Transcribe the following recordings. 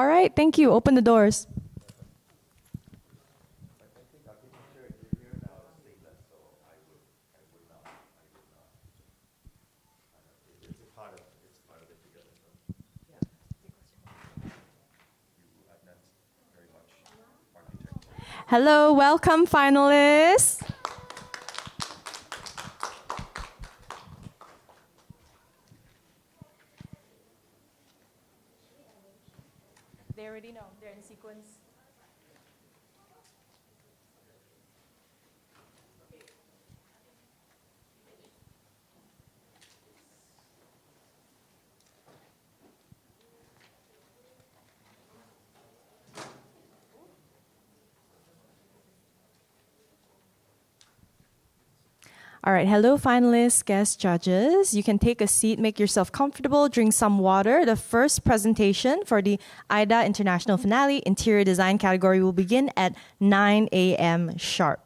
All right, thank you. Open the doors. Hello, welcome finalists. They already know, they're in sequence. All right, hello finalists, guest judges. You can take a seat, make yourself comfortable, drink some water. The first presentation for the AYDA International Finale Interior Design category will begin at 9 a.m. sharp.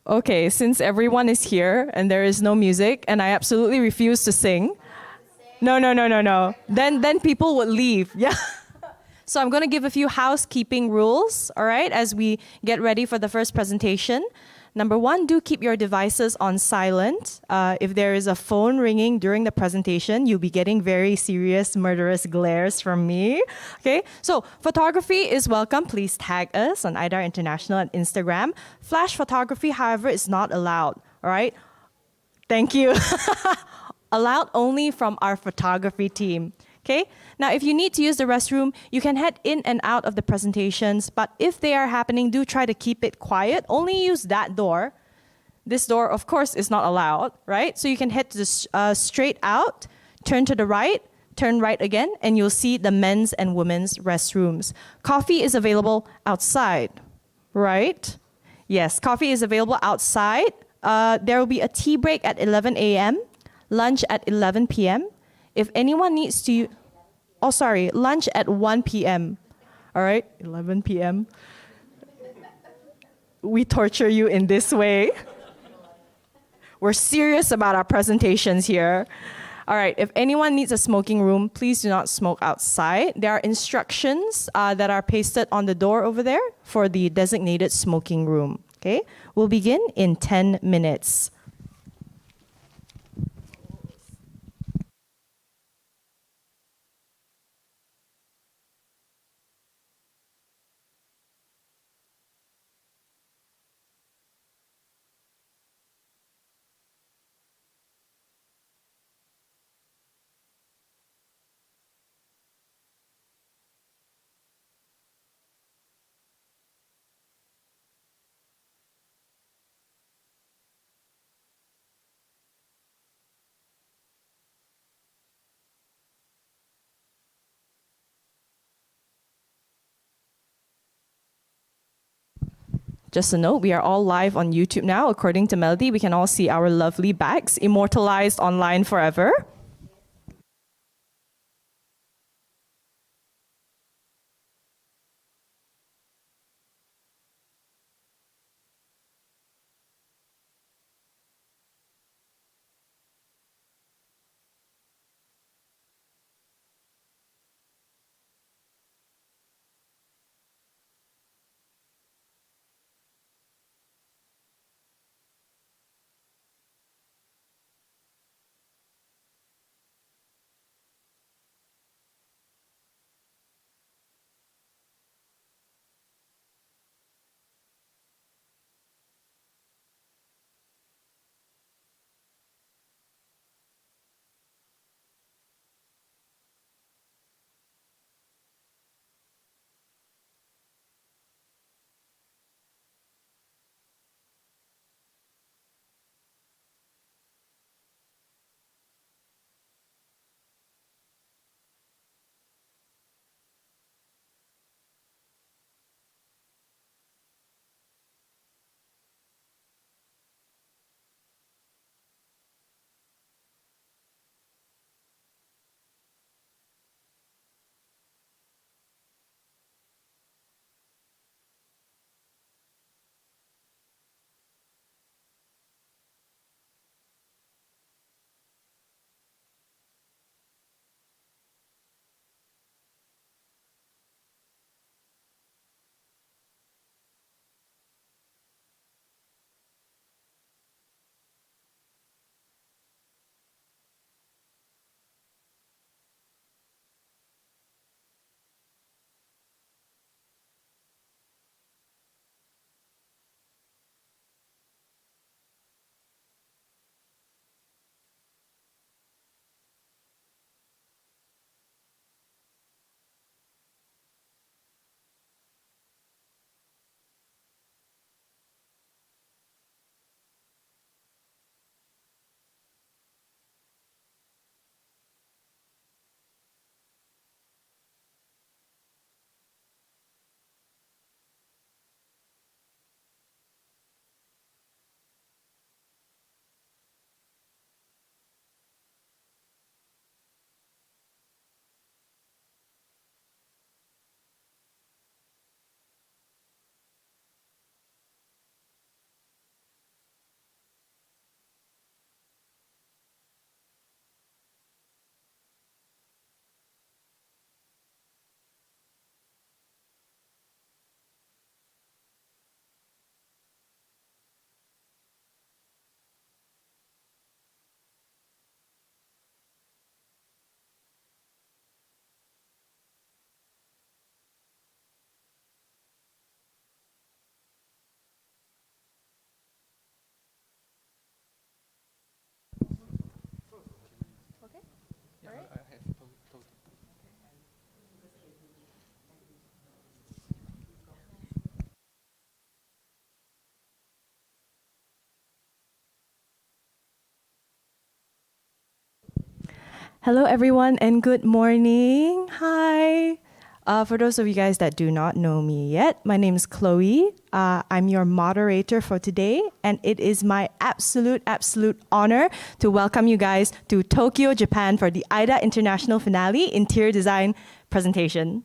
Okay, since everyone is here and there is no music and I absolutely refuse to sing. No. Then people would leave. Yeah. So I'm going to give a few housekeeping rules, all right, as we get ready for the first presentation. Number one, do keep your devices on silent. If there is a phone ringing during the presentation, you'll be getting very serious, murderous glares from me. Okay, so photography is welcome. Please tag us on AYDA International on Instagram. Flash photography, however, is not allowed. All right, thank you. Allowed only from our photography team. Okay, now if you need to use the restroom, you can head in and out of the presentations, but if they are happening, do try to keep it quiet. Only use that door. This door, of course, is not allowed, right? So you can head to the, straight out, turn to the right, turn right again, and you'll see the men's and women's restrooms. Coffee is available outside, right? Yes, coffee is available outside. There will be a tea break at 11 a.m., lunch at 11 p.m., if anyone needs to, lunch at 1 p.m. All right, 11 p.m. We torture you in this way. We're serious about our presentations here. All right, if anyone needs a smoking room, please do not smoke outside. There are instructions that are pasted on the door over there for the designated smoking room. Okay, we'll begin in 10 minutes. Just a note, we are all live on YouTube now. According to Melody, we can all see our lovely backs, immortalized online forever. Hello, everyone, and good morning. Hi. For those of you guys that do not know me yet, my name is Chloe. I'm your moderator for today, and it is my absolute honor to welcome you guys to Tokyo, Japan for the AYDA International Finale Interior Design presentation.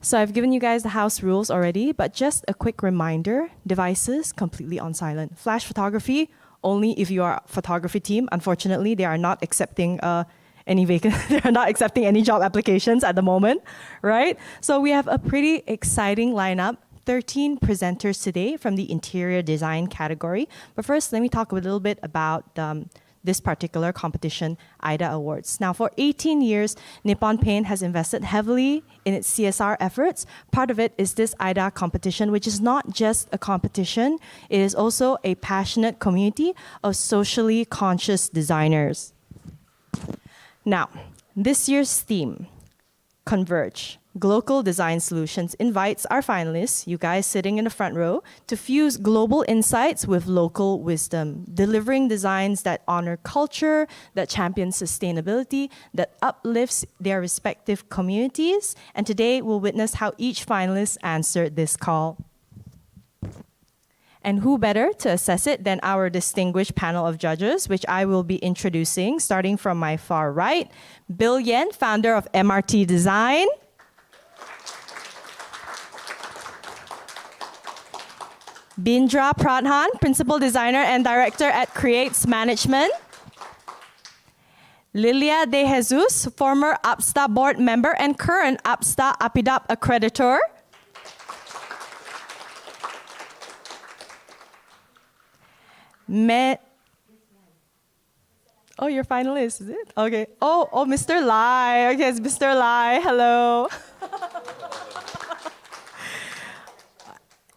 So I've given you guys the house rules already, but just a quick reminder, devices completely on silent. Flash photography, only if you are a photography team. Unfortunately, they are not accepting they are not accepting any job applications at the moment, right? So we have a pretty exciting lineup. 13 presenters today from the interior design category. But first, let me talk a little bit about this particular competition, AYDA Awards. Now, for 18 years, Nippon Paint has invested heavily in its CSR efforts. Part of it is this AYDA competition, which is not just a competition, it is also a passionate community of socially conscious designers. Now, this year's theme, Converge, Global Design Solutions invites our finalists, you guys sitting in the front row, to fuse global insights with local wisdom, delivering designs that honor culture, that champion sustainability, that uplifts their respective communities. And today we'll witness how each finalist answered this call. And who better to assess it than our distinguished panel of judges, which I will be introducing, starting from my far right. Bill Yen, founder of MRT Design. Bindra Pradhan, principal designer and director at Creates Management. Lilia De Jesus, former APSTA board member and current APSTA APIDAP accreditor. Oh, you're finalist, is it? Okay. Oh, Mr. Lai. Okay, it's Mr. Lai. Hello.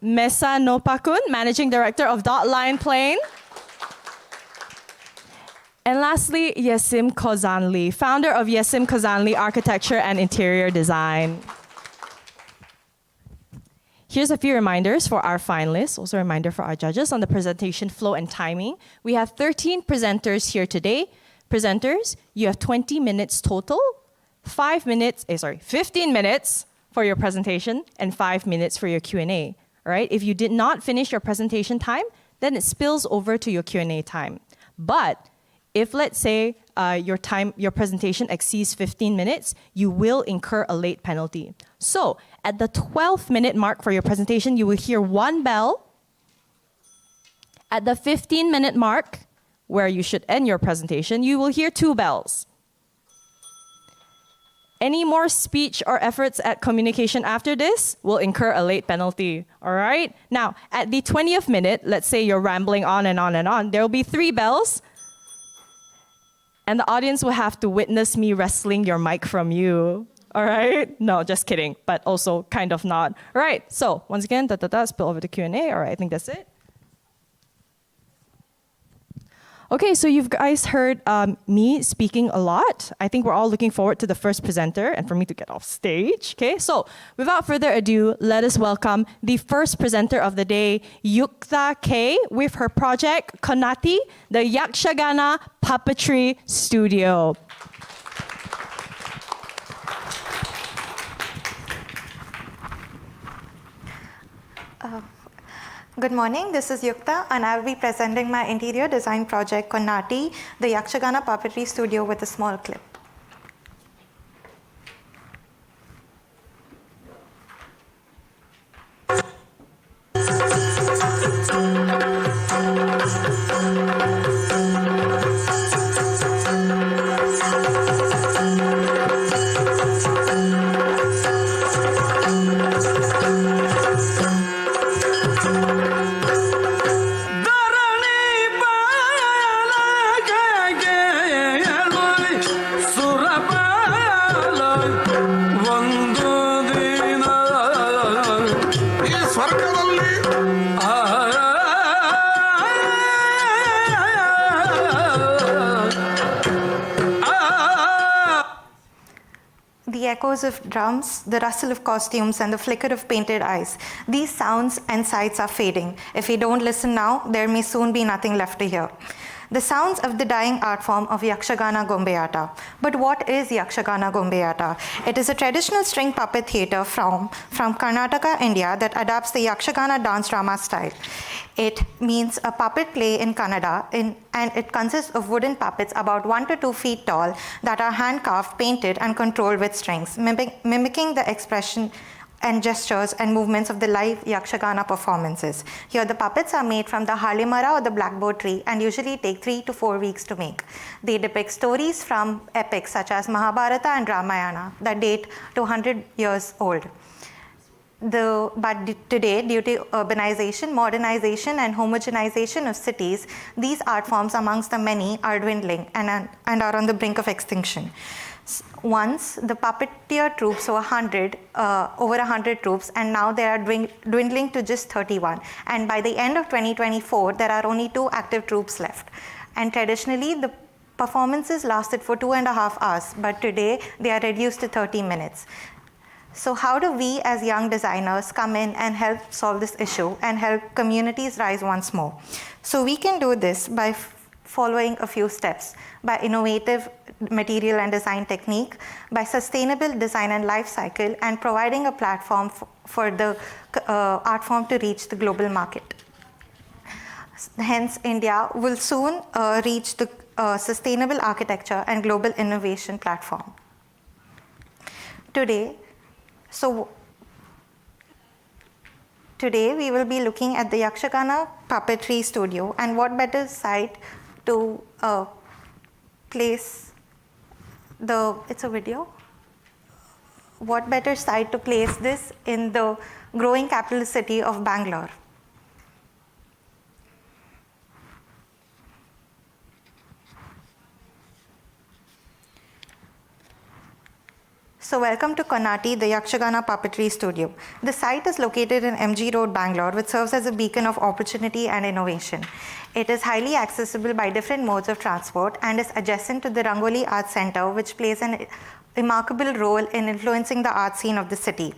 Mesa Nopakun, managing director of Dotline Plane. And lastly, Yesim Kozanli, founder of Yesim Kozanli Architecture and Interior Design. Here's a few reminders for our finalists, also a reminder for our judges on the presentation flow and timing. We have 13 presenters here today. Presenters, you have 20 minutes total, 15 minutes for your presentation and 5 minutes for your Q&A. All right? If you did not finish your presentation time, then it spills over to your Q&A time. But if, let's say, your presentation exceeds 15 minutes, you will incur a late penalty. So at the 12th minute mark for your presentation, you will hear one bell. At the 15-minute mark, where you should end your presentation, you will hear 2 bells. Any more speech or efforts at communication after this will incur a late penalty, all right? Now, at the 20th minute, let's say you're rambling on and on and on, there will be 3 bells, and the audience will have to witness me wrestling your mic from you, all right? No, just kidding, but also kind of not. All right, so once again, spill over to Q&A. All right, I think that's it. Okay, so you guys heard me speaking a lot. I think we're all looking forward to the first presenter and for me to get off stage. Okay, so without further ado, let us welcome the first presenter of the day, Yukta K, with her project Konnaati, the Yakshagana Puppetry Studio. Good morning, this is Yukta and I will be presenting my interior design project Konnaati, the Yakshagana Puppetry Studio, with a small clip. The echoes of drums, the rustle of costumes, and the flicker of painted eyes. These sounds and sights are fading. If we don't listen now, there may soon be nothing left to hear. The sounds of the dying art form of Yakshagana Gombeyata. But what is Yakshagana Gombeyata? It is a traditional string puppet theatre from Karnataka, India, that adapts the Yakshagana dance drama style. It means a puppet play in Kannada, and it consists of wooden puppets about 1 to 2 feet tall that are hand-carved, painted, and controlled with strings, mimicking the expression and gestures and movements of the live Yakshagana performances. Here, the puppets are made from the Halimara or the blackboard tree and usually take 3 to 4 weeks to make. They depict stories from epics such as Mahabharata and Ramayana that date to 100 years old. But today, due to urbanization, modernization, and homogenization of cities, these art forms amongst the many are dwindling and are on the brink of extinction. Once the puppeteer troops were over 100 troops, and now they are dwindling to just 31. And by the end of 2024, there are only 2 active troops left. And traditionally, the performances lasted for 2.5 hours, but today they are reduced to 30 minutes. So how do we as young designers come in and help solve this issue and help communities rise once more? So we can do this by following a few steps: by innovative material and design technique, by sustainable design and life cycle, and providing a platform for the art form to reach the global market. Hence, India will soon reach the sustainable architecture and global innovation platform. Today we will be looking at the Yakshagana Puppetry Studio, and what better site to place the, it's a video? What better site to place this in the growing capital city of Bangalore? So welcome to Konnaati, the Yakshagana Puppetry Studio. The site is located in MG Road, Bangalore, which serves as a beacon of opportunity and innovation. It is highly accessible by different modes of transport and is adjacent to the Rangoli Art Center, which plays a remarkable role in influencing the art scene of the city.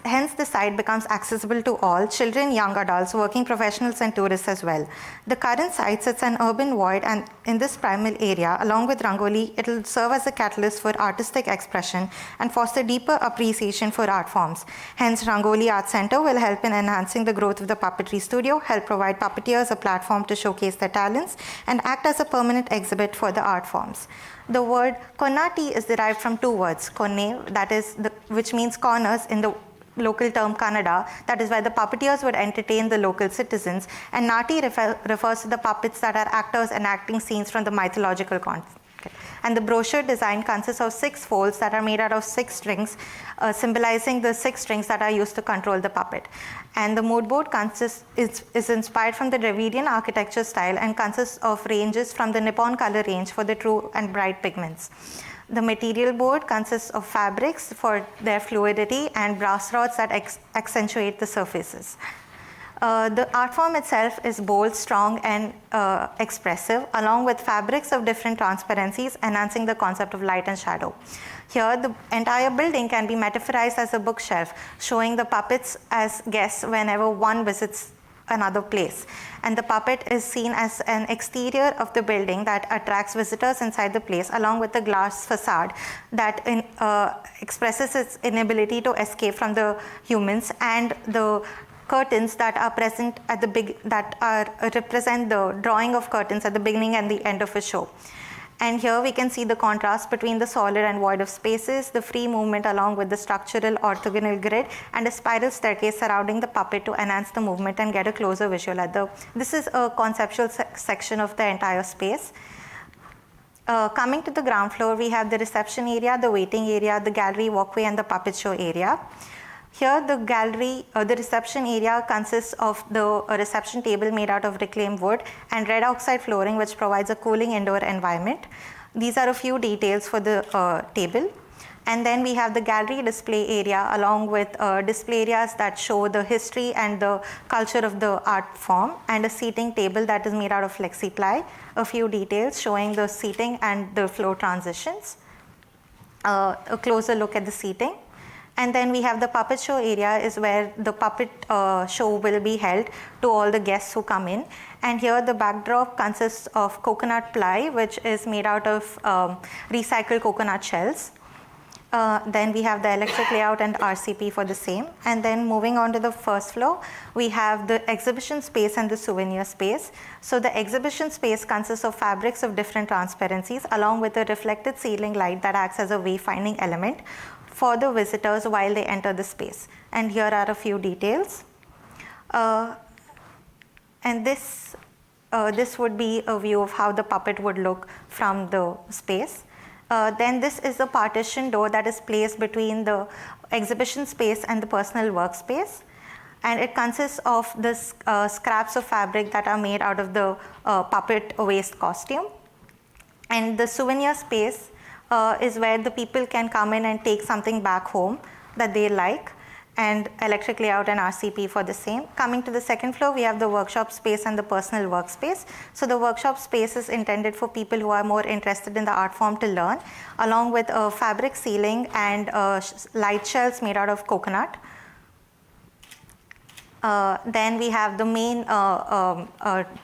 Hence, the site becomes accessible to all, children, young adults, working professionals, and tourists as well. The current site sits an urban void, and in this primal area, along with Rangoli, it will serve as a catalyst for artistic expression and foster deeper appreciation for art forms. Hence, Rangoli Art Center will help in enhancing the growth of the puppetry studio, help provide puppeteers a platform to showcase their talents, and act as a permanent exhibit for the art forms. The word Konnaati is derived from two words, konne, that is which means corners in the local term Kannada, that is why the puppeteers would entertain the local citizens, and Nati refers to the puppets that are actors enacting scenes from the mythological context. And the brochure design consists of 6 folds that are made out of 6 strings, symbolizing the 6 strings that are used to control the puppet. And the mood board is inspired from the Dravidian architecture style and consists of ranges from the Nippon color range for the true and bright pigments. The material board consists of fabrics for their fluidity and brass rods that accentuate the surfaces. The art form itself is bold, strong, and expressive, along with fabrics of different transparencies, enhancing the concept of light and shadow. Here, the entire building can be metaphorized as a bookshelf, showing the puppets as guests whenever one visits another place. And the puppet is seen as an exterior of the building that attracts visitors inside the place, along with the glass facade that expresses its inability to escape from the humans, and the curtains that are present at the represent the drawing of curtains at the beginning and the end of a show. And here we can see the contrast between the solid and void of spaces, the free movement along with the structural orthogonal grid, and a spiral staircase surrounding the puppet to enhance the movement and get a closer visual at the. This is a conceptual section of the entire space. Coming to the ground floor, we have the reception area, the waiting area, the gallery, walkway, and the puppet show area. Here, the gallery, the reception area consists of the reception table made out of reclaimed wood and red oxide flooring, which provides a cooling indoor environment. These are a few details for the table. And then we have the gallery display area, along with display areas that show the history and the culture of the art form, and a seating table that is made out of flexi-ply. A few details showing the seating and the floor transitions. A closer look at the seating. And then we have the puppet show area, is where the puppet show will be held to all the guests who come in. And here the backdrop consists of coconut ply, which is made out of recycled coconut shells. Then we have the electric layout and RCP for the same. And then moving on to the first floor, we have the exhibition space and the souvenir space. So the exhibition space consists of fabrics of different transparencies, along with a reflected ceiling light that acts as a wayfinding element for the visitors while they enter the space. And here are a few details. And this would be a view of how the puppet would look from the space. Then this is the partition door that is placed between the exhibition space and the personal workspace. And it consists of the scraps of fabric that are made out of the puppet waste costume. And the souvenir space is where the people can come in and take something back home that they like. and electric layout and RCP for the same. Coming to the second floor, we have the workshop space and the personal workspace. So the workshop space is intended for people who are more interested in the art form to learn, along with a fabric ceiling and light shelves made out of coconut. Then we have the main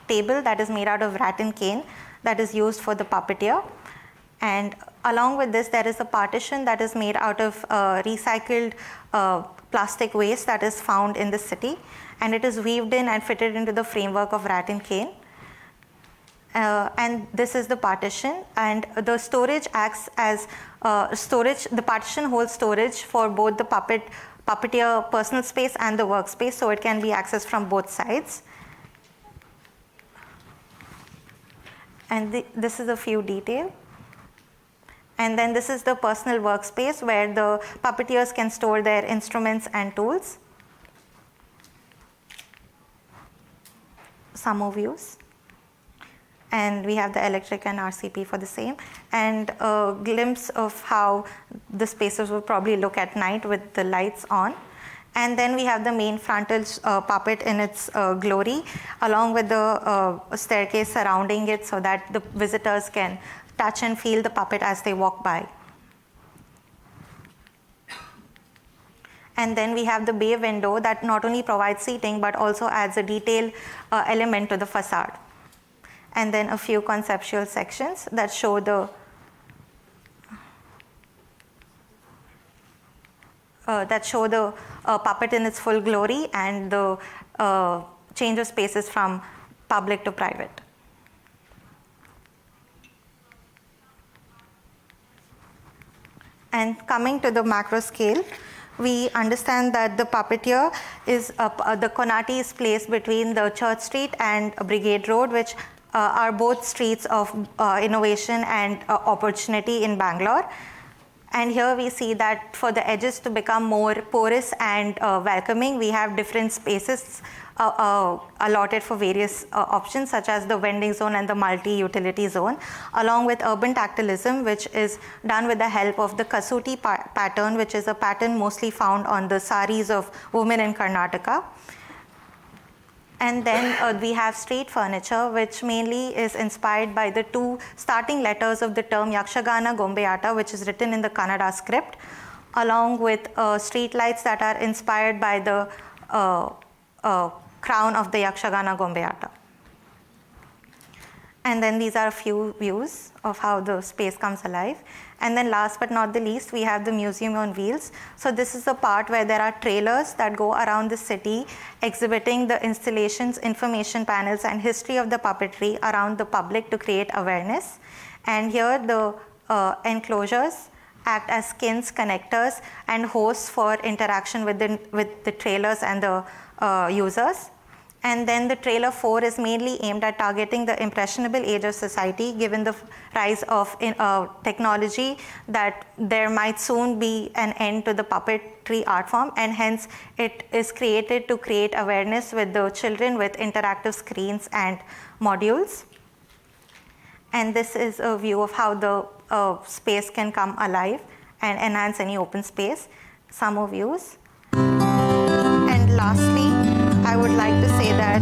table that is made out of rattan cane that is used for the puppeteer. And along with this, there is a partition that is made out of recycled plastic waste that is found in the city, and it is weaved in and fitted into the framework of rattan cane. And this is the partition, and the storage acts as storage. The partition holds storage for both the puppeteer personal space and the workspace, so it can be accessed from both sides. And this is a few detail. And then this is the personal workspace where the puppeteers can store their instruments and tools. Some more views. And we have the electric and RCP for the same. And a glimpse of how the spaces will probably look at night with the lights on. And then we have the main frontal puppet in its glory, along with the staircase surrounding it so that the visitors can touch and feel the puppet as they walk by. And then we have the bay window that not only provides seating but also adds a detail element to the facade. And then a few conceptual sections that show the puppet in its full glory and the change of spaces from public to private. And coming to the macro scale, we understand that the puppeteer is, the Konnaati is placed between the Church Street and Brigade Road, which are both streets of innovation and opportunity in Bangalore. And here we see that for the edges to become more porous and welcoming, we have different spaces allotted for various options, such as the vending zone and the multi-utility zone, along with urban tactilism, which is done with the help of the Kasuti pattern, which is a pattern mostly found on the saris of women in Karnataka. And then we have street furniture, which mainly is inspired by the two starting letters of the term Yakshagana Gombeata, which is written in the Kannada script, along with street lights that are inspired by the crown of the Yakshagana Gombeata. And then these are a few views of how the space comes alive. And then last but not the least, we have the museum on wheels. So this is the part where there are trailers that go around the city exhibiting the installations, information panels, and history of the puppetry around the public to create awareness. And here the enclosures act as skins, connectors, and hosts for interaction with the trailers and the users. And then the trailer 4 is mainly aimed at targeting the impressionable age of society, given the rise of technology, that there might soon be an end to the puppetry art form, and hence it is created to create awareness with the children with interactive screens and modules. And this is a view of how the space can come alive and enhance any open space. Some more views. And lastly, I would like to say that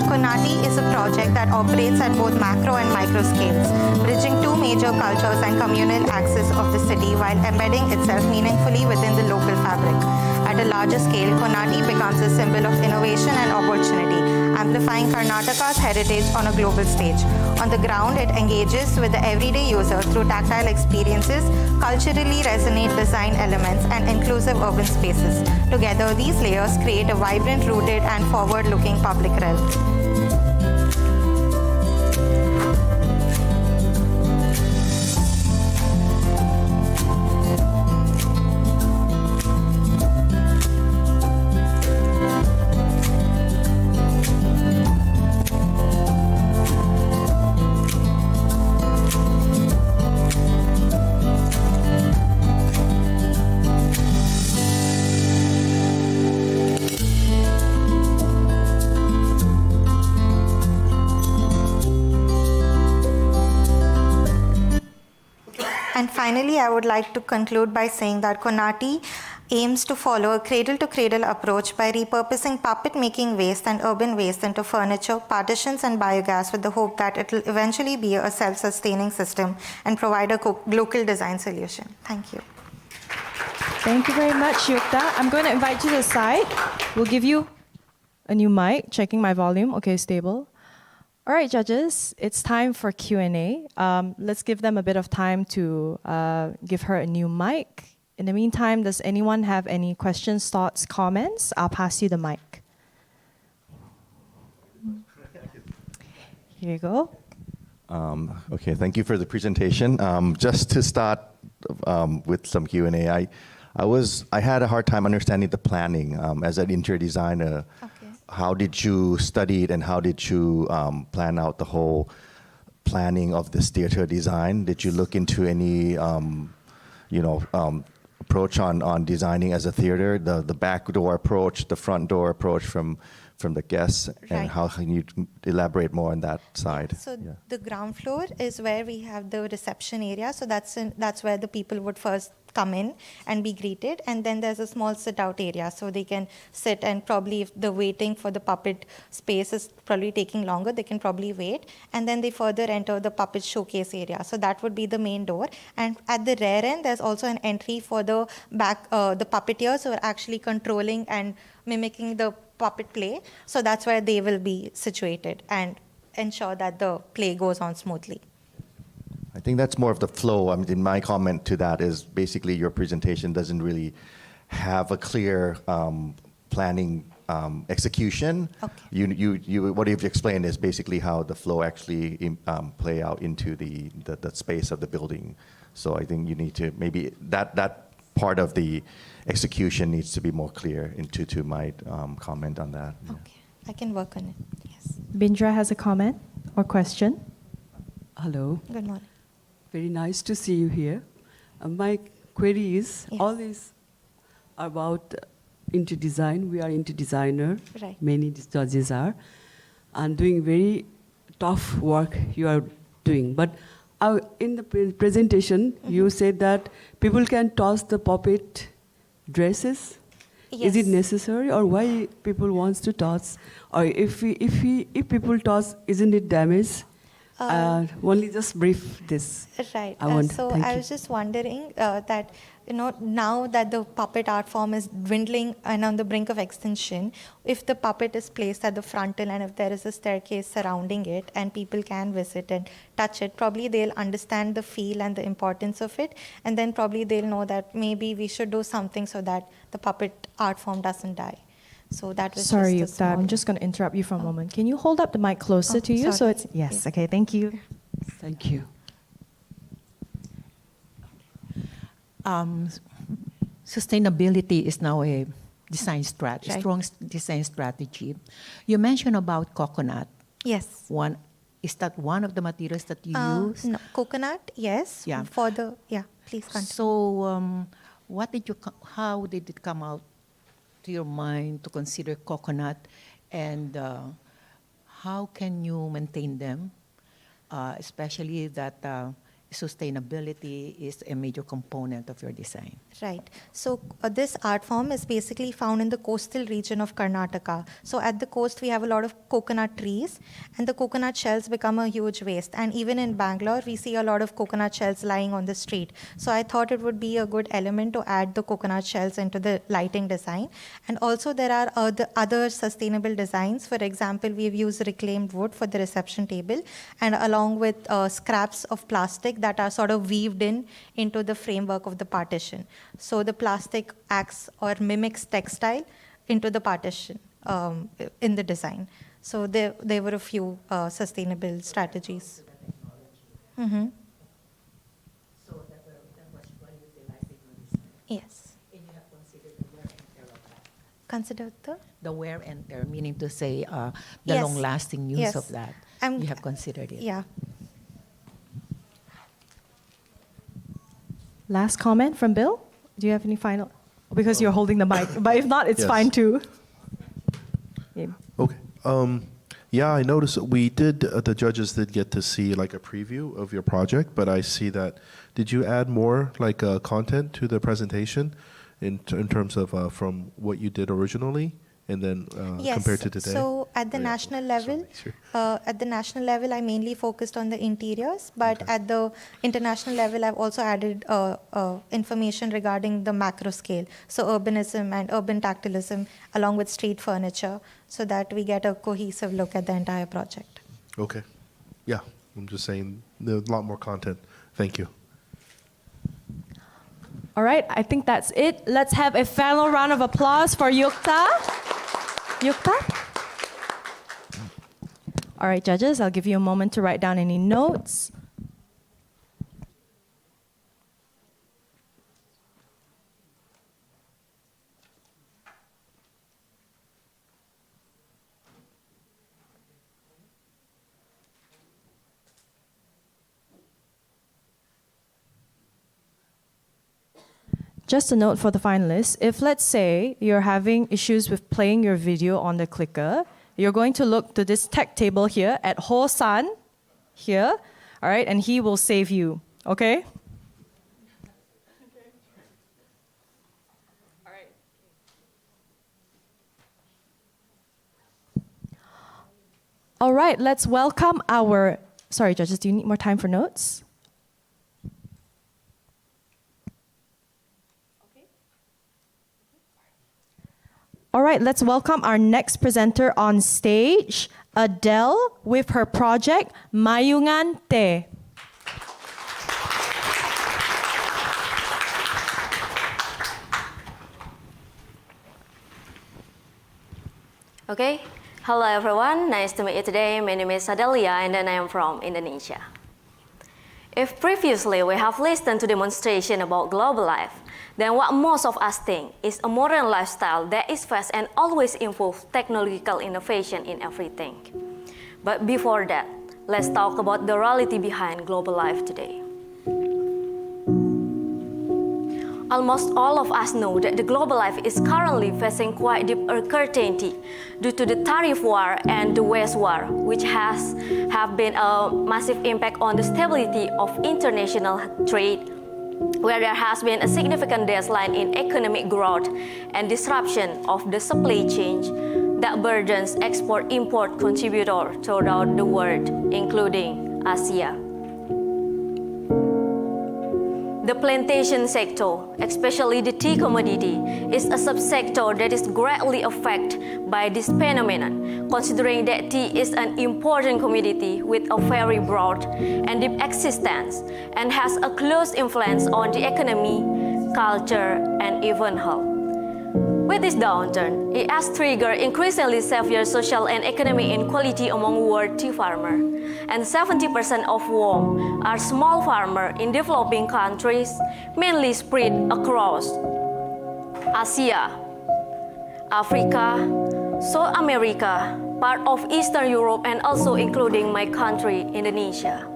Konnaati is a project that operates at both macro and micro scales, bridging two major cultures and communal axes of the city while embedding itself meaningfully within the local fabric. At a larger scale, Konnaati becomes a symbol of innovation and opportunity, amplifying Karnataka's heritage on a global stage. On the ground, it engages with the everyday user through tactile experiences, culturally resonant design elements, and inclusive urban spaces. Together, these layers create a vibrant, rooted, and forward-looking public realm. finally, I would like to conclude by saying that Konnaati aims to follow a cradle-to-cradle approach by repurposing puppet-making waste and urban waste into furniture, partitions, and biogas with the hope that it will eventually be a self-sustaining system and provide a local design solution. Thank you. Thank you very much, Yukta. I'm going to invite you to the side. We'll give you a new mic. Checking my volume. Okay, stable. All right, judges, it's time for Q&A. Let's give them a bit of time to give her a new mic. In the meantime, does anyone have any questions, thoughts, comments? I'll pass you the mic. Here you go. Okay, thank you for the presentation. Just to start with some Q&A, I had a hard time understanding the planning as an interior designer. Okay. How did you study it, and how did you plan out the whole planning of this theater design? Did you look into any, approach on designing as a theater, the back door approach, the front door approach from the guests, and Right. how can you elaborate more on that side? So the ground floor is where we have the reception area. So that's where the people would first come in and be greeted, and then there's a small sit-out area, so they can sit, and probably if the waiting for the puppet space is probably taking longer, they can probably wait, and then they further enter the puppet showcase area. So that would be the main door, and at the rear end, there's also an entry for the back, the puppeteers who are actually controlling and mimicking the puppet play. So that's where they will be situated and ensure that the play goes on smoothly. I think that's more of the flow. I mean, my comment to that is basically your presentation doesn't really have a clear planning execution. Okay. What you've explained is basically how the flow actually play out into the space of the building. So I think you need to maybe that part of the execution needs to be more clear. To my comment on that. Yeah. Okay, I can work on it. Yes. Bindra has a comment or question. Hello. Good morning. Very nice to see you here. My query is, Yes. all these are about into design. We are into designer. Right. Many judges are. And doing very tough work you are doing. But in the presentation, you said that people can toss the puppet dresses. Yes. Is it necessary, or why people wants to toss? Or if people toss, isn't it damage? Only just brief this. Right. I want. So Thank I you. was just wondering that, now that the puppet art form is dwindling and on the brink of extinction, if the puppet is placed at the frontal and if there is a staircase surrounding it and people can visit and touch it, probably they'll understand the feel and the importance of it, and then probably they'll know that maybe we should do something so that the puppet art form doesn't die. So that was Sorry, just a Yukta, I'm small- just going to interrupt you for a moment. Can you hold up the mic closer Oh, to you? So sorry. it's yes. Yeah. Okay, thank you. Thank you. Sustainability is now a design Right. strong design strategy. You mentioned about coconut. Yes. Is that one of the materials that you use? No, coconut, yes. Yeah. Please continue. So, how did it come out to your mind to consider coconut, and how can you maintain them, especially that sustainability is a major component of your design? Right. So this art form is basically found in the coastal region of Karnataka. So at the coast, we have a lot of coconut trees, and the coconut shells become a huge waste. And even in Bangalore, we see a lot of coconut shells lying on the street. So I thought it would be a good element to add the coconut shells into the lighting design. And also there are other sustainable designs. For example, we've used reclaimed wood for the reception table, and along with scraps of plastic that are sort of weaved into the framework of the partition. So the plastic acts or mimics textile into the partition in the design. So there were a few sustainable strategies. Mm-hmm. So that was one utilizing your design. Yes. And you have considered the wear and tear of that. Consider The wear and tear, meaning to say the Yes. long-lasting use Yes. of that. You have considered it. Yeah. Last comment from Bill? Do you have any final? Because you're holding the mic, but if not, it's Yes. fine too. Yeah. Okay. Yeah, I noticed we did, the judges did get to see like a preview of your project, but I see that, did you add more like content to the presentation in terms of from what you did originally and then Yes. compared to today? So at the Oh, yeah. national Just wanna level, make sure. I mainly focused on the interiors, but Okay. at the international level, I've also added information regarding the macro scale, so urbanism and urban tactilism, along with street furniture, so that we get a cohesive look at the entire project. Okay. Yeah, I'm just saying there's a lot more content. Thank you. All right, I think that's it. Let's have a final round of applause for Yukta. Yukta? All right, judges, I'll give you a moment to write down any notes. Just a note for the finalists, if let's say you're having issues with playing your video on the clicker, you're going to look to this tech table here at Ho-san here, all right, and he will save you, okay? All right. All right, let's welcome our, sorry judges, do you need more time for notes? All right, let's welcome our next presenter on stage, Adele, with her project, Mayungan Tea. Okay, hello everyone, nice to meet you today. My name is Adelia and then I am from Indonesia. If previously we have listened to demonstration about global life, then what most of us think is a modern lifestyle that is fast and always involves technological innovation in everything. But before that, let's talk about the reality behind global life today. Almost all of us know that the global life is currently facing quite deep uncertainty due to the tariff war and the West war, which have been a massive impact on the stability of international trade, where there has been a significant decline in economic growth and disruption of the supply chain that burdens export-import contributors throughout the world, including Asia. The plantation sector, especially the tea commodity, is a subsector that is greatly affected by this phenomenon, considering that tea is an important commodity with a very broad and deep existence and has a close influence on the economy, culture, and even health. With this downturn, it has triggered increasingly severe social and economic inequality among world tea farmers, and 70% of whom are small farmers in developing countries, mainly spread across Asia, Africa, South America, part of Eastern Europe, and also including my country, Indonesia.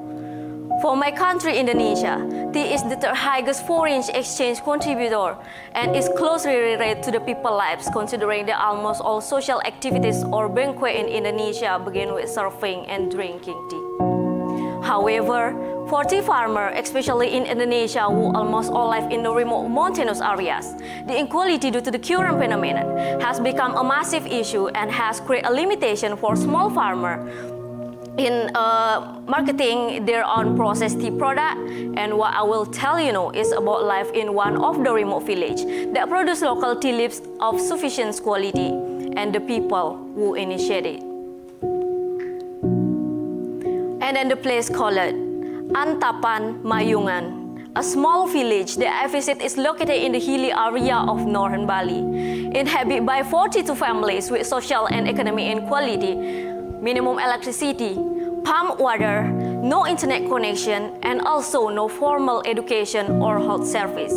For my country, Indonesia, tea is the third highest foreign exchange contributor and is closely related to the people's lives, considering that almost all social activities or banquet in Indonesia begin with serving and drinking tea. However, for tea farmers, especially in Indonesia, who almost all live in the remote mountainous areas, the inequality due to the current phenomenon has become a massive issue and has created a limitation for small farmers in marketing their own processed tea product. And what I will tell you now is about life in one of the remote villages that produce local tea leaves of sufficient quality and the people who initiate it. And then the place called Antapan Mayungan, a small village that I visit is located in the hilly area of northern Bali, inhabited by 42 families with social and economic inequality, minimum electricity, pump water, no internet connection, and also no formal education or health service.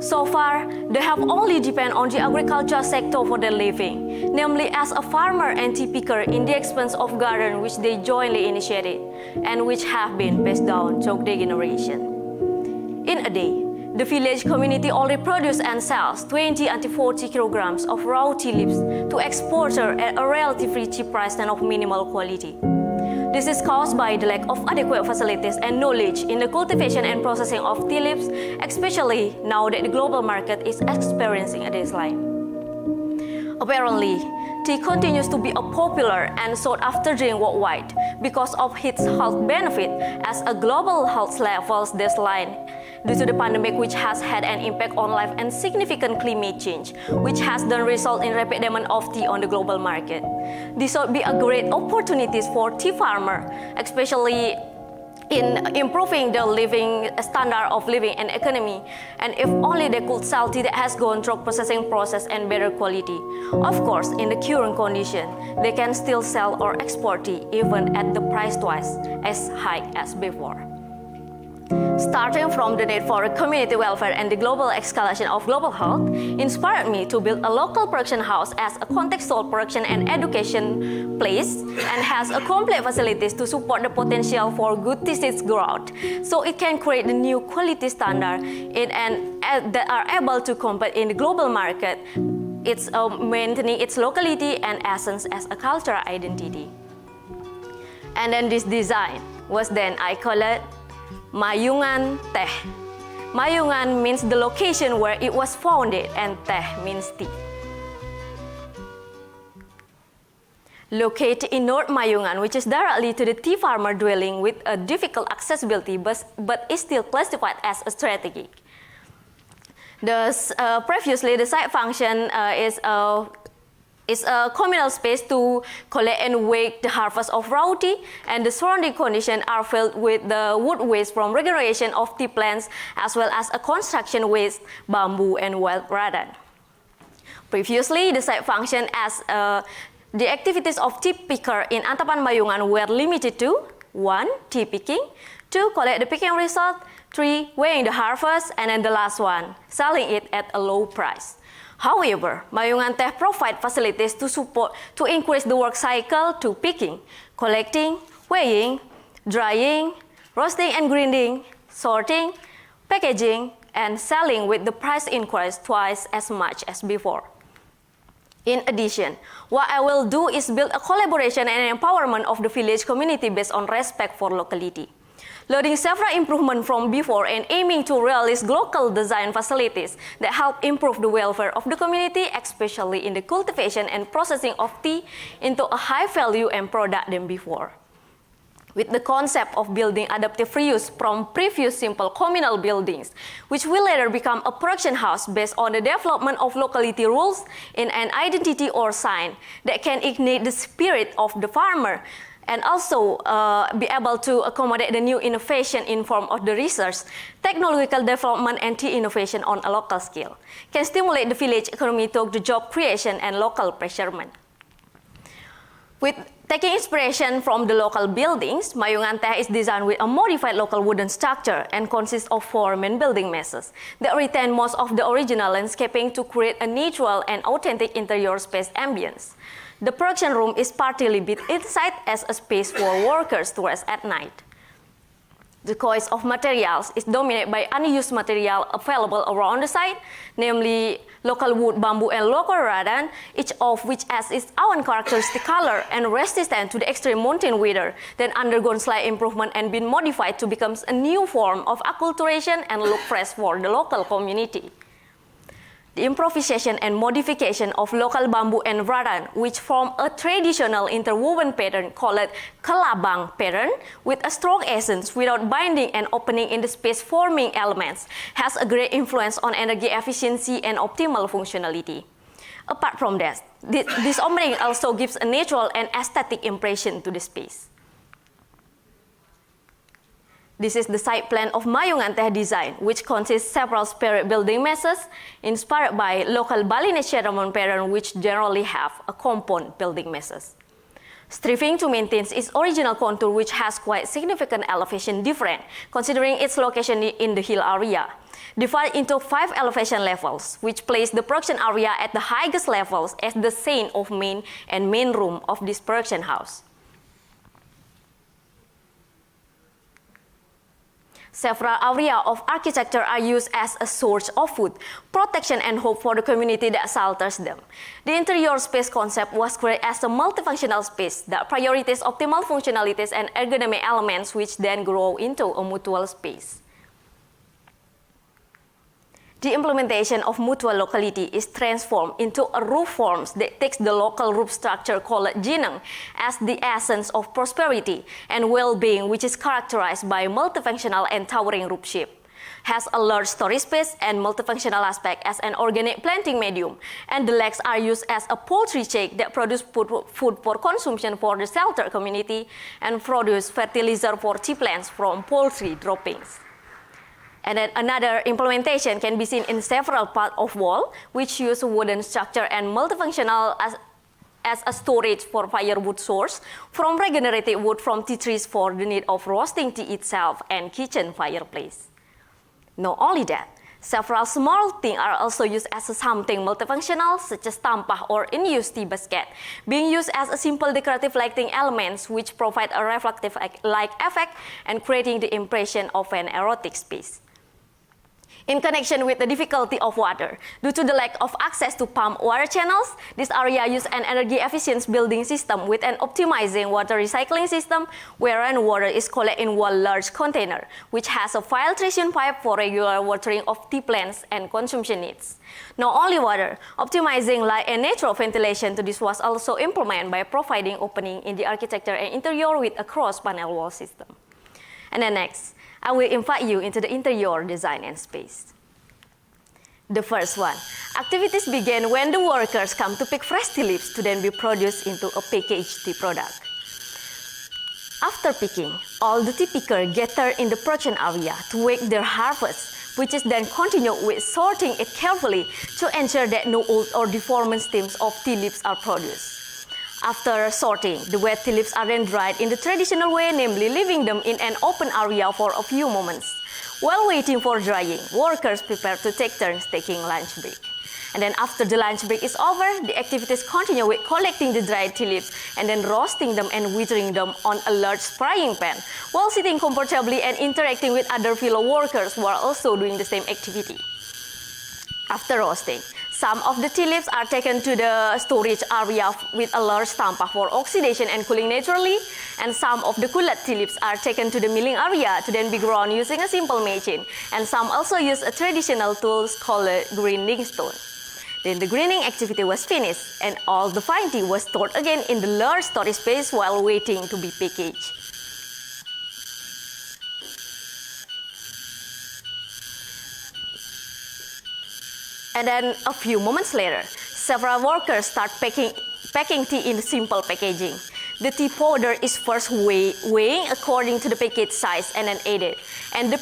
So far, they have only depend on the agriculture sector for their living, namely as a farmer and tea picker in the expense of garden which they jointly initiated and which have been passed down through the generation. In a day, The village community already produces and sells 20 until 40 kilograms of raw tea leaves to exporter at a relatively cheap price and of minimal quality. This is caused by the lack of adequate facilities and knowledge in the cultivation and processing of tea leaves, especially now that the global market is experiencing a decline. Apparently, tea continues to be a popular and sought after drink worldwide because of its health benefit as a global health levels decline due to the pandemic, which has had an impact on life, and significant climate change, which has then resulted in rapid demand of tea on the global market. This would be a great opportunities for tea farmer, especially in improving the living standard of living and economy, and if only they could sell tea that has gone through processing process and better quality. Of course, in the current condition, they can still sell or export tea even at the price twice as high as before. Starting from the need for community welfare and the global escalation of global health inspired me to build a local production house as a contextual production and education place, and has a complete facilities to support the potential for good disease growth, so it can create the new quality standard that are able to compete in the global market. It's maintaining its locality and essence as a cultural identity. And then this design was then I call it Mayungan Teh. Mayungan means the location where it was founded, and Teh means tea. Located in North Mayungan, which is directly to the tea farmer dwelling with a difficult accessibility, but is still classified as a strategic. Previously, the site function is a communal space to collect and weigh the harvest of raw tea, and the surrounding conditions are filled with the wood waste from regeneration of tea plants, as well as a construction waste, bamboo, and wild rattan. Previously, the site functioned as the activities of tea picker in Antapan Mayungan were limited to 1. Tea picking, 2. Collect the picking result, 3. Weighing the harvest, and then the last one, selling it at a low price. However, Mayungan Teh provide facilities to increase the work cycle to picking, collecting, weighing, drying, roasting and grinding, sorting, packaging, and selling, with the price increase twice as much as before. In addition, what I will do is build a collaboration and empowerment of the village community based on respect for locality. Learning several improvements from before and aiming to realize local design facilities that help improve the welfare of the community, especially in the cultivation and processing of tea into a high value and product than before. With the concept of building adaptive reuse from previous simple communal buildings, which will later become a production house based on the development of locality rules in an identity or sign that can ignite the spirit of the farmer, and also be able to accommodate the new innovation in form of the research, technological development, and tea innovation on a local scale, can stimulate the village economy through the job creation and local procurement. With taking inspiration from the local buildings, Mayungan Teh is designed with a modified local wooden structure and consists of 4 main building masses that retain most of the original landscaping to create a natural and authentic interior space ambience. The production room is partly built inside as a space for workers to rest at night. The choice of materials is dominated by unused material available around the site, namely local wood, bamboo, and local rattan, each of which has its own characteristic color and resistant to the extreme mountain weather, then undergone slight improvement and been modified to become a new form of acculturation and look fresh for the local community. The improvisation and modification of local bamboo and rattan, which form a traditional interwoven pattern called kelabang pattern, with a strong essence without binding and opening in the space-forming elements, has a great influence on energy efficiency and optimal functionality. Apart from that, this opening also gives a natural and aesthetic impression to the space. This is the site plan of Mayungan Teh design, which consists several spirit building masses inspired by local Balinese settlement pattern, which generally have a compound building masses. Striving to maintain its original contour, which has quite significant elevation difference, considering its location in the hill area. Divided into 5 elevation levels, which place the production area at the highest levels as the scene of main room of this production house. Several areas of architecture are used as a source of food, protection, and hope for the community that shelters them. The interior space concept was created as a multifunctional space that prioritizes optimal functionalities and ergonomic elements which then grow into a mutual space. The implementation of mutual locality is transformed into a roof forms that takes the local roof structure called jineng as the essence of prosperity and well-being, which is characterized by multifunctional and towering roof shape, has a large storage space and multifunctional aspect as an organic planting medium, and the legs are used as a poultry shake that produce food for consumption for the shelter community and produce fertilizer for tea plants from poultry droppings. And then another implementation can be seen in several parts of wall, which use wooden structure and multifunctional as a storage for firewood source from regenerated wood from tea trees for the need of roasting tea itself and kitchen fireplace. Not only that, several small things are also used as something multifunctional, such as tampah or in-use tea basket, being used as a simple decorative lighting elements which provide a reflective light effect and creating the impression of an erotic space. In connection with the difficulty of water, due to the lack of access to pump water channels, this area uses an energy-efficient building system with an optimizing water recycling system where rainwater is collected in one large container, which has a filtration pipe for regular watering of tea plants and consumption needs. Not only water, optimizing light and natural ventilation to this was also implemented by providing opening in the architecture and interior with a cross-panel wall system. And then next, I will invite you into the interior design and space. The first one, activities begin when the workers come to pick fresh tea leaves to then be produced into a packaged tea product. After picking, all the tea pickers gather in the production area to wake their harvest, which is then continued with sorting it carefully to ensure that no old or deformed stems of tea leaves are produced. After sorting, the wet tea leaves are then dried in the traditional way, namely leaving them in an open area for a few moments. While waiting for drying, workers prepare to take turns taking lunch break. And then after the lunch break is over, the activities continue with collecting the dried tea leaves and then roasting them and withering them on a large frying pan, while sitting comfortably and interacting with other fellow workers who are also doing the same activity. After roasting, some of the tea leaves are taken to the storage area with a large tampah for oxidation and cooling naturally, and some of the cooled tea leaves are taken to the milling area to then be ground using a simple machine, and some also use a traditional tool called a grinding stone. Then the grinding activity was finished, and all the fine tea was stored again in the large storage space while waiting to be packaged. And then a few moments later, several workers start packing tea in simple packaging. The tea powder is first weighing according to the package size and then added. And the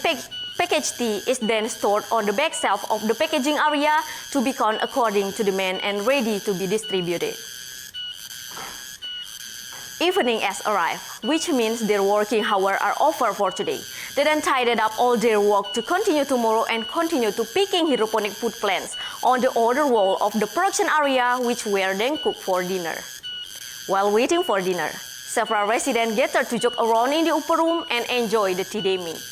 packaged tea is then stored on the back shelf of the packaging area to be counted according to demand and ready to be distributed. Evening has arrived, which means their working hours are over for today. They then tidied up all their work to continue tomorrow and continue to picking hydroponic food plants on the other wall of the production area, which were then cooked for dinner. While waiting for dinner, several residents gathered to joke around in the upper room and enjoy the tea they made.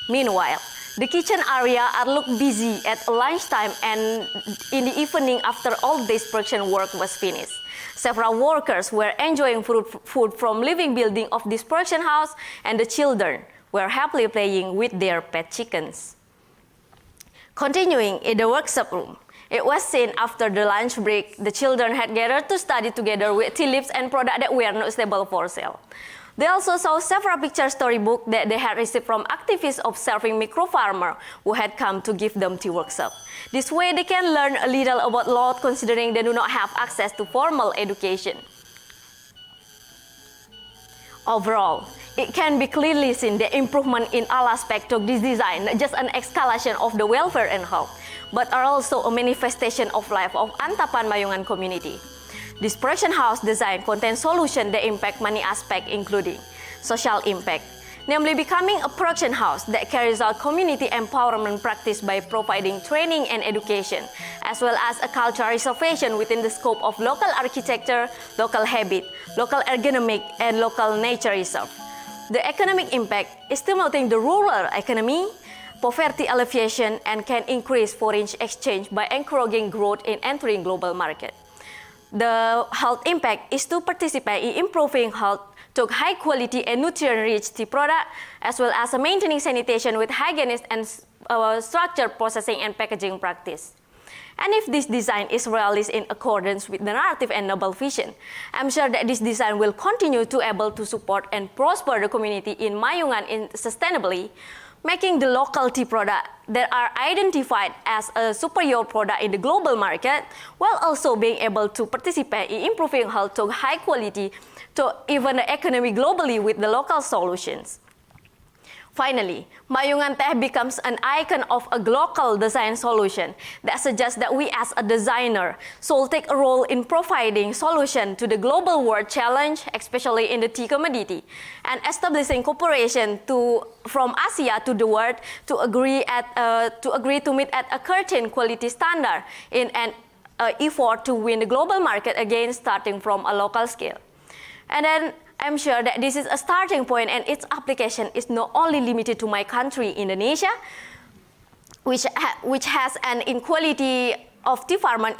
Meanwhile, the kitchen area looked busy at lunchtime and in the evening after all day's production work was finished. Several workers were enjoying food from living building of this production house, and the children were happily playing with their pet chickens. Continuing in the workshop room, it was seen after the lunch break, the children had gathered to study together with tea leaves and products that were not stable for sale. They also saw several picture storybooks that they had received from activists observing micro-farmers who had come to give them tea workshop. This way they can learn a little about law considering they do not have access to formal education. Overall, it can be clearly seen the improvement in all aspects of this design, not just an escalation of the welfare and health, but are also a manifestation of life of Antapan Mayungan community. This production house design contains solutions that impact many aspects, including social impact, namely becoming a production house that carries out community empowerment practice by providing training and education, as well as a cultural reservation within the scope of local architecture, local habit, local ergonomic, and local nature reserve. The economic impact is stimulating the rural economy, poverty alleviation, and can increase foreign exchange by encouraging growth in entering global market. The health impact is to participate in improving health to high quality and nutrient-rich tea product, as well as maintaining sanitation with hygienic and structured processing and packaging practice. And if this design is realized in accordance with the narrative and noble vision, I'm sure that this design will continue to able to support and prosper the community in Mayungan sustainably, making the local tea product that are identified as a superior product in the global market, while also being able to participate in improving health to high quality to even the economy globally with the local solutions. Finally, Mayungan Teh becomes an icon of a local design solution that suggests that we as a designer should take a role in providing solution to the global world challenge, especially in the tea commodity, and establishing cooperation from Asia to the world to agree to meet at a certain quality standard in an effort to win the global market again, starting from a local scale. And then I'm sure that this is a starting point, and its application is not only limited to my country, Indonesia, which has an inequality of tea farmer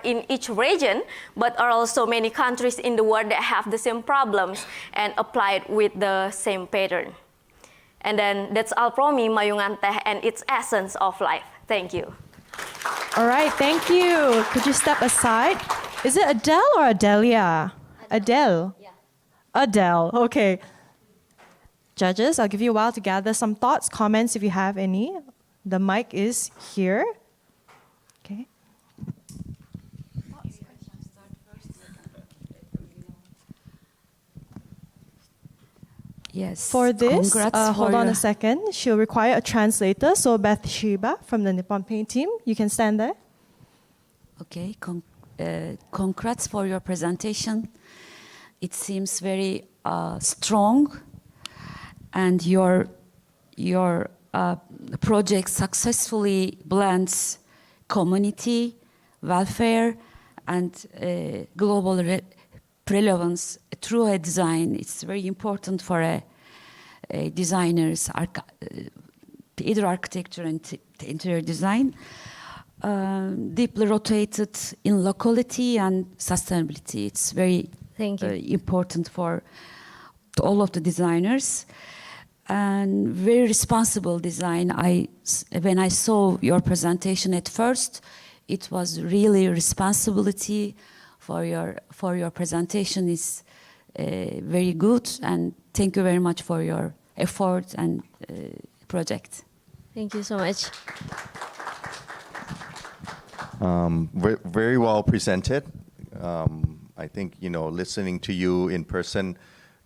in each region, but are also many countries in the world that have the same problems and applied with the same pattern. And then that's all from me, Mayungan Teh and its essence of life. Thank you. All right, thank you. Could you step aside? Is it Adele or Adelia? Adele. Yeah. Adele, okay. Judges, I'll give you a while to gather some thoughts, comments if you have any. The mic is here. Okay. Yes. For this, hold on your... a second. She'll require a translator. So Bathsheba from the Nippon Paint team, you can stand there. Okay. Congrats for your presentation. It seems very strong, and your project successfully blends community, welfare, and global relevance through a design. It's very important for a designer's either architecture and interior design. Deeply rotated in locality and sustainability. It's very important for all of the designers, and very responsible design. When I saw your presentation at first, it was really responsibility for your presentation is very good, and thank you very much for your effort and project. Thank you so much. Very well presented. I think, listening to you in person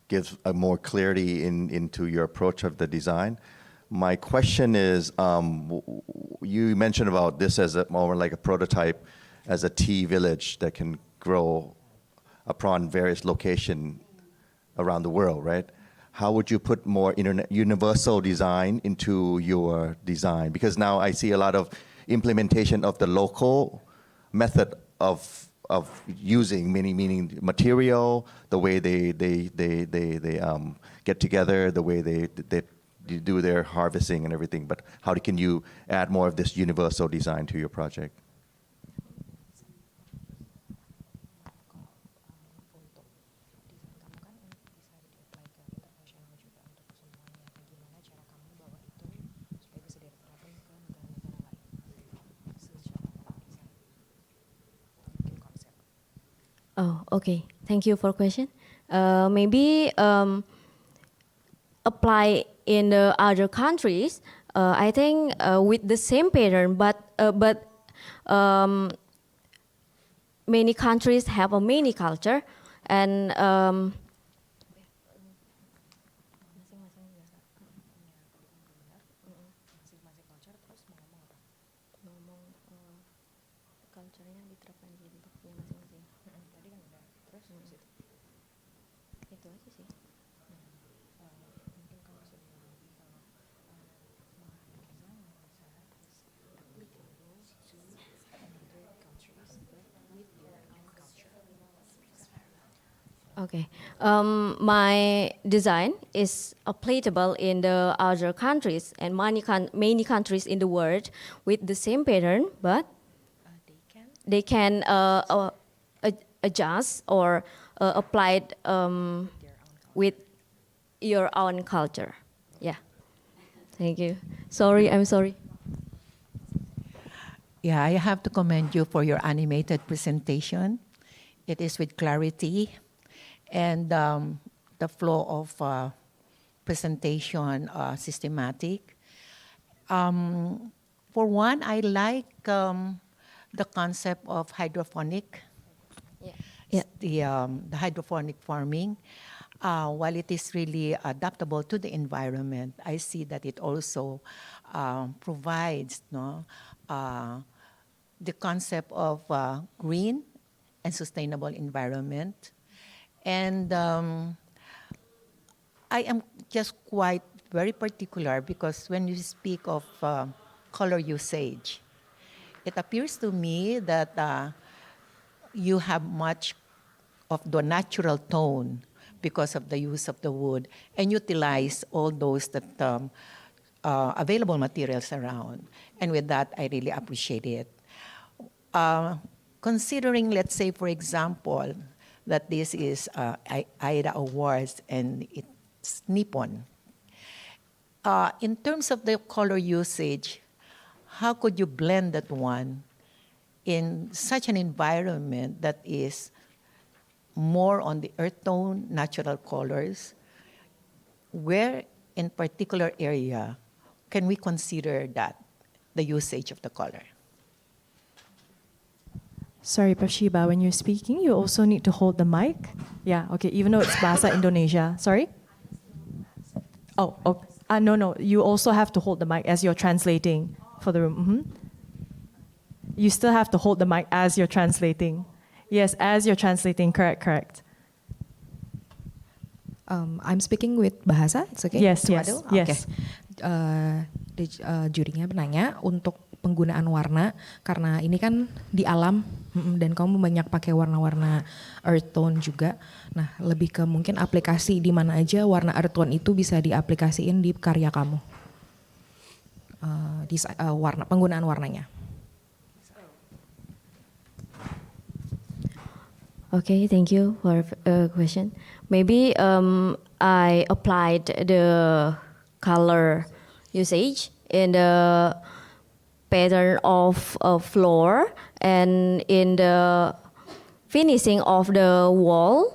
gives a more clarity into your approach of the design. My question is, you mentioned about this as more like a prototype, as a tea village that can grow upon various locations around the world, right? How would you put more universal design into your design? Because now I see a lot of implementation of the local method of using meaning material, the way they get together, the way they do their harvesting and everything. But how can you add more of this universal design to your project? Oh, okay. Thank you for question. Maybe apply in the other countries. I think with the same pattern, but many countries have a mini culture, and Okay. My design is applicable in the other countries and many countries in the world with the same pattern, but they can adjust or apply it with your own culture. Yeah. Thank you. Sorry, I'm sorry. Yeah, I have to commend you for your animated presentation. It is with clarity, and the flow of presentation systematic. For one, I like the concept of hydroponic. Yeah. The hydroponic farming. While it is really adaptable to the environment, I see that it also provides the concept of green and sustainable environment. And I am just quite very particular because when you speak of color usage, it appears to me that you have much of the natural tone because of the use of the wood and utilize all those that available materials around. And with that, I really appreciate it. Considering, let's say, for example, that this is AYDA Awards and it's Nippon. In terms of the color usage, how could you blend that one in such an environment that is more on the earth tone, natural colors? Where in particular area can we consider that, the usage of the color? Sorry, Pashiba, when you're speaking, you also need to hold the mic. Yeah, okay, even though it's Bahasa Indonesia. Sorry? Oh, no, you also have to hold the mic as you're translating for the room. Mm-hmm. You still have to hold the mic as you're translating. Yes, as you're translating, correct. I'm speaking with bahasa, it's okay? Yes. Okay. Jurinya menanya untuk penggunaan warna karena ini kan di alam dan kamu banyak pakai warna-warna earth tone juga. Nah, lebih ke mungkin aplikasi di mana aja warna earth tone itu bisa diaplikasiin di karya kamu. Penggunaan warnanya. Okay, thank you for a question. Maybe I applied the color usage in the pattern of a floor and in the finishing of the wall,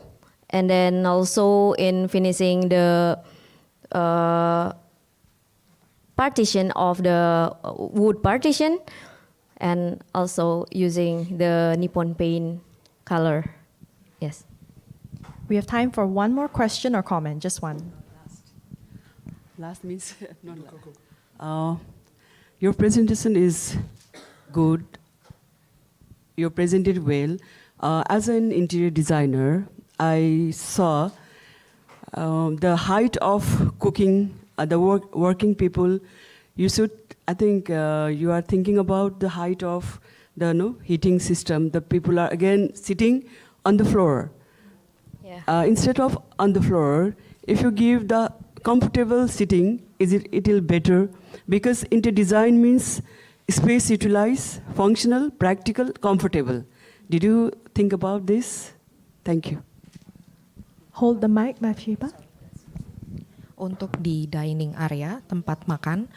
and then also in finishing the partition of the wood partition, and also using the Nippon Paint color. Yes. We have time for one more question or comment, just one. Last means not last. Your presentation is good. You presented well. As an interior designer, I saw the height of cooking, the working people. You should, I think, you are thinking about the height of the heating system. The people are again sitting on the floor. Yeah. Instead of on the floor, if you give the comfortable sitting, it will better, because interior design means space utilized, functional, practical, comfortable. Did you think about this? Thank you. Hold the mic, Pashiba. Untuk di dining area, tempat makan,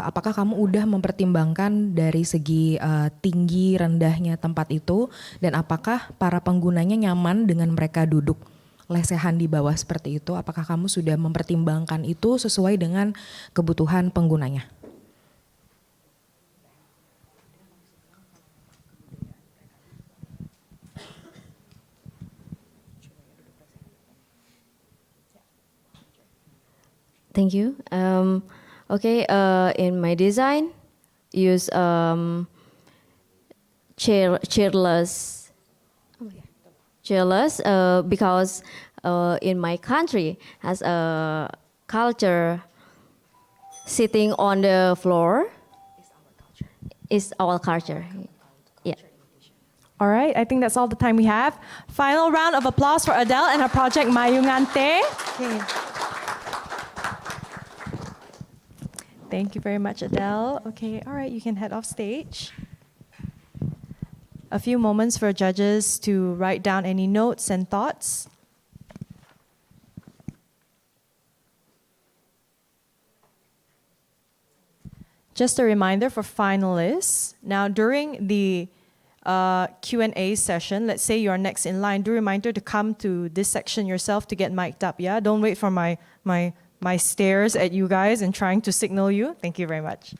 apakah kamu udah mempertimbangkan dari segi tinggi rendahnya tempat itu, dan apakah para penggunanya nyaman dengan mereka duduk lesehan di bawah seperti itu? Apakah kamu sudah mempertimbangkan itu sesuai dengan kebutuhan penggunanya? Thank you. In my design, use chairless, because in my country has a culture sitting on the floor. It's our culture. Yeah. All right, I think that's all the time we have. Final round of applause for Adele and her project Mayungan Tea. Okay. Thank you very much, Adele. Okay, all right, you can head off stage. A few moments for judges to write down any notes and thoughts. Just a reminder for finalists. Now, during the Q&A session, let's say you're next in line, do reminder to come to this section yourself to get mic'd up, yeah? Don't wait for my stares at you guys and trying to signal you. Thank you very much.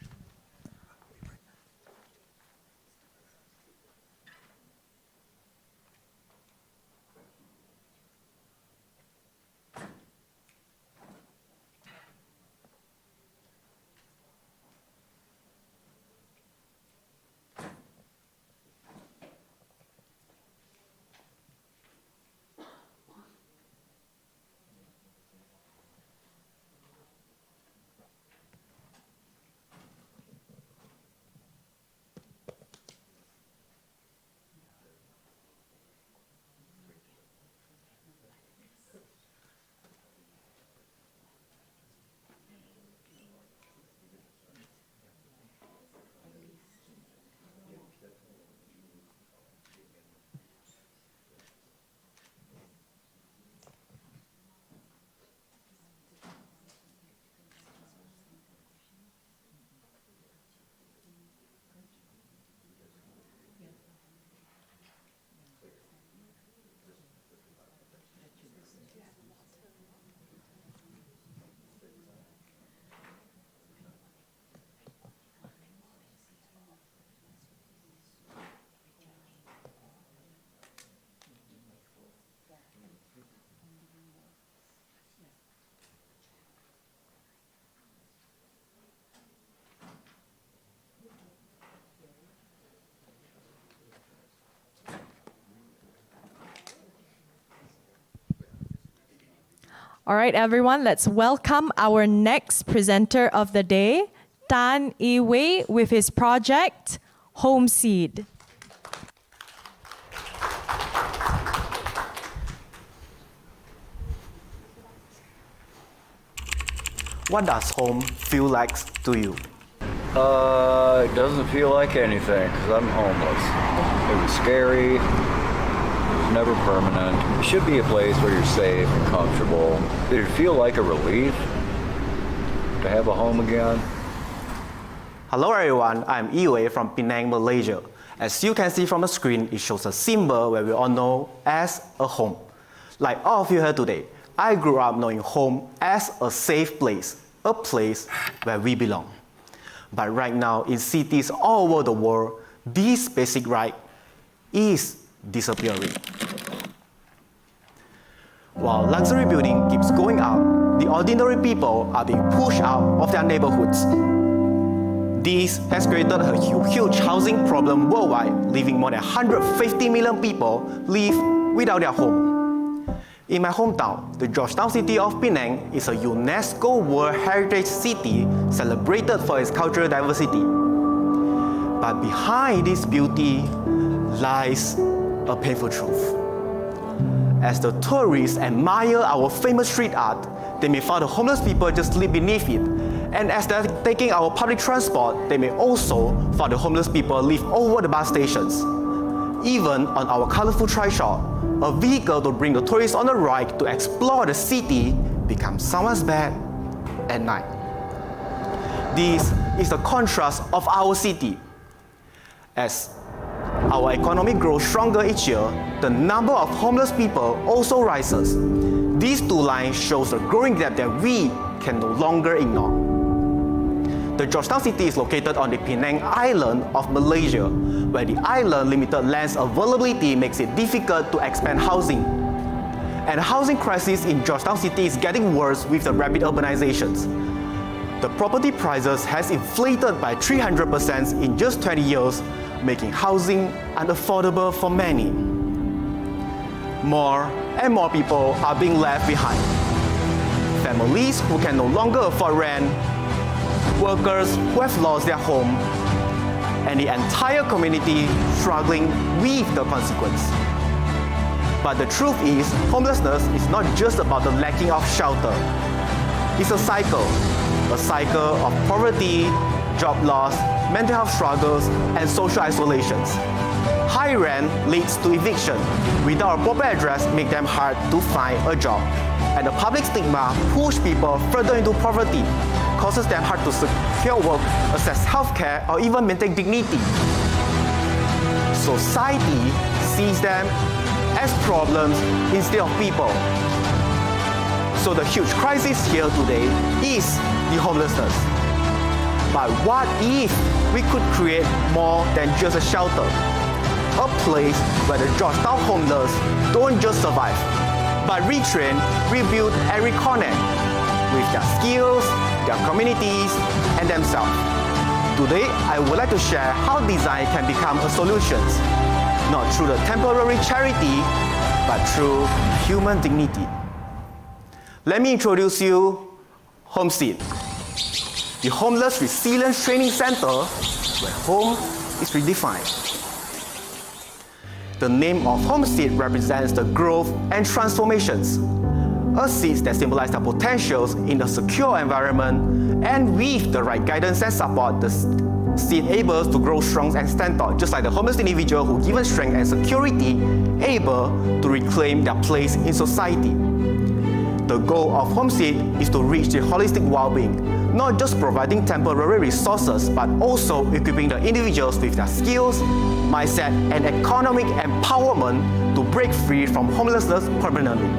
All right, everyone, let's welcome our next presenter of the day, Tan Yi-Wei, with his project, Homeseed. What does home feel like to you? It doesn't feel like anything because I'm homeless. It was scary. It was never permanent. It should be a place where you're safe and comfortable. Did it feel like a relief to have a home again? Hello everyone, I'm Yi-Wei from Penang, Malaysia. As you can see from the screen, it shows a symbol where we all know as a home. Like all of you here today, I grew up knowing home as a safe place, a place where we belong. But right now, in cities all over the world, this basic right is disappearing. While luxury building keeps going up, the ordinary people are being pushed out of their neighborhoods. This has created a huge housing problem worldwide, leaving more than 150 million people live without their home. In my hometown, the Georgetown city of Penang is a UNESCO World Heritage City celebrated for its cultural diversity. But behind this beauty lies a painful truth. As the tourists admire our famous street art, they may find the homeless people just live beneath it. And as they're taking our public transport, they may also find the homeless people live over the bus stations. Even on our colorful trishaw, a vehicle to bring the tourists on a ride to explore the city becomes someone's bed at night. This is the contrast of our city. As our economy grows stronger each year, the number of homeless people also rises. These two lines show the growing gap that we can no longer ignore. The Georgetown city is located on the Penang Island of Malaysia, where the island limited land's availability makes it difficult to expand housing. And the housing crisis in Georgetown city is getting worse with the rapid urbanizations. The property prices has inflated by 300% in just 20 years, making housing unaffordable for many. More and more people are being left behind. Families who can no longer afford rent, workers who have lost their home, and the entire community struggling with the consequence. But the truth is, homelessness is not just about the lacking of shelter. It's a cycle of poverty, job loss, mental health struggles, and social isolations. High rent leads to eviction. Without a proper address, make them hard to find a job. And the public stigma push people further into poverty, causes them hard to secure work, access healthcare, or even maintain dignity. Society sees them as problems instead of people. So the huge crisis here today is the homelessness. But what if we could create more than just a shelter? A place where the Georgetown homeless don't just survive, but retrain, rebuild, and reconnect with their skills, their communities, and themselves. Today, I would like to share how design can become a solution, not through the temporary charity, but through human dignity. Let me introduce you Homeseed, the Homeless Resilience Training Center where home is redefined. The name of Homeseed represents the growth and transformations, a seeds that symbolize the potentials in a secure environment, and with the right guidance and support, the seed able to grow strong and stand tall, just like the homeless individual who given strength and security, able to reclaim their place in society. The goal of Homeseed is to reach the holistic well-being, not just providing temporary resources, but also equipping the individuals with their skills, mindset, and economic empowerment to break free from homelessness permanently.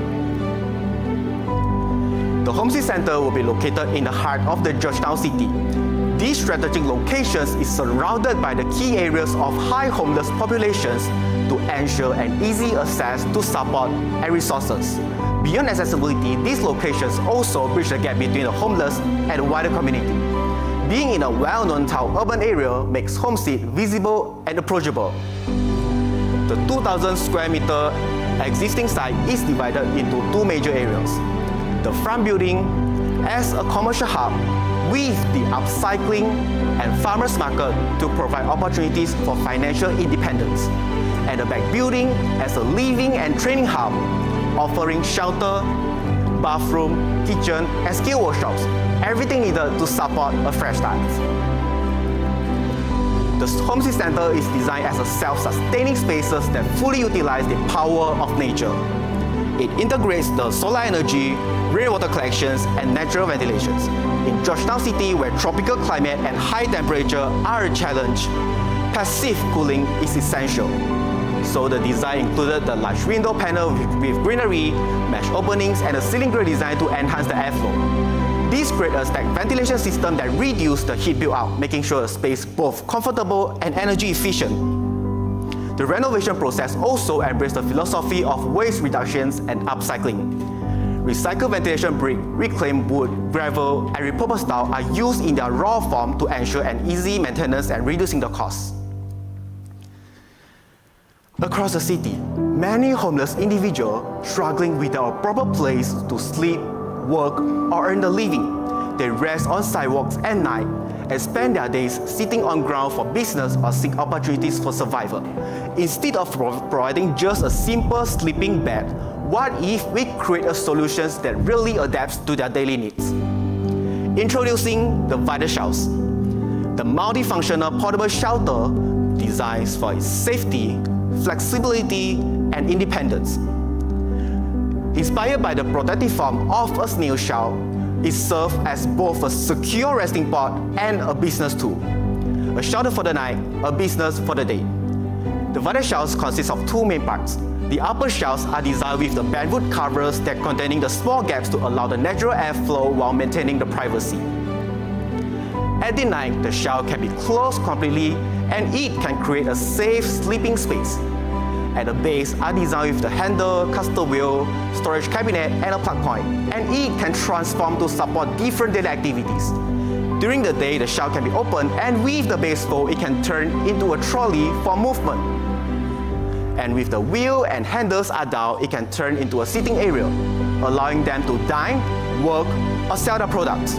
The Homeseed Center will be located in the heart of the Georgetown city. These strategic locations is surrounded by the key areas of high homeless populations to ensure an easy access to support and resources. Beyond accessibility, these locations also bridge the gap between the homeless and the wider community. Being in a well-known town urban area makes Homeseed visible and approachable. The 2,000 square meter existing site is divided into two major areas. The front building as a commercial hub with the upcycling and farmers market to provide opportunities for financial independence, and the back building as a living and training hub, offering shelter, bathroom, kitchen, and skill workshops, everything needed to support a fresh start. The Homeseed Center is designed as a self-sustaining spaces that fully utilize the power of nature. It integrates the solar energy, rainwater collections, and natural ventilations. In Georgetown City, where tropical climate and high temperature are a challenge, passive cooling is essential. So the design included the large window panel with greenery, mesh openings, and a ceiling grille design to enhance the airflow. This creates a stacked ventilation system that reduces the heat build-up, making sure the space both comfortable and energy efficient. The renovation process also embraced the philosophy of waste reductions and upcycling. Recycled ventilation brick, reclaimed wood, gravel, and repurposed tile are used in their raw form to ensure an easy maintenance and reducing the costs. Across the city, many homeless individuals struggling without a proper place to sleep, work, or earn a living. They rest on sidewalks at night and spend their days sitting on ground for business or seek opportunities for survival. Instead of providing just a simple sleeping bed, what if we create a solution that really adapts to their daily needs? Introducing the Vital Shelves, the multifunctional portable shelter designed for its safety, flexibility, and independence. Inspired by the protective form of a snail shell, it serves as both a secure resting pod and a business tool. A shelter for the night, a business for the day. The Vital Shelves consist of two main parts. The upper shelves are designed with the bedwood covers that containing the small gaps to allow the natural airflow while maintaining the privacy. At the night, the shelf can be closed completely and it can create a safe sleeping space. At the base are designed with the handle, caster wheel, storage cabinet, and a plug point, and it can transform to support different daily activities. During the day, the shelf can be opened, and with the base fold, it can turn into a trolley for movement. And with the wheel and handles are down, it can turn into a sitting area, allowing them to dine, work, or sell their products.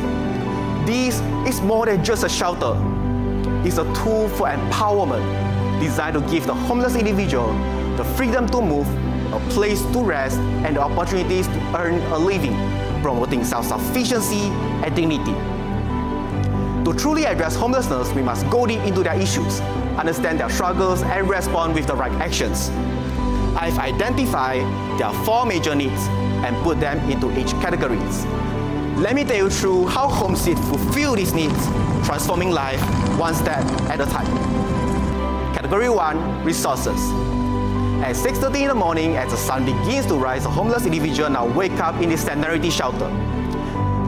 This is more than just a shelter. is a tool for empowerment designed to give the homeless individual the freedom to move, a place to rest, and the opportunities to earn a living, promoting self-sufficiency and dignity. To truly address homelessness, we must go deep into their issues, understand their struggles, and respond with the right actions. I've identified their 4 major needs and put them into each categories. Let me take you through how HomeSeed fulfill these needs, transforming life one step at a time. Category 1, resources. At 6:30 in the morning, as the sun begins to rise, a homeless individual now wake up in the Standarity shelter.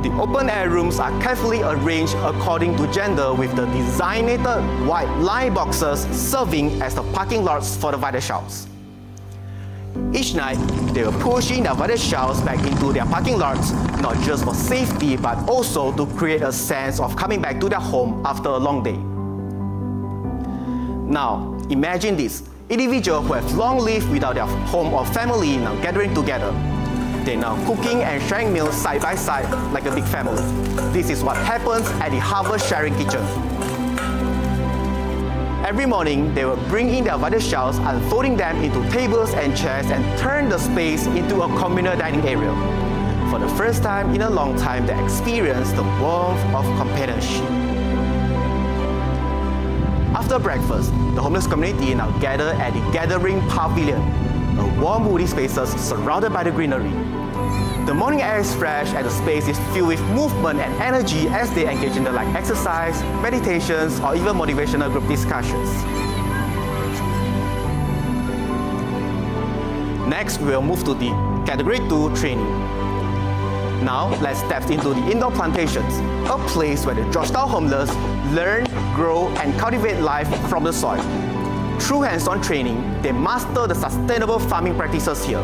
The open-air rooms are carefully arranged according to gender, with the designated white line boxes serving as the parking lots for the vital shells. Each night, they will push in their vital shells back into their parking lots, not just for safety, but also to create a sense of coming back to their home after a long day. Now, imagine this. Individuals who have long lived without their home or family now gathering together. They're now cooking and sharing meals side by side like a big family. This is what happens at the Harvest Sharing Kitchen. Every morning, they will bring in their vital shells, unfolding them into tables and chairs, and turn the space into a communal dining area. For the first time in a long time, they experience the warmth of companionship. After breakfast, the homeless community now gather at the Gathering Pavilion, a warm woody spaces surrounded by the greenery. The morning air is fresh and the space is filled with movement and energy as they engage in the light exercise, meditations, or even motivational group discussions. Next, we'll move to the Category 2, training. Now, let's step into the indoor plantations, a place where the Georgetown homeless learn, grow, and cultivate life from the soil. Through hands-on training, they master the sustainable farming practices here.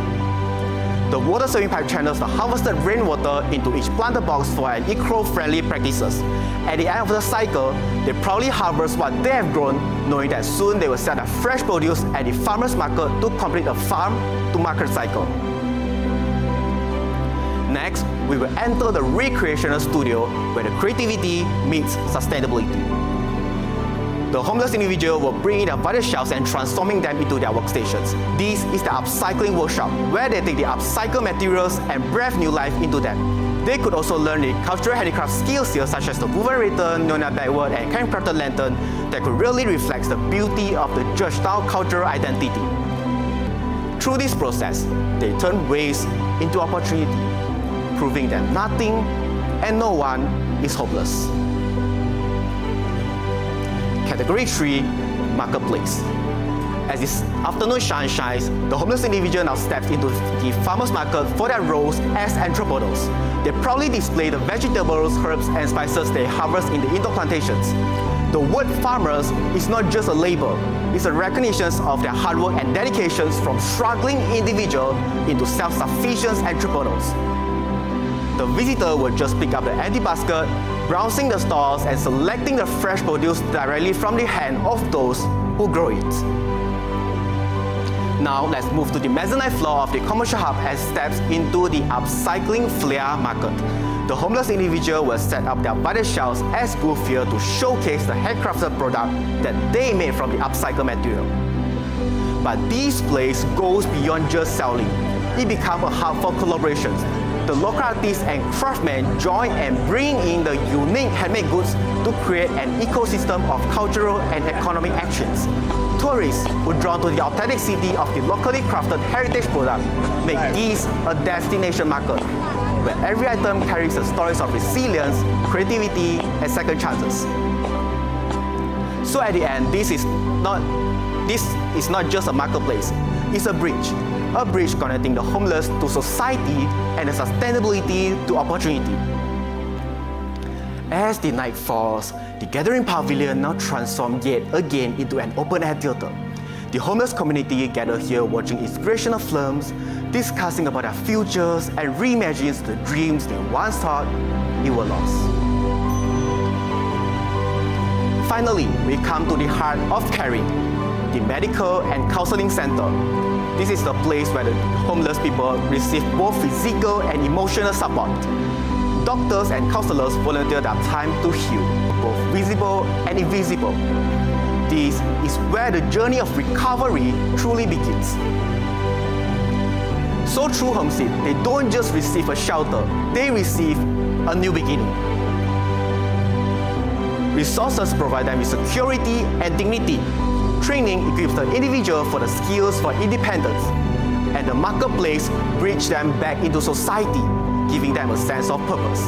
The water-saving pipe channels the harvested rainwater into each planter box for an eco-friendly practices. At the end of the cycle, they proudly harvest what they have grown, knowing that soon they will sell their fresh produce at the farmer's market to complete the farm-to-market cycle. Next, we will enter the recreational studio where the creativity meets sustainability. The homeless individual will bring in their vital shells and transforming them into their workstations. This is the upcycling workshop, where they take the upcycled materials and breathe new life into them. They could also learn the cultural handicraft skills here, such as the woven ribbon, Nyonya backward, and handcrafted lantern that could really reflect the beauty of the Georgetown cultural identity. Through this process, they turn waste into opportunity, proving that nothing and no one is hopeless. Category 3, marketplace. As this afternoon sun shines, the homeless individual now steps into the farmer's market for their roles as anthropodals. They proudly display the vegetables, herbs, and spices they harvest in the indoor plantations. The word farmers is not just a label, it's a recognition of their hard work and dedications from struggling individual into self-sufficient anthropodals. The visitor will just pick up the empty basket, browsing the stalls and selecting the fresh produce directly from the hand of those who grow it. Now let's move to the mezzanine floor of the commercial hub and steps into the upcycling flea market. The homeless individual will set up their vital shells as booth here to showcase the handcrafted product that they made from the upcycled material. But this place goes beyond just selling. It becomes a hub for collaborations. The local artists and craftsmen join and bring in the unique handmade goods to create an ecosystem of cultural and economic actions. Tourists who are drawn to the authentic city of the locally crafted heritage product make this a destination market, where every item carries the stories of resilience, creativity, and second chances. So at the end, this is not just a marketplace, it's a bridge connecting the homeless to society and the sustainability to opportunity. As the night falls, the Gathering Pavilion now transforms yet again into an open-air theater. The homeless community gather here watching inspirational films, discussing about their futures, and reimagines the dreams they once thought they were lost. Finally, we come to the heart of caring, the Medical and Counseling Center. This is the place where the homeless people receive both physical and emotional support. Doctors and counselors volunteer their time to heal, both visible and invisible. This is where the journey of recovery truly begins. So through Homestead, they don't just receive a shelter, they receive a new beginning. Resources provide them with security and dignity. Training equips the individual for the skills for independence. And the marketplace bridges them back into society, giving them a sense of purpose.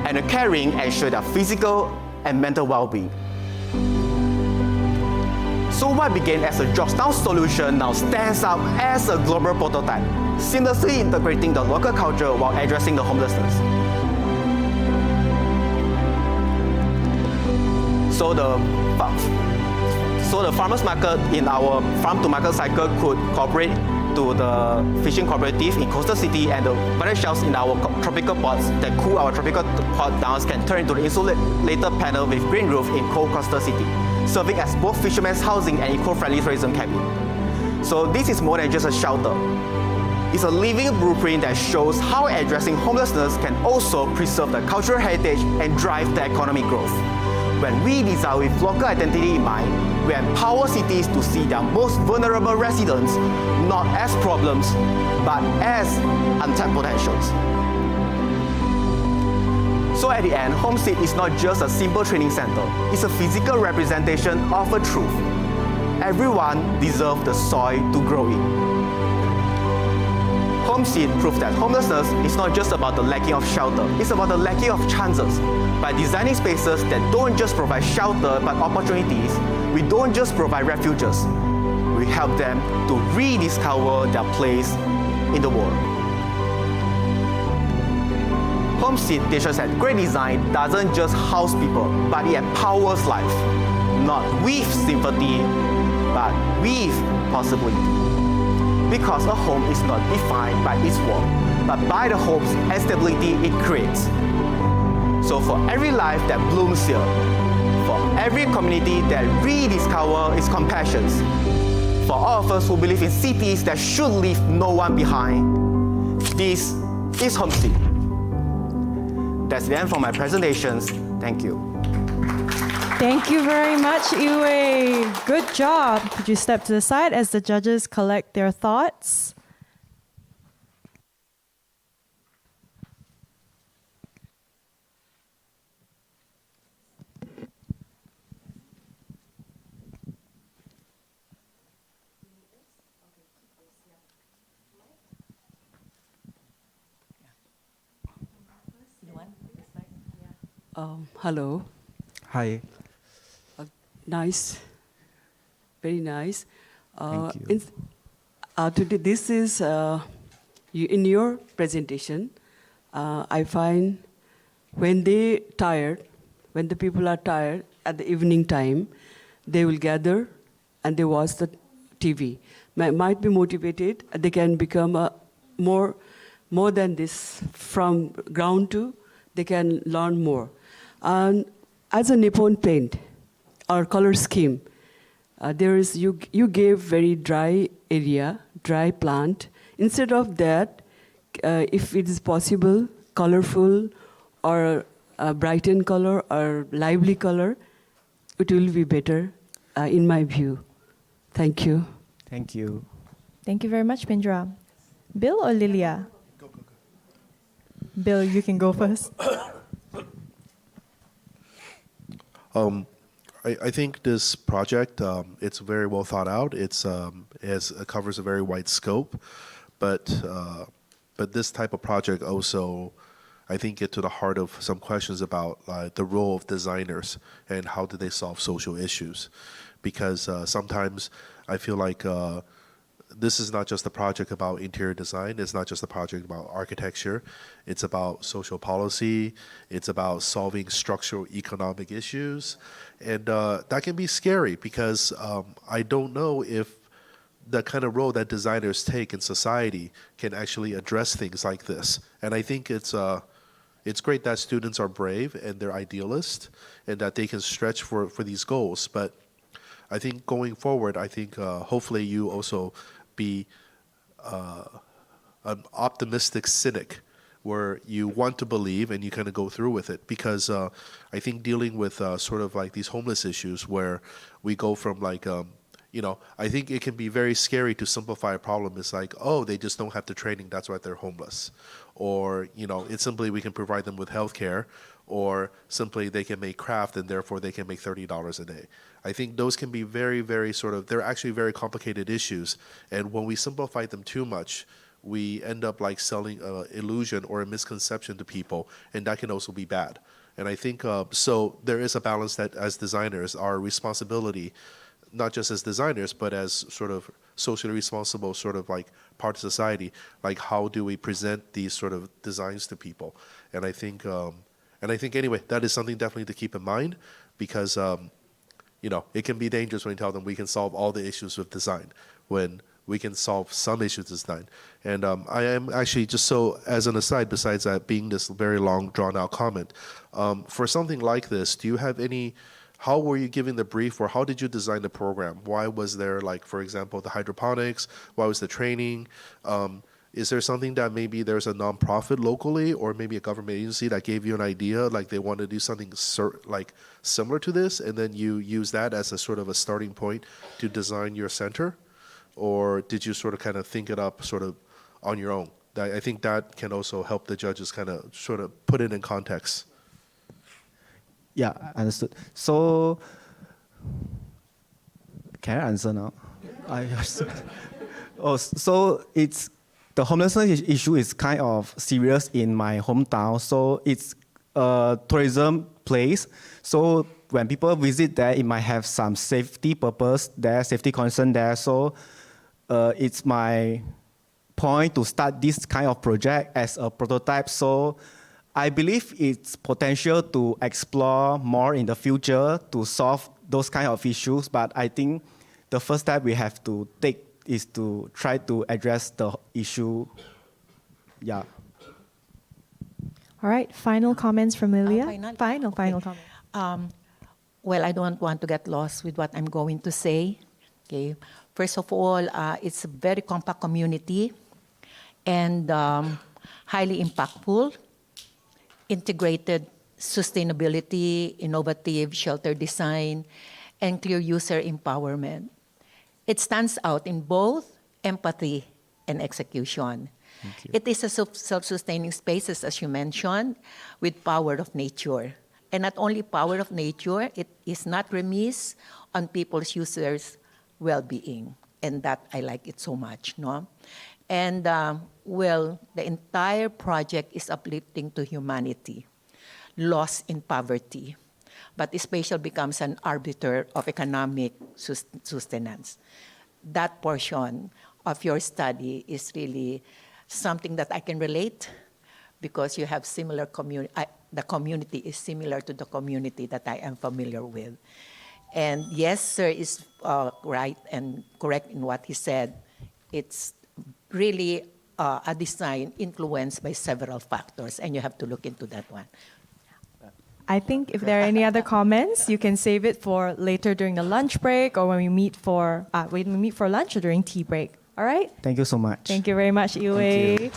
And the caring ensures their physical and mental well-being. So what began as a Georgetown solution now stands out as a global prototype, seamlessly integrating the local culture while addressing the homelessness. So the farmers market in our farm to market cycle could cooperate to the fishing cooperative in coastal city, and the water shelves in our tropical pots that cool our tropical pot downs can turn into the insulated panel with green roof in cold coastal city, serving as both fishermen's housing and eco-friendly tourism cabin. So this is more than just a shelter. It's a living blueprint that shows how addressing homelessness can also preserve the cultural heritage and drive the economic growth. When we design with local identity in mind, we empower cities to see their most vulnerable residents not as problems, but as untapped potentials. So at the end, Homestead is not just a simple training center. It's a physical representation of a truth. Everyone deserves the soil to grow in. Homestead proves that homelessness is not just about the lacking of shelter, it's about the lacking of chances. By designing spaces that don't just provide shelter but opportunities, we don't just provide refuges, we help them to rediscover their place in the world. Homestead teaches that great design doesn't just house people, but it empowers life, not with sympathy, but with possibility. Because a home is not defined by its wall, but by the hopes and stability it creates. So for every life that blooms here, for every community that rediscovers its compassions, for all of us who believe in cities that should leave no one behind, this is Homestead. That's the end for my presentations. Thank you. Thank you very much, Iwe. Good job. Could you step to the side as the judges collect their thoughts? Hello. Hi. Nice. Very nice. Thank you. Today, this is, in your presentation, I find when the people are tired at the evening time, they will gather and they watch the TV. Might be motivated, they can become more than this, from ground to, they can learn more. And as a Nippon Paint, our color scheme, you gave very dry area, dry plant. Instead of that, if it is possible, colorful or brighten color or lively color, it will be better, in my view. Thank you. Thank you. Thank you very much, Pindra. Bill or Lilia? Go. Bill, you can go first. I think this project, it's very well thought out. It covers a very wide scope, but this type of project also, I think, get to the heart of some questions about the role of designers and how do they solve social issues. Because sometimes I feel like this is not just a project about interior design. It's not just a project about architecture. It's about social policy. It's about solving structural economic issues. And that can be scary because I don't know if the kind of role that designers take in society can actually address things like this. And I think it's great that students are brave and they're idealists and that they can stretch for these goals. But I think going forward, hopefully you also be an optimistic cynic where you want to believe and you kind of go through with it. Because I think dealing with sort of like these homeless issues where we go from like, I think it can be very scary to simplify a problem. It's like, oh, they just don't have the training, that's why they're homeless. Or, it's simply we can provide them with healthcare, or simply they can make craft and therefore they can make $30 a day. I think those can be very, very they're actually very complicated issues. And when we simplify them too much, we end up like selling an illusion or a misconception to people, and that can also be bad. And I think, so there is a balance that as designers, our responsibility, not just as designers, but as sort of socially responsible sort of like part of society, like how do we present these sort of designs to people? And I think anyway, that is something definitely to keep in mind, because, it can be dangerous when you tell them we can solve all the issues with design, when we can solve some issues with design. And I am actually, just so as an aside, besides that being this very long drawn out comment, for something like this, do you have how were you giving the brief, or how did you design the program? Why was there, like, for example, the hydroponics? Why was the training? Is there something that maybe there's a nonprofit locally or maybe a government agency that gave you an idea, like they want to do something like similar to this, and then you use that as a sort of a starting point to design your center? Or did you sort of kind of think it up sort of on your own? I think that can also help the judges kind of sort of put it in context. Yeah, understood. So, can I answer now? So it's the homelessness issue is kind of serious in my hometown. So it's a tourism place. So when people visit there, it might have some safety purpose there, safety concern there. So it's my point to start this kind of project as a prototype. So I believe it's potential to explore more in the future to solve those kind of issues. But I think the first step we have to take is to try to address the issue. Yeah. All right, final comments from Lilia. Final comment. Well, I don't want to get lost with what I'm going to say. Okay. First of all, it's a very compact community and highly impactful, integrated sustainability, innovative shelter design, and clear user empowerment. It stands out in both empathy and execution. It is a self-sustaining spaces, as you mentioned, with power of nature. And not only power of nature, it is not remiss on people's users' well-being. And that, I like it so much, no? And, well, the entire project is uplifting to humanity, lost in poverty, but spatial becomes an arbiter of economic sustenance. That portion of your study is really something that I can relate, because you have similar community. The community is similar to the community that I am familiar with. And yes, sir is right and correct in what he said. It's really a design influenced by several factors, and you have to look into that one. I think if there are any other comments, you can save it for later during the lunch break, or when we meet for lunch or during tea break. All right? Thank you so much. Thank you very much, Iwei.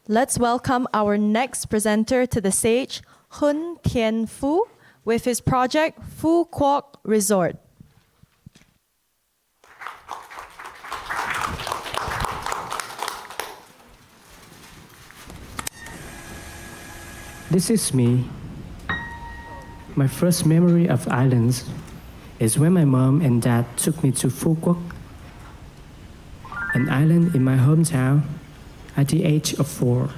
Let's welcome our next presenter to the stage, Hun Tian Fu, with his project Phu Quok Resort. This is me. My first memory of islands is when my mom and dad took me to Phu Quok, an island in my hometown, at the age of 4.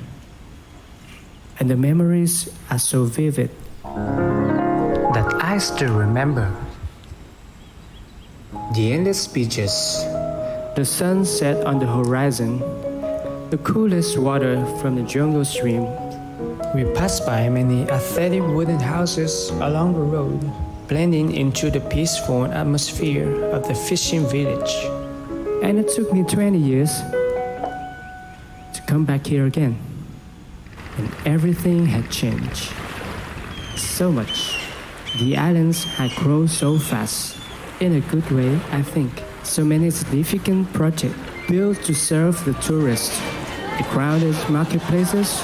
And the memories are so vivid that I still remember. The endless beaches, the sun set on the horizon, the coolest water from the jungle stream. We passed by many aesthetic wooden houses along the road, blending into the peaceful atmosphere of the fishing village. And it took me 20 years to come back here again. And everything had changed. So much. The islands had grown so fast. In a good way, I think. So many significant projects built to serve the tourists. The crowded marketplaces,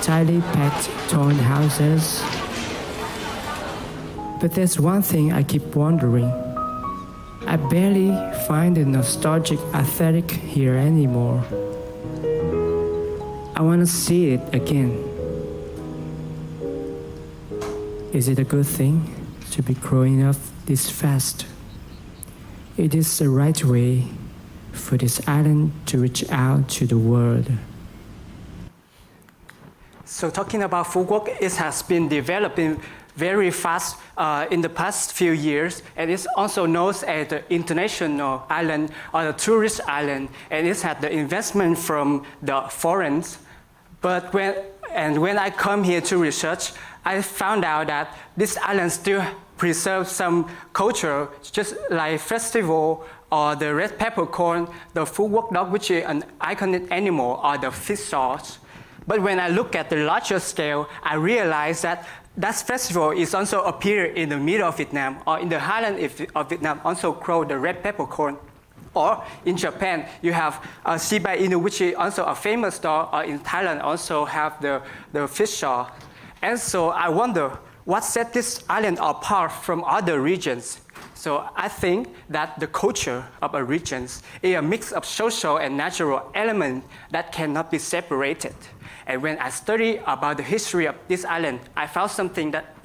tightly packed townhouses. But there's one thing I keep wondering. I barely find the nostalgic aesthetic here anymore. I want to see it again. Is it a good thing to be growing up this fast? It is the right way for this island to reach out to the world. So talking about Phu Quok, it has been developing very fast in the past few years, and it's also known as the international island or the tourist island, and it's had the investment from the foreigners. But when I come here to research, I found out that this island still preserves some culture, just like festival or the red peppercorn, the Phu Quok dog, which is an iconic animal, or the fish sauce. But when I look at the larger scale, I realize that that festival is also appear in the middle of Vietnam, or in the highland of Vietnam also grow the red peppercorn. Or in Japan, you have Shiba Inu, which is also a famous dog, or in Thailand also have the fish sauce. And so I wonder, what set this island apart from other regions? So I think that the culture of a region is a mix of social and natural elements that cannot be separated. And when I study about the history of this island, I found something that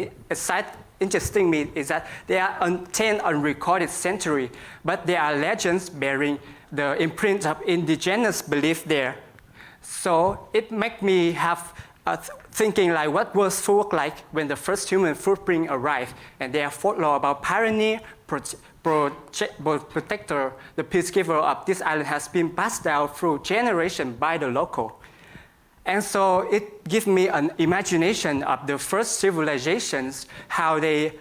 interesting me is that there are 10 unrecorded centuries, but there are legends bearing the imprint of indigenous belief there. So it makes me have thinking like, what was Phu Quok like when the first human footprint arrived? And there are folklore about pioneer, protector, the peacegiver of this island has been passed down through generations by the local. And so it gives me an imagination of the first civilizations, how they,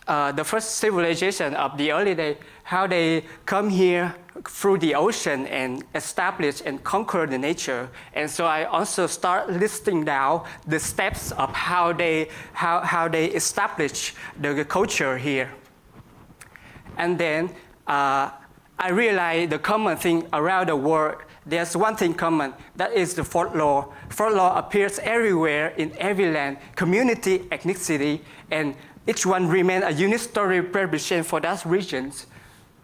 the first civilization of the early day, how they come here through the ocean and establish and conquer the nature. And so I also start listing down the steps of how they establish the culture here. And then I realized the common thing around the world, there's one thing common, that is the folklore. Folklore appears everywhere in every land, community, ethnicity, and each one remains a unique story representation for that regions.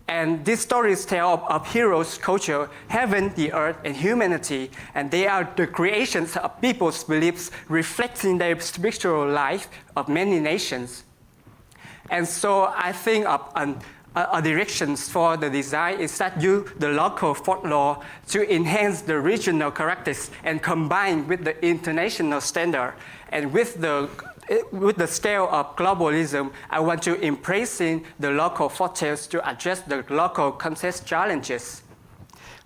And these stories tell of heroes' culture, heaven, the earth, and humanity, and they are the creations of people's beliefs reflecting their spiritual life of many nations. And so I think of a directions for the design is that use the local folklore to enhance the regional characters and combine with the international standard. And with the scale of globalism, I want to embrace in the local folktales to address the local context challenges.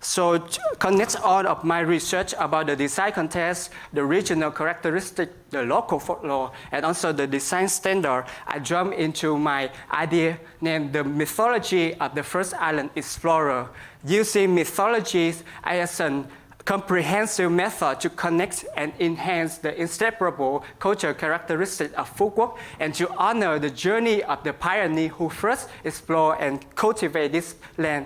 So to connect all of my research about the design context, the regional characteristic, the local folklore, and also the design standard, I jump into my idea named the mythology of the first island explorer. Using mythologies as a comprehensive method to connect and enhance the inseparable cultural characteristics of Phu Quok and to honor the journey of the pioneer who first explored and cultivated this land.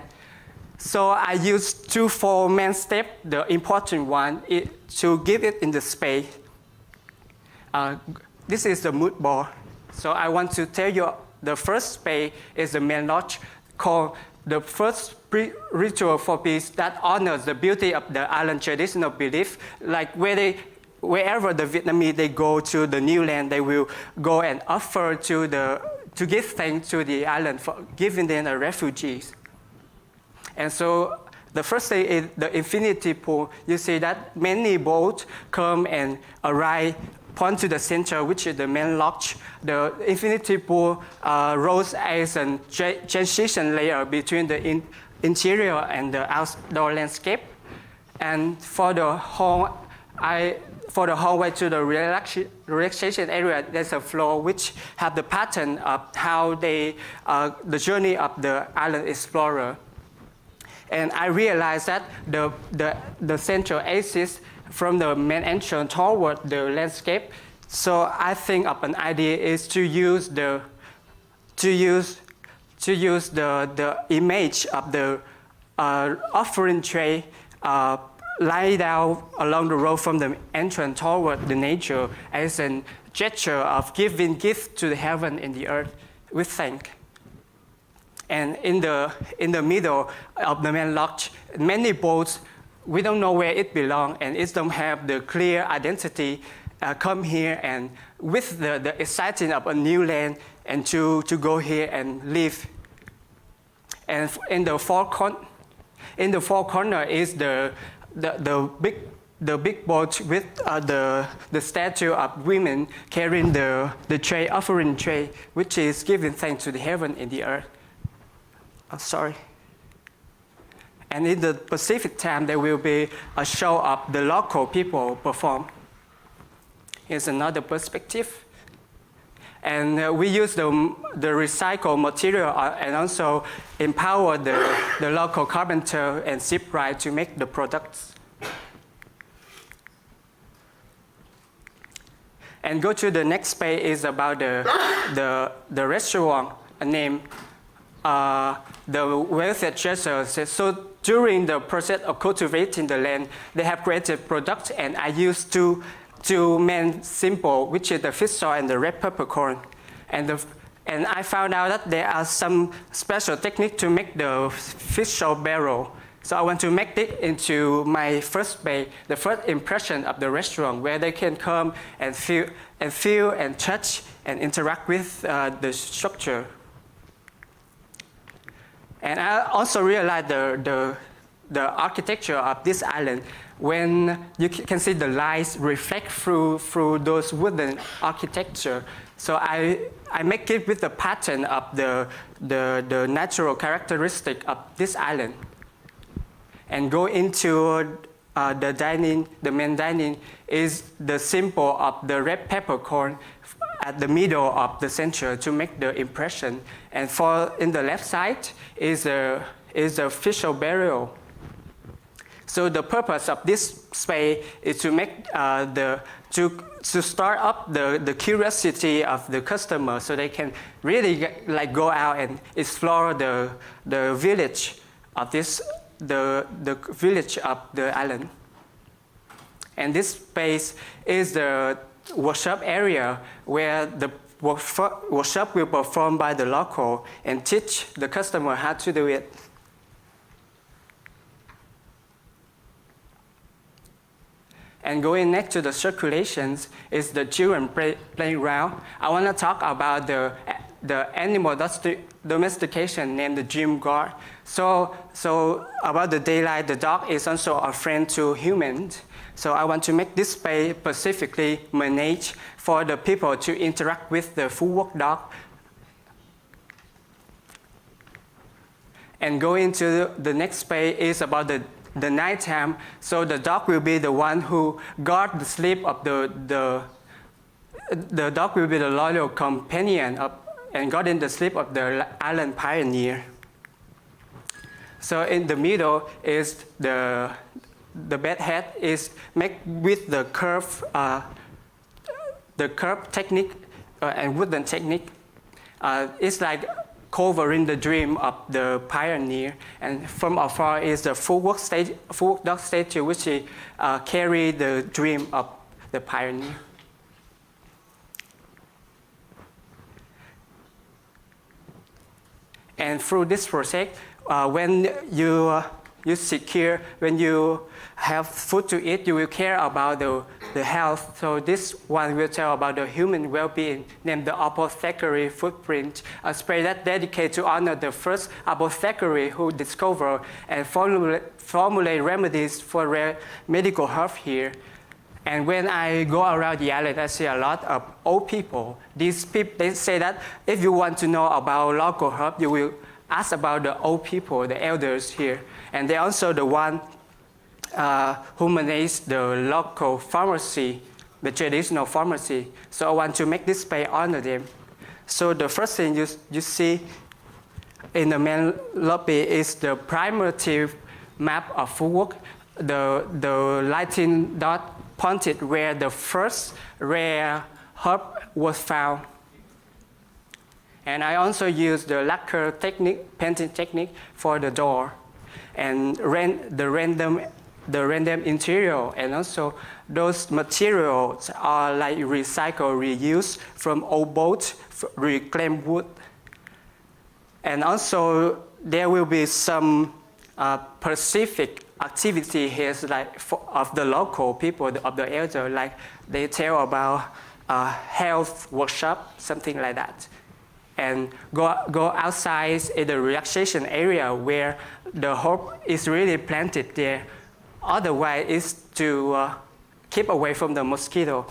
So I used 2 main steps. The important one is to give it in the space. This is the mood board. So I want to tell you the first space is the main lodge, called the first ritual for peace that honors the beauty of the island traditional belief. Like wherever the Vietnamese they go to the new land, they will go and offer to give thanks to the island for giving them the refugees. And so the first thing is the infinity pool. You see that many boats come and arrive, point to the center, which is the main lodge. The infinity pool rose as a transition layer between the interior and the outdoor landscape. And for the hallway to the relaxation area, there's a floor which have the pattern of how the journey of the island explorer. And I realized that the central axis from the main entrance toward the landscape. So I think of an idea is to use the image of the offering tray lie down along the road from the entrance toward the nature as a gesture of giving gift to the heaven and the earth with thank. And in the middle of the main lodge, many boats, we don't know where it belongs, and it don't have the clear identity, come here and with the exciting of a new land and to go here and live. And in the four corner is the big boat with the statue of women carrying the tray, offering tray, which is giving thanks to the heaven and the earth. Oh, sorry. And in the Pacific time, there will be a show of the local people perform. Here's another perspective. And we use the recycled material and also empower the local carpenter and shipwright to make the products. And go to the next page is about the restaurant named the welfare treasure. So during the process of cultivating the land, they have created products, and I used two main simple, which is the fish oil and the red peppercorn. And I found out that there are some special technique to make the fish oil barrel. So I want to make it into my first page, the first impression of the restaurant, where they can come and feel and touch and interact with the structure. And I also realized the architecture of this island, when you can see the lights reflect through those wooden architecture. So I make it with the pattern of the natural characteristic of this island. And go into the main dining is the symbol of the red peppercorn at the middle of the center to make the impression. And in the left side is a fish burial. So the purpose of this space is to make to start up the curiosity of the customer, so they can really go out and explore the village of the village of the island. And this space is the workshop area where the workshop will perform by the local and teach the customer how to do it. And going next to the circulations is the children playground. I want to talk about the animal domestication named the gym guard. So about the daylight, the dog is also a friend to humans. So I want to make this space specifically managed for the people to interact with the Phu Quok dog. And going to the next space is about the nighttime. So the dog will be the one who guard the sleep of the dog will be the loyal companion and guarding the sleep of the island pioneer. So in the middle is the bed head is made with the curve technique and wooden technique. It's like covering the dream of the pioneer, and from afar is the Phu Quok dog statue, which carry the dream of the pioneer. And through this project, when you secure, when you have food to eat, you will care about the health. So this one will tell about the human well-being, named the apothecary footprint, a spray that dedicated to honor the first apothecary who discovered and formulate remedies for rare medical health here. And when I go around the island, I see a lot of old people. These people, they say that if you want to know about local herb, you will ask about the old people, the elders here. And they're also the one humanize the local pharmacy, the traditional pharmacy. So I want to make this space honor them. So the first thing you see in the main lobby is the primitive map of Phu Quok. The lighting dot pointed where the first rare herb was found. And I also used the lacquer technique, painting technique for the door, and the random interior, and also those materials are like recycled, reused from old boats, reclaimed wood. And also there will be some specific activity here, like of the local people, of the elder, like they tell about health workshop, something like that. And go outside in the relaxation area where the herb is really planted there. Otherwise, is to keep away from the mosquito.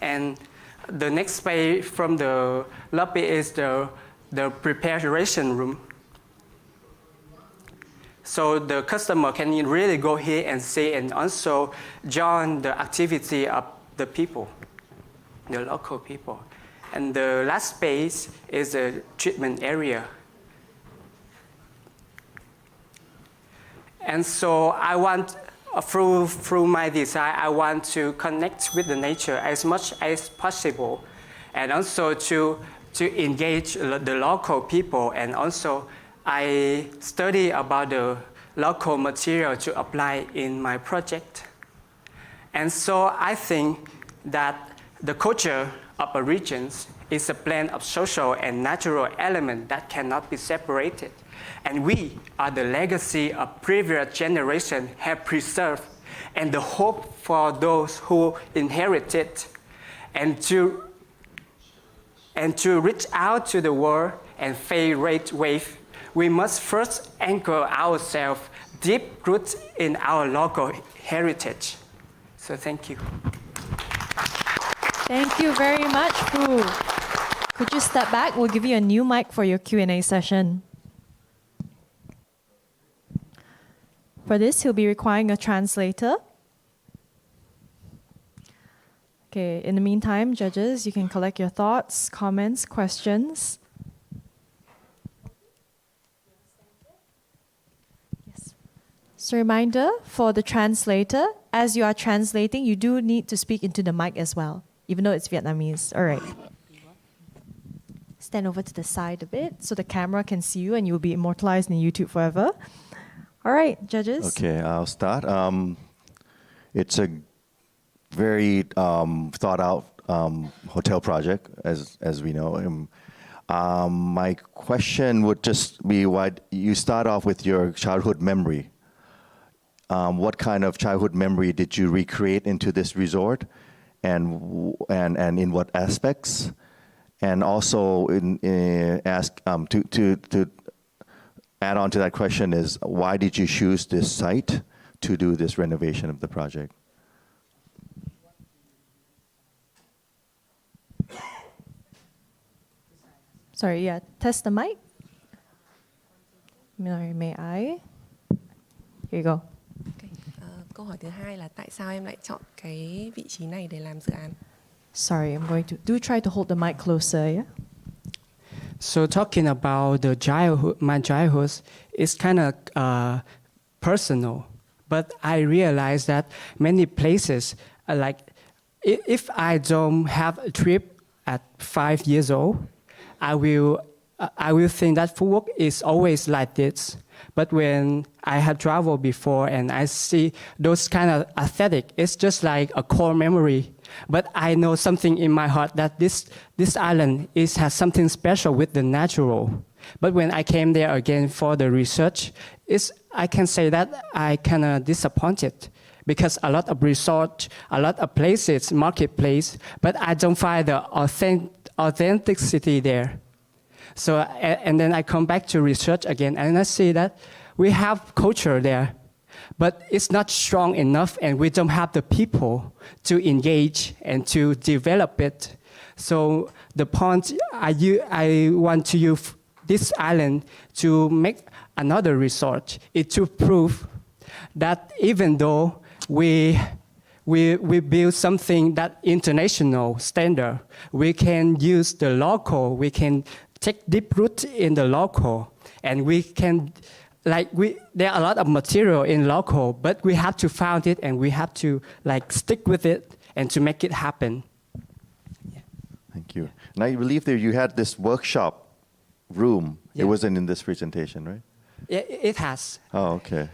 And the next space from the lobby is the preparation room. So the customer can really go here and see and also join the activity of the people, the local people. And the last space is the treatment area. And so I want, through my design, I want to connect with the nature as much as possible, and also to engage the local people. And also I study about the local material to apply in my project. And so I think that the culture of a region is a blend of social and natural elements that cannot be separated. And we are the legacy of previous generations have preserved, and the hope for those who inherit it. And to reach out to the world and face wave, we must first anchor ourselves deep roots in our local heritage. So thank you. Thank you very much, Phu. Could you step back? We'll give you a new mic for your Q&A session. For this, he'll be requiring a translator. Okay, in the meantime, judges, you can collect your thoughts, comments, questions. Yes. So reminder for the translator, as you are translating, you do need to speak into the mic as well, even though it's Vietnamese. All right. Stand over to the side a bit so the camera can see you and you'll be immortalized in YouTube forever. All right, judges. Okay, I'll start. It's a very thought out hotel project, as we know. My question would just be, why you start off with your childhood memory. What kind of childhood memory did you recreate into this resort, and in what aspects? And also, to add on to that question is, why did you choose this site to do this renovation of the project? Sorry, yeah, test the mic. May I? Here you go. Câu hỏi thứ hai là tại sao em lại chọn cái vị trí này để làm dự án? Sorry, I'm going to try to hold the mic closer, yeah? So talking about the my childhood, it's kind of personal, but I realized that many places, like if I don't have a trip at 5 years old, I will think that Phu Quok is always like this. But when I have traveled before and I see those kind of aesthetic, it's just like a core memory. But I know something in my heart that this island has something special with the natural. But when I came there again for the research, I can say that I kind of disappointed, because a lot of resort, a lot of places, marketplace, but I don't find the authenticity there. So, and then I come back to research again, and I see that we have culture there, but it's not strong enough, and we don't have the people to engage and to develop it. So the point, I want to use this island to make another resort, is to prove that even though we build something that international standard, we can use the local, we can take deep root in the local, and we can, there are a lot of material in local, but we have to find it and we have to stick with it and to make it happen. Thank you. And I believe that you had this workshop room. Yeah. It wasn't in this presentation, right? It has. Oh, okay.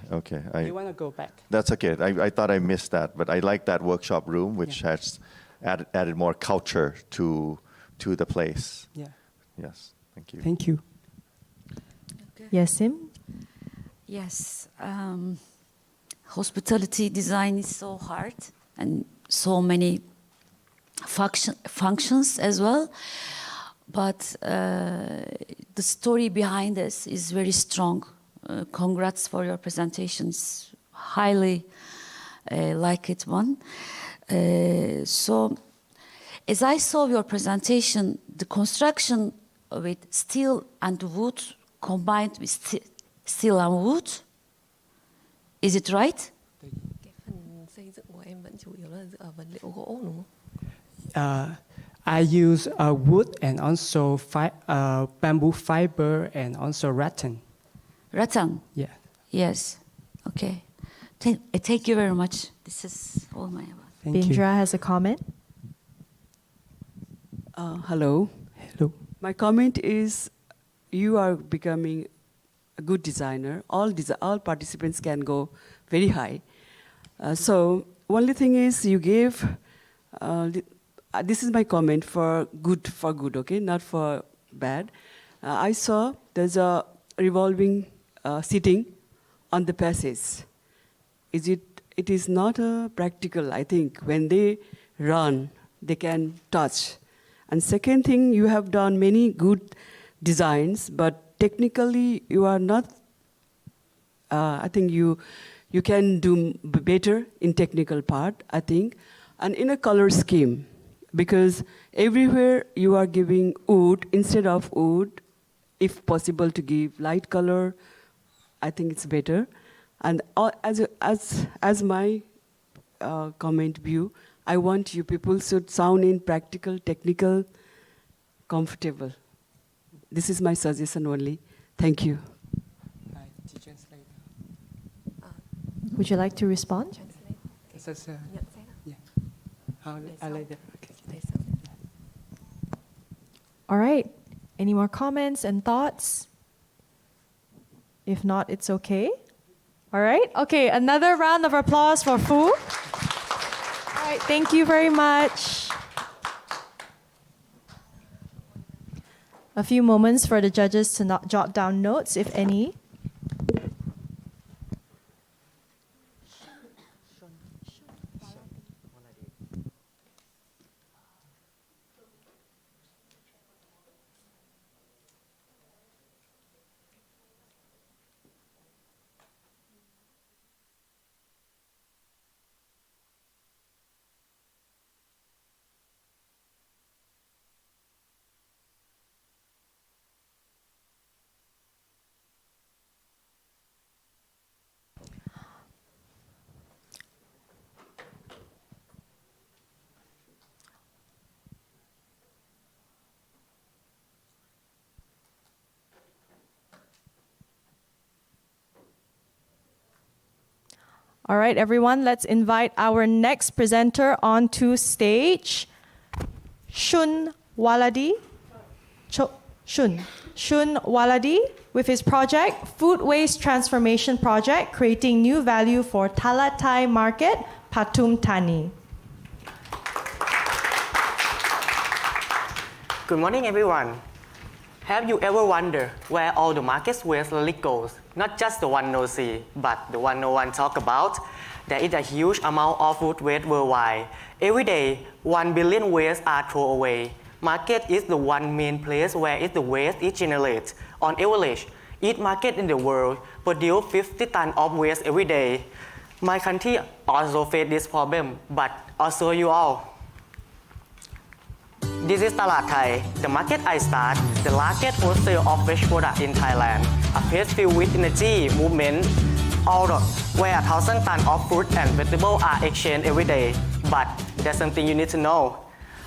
You want to go back? That's okay. I thought I missed that, but I like that workshop room, which has added more culture to the place. Yeah. Yes. Thank you. Thank you. Yes, Sim? Yes. Hospitality design is so hard and so many functions as well. But the story behind this is very strong. Congrats for your presentations. Highly like it one. So as I saw your presentation, the construction with steel and wood combined with steel and wood, is it right? Cái phần xây dựng của em vẫn chủ yếu là dựa vào vật liệu gỗ đúng không? I use wood and also bamboo fiber and also rattan. Rattan? Yeah. Yes. Okay. Thank you very much. This is all my about. Bindra has a comment. Hello. Hello. My comment is, you are becoming a good designer. All participants can go very high. So only thing is, you gave. This is my comment for good, okay, not for bad. I saw there's a revolving seating on the passage. It is not practical, I think. When they run, they can touch. And second thing, you have done many good designs, but technically you are not, I think you can do better in technical part, I think, and in a color scheme. Because everywhere you are giving wood instead of wood, if possible to give light color, I think it's better. And as my comment view, I want you people should sound in practical, technical, comfortable. This is my suggestion only. Thank you. Would you like to respond? All right. Any more comments and thoughts? If not, it's okay. All right. Okay, another round of applause for Phu. All right, thank you very much. A few moments for the judges to jot down notes, if any. All right, everyone, let's invite our next presenter onto stage. Shun Waladi. Shun Waladi with his project, Food Waste Transformation Project, creating new value for Talatai Market, Pathum Thani. Good morning, everyone. Have you ever wondered where all the market waste goes? Not just the one no see, but the one no one talk about. There is a huge amount of food waste worldwide. Every day, 1 billion waste are thrown away. Market is the one main place where the waste is generated. On average, each market in the world produce 50 tons of waste every day. My country also face this problem, but I'll show you all. This is Talat Thai, the market I start, the largest wholesale of fresh product in Thailand. A place filled with energy, movement, where 1,000 tons of fruit and vegetables are exchanged every day. But there's something you need to know.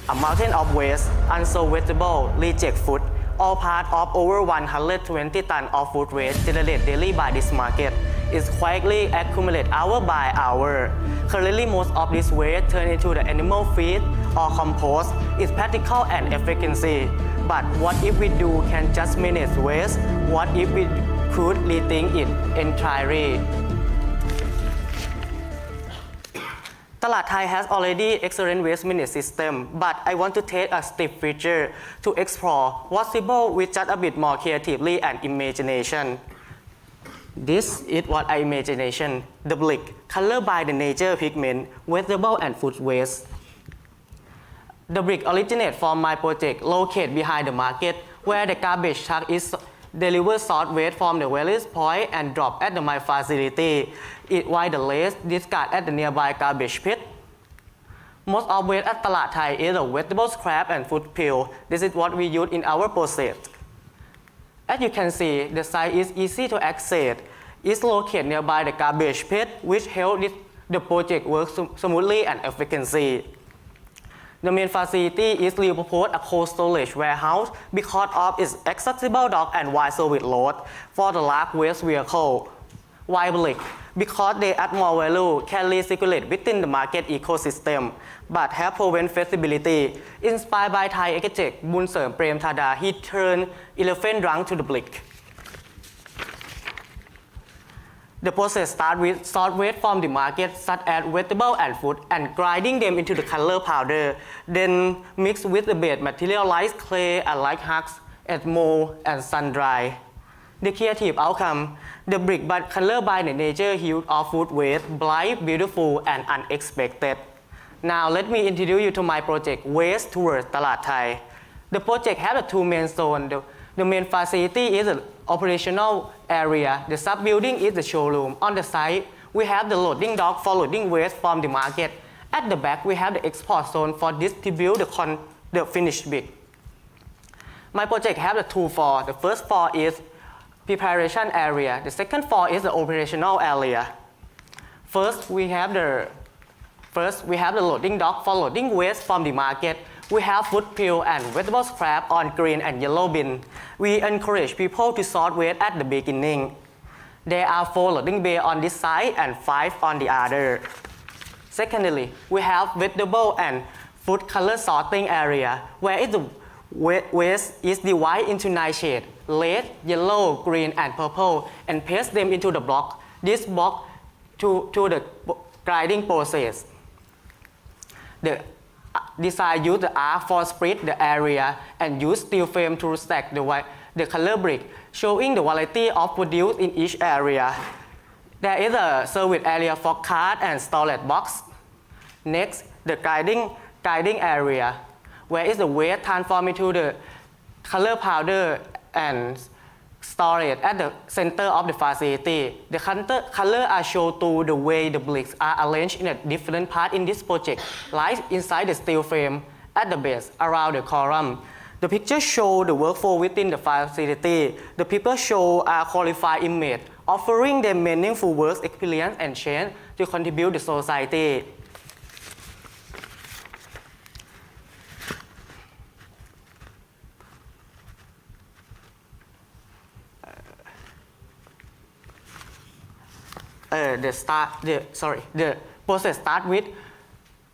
A mountain of waste, unsold vegetable, reject food, all part of over 120 tons of food waste generated daily by this market is quietly accumulated hour by hour. Currently, most of this waste turned into the animal feed or compost is practical and efficiency. But what if we can just manage waste? What if we could rethink it entirely? Talat Thai has already excellent waste management system, but I want to take a step further to explore what's possible with just a bit more creatively and imagination. This is what I imagination, the brick, color by the nature pigment, vegetable and food waste. The brick originates from my project located behind the market, where the garbage truck is deliver solid waste from the various point and drop at my facility, while the rest discard at the nearby garbage pit. Most of waste at Talat Thai is the vegetable scrap and food peel. This is what we use in our process. As you can see, the site is easy to access. It's located nearby the garbage pit, which helps the project work smoothly and efficiently. The main facility is repurposed a cold storage warehouse because of its accessible dock and wide service road for the large waste vehicle. Why brick? Because they add more value, can recirculate within the market ecosystem, but have proven feasibility. Inspired by Thai architect Bunserm Prem Thada, he turned elephant trunk to the brick. The process starts with solid waste from the market, such as vegetable and food, and grinding them into the color powder, then mixed with the base material like clay and like husk, and mold and sun dry. The creative outcome, the brick but color by the nature hue of food waste, bright, beautiful, and unexpected. Now let me introduce you to my project, Waste Towards Talat Thai. The project has two main zones. The main facility is the operational area. The sub-building is the showroom. On the side, we have the loading dock for loading waste from the market. At the back, we have the export zone for distribute the finished brick. My project has the two floors. The first floor is preparation area. The second floor is the operational area. First, we have the loading dock for loading waste from the market. We have food peel and vegetable scrap on green and yellow bin. We encourage people to sort waste at the beginning. There are 4 loading bays on this side and 5 on the other. Secondly, we have vegetable and food color sorting area, where the waste is divided into 9 shades, red, yellow, green, and purple, and paste them into the block. This block to the grinding process. The design use the arc for split the area and use steel frame to stack the color brick, showing the variety of produce in each area. There is a service area for cart and storage box. Next, the guiding area, where is the waste transformed into the color powder and storage at the center of the facility. The color are shown to the way the bricks are arranged in a different part in this project, like inside the steel frame, at the base, around the column. The pictures show the workflow within the facility. The people show a qualified image, offering them meaningful work experience and change to contribute to society. The process starts with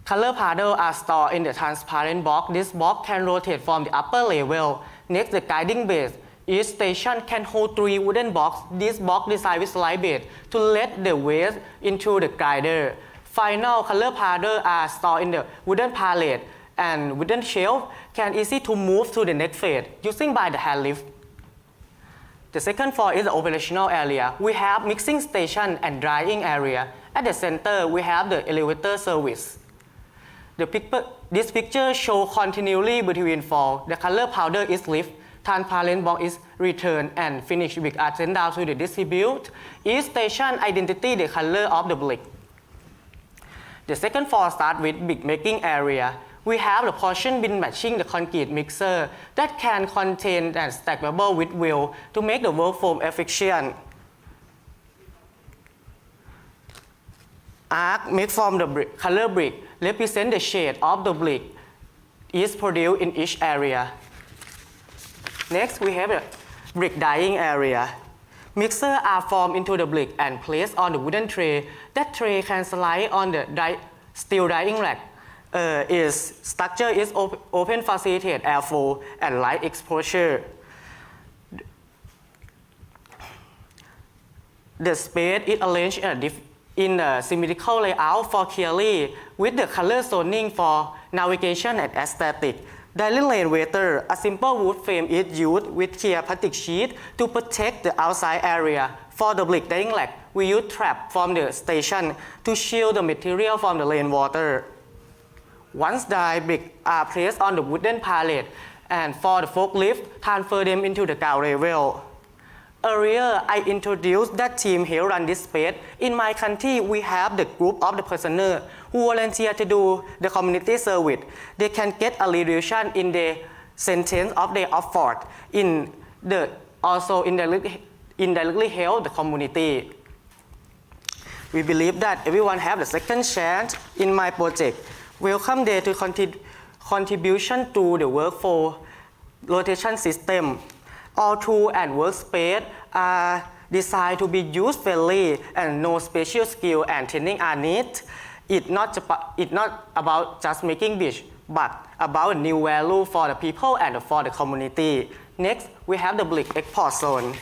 color powder are stored in the transparent box. This box can rotate from the upper level. Next, the guiding base. Each station can hold 3 wooden boxes. This box designed with slide base to let the waste into the grinder. Final color powder are stored in the wooden pallet, and wooden shelf can easy to move to the next phase using by the hand lift. The second floor is the operational area. We have mixing station and drying area. At the center, we have the elevator service. This picture shows continually between floors. The color powder is lifted, transparent box is returned, and finished brick are sent down to the distribute. Each station identify the color of the brick. The second floor starts with brick making area. We have the portion bin matching the concrete mixer that can contain and stackable with wheel to make the workflow efficient. Arc made from the color brick represent the shade of the brick is produced in each area. Next, we have the brick dyeing area. Mixers are formed into the brick and placed on the wooden tray. That tray can slide on the steel dyeing rack. Its structure is open facilitated airflow and light exposure. The space is arranged in a symmetrical layout for clearly with the color zoning for navigation and aesthetic. Drying lane waiter, a simple wood frame is used with clear plastic sheet to protect the outside area. For the brick dyeing rack, we use trap from the station to shield the material from the rainwater. Once dry, bricks are placed on the wooden pallet, and for the forklift, transfer them into the ground level. Earlier, I introduced that team here run this space. In my country, we have the group of the prisoners who volunteer to do the community service. They can get a reduction in the sentence of day of fort. Also indirectly help the community. We believe that everyone have the second chance in my project. Welcome day to contribution to the workforce rotation system. All tools and workspace are designed to be user-friendly and no special skill and training are needed. It's not about just making beach, but about a new value for the people and for the community. Next, we have the brick export zone.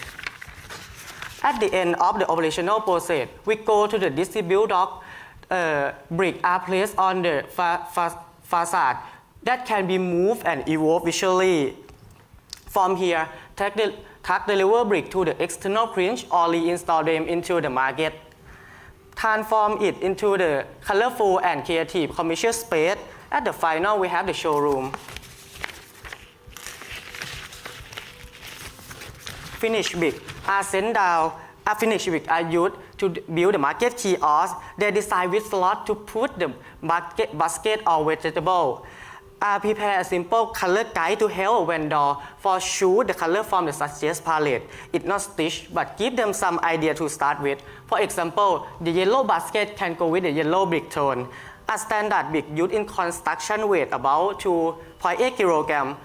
At the end of the operational process, we go to the distribute dock. Bricks are placed on the facade that can be moved and evolved visually. From here, truck deliver brick to the external cringe or reinstall them into the market. Transform it into the colorful and creative commercial space. At the final, we have the showroom. Finished brick are sent down. Finished brick are used to build the market kiosk. They design with slot to put the basket or vegetable. Prepare a simple color guide to help a vendor for choose the color from the suggest palette. It's not stitched, but give them some idea to start with. For example, the yellow basket can go with the yellow brick tone. A standard brick used in construction weight about 2.8 kg.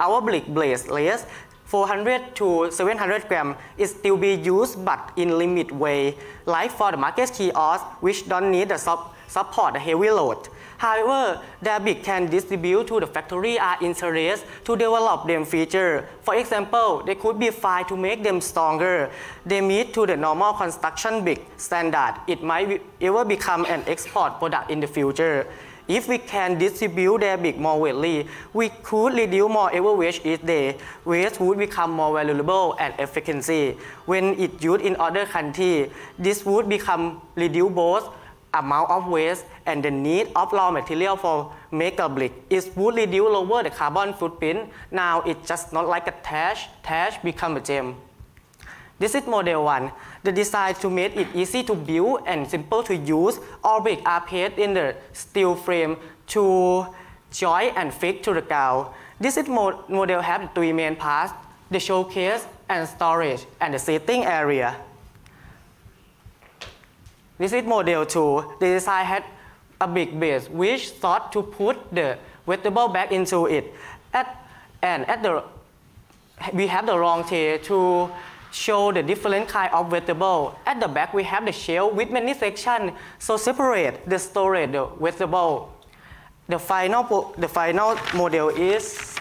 Our brick base lays 400 to 700 grams is still be used, but in limit way, like for the market kiosk, which don't need the support the heavy load. However, the brick can distribute to the factory are interested to develop them feature. For example, they could be fine to make them stronger. They meet to the normal construction brick standard. It might ever become an export product in the future. If we can distribute their brick more widely, we could reduce more ever waste each day. Waste would become more valuable and efficiency. When it's used in other countries, this would become reduce both amount of waste and the need of raw material for make a brick. It would reduce lower the carbon footprint. Now it's just not like a tash become a gem. This is model 1. The design to make it easy to build and simple to use. All bricks are placed in the steel frame to join and fit to the ground. This is model have 3 main parts: the showcase and storage and the seating area. This is model 2. The design had a big base which sought to put the vegetable back into it. We have the long tail to show the different kind of vegetable. At the back we have the shelf with many sections, so separate the storage the vegetable. The final model is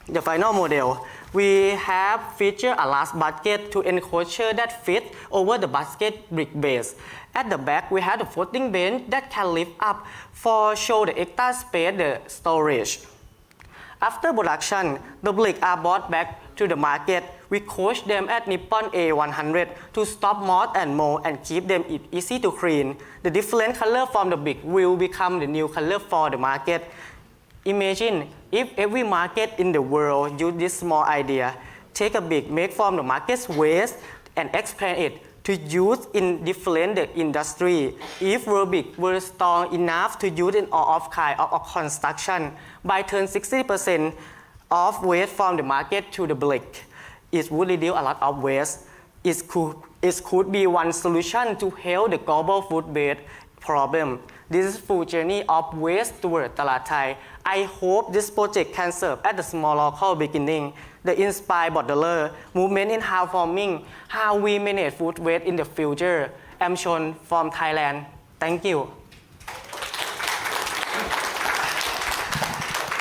the final model. We have featured a large basket to enclosure that fit over the basket brick base. At the back, we have the floating bench that can lift up for show the extra space the storage. After production, the bricks are brought back to the market. We coach them at Nippon A100 to stop moth and mold and keep them easy to clean. The different color from the brick will become the new color for the market. Imagine if every market in the world use this small idea. Take a brick made from the market's waste and expand it to use in different industry. If brick were strong enough to use in all of kind of construction, by turn 60% of waste from the market to the brick, it would reduce a lot of waste. It could It could be one solution to help the global food waste problem. This is full journey of waste toward Talat Thai. I hope this project can serve as a small local beginning, the inspired bottler movement in how farming, how we manage food waste in the future. I'm Chon from Thailand. Thank you.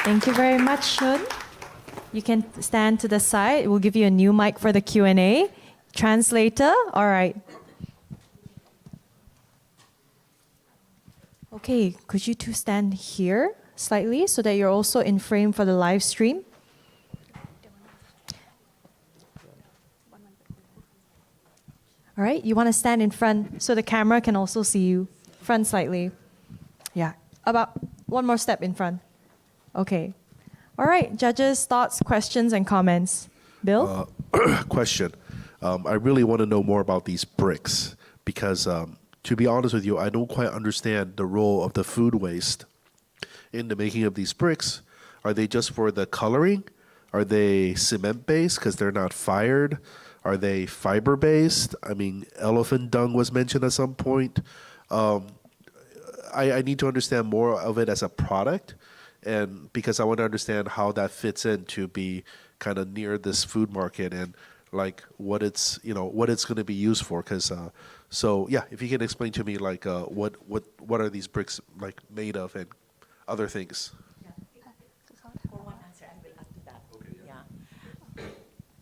Thank you very much, Shun. You can stand to the side. We'll give you a new mic for the Q&A. Translator, all right. Okay, could you two stand here slightly so that you're also in frame for the live stream? All right, you want to stand in front so the camera can also see you. Front slightly. Yeah, about one more step in front. Okay. All right, judges, thoughts, questions, and comments. Bill? Question. I really want to know more about these bricks because, to be honest with you, I don't quite understand the role of the food waste in the making of these bricks. Are they just for the coloring? Are they cement-based because they're not fired? Are they fiber-based? I mean, elephant dung was mentioned at some point. I need to understand more of it as a product, and because I want to understand how that fits in to be kind of near this food market and like what it's going to be used for. Because so yeah, if you can explain to me like what are these bricks like made of and other things.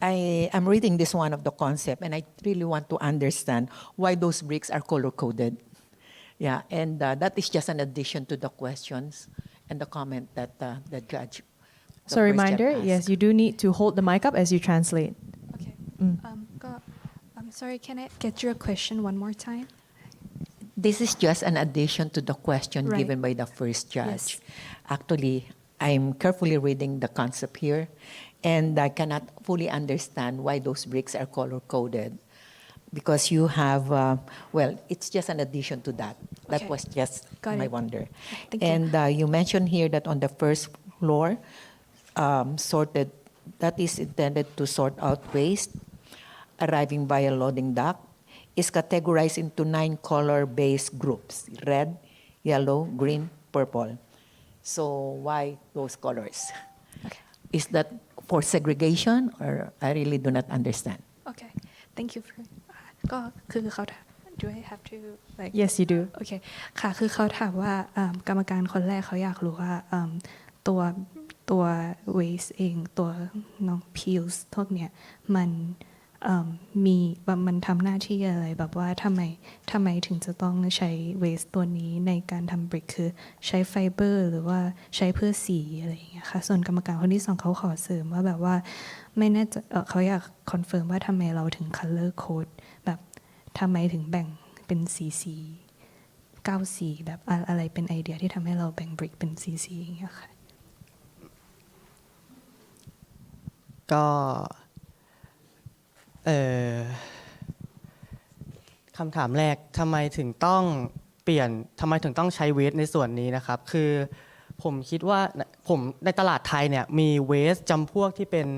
I'm reading this one of the concept, and I really want to understand why those bricks are color-coded. Yeah, and that is just an addition to the questions and the comment that the judge. So reminder, yes, you do need to hold the mic up as you translate. Okay. I'm sorry, can I get your question one more time? This is just an addition to the question given by the first judge. Yes. Actually, I'm carefully reading the concept here, and I cannot fully understand why those bricks are color-coded. Because you have, well, it's just an addition to that. That was just my wonder. Thank and you mentioned here that on the first floor, sorted, that is intended to sort out waste arriving by a loading dock, is categorized into 9 color-based groups: red, yellow, green, purple. So why those colors? Is that for segregation, or I really do not understand? Okay, thank you for. ก็คือเขาถาม Do I have to like Yes you do โอเคค่ะคือเขาถามว่ากรรมการคนแรกเขาอยากรู้ว่าตัว waste เองตัวน้อง peels พวกเนี้ยมันมีมันทำหน้าที่อะไรแบบว่าทำไมถึงจะต้องใช้ waste ตัวนี้ในการทำ brick คือใช้ไฟเบอร์หรือว่าใช้เพื่อสีอะไรอย่างเงี้ยค่ะส่วนกรรมการคนที่สองเขาขอเสริมว่าแบบว่าไม่แน่ใจเขาอยากคอนเฟิร์มว่าทำไมเราถึง color code แบบทำไมถึงแบ่งเป็นสี9สีแบบอะไรเป็นไอเดียที่ทำให้เราแบ่ง brick เป็นสีอย่างเงี้ยค่ะก็คำถามแรกทำไมถึงต้องใช้เวสในส่วนนี้นะครับคือผมคิดว่าในตลาดไทยเนี่ยมีเวสจำพวกที่เป็น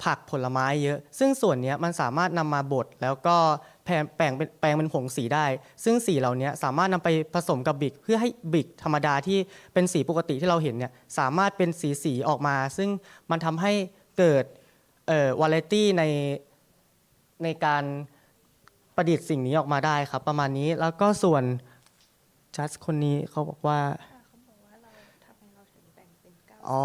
ผักผลไม้เยอะซึ่งส่วนนี้มันสามารถนำมาบดแล้วก็แปลงเป็นผงสีได้ซึ่งสีเหล่านี้สามารถนำไปผสมกับบิกเพื่อให้บิกธรรมดาที่เป็นสีปกติที่เราเห็นเนี่ยสามารถเป็นสีออกมาซึ่งมันทำให้เกิดวาไรตี้ในการประดิษฐ์สิ่งนี้ออกมาได้ครับประมาณนี้แล้วก็ส่วนจัสคนนี้เขาบอกว่าอ๋อ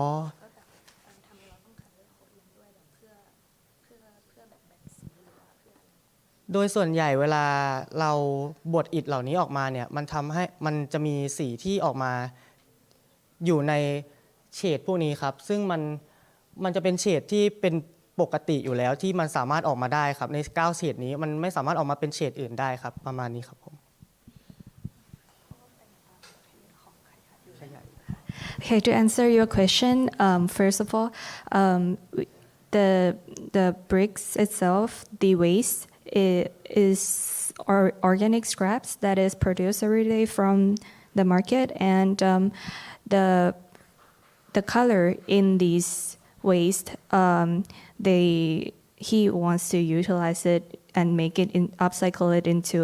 โดยส่วนใหญ่เวลาเราบดอิฐเหล่านี้ออกมาเนี่ยมันทำให้มันจะมีสีที่ออกมาอยู่ในเฉดพวกนี้ครับซึ่งมันจะเป็นเฉดที่เป็นปกติอยู่แล้วที่มันสามารถออกมาได้ครับใน9เฉดนี้มันไม่สามารถออกมาเป็นเฉดอื่นได้ครับประมาณนี้ครับผม Okay, to answer your question, first of all, the bricks itself, the waste is organic scraps that is produced every day from the market, and the color in these waste, he wants to utilize it and make it upcycle it into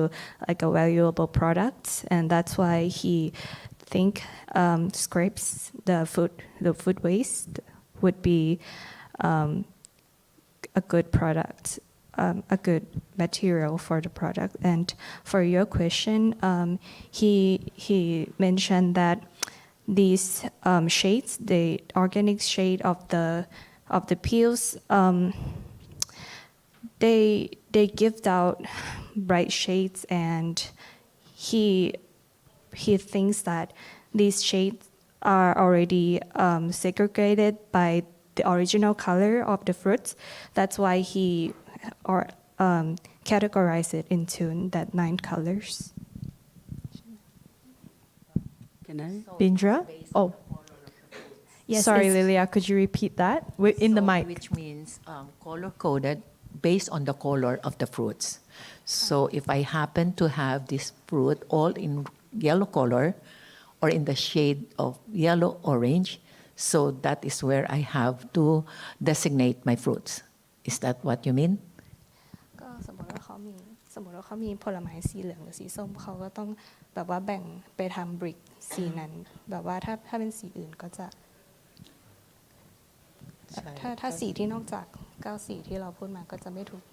like a valuable product, and that's why he think scrapes the food waste would be a good product, a good material for the product. And for your question, he mentioned that these shades, the organic shade of the peels, they give out bright shades, and he thinks that these shades are already segregated by the original color of the fruits. That's why he categorized it into that 9 colors. Can I? Bindra? Oh. Yes, Sorry, it's- Lilia, could you repeat that? In the mic. Which means color-coded based on the color of the fruits. So if I happen to have this fruit all in yellow color or in the shade of yellow-orange, so that is where I have to designate my fruits. Is that what you mean? ก็สมมติว่าเขามีผลไม้สีเหลืองหรือสีส้มเขาก็ต้องแบบว่าแบ่งไปทำบริกสีนั้นแบบว่าถ้าเป็นสีอื่นก็จะถ้าสีที่นอกจาก9สีที่เราพูดมาก็จะไม่ถูก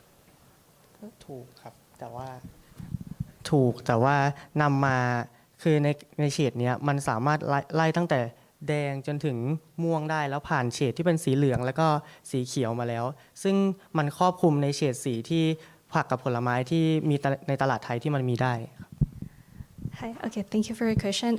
ถูกครับแต่ว่านำมาคือในเฉดเนี้ยมันสามารถไล่ตั้งแต่แดงจนถึงม่วงได้แล้วผ่านเฉดที่เป็นสีเหลืองแล้วก็สีเขียวมาแล้วซึ่งมันครอบคลุมในเฉดสีที่ผักกับผลไม้ที่มีในตลาดไทยที่มันมีได้ Hi. Okay. Thank you for your question.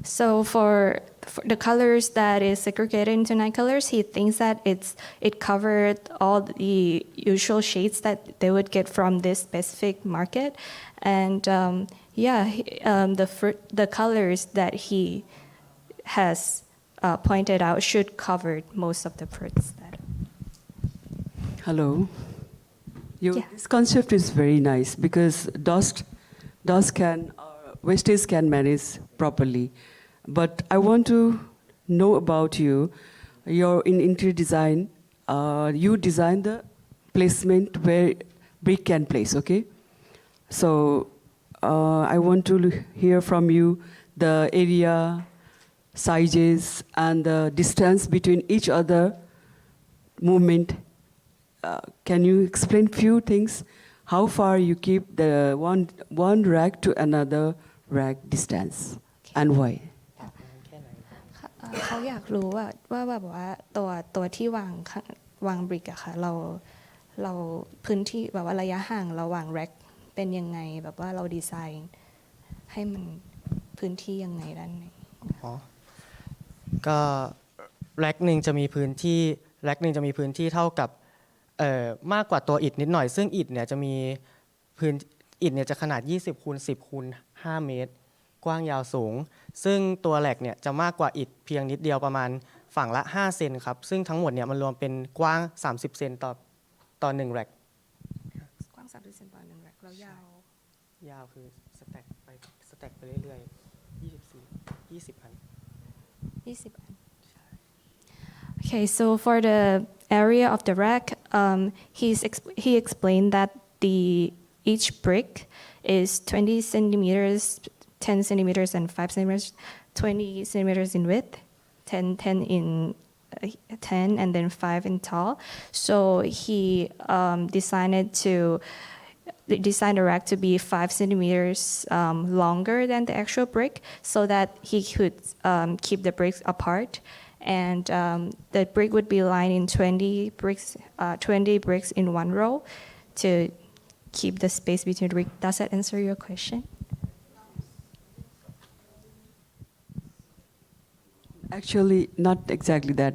So for the colors that is segregated into 9 colors, he thinks that it covered all the usual shades that they would get from this specific market, and the colors that he has pointed out should cover most of the fruits. Hello. This concept is very nice because dust can. Wastage can manage properly. But I want to know about you. You're in interior design. You design the placement where brick can place, okay? So I want to hear from you the area, sizes, and the distance between each other movement. Can you explain few things? How far you keep the one rack to another rack distance and why? เขาอยากรู้ว่าแบบว่าตัวที่วางบริกอะค่ะเราพื้นที่แบบว่าระยะห่างระหว่างแร็คเป็นยังไงแบบว่าเราดีไซน์ให้มันพื้นที่ยังไงด้านในก็แร็คหนึ่งจะมีพื้นที่เท่ากับมากกว่าตัวอิฐนิดหน่อยซึ่งอิฐเนี่ยจะมีอิฐเนี่ยจะขนาด20 คูณ 10 คูณ 5 เมตรกว้างยาวสูงซึ่งตัวแหลกเนี่ยจะมากกว่าอิฐเพียงนิดเดียวประมาณฝั่งละ5 เซนครับซึ่งทั้งหมดเนี่ยมันรวมเป็นกว้าง30 เซนต่อ1แหลกกว้าง30 เซนต่อ1แร็คแล้วยาวคือสแต็กไปเรื่อยๆ20 อัน Okay, so for the area of the rack, he explained that each brick is 20 centimeters, 10 centimeters, and 5 centimeters, 20 centimeters in width, 10 and then 5 in tall. So he decided to design the rack to be 5 centimeters longer than the actual brick, so that he could keep the bricks apart. And the brick would be lined in 20 bricks in one row to keep the space between the bricks. Does that answer your question? Actually, not exactly that.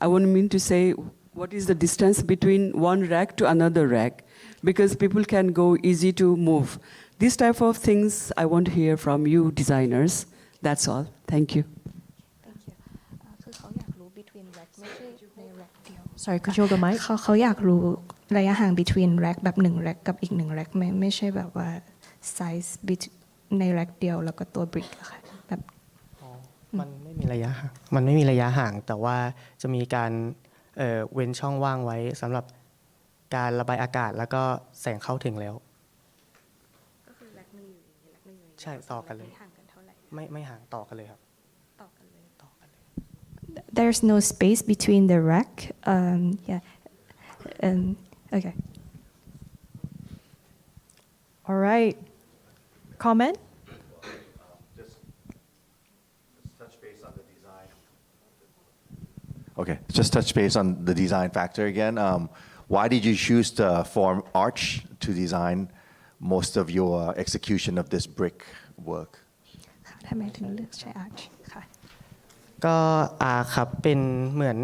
I want mean to say, what is the distance between one rack to another rack? Because people can go easy to move. These type of things I want to hear from you designers. That's all. Thank you. Sorry, could you hold the mic? เขาอยากรู้ระยะห่าง between rack แบบ1 rack กับอีก1 rack ไม่ใช่แบบว่า size ใน rack เดียวแล้วก็ตัว brick อะค่ะแบบมันไม่มีระยะห่างแต่ว่าจะมีการเว้นช่องว่างไว้สำหรับ การระบายอากาศแล้วก็แสงเข้าถึงแล้วใช่ต่อกันเลยไม่ห่างต่อกันเลยครับ There's no space between the rack. Yeah. Okay. All right. Comment? Okay, just touch base on the design factor again. Why did you choose the form arch to design most of your execution of this brick work? ทำไมถึงเลือกใช้ arch ค่ะ ก็ครับเป็นเหมือน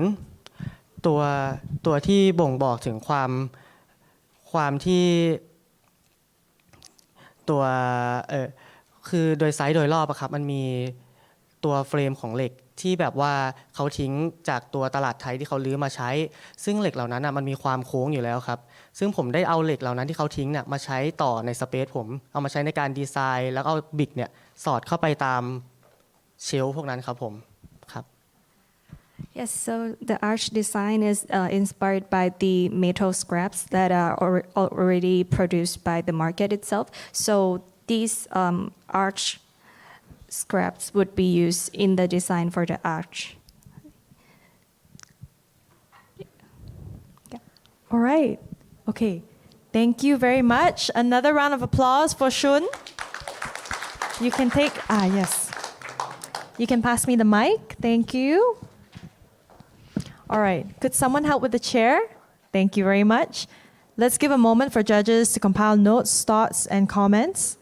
ตัวที่บ่งบอกถึงความที่ตัวคือโดยไซส์โดยรอบอะครับมันมีตัวเฟรมของเหล็กที่แบบว่าเขาทิ้งจากตัวตลาดไทยที่เขาลื้อมาใช้ซึ่งเหล็กเหล่านั้นมันมีความโค้งอยู่แล้วครับซึ่งผมได้เอาเหล็กเหล่านั้นที่เขาทิ้งเนี่ยมาใช้ต่อในสเปซผมเอามาใช้ในการดีไซน์แล้วก็เอาบิกเนี่ยสอดเข้าไปตามเชลฟ์พวกนั้นครับผมครับ Yes, so the arch design is inspired by the metal scraps that are already produced by the market itself. So these arch scraps would be used in the design for the arch. All right. Okay. Thank you very much. Another round of applause for Shun. You can take, yes. You can pass me the mic. Thank you. All right. Could someone help with the chair? Thank you very much. Let's give a moment for judges to compile notes, thoughts, and comments.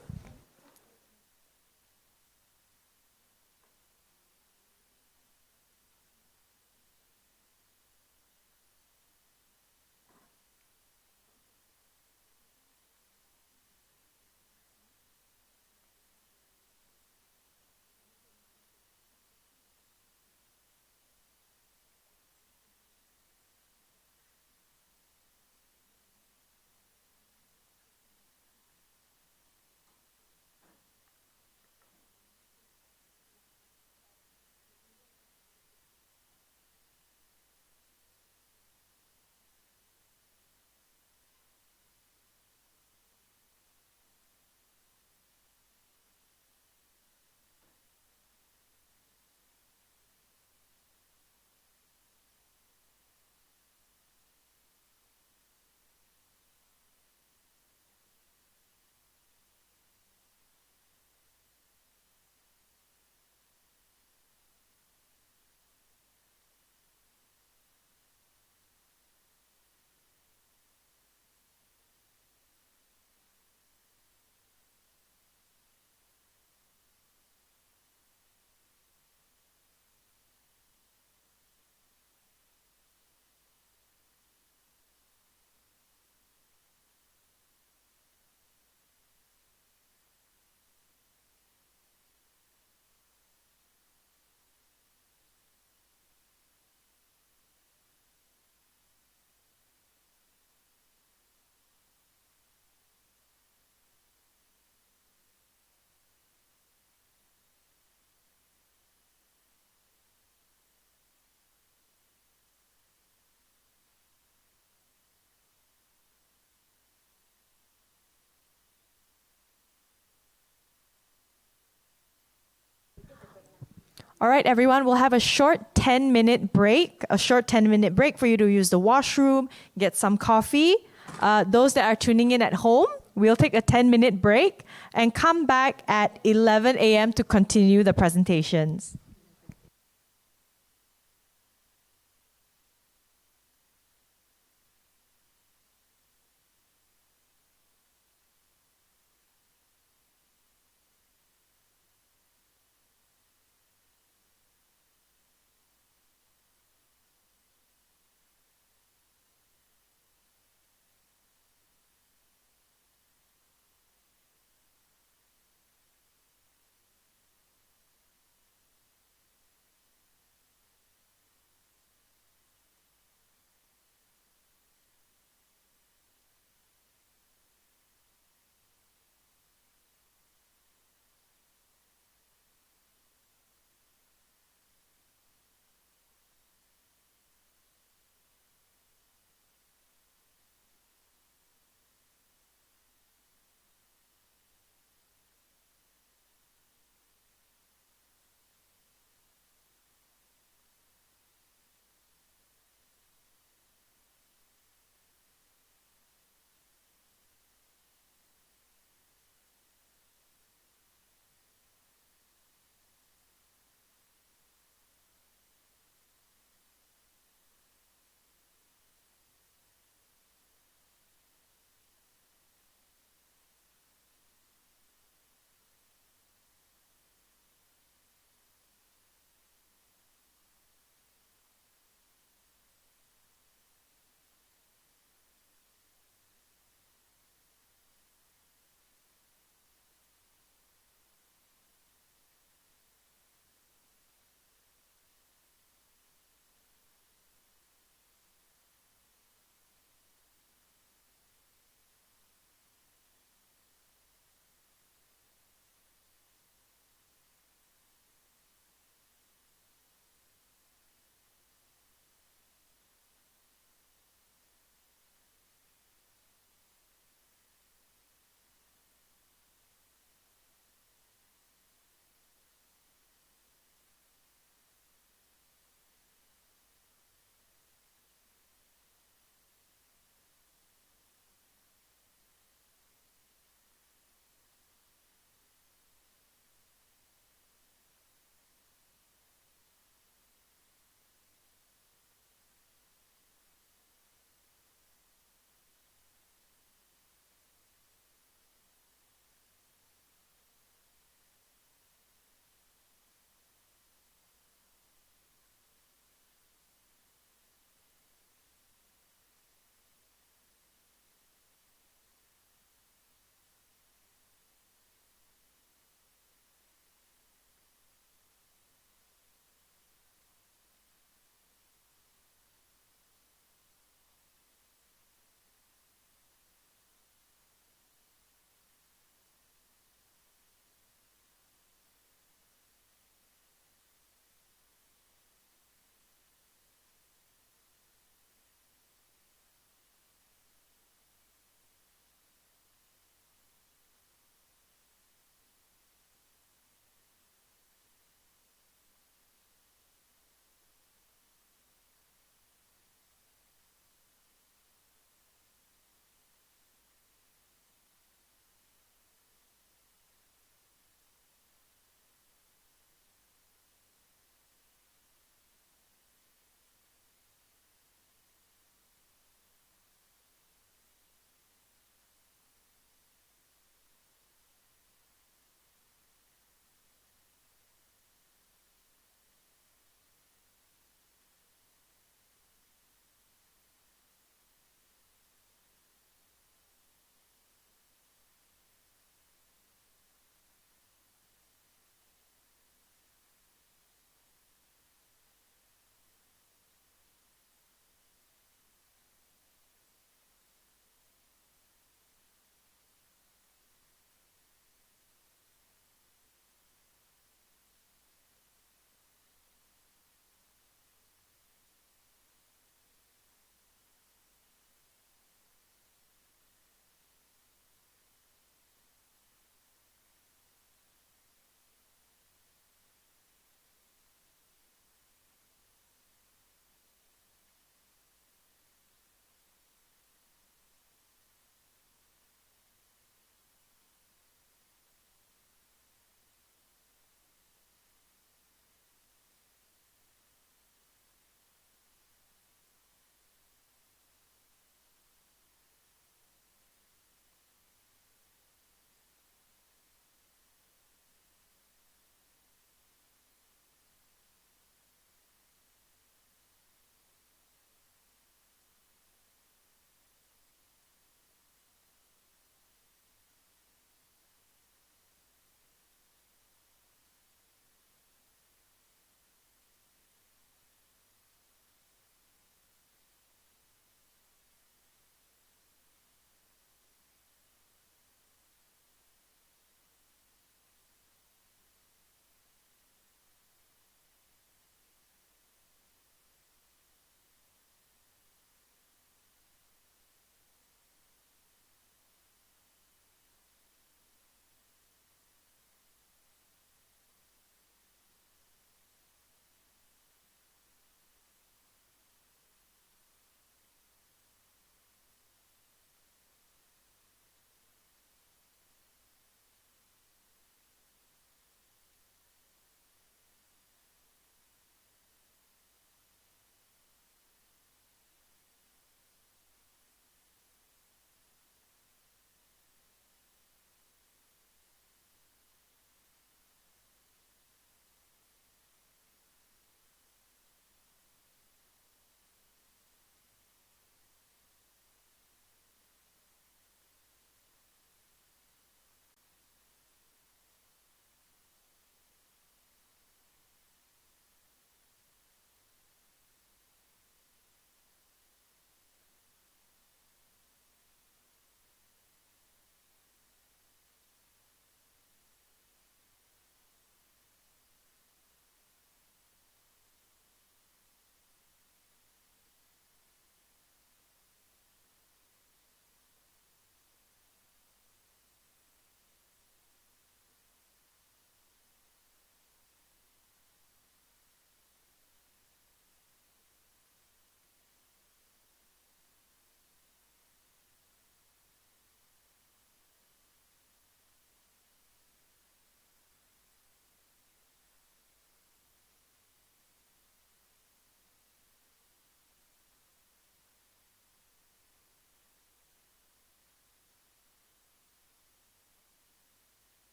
All right, everyone, we'll have a short 10-minute break, for you to use the washroom, get some coffee. Those that are tuning in at home, we'll take a 10-minute break and come back at 11 a.m. to continue the presentations.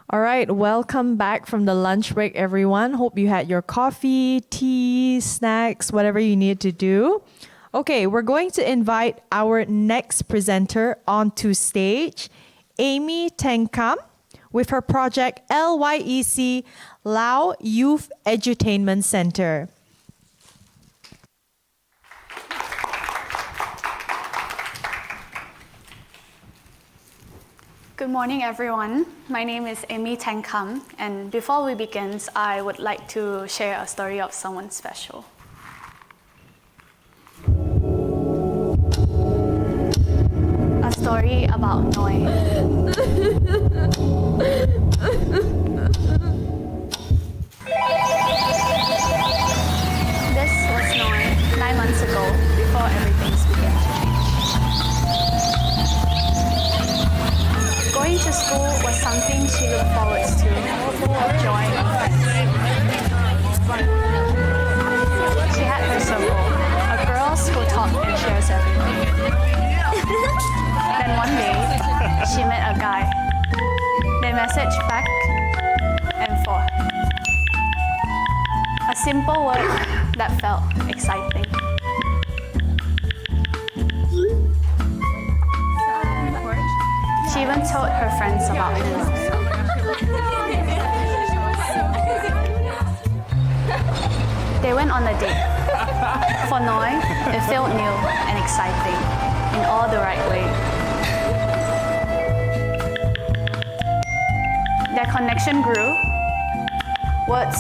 All right, welcome back from the lunch break, everyone. Hope you had your coffee, tea, snacks, whatever you needed to do. Okay, we're going to invite our next presenter onto stage, Amy Tenkam, with her project LYEC, Lao Youth Edutainment Center. Good morning, everyone. My name is Amy Tenkam, and before we begin, I would like to share a story of someone special. A story about Noi. This was Noi 9 months ago, before everything began to change. Going to school was something she looked forward to, full of joy and friends. She had her circle, of girls who talk and shares everything. Then one day, she met a guy. They messaged back and forth. A simple word that felt exciting. She even told her friends about him. They went on a date. For Noi, it felt new and exciting in all the right way. Their connection grew. Words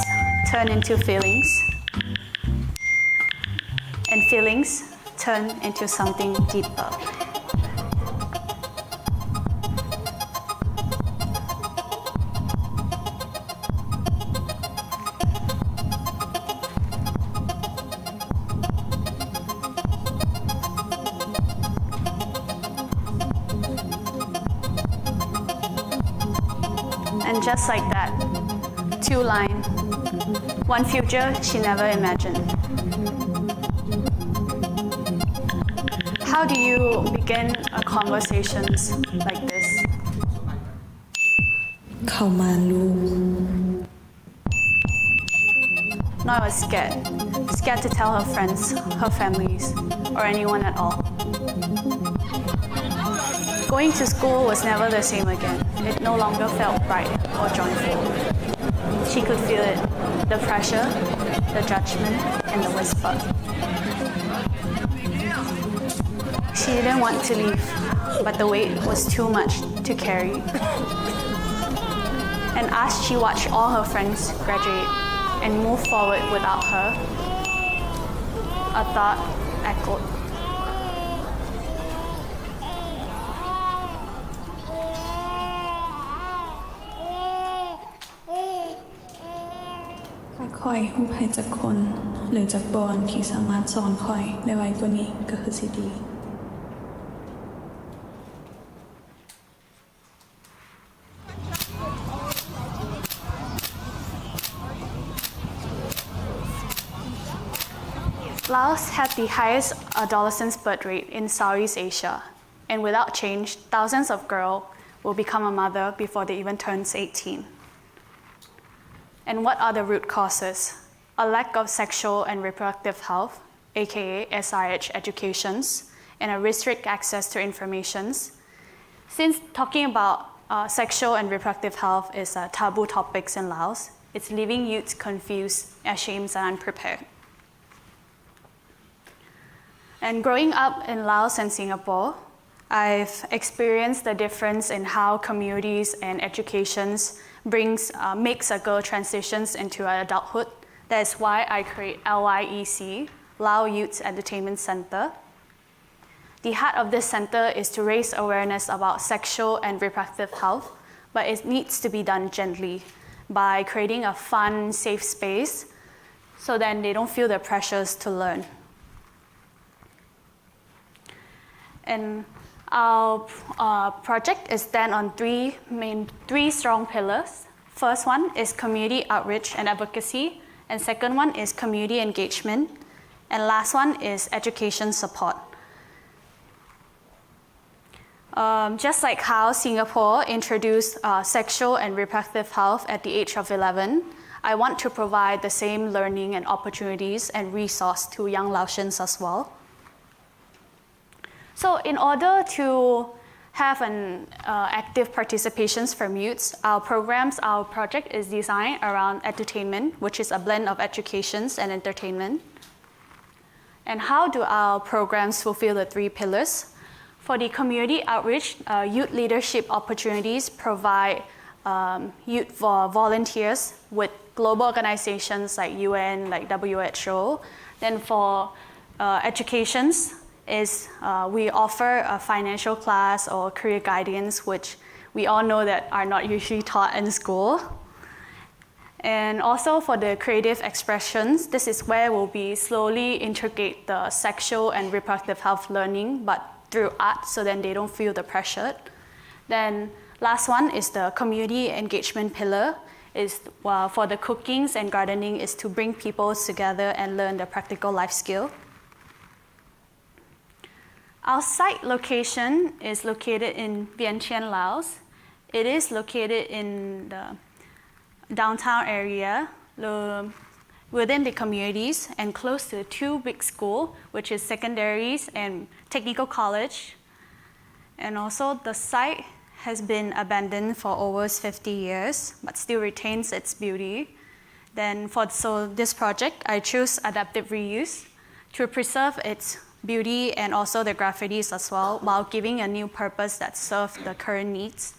turned into feelings. And feelings turned into something deeper. And just like that, 2 lines, one future she never imagined. How do you begin a conversations like this? Noi was scared to tell her friends, her families, or anyone at all. Going to school was never the same again. It no longer felt bright or joyful. She could feel it, the pressure, the judgment, and the whisper. She didn't want to leave, but the weight was too much to carry. And as she watched all her friends graduate and move forward without her, a thought echoed. Khoi รูปให้จากคนหรือจากบอลที่สามารถสอนคอยได้ไวกว่านี้ก็คือสิดี Laos had the highest adolescent birth rate in Southeast Asia, and without change, thousands of girls will become a mother before they even turn 18. And what are the root causes? A lack of sexual and reproductive health, aka SRH educations, and a restrict access to information. Since talking about sexual and reproductive health is a taboo topic in Laos, it's leaving youths confused, ashamed, and unprepared. And growing up in Laos and Singapore, I've experienced the difference in how communities and educations makes a girl transitions into adulthood. That is why I create LYEC, Lao Youth Entertainment Center. The heart of this center is to raise awareness about sexual and reproductive health, but it needs to be done gently by creating a fun, safe space so then they don't feel the pressures to learn. And our project is then on three strong pillars. First one is community outreach and advocacy, and second one is community engagement, and last one is education support. Just like how Singapore introduced sexual and reproductive health at the age of 11, I want to provide the same learning and opportunities and resource to young Laotians as well. So in order to have an active participations from youths, our project is designed around entertainment, which is a blend of educations and entertainment. And how do our programs fulfill the 3 pillars? For the community outreach, youth leadership opportunities provide youth volunteers with global organizations like UN, like WHO. Then for educations, we offer a financial class or career guidance, which we all know that are not usually taught in school. And also for the creative expressions, this is where we'll be slowly integrate the sexual and reproductive health learning, but through art, so then they don't feel the pressure. Then last one is the community engagement pillar. For the cookings and gardening is to bring people together and learn the practical life skill. Our site location is located in Vientiane, Laos. It is located in the downtown area, within the communities and close to 2 big schools, which is secondaries and technical college. And also the site has been abandoned for over 50 years, but still retains its beauty. So this project, I choose adaptive reuse to preserve its beauty and also the graffitis as well, while giving a new purpose that serves the current needs.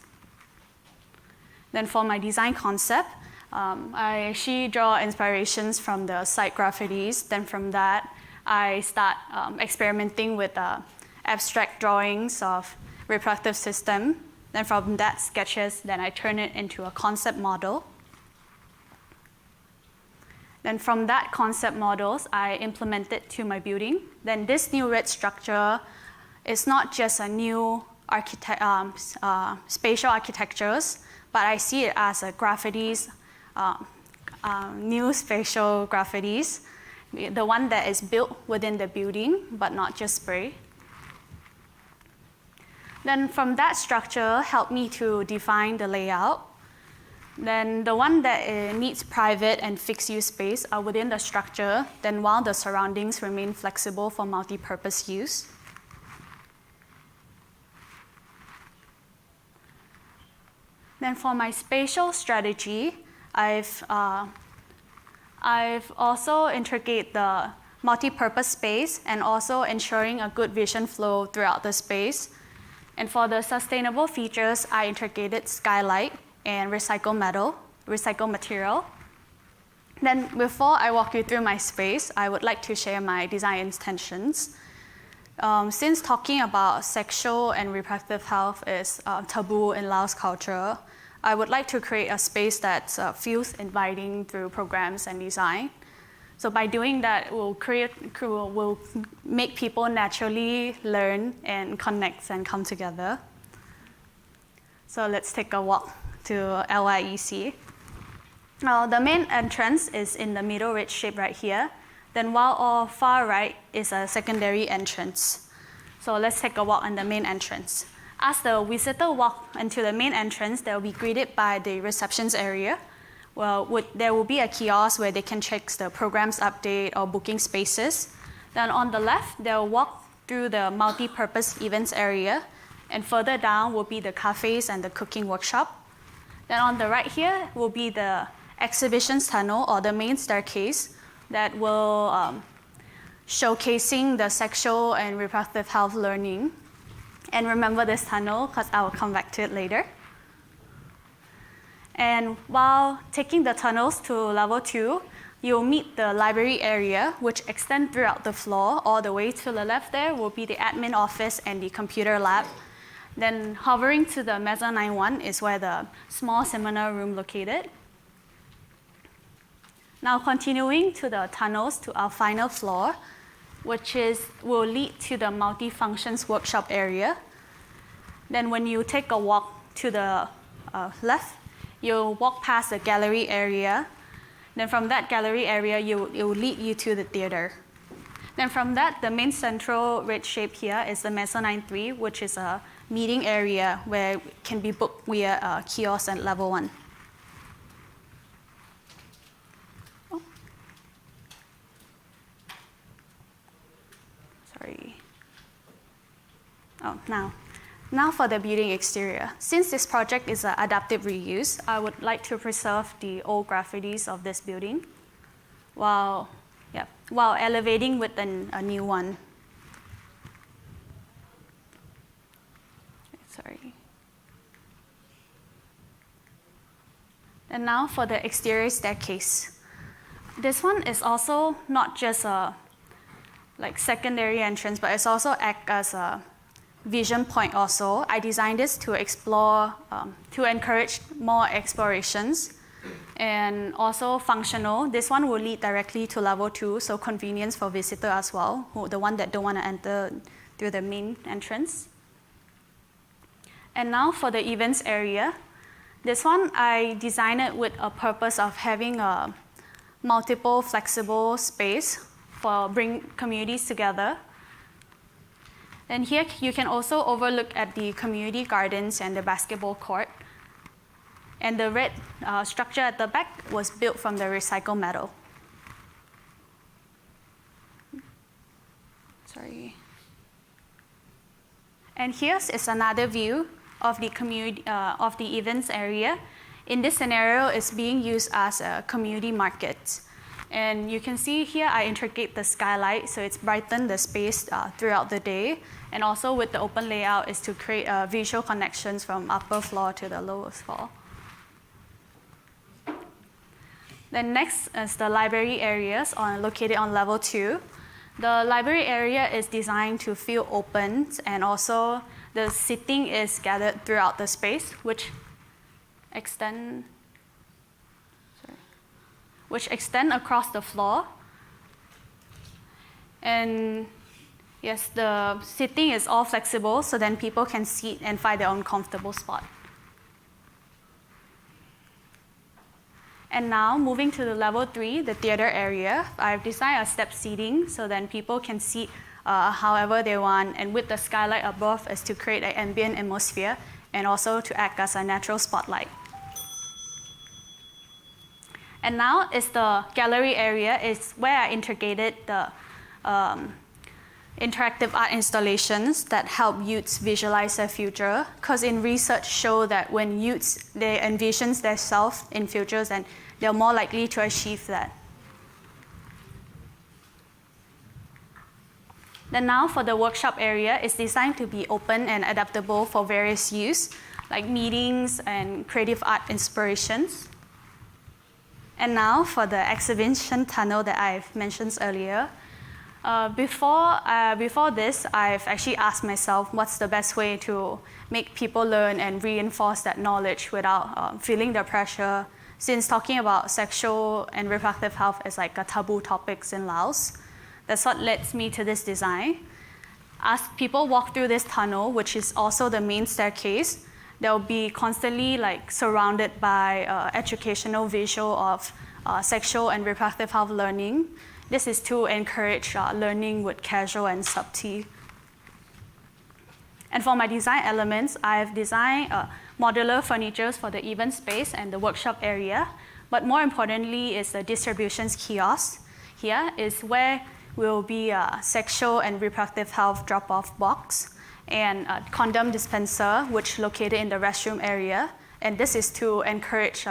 Then for my design concept, I actually draw inspirations from the site graffitis. Then from that, I start experimenting with abstract drawings of reproductive system. Then from that sketches, then I turn it into a concept model. Then from that concept models, I implement it to my building. Then this new red structure is not just a new spatial architectures, but I see it as a graffitis, new spatial graffitis, the one that is built within the building, but not just spray. Then from that structure helped me to define the layout. Then the one that needs private and fixed use space are within the structure, then while the surroundings remain flexible for multi-purpose use. Then for my spatial strategy, I've also integrated the multi-purpose space and also ensuring a good vision flow throughout the space. And for the sustainable features, I integrated skylight and recycled material. Then before I walk you through my space, I would like to share my design intentions. Since talking about sexual and reproductive health is taboo in Laos culture, I would like to create a space that feels inviting through programs and design. So by doing that, we'll make people naturally learn and connect and come together. So let's take a walk to LYEC. Now, the main entrance is in the middle ridge shape right here. Then while on far right is a secondary entrance. So let's take a walk on the main entrance. As the visitor walk into the main entrance, they'll be greeted by the receptions area. There will be a kiosk where they can check the program's update or booking spaces. Then on the left, they'll walk through the multi-purpose events area. And further down will be the cafes and the cooking workshop. Then on the right here will be the exhibitions tunnel or the main staircase that will showcasing the sexual and reproductive health learning. And remember this tunnel because I will come back to it later. And while taking the tunnels to level 2, you'll meet the library area, which extends throughout the floor. All the way to the left there will be the admin office and the computer lab. Then hovering to the mezzanine 1 is where the small seminar room located. Now continuing to the tunnels to our final floor, which will lead to the multi-functions workshop area. Then when you take a walk to the left, you'll walk past the gallery area. Then from that gallery area, it will lead you to the theater. Then from that, the main central red shape here is the mezzanine 3, which is a meeting area where it can be booked via kiosk at level 1. Oh. Sorry. Oh, now for the building exterior. Since this project is an adaptive reuse, I would like to preserve the old graffitis of this building while elevating with a new one. Sorry. And now for the exterior staircase. This one is also not just a secondary entrance, but it's also act as a vision point also. I designed this to explore, to encourage more explorations, and also functional. This one will lead directly to level 2, so convenience for visitor as well, the one that don't want to enter through the main entrance. And now for the events area. This one I designed it with a purpose of having a multiple flexible space for bring communities together. And here you can also overlook at the community gardens and the basketball court. And the red structure at the back was built from the recycled metal. Sorry. And here is another view of the community of the events area. In this scenario, it's being used as a community market. And you can see here I integrate the skylight, so it's brightened the space throughout the day. And also with the open layout is to create visual connections from upper floor to the lowest floor. Then next is the library areas located on level 2. The library area is designed to feel open, and also the seating is gathered throughout the space, which extend across the floor. And yes, the seating is all flexible, so then people can sit and find their own comfortable spot. And now, moving to the level 3, the theater area, I've designed a step seating so then people can sit however they want, and with the skylight above is to create an ambient atmosphere and also to act as a natural spotlight. And now is the gallery area, is where I integrated the interactive art installations that help youths visualize their future. Because in research show that when youths, they envision themselves in futures, and they're more likely to achieve that. Then now for the workshop area, it's designed to be open and adaptable for various use, like meetings and creative art inspirations. And now for the exhibition tunnel that I've mentioned earlier. Before this, I've actually asked myself what's the best way to make people learn and reinforce that knowledge without feeling the pressure, since talking about sexual and reproductive health is like a taboo topic in Laos. That's what led me to this design. As people walk through this tunnel, which is also the main staircase, they'll be constantly surrounded by educational visual of sexual and reproductive health learning. This is to encourage learning with casual and subtlety. And for my design elements, I've designed modular furniture for the event space and the workshop area. But more importantly is the distributions kiosk. Here is where will be a sexual and reproductive health drop-off box and a condom dispenser, which located in the restroom area. And this is to encourage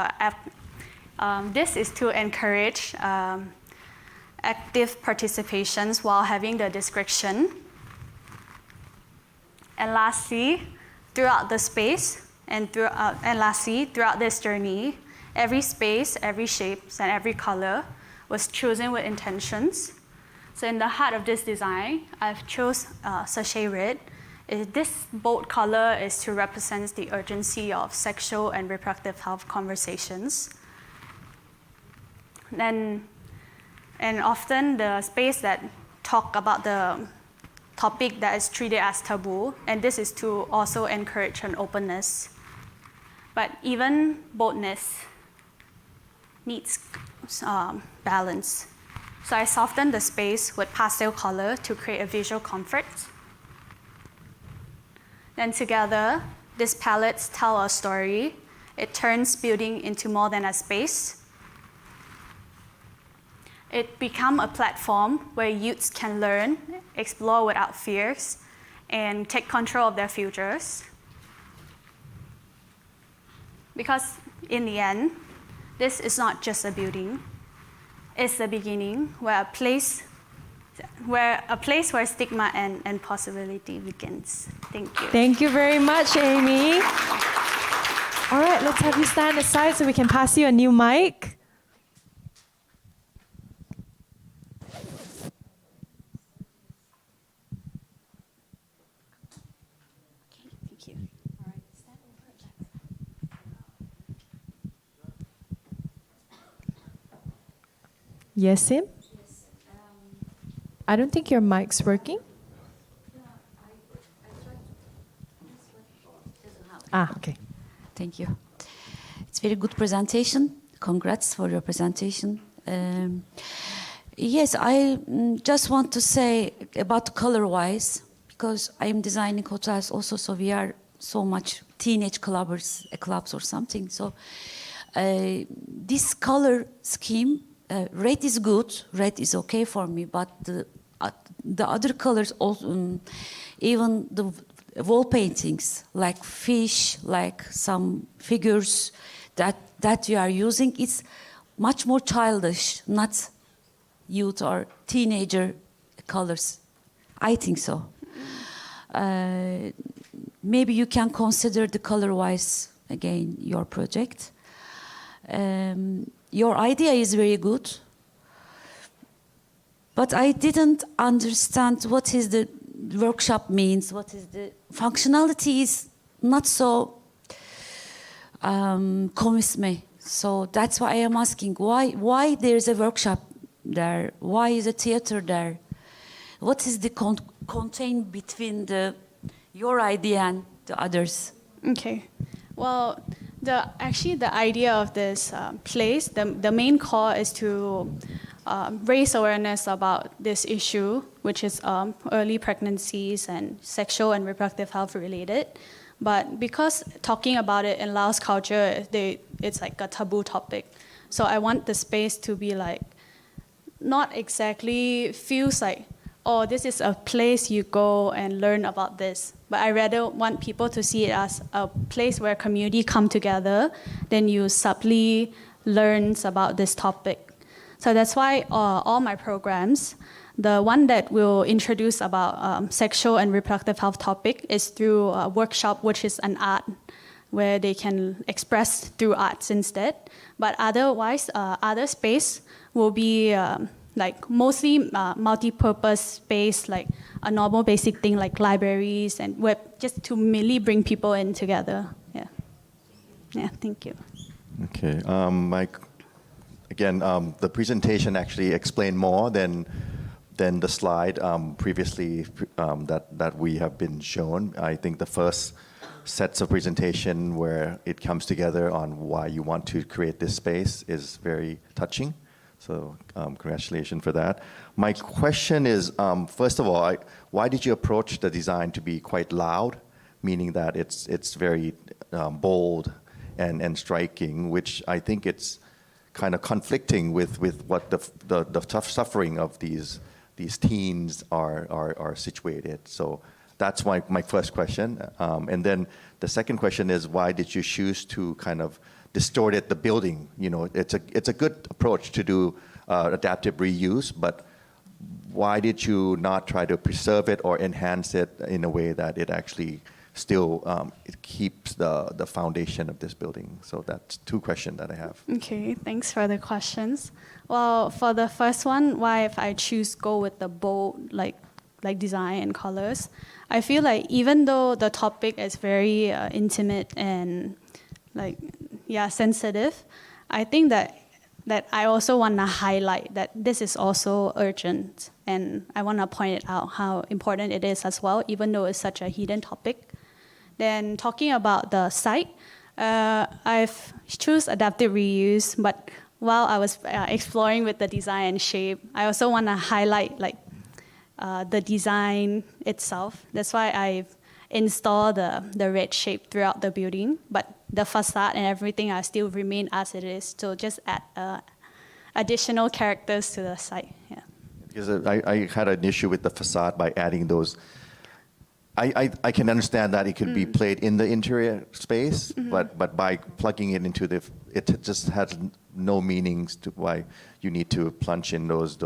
active participations while having the discretion. And lastly, throughout the space, throughout this journey, every space, every shape, and every color was chosen with intentions. So in the heart of this design, I've chose sachet red. This bold color is to represent the urgency of sexual and reproductive health conversations. And often the space that talk about the topic that is treated as taboo, and this is to also encourage an openness. But even boldness needs balance. So I softened the space with pastel color to create a visual comfort. Then together, these palettes tell a story. It turns building into more than a space. It becomes a platform where youths can learn, explore without fears, and take control of their futures. Because in the end, this is not just a building. It's the beginning, where a place where stigma and possibility begins. Thank you. Thank you very much, Amy. All right, let's have you stand aside so we can pass you a new mic. Yes, Sim? I don't think your mic's working. Okay. Thank you. It's very good presentation. Congrats for your presentation. Yes, I just want to say about color-wise, because I'm designing hotels also, so we are so much teenage clubbers, clubs or something. So this color scheme, red is good, red is okay for me, but the other colors, also, even the wall paintings, like fish, like some figures that you are using, it's much more childish, not youth or teenager colors. I think so. Maybe you can consider the color-wise, again, your project. Your idea is very good, but I didn't understand what is the workshop means, what is the functionality is not so convinced me. So that's why I am asking, why there's a workshop there? Why is a theater there? What is the contained between your idea and the others? Okay, well, actually the idea of this place, the main core is to raise awareness about this issue, which is early pregnancies and sexual and reproductive health related. But because talking about it in Laos culture, it's like a taboo topic. So I want the space to be like, not exactly feels like, oh, this is a place you go and learn about this. But I rather want people to see it as a place where community come together, then you subtly learn about this topic. So that's why all my programs, the one that will introduce about sexual and reproductive health topic is through a workshop, which is an art, where they can express through arts instead. But otherwise, other space will be like mostly multi-purpose space, like a normal basic thing like libraries and web, just to merely bring people in together. Yeah, thank you. Okay, Mike. Again, the presentation actually explained more than the slide previously that we have been shown. I think the first sets of presentation where it comes together on why you want to create this space is very touching. So congratulations for that. My question is, first of all, why did you approach the design to be quite loud, meaning that it's very bold and striking, which I think it's kind of conflicting with what the tough suffering of these teens are situated. So that's my first question. And then the second question is, why did you choose to kind of distorted the building? You know, it's a good approach to do adaptive reuse, but why did you not try to preserve it or enhance it in a way that it actually still it keeps the foundation of this building? So that's two questions that I have. Okay, thanks for the questions. Well, for the first one, why if I choose go with the bold like design and colors, I feel like even though the topic is very intimate and sensitive, I think that I also want to highlight that this is also urgent, and I want to point it out how important it is as well, even though it's such a hidden topic. Then talking about the site, I've choose adaptive reuse, but while I was exploring with the design and shape, I also want to highlight like the design itself. That's why I've installed the red shape throughout the building, but the facade and everything I still remain as it is. So just add additional characters to the site. Yeah. Because I had an issue with the facade by adding those. I can understand that it could be played in the interior space, but by plugging it into it just has no meanings to why you need to plunge in those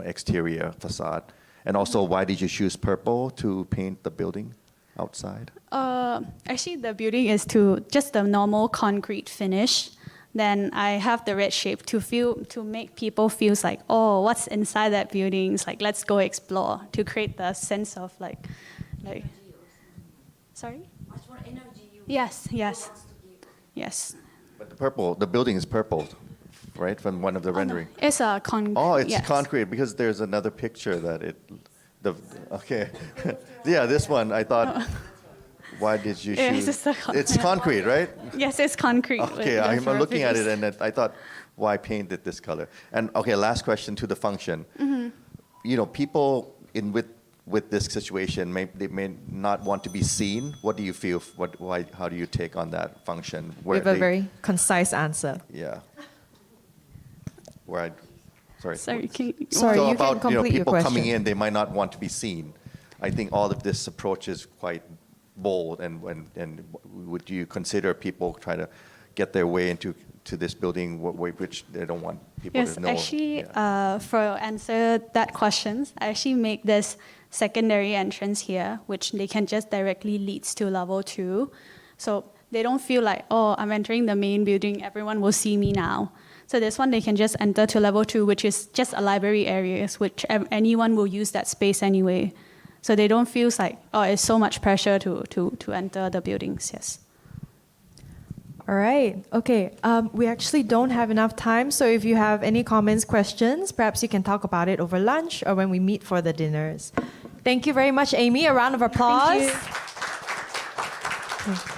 exterior facade. And also, why did you choose purple to paint the building outside? Actually, the building is just the normal concrete finish. Then I have the red shape to make people feel like, oh, what's inside that building? It's like, let's go explore, to create the sense of like. Sorry? Much more energy you Yes. But the building is purple, right? From one of the rendering. No. It's a concrete. Oh, it's concrete because there's another picture that okay. Yeah, this one, I thought, why did you choose? It's concrete, right? Yes, it's concrete. Okay, I'm looking at it and I thought, why paint it this color? And okay, last question to the function. People with this situation, they may not want to be seen. What do you feel? How do you take on that function? We have a very concise answer. Yeah. Sorry, you about, can complete your people question. coming in, they might not want to be seen. I think all of this approach is quite bold, and would you consider people try to get their way into this building which they don't want people to know? Yes, actually, for answer that question, I actually make this secondary entrance here, which they can just directly leads to level 2. So they don't feel like, oh, I'm entering the main building, everyone will see me now. So this one, they can just enter to level 2, which is just a library area, which anyone will use that space anyway. So they don't feel like, oh, it's so much pressure to enter the buildings, yes. All right. Okay. We actually don't have enough time, so if you have any comments, questions, perhaps you can talk about it over lunch or when we meet for the dinners. Thank you very much, Amy. A round of applause. Thank you.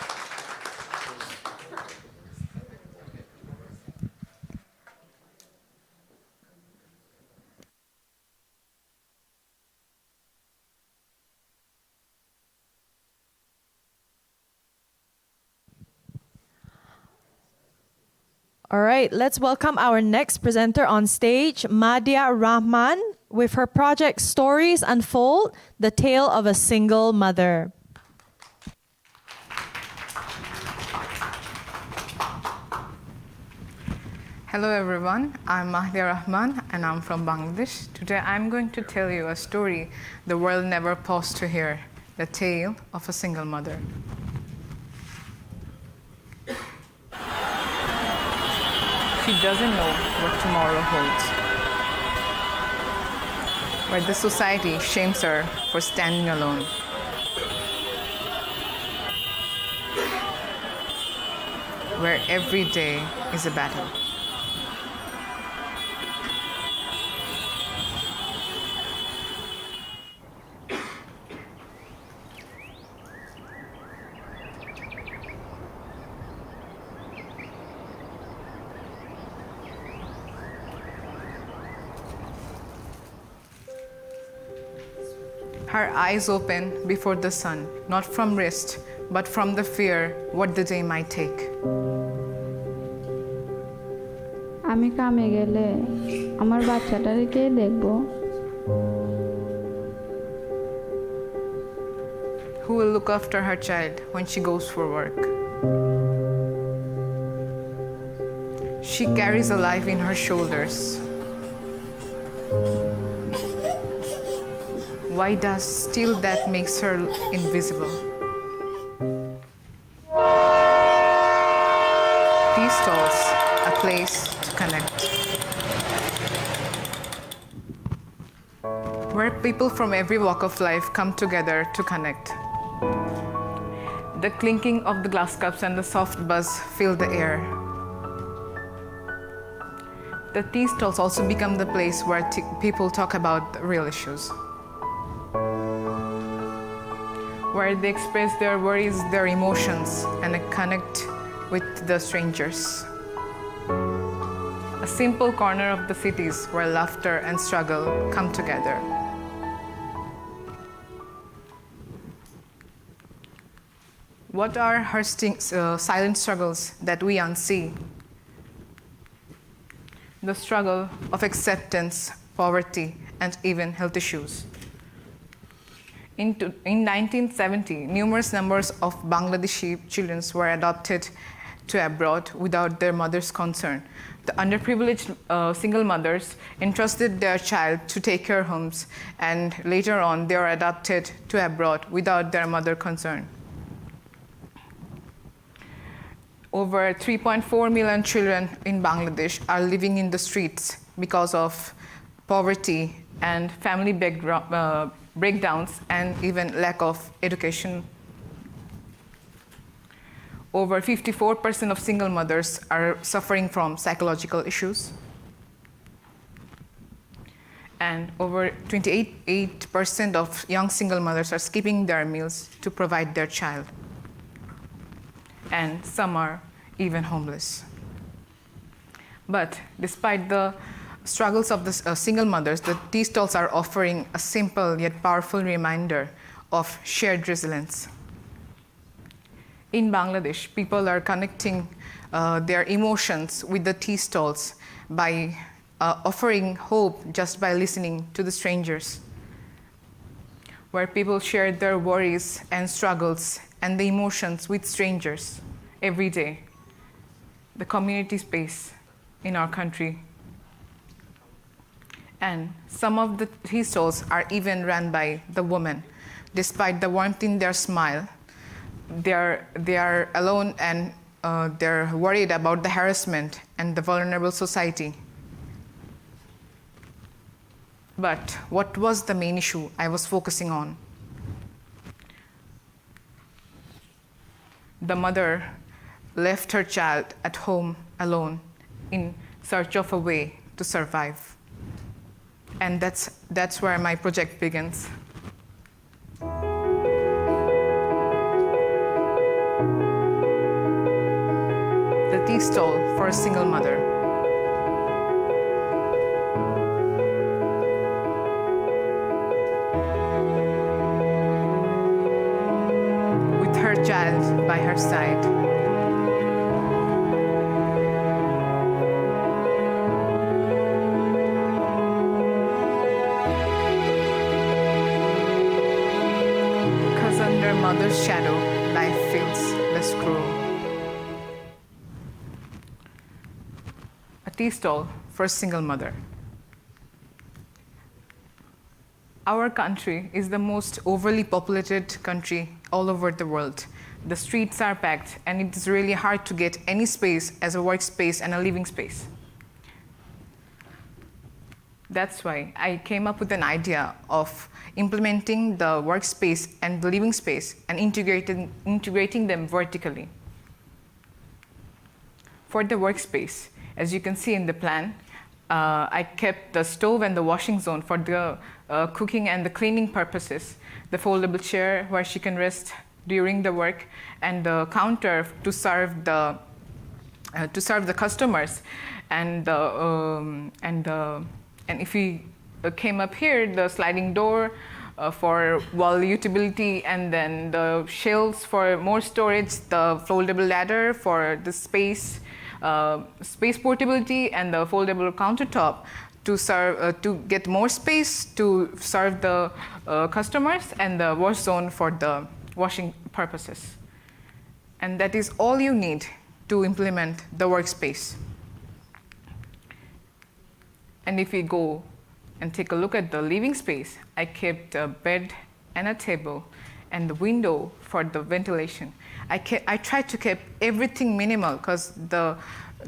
All right, let's welcome our next presenter on stage, Madhya Rahman, with her project Stories Unfold, the Tale of a Single Mother. Hello everyone, I'm Madhya Rahman and I'm from Bangladesh. Today I'm going to tell you a story the world never paused to hear, the tale of a single mother. She doesn't know what tomorrow holds. Where the society shames her for standing alone. Where every day is a battle. Her eyes open before the sun, not from rest, but from the fear what the day might take. আমি কামে গেলে আমার বাচ্চাটারে কে দেখবো? Who will look after her child when she goes for work? She carries a life in her shoulders. Why does still that makes her invisible? Tea stalls, a place to connect. Where people from every walk of life come together to connect. The clinking of the glass cups and the soft buzz fill the air. The tea stalls also become the place where people talk about real issues. Where they express their worries, their emotions, and connect with the strangers. simple corner of the cities where laughter and struggle come together. What are her silent struggles that we unsee? The struggle of acceptance, poverty, and even health issues. In 1970, numerous numbers of Bangladeshi children were adopted to abroad without their mother's consent. The underprivileged single mothers entrusted their child to take care homes, and later on they were adopted to abroad without their mother's consent. Over 3.4 million children in Bangladesh are living in the streets because of poverty and family breakdowns and even lack of education. Over 54% of single mothers are suffering from psychological issues. And over 28% of young single mothers are skipping their meals to provide their child. And some are even homeless. But despite the struggles of the single mothers, the tea stalls are offering a simple yet powerful reminder of shared resilience. In Bangladesh, people are connecting their emotions with the tea stalls by offering hope just by listening to the strangers, where people share their worries and struggles and the emotions with strangers every day. The community space in our country. And some of the tea stalls are even run by the women. Despite the warmth in their smile, they are alone and they're worried about the harassment and the vulnerable society. But what was the main issue I was focusing on? The mother left her child at home alone in search of a way to survive. And that's where my project begins. The tea stall for a single mother. With her child by her side. Under mother's shadow, life feels less cruel. A tea stall for a single mother. Our country is the most overly populated country all over the world. The streets are packed, and it is really hard to get any space as a workspace and a living space. That's why I came up with an idea of implementing the workspace and the living space and integrating them vertically. For the workspace, as you can see in the plan, I kept the stove and the washing zone for the cooking and the cleaning purposes, the foldable chair where she can rest during the work, and the counter to serve the customers, and if we came up here, the sliding door for wall utility, and then the shelves for more storage, the foldable ladder for the space portability, and the foldable countertop to serve to get more space to serve the customers, and the wash zone for the washing purposes. And that is all you need to implement the workspace. And if we go and take a look at the living space, I kept a bed and a table and the window for the ventilation. I tried to keep everything minimal because the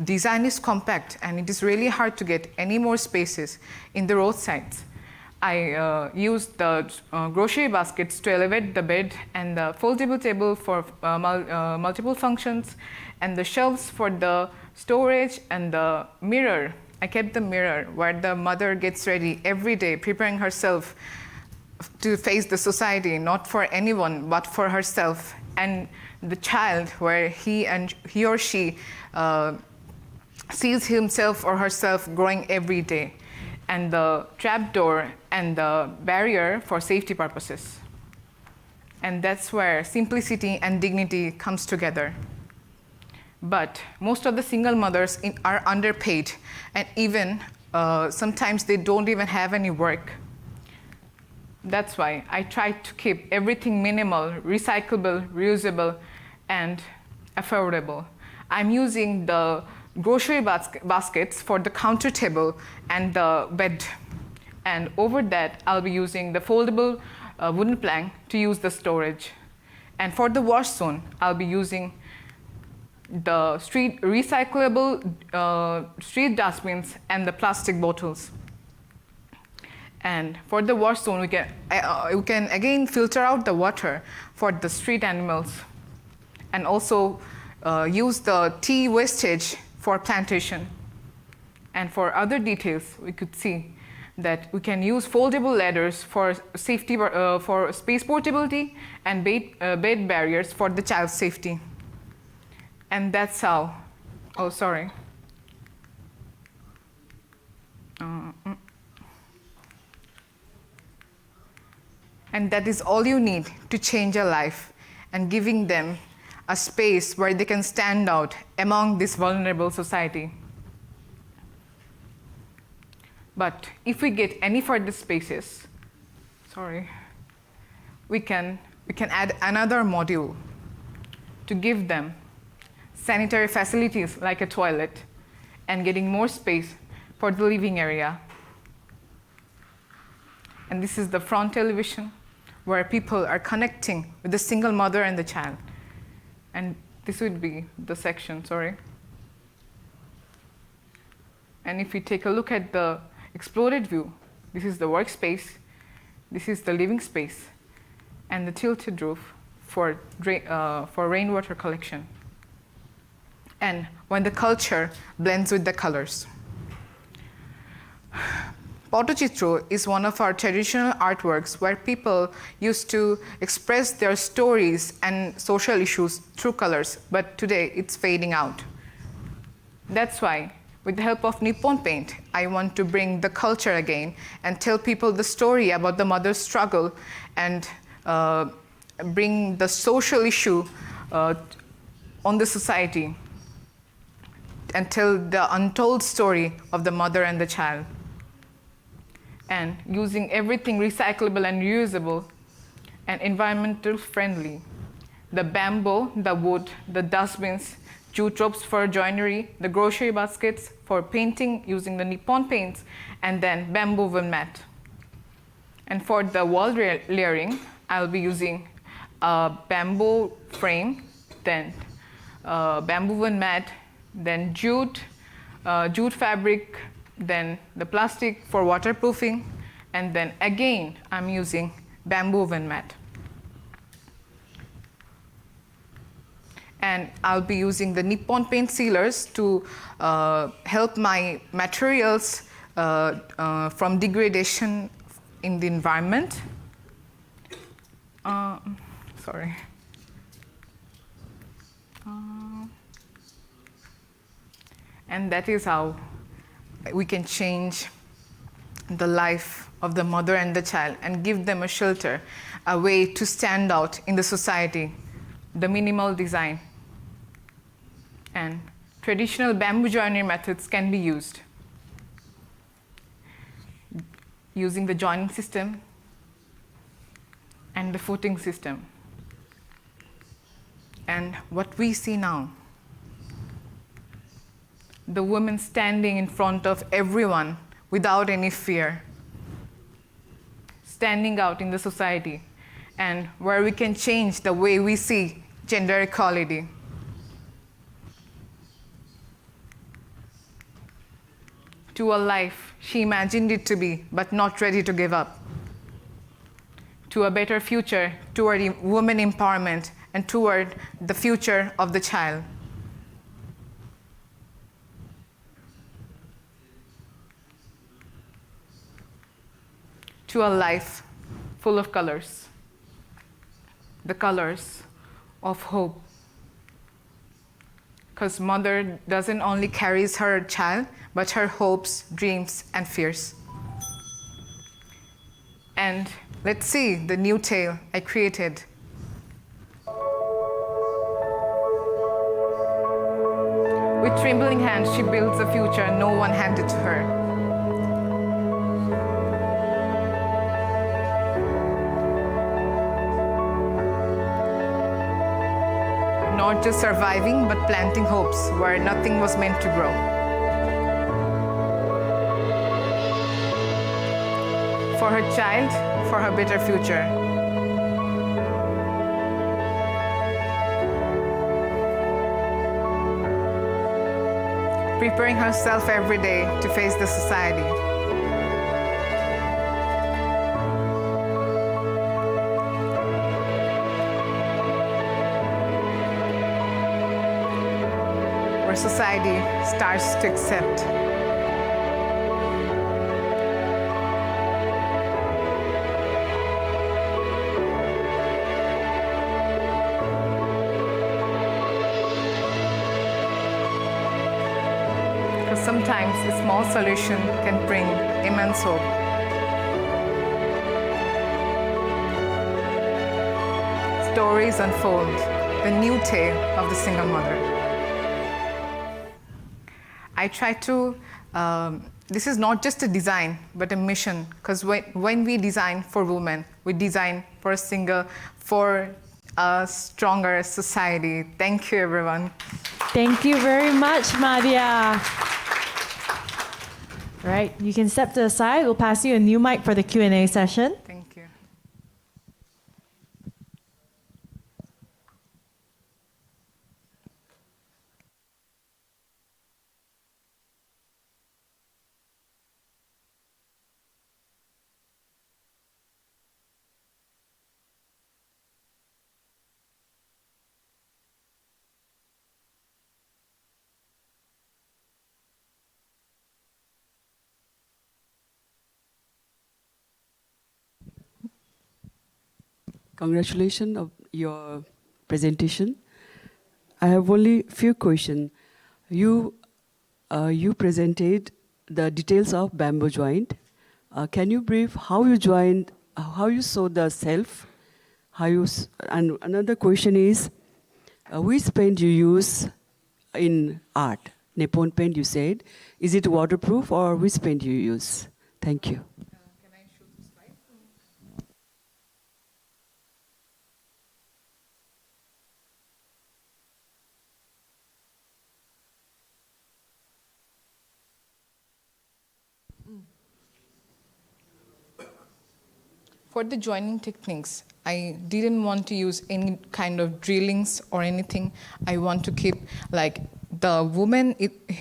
design is compact and it is really hard to get any more spaces in the roadsides. I used the grocery baskets to elevate the bed, and the foldable table for multiple functions, and the shelves for the storage, and the mirror. I kept the mirror where the mother gets ready every day, preparing herself to face the society, not for anyone, but for herself. And the child, where he or she sees himself or herself growing every day, and the trapdoor and the barrier for safety purposes. And that's where simplicity and dignity comes together. But most of the single mothers are underpaid, and even sometimes they don't even have any work. That's why I try to keep everything minimal, recyclable, reusable, and affordable. I'm using the grocery baskets for the counter table and the bed. And over that, I'll be using the foldable wooden plank to use the storage. And for the wash zone, I'll be using the recyclable street dustbins and the plastic bottles. And for the wash zone, we can again filter out the water for the street animals, and also use the tea wastage for plantation. And for other details, we could see that we can use foldable ladders for safety, for space portability, and bed barriers for the child's safety. And that's how, oh, sorry. And that is all you need to change a life, and giving them a space where they can stand out among this vulnerable society. But if we get any further spaces, we can add another module to give them sanitary facilities like a toilet, and getting more space for the living area. And this is the front elevation, where people are connecting with the single mother and the child. And this would be the section, And if we take a look at the exploded view, this is the workspace, this is the living space, and the tilted roof for rainwater collection. And when the culture blends with the colors. Pottochitro is one of our traditional artworks where people used to express their stories and social issues through colors, but today it's fading out. That's why, with the help of Nippon Paint, I want to bring the culture again and tell people the story about the mother's struggle, and bring the social issue on the society, and tell the untold story of the mother and the child. And using everything recyclable and reusable and environmental friendly. The bamboo, the wood, the dustbins, jute ropes for joinery, the grocery baskets for painting using the Nippon paints, and then bamboo woven mat. And for the wall layering, I'll be using a bamboo frame, then bamboo woven mat, then jute fabric, then the plastic for waterproofing, and then again I'm using bamboo woven mat. And I'll be using the Nippon Paint sealers to help my materials from degradation in the environment. And that is how we can change the life of the mother and the child and give them a shelter, a way to stand out in the society, the minimal design. And traditional bamboo joinery methods can be used, using the joining system and the footing system. And what we see now, the woman standing in front of everyone without any fear, standing out in the society, and where we can change the way we see gender equality. To a life she imagined it to be, but not ready to give up. To a better future, toward women empowerment, and toward the future of the child. To a life full of colors, the colors of hope, because mother doesn't only carries her child, but her hopes, dreams, and fears. And let's see the new tale I created. With trembling hands, she builds a future no one handed to her. Not just surviving, but planting hopes where nothing was meant to grow. For her child, for her better future. Preparing herself every day to face the society. Where society starts to accept. Because sometimes a small solution can bring immense hope. Stories unfold, the new tale of the single mother. I try to, this is not just a design, but a mission. Because when we design for women, we design for a stronger society. Thank you, everyone. Thank you very much, Madhya. Right, you can step to the side. We'll pass you a new mic for the Q&A session. Thank you. Congratulations on your presentation. I have only few questions. You presented the details of bamboo joint. Can you brief how you joined, how you saw the self, and another question is, which paint you use in art? Nippon Paint, you said. Is it waterproof or which paint you use? Thank you. For the joining techniques, I didn't want to use any kind of drillings or anything. I want to keep, like, the woman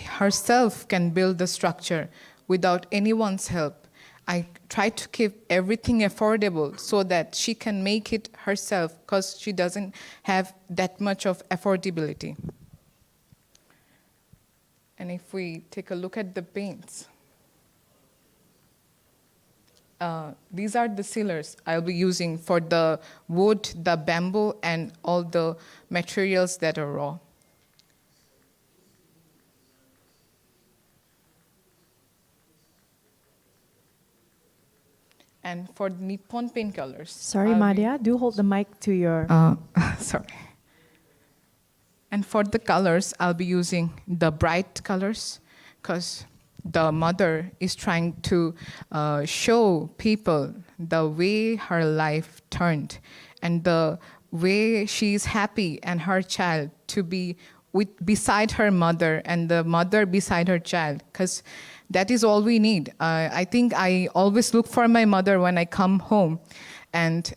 herself can build the structure without anyone's help. I try to keep everything affordable so that she can make it herself because she doesn't have that much of affordability. And if we take a look at the paints, these are the sealers I'll be using for the wood, the bamboo, and all the materials that are raw. And for the Nippon Paint colors. Sorry, Madhya, do hold the mic to your... Sorry. And for the colors, I'll be using the bright colors because the mother is trying to show people the way her life turned and the way she's happy and her child to be beside her mother and the mother beside her child, because that is all we need. I think I always look for my mother when I come home. And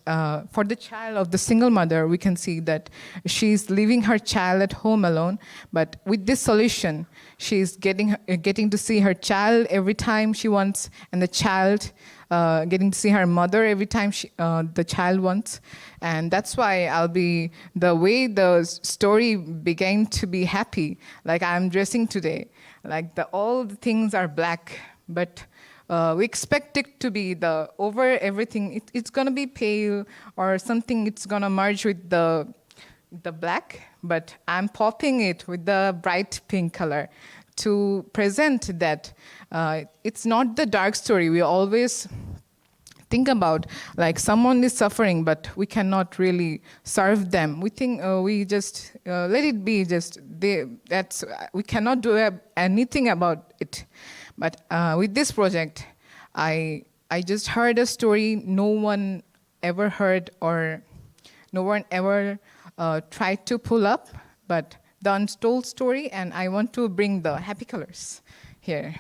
for the child of the single mother, we can see that she's leaving her child at home alone. But with this solution, she's getting to see her child every time she wants, and the child getting to see her mother every time the child wants. And that's why the way the story began to be happy, like I'm dressing today, like all the things are black, but we expect it to be over everything. It's going to be pale or something. It's going to merge with the the black, but I'm popping it with the bright pink color to present that it's not the dark story. We always think about like someone is suffering, but we cannot really serve them. We think we just let it be. We cannot do anything about it. But with this project, I just heard a story no one ever heard or no one ever tried to pull up, but the untold story, and I want to bring the happy colors here.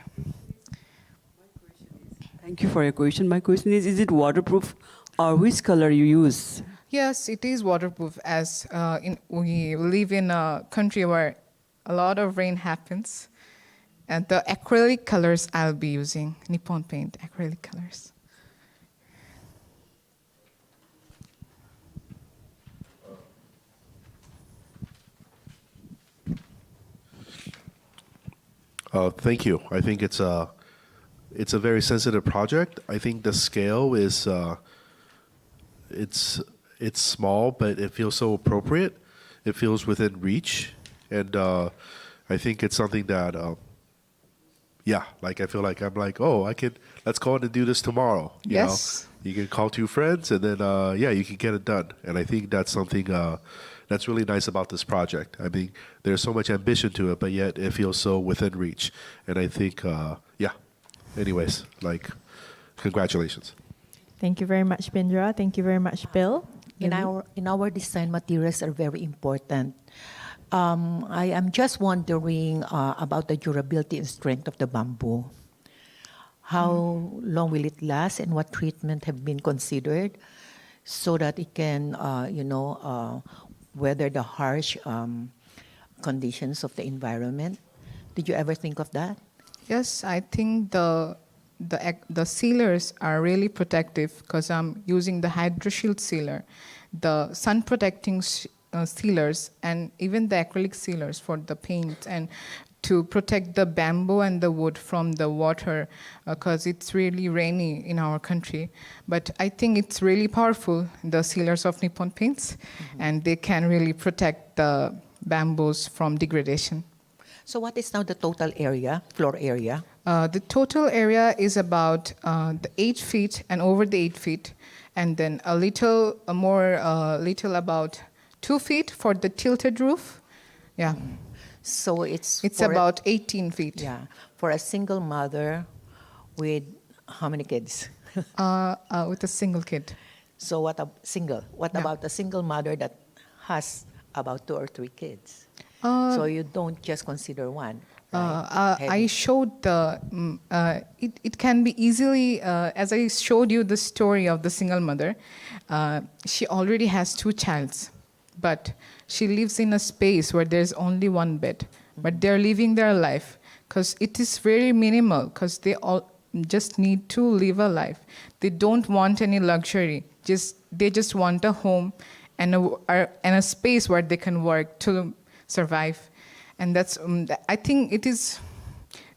Thank you for your question. My question is it waterproof or which color you use? Yes, it is waterproof as we live in a country where a lot of rain happens. And the acrylic colors I'll be using, Nippon Paint acrylic colors. Thank you. I think it's a very sensitive project. I think the scale is it's small, but it feels so appropriate. It feels within reach, and I think it's something that I feel like I'm like, oh, let's go on and do this tomorrow. You know? You can call 2 friends, and then you can get it done. And I think that's something that's really nice about this project. I mean, there's so much ambition to it, but yet it feels so within reach. And I think, anyways, congratulations. Thank you very much, Bindra. Thank you very much, Bill. In our design, materials are very important. I am just wondering about the durability and strength of the bamboo. How long will it last, and what treatment have been considered so that it can, weather the harsh conditions of the environment? Did you ever think of that? Yes, I think the sealers are really protective because I'm using the HydroShield sealer, the sun protecting sealers, and even the acrylic sealers for the paint, and to protect the bamboo and the wood from the water because it's really rainy in our country. But I think it's really powerful, the sealers of Nippon Paints, and they can really protect the bamboos from degradation. So what is now the total area, floor area? The total area is about the 8 feet and over the 8 feet, and then a little more, about 2 feet for the tilted roof. Yeah. So it's about 18 feet. Yeah, for a single mother with how many kids? With a single kid. So what about a single mother that has about 2 or 3 kids? So you don't just consider one. Right? I showed it can be easily, as I showed you the story of the single mother, she already has 2 childs, but she lives in a space where there's only 1 bed, but they're living their life because it is very minimal because they all just need to live a life. They don't want any luxury. They just want a home and a space where they can work to survive. And that's I think it is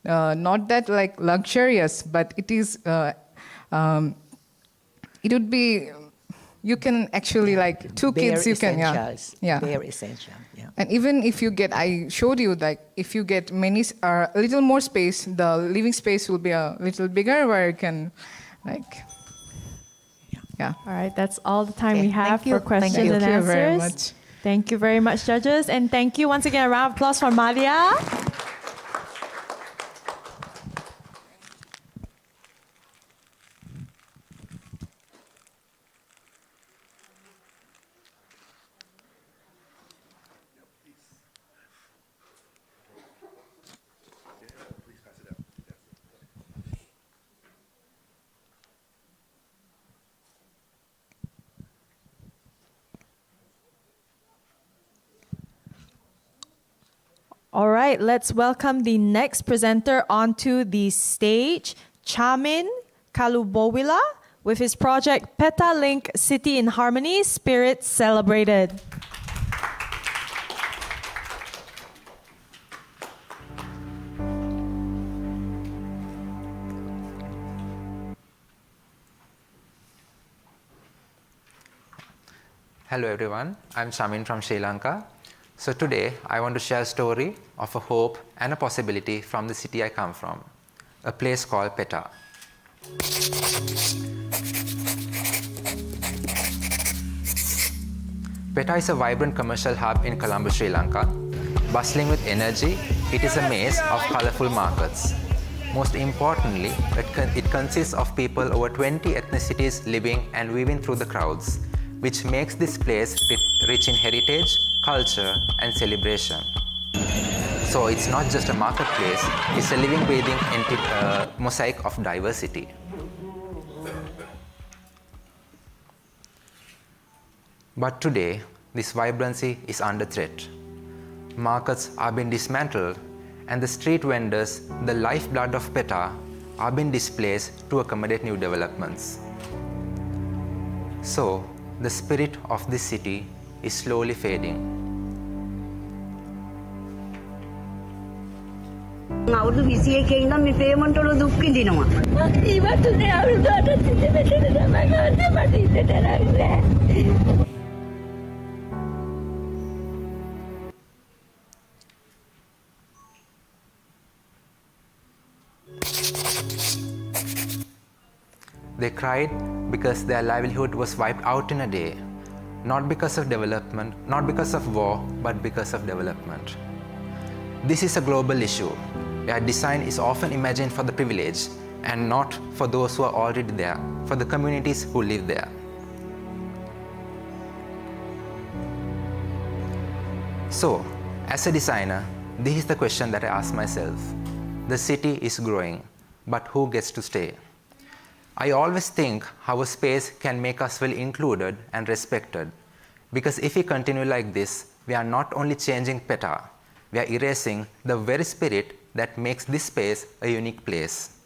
not that like luxurious, but it is it would be, you can actually like 2 kids you can Bare essential. Yeah. And even if you get, I showed you like if you get many a little more space, the living space will be a little bigger where you can like yeah. All right, that's all the time we have for questions Thank and you answers. very much. Thank you very much, judges. And thank you once again, a round of applause for Malia. All right, let's welcome the next presenter onto the stage, Chamin Kalubowila, with his project Peta Link City in Harmony, Spirit Celebrated. Hello everyone, I'm Shamin from Sri Lanka. So today I want to share a story of a hope and a possibility from the city I come from, a place called Peta. Peta is a vibrant commercial hub in Colombo, Sri Lanka. Bustling with energy, it is a maze of colorful markets. Most importantly, it consists of people over 20 ethnicities living and weaving through the crowds, which makes this place rich in heritage, culture, and celebration. So it's not just a marketplace, it's a living, breathing mosaic of diversity. But today, this vibrancy is under threat. Markets are being dismantled, and the street vendors, the lifeblood of Peta, are being displaced to accommodate new developments. So, the spirit of this city is slowly fading. අවුරුදු 21 ඉඳන් මේ payment වල දුක් විඳිනවා. ඉවතුනේ අවුරුදු 8ක් තිස්සේ මෙතන තමයි මට ඉඳට නැහැ. They cried because their livelihood was wiped out in a day, not because of development, not because of war, but because of development. This is a global issue, where design is often imagined for the privileged and not for those who are already there, for the communities who live there. So, as a designer, this is the question that I ask myself. The city is growing, but who gets to stay? I always think how a space can make us feel included and respected, because if we continue like this, we are not only changing Peta, we are erasing the very spirit that makes this space a unique place.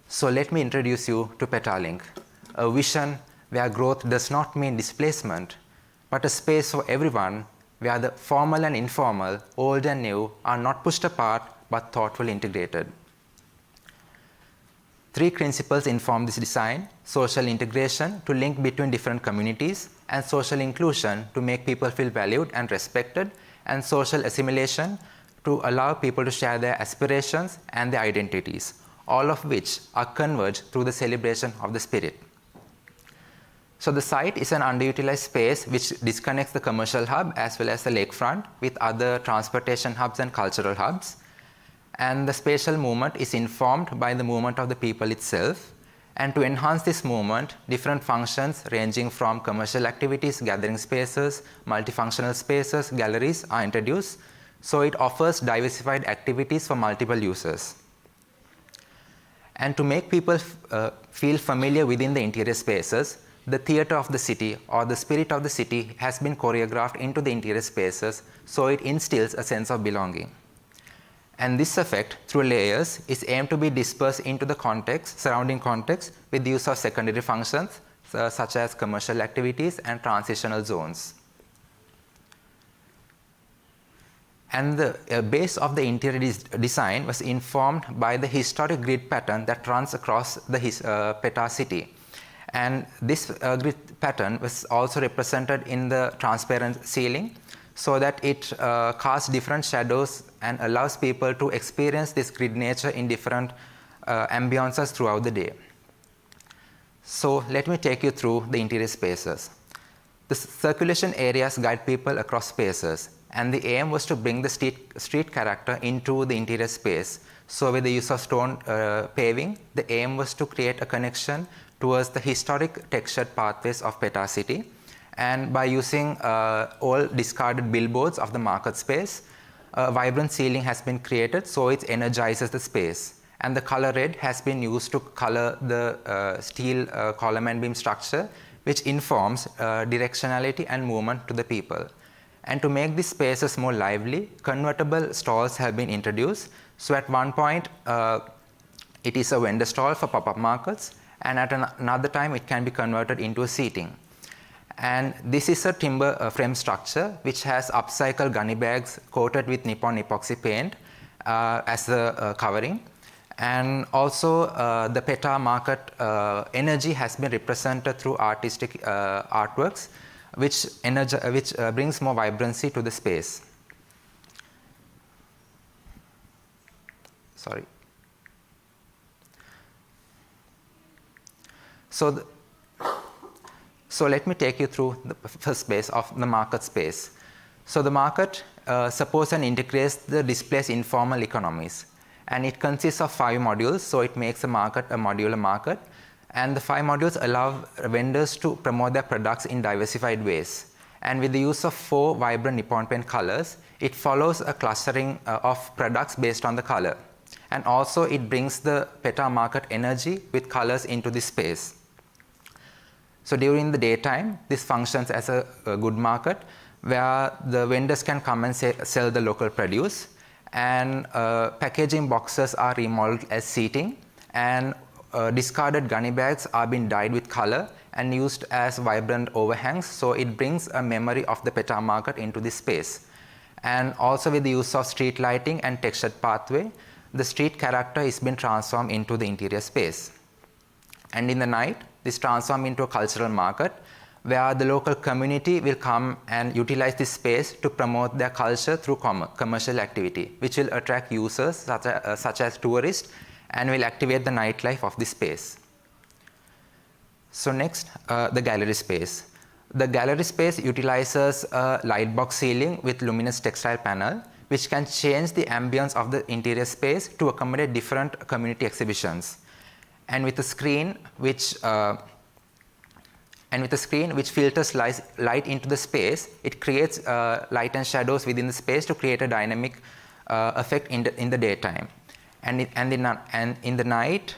So let me introduce you to Peta Link, a vision where growth does not mean displacement, but a space for everyone where the formal and informal, old and new are not pushed apart but thoughtfully integrated. 3 principles inform this design: social integration to link between different communities, and social inclusion to make people feel valued and respected, and social assimilation to allow people to share their aspirations and their identities, all of which are converged through the celebration of the spirit. So the site is an underutilized space which disconnects the commercial hub as well as the lakefront with other transportation hubs and cultural hubs. And the spatial movement is informed by the movement of the people itself. And to enhance this movement, different functions ranging from commercial activities, gathering spaces, multifunctional spaces, galleries are introduced. So it offers diversified activities for multiple users. And to make people feel familiar within the interior spaces, the theater of the city or the spirit of the city has been choreographed into the interior spaces, so it instills a sense of belonging. And this effect, through layers, is aimed to be dispersed into the context, surrounding context, with the use of secondary functions, such as commercial activities and transitional zones. And the base of the interior design was informed by the historic grid pattern that runs across the Peta city. And this grid pattern was also represented in the transparent ceiling, so that it casts different shadows and allows people to experience this grid nature in different ambiances throughout the day. So let me take you through the interior spaces. The circulation areas guide people across spaces, and the aim was to bring the street character into the interior space. So with the use of stone paving, the aim was to create a connection towards the historic textured pathways of Peta city. And by using all discarded billboards of the market space, a vibrant ceiling has been created, so it energizes the space. And the color red has been used to color the steel column and beam structure, which informs directionality and movement to the people. And to make these spaces more lively, convertible stalls have been introduced. So at one point, it is a vendor stall for pop-up markets, and at another time, it can be converted into a seating. And this is a timber frame structure which has upcycled gunny bags coated with Nippon epoxy paint as the covering. And also the Peta market energy has been represented through artistic artworks which brings more vibrancy to the space. Sorry. So let me take you through the first space of the market space. So the market supports and integrates the displaced informal economies. And it consists of 5 modules, so it makes a market a modular market. And the 5 modules allow vendors to promote their products in diversified ways. And with the use of 4 vibrant Nippon Paint colors, it follows a clustering of products based on the color. And also it brings the Peta market energy with colors into the space. So during the daytime, this functions as a good market where the vendors can come and sell the local produce, and packaging boxes are remodeled as seating, and discarded gunny bags are being dyed with color and used as vibrant overhangs, so it brings a memory of the Peta market into this space. And also with the use of street lighting and textured pathway, the street character is being transformed into the interior space. And in the night, this transforms into a cultural market where the local community will come and utilize this space to promote their culture through commercial activity, which will attract users such as tourists and will activate the nightlife of this space. So next, the gallery space. The gallery space utilizes a light box ceiling with luminous textile panel, which can change the ambience of the interior space to accommodate different community exhibitions. And with a screen which filters light into the space, it creates light and shadows within the space to create a dynamic effect in the daytime. And in the night,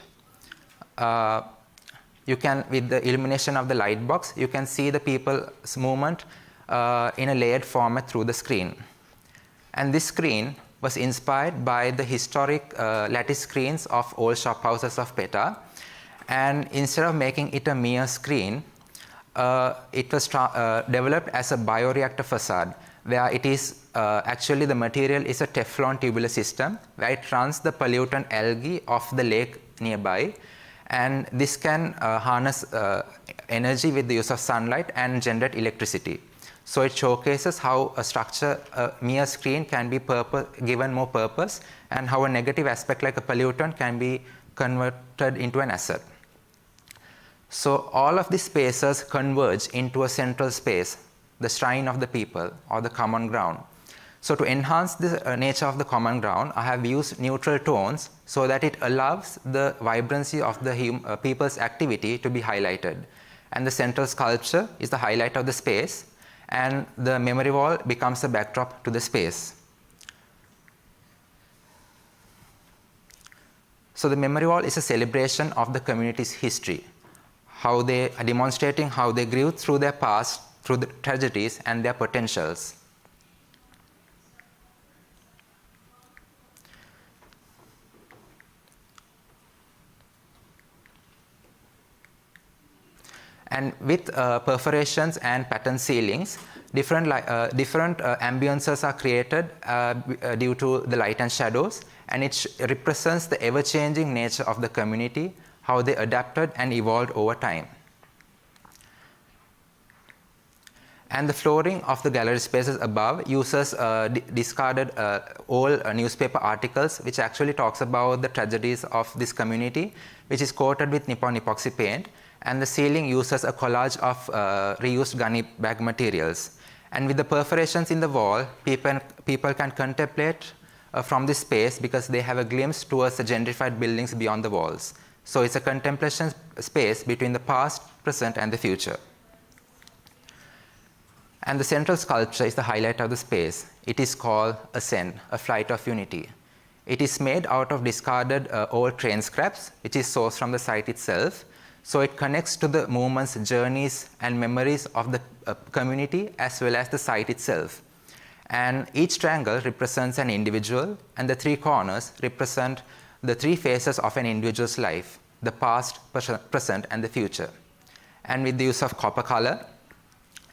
you can, with the illumination of the light box, you can see the people's movement in a layered format through the screen. And this screen was inspired by the historic lattice screens of old shop houses of Peta. And instead of making it a mere screen, it was developed as a bioreactor facade, where it is actually the material is a Teflon tubular system, where it runs the pollutant algae of the lake nearby. And this can harness energy with the use of sunlight and generate electricity. So it showcases how a structure, a mere screen, can be given more purpose, and how a negative aspect like a pollutant can be converted into an asset. So all of these spaces converge into a central space, the shrine of the people or the common ground. So to enhance the nature of the common ground, I have used neutral tones so that it allows the vibrancy of the people's activity to be highlighted. And the central sculpture is the highlight of the space, and the memory wall becomes a backdrop to the space. So the memory wall is a celebration of the community's history, how they are demonstrating how they grew through their past, through the tragedies and their potentials. And with perforations and pattern ceilings, different ambiances are created due to the light and shadows, and it represents the ever-changing nature of the community, how they adapted and evolved over time. And the flooring of the gallery spaces above uses discarded old newspaper articles, which actually talks about the tragedies of this community, which is coated with Nippon epoxy paint. And the ceiling uses a collage of reused gunny bag materials. And with the perforations in the wall, people can contemplate from this space because they have a glimpse towards the gentrified buildings beyond the walls. So it's a contemplation space between the past, present, and the future. And the central sculpture is the highlight of the space. It is called Ascend, a flight of unity. It is made out of discarded old train scraps, which is sourced from the site itself. So it connects to the movements, journeys, and memories of the community as well as the site itself. And each triangle represents an individual, and the 3 corners represent the 3 phases of an individual's life: the past, present, and the future. And with the use of copper color,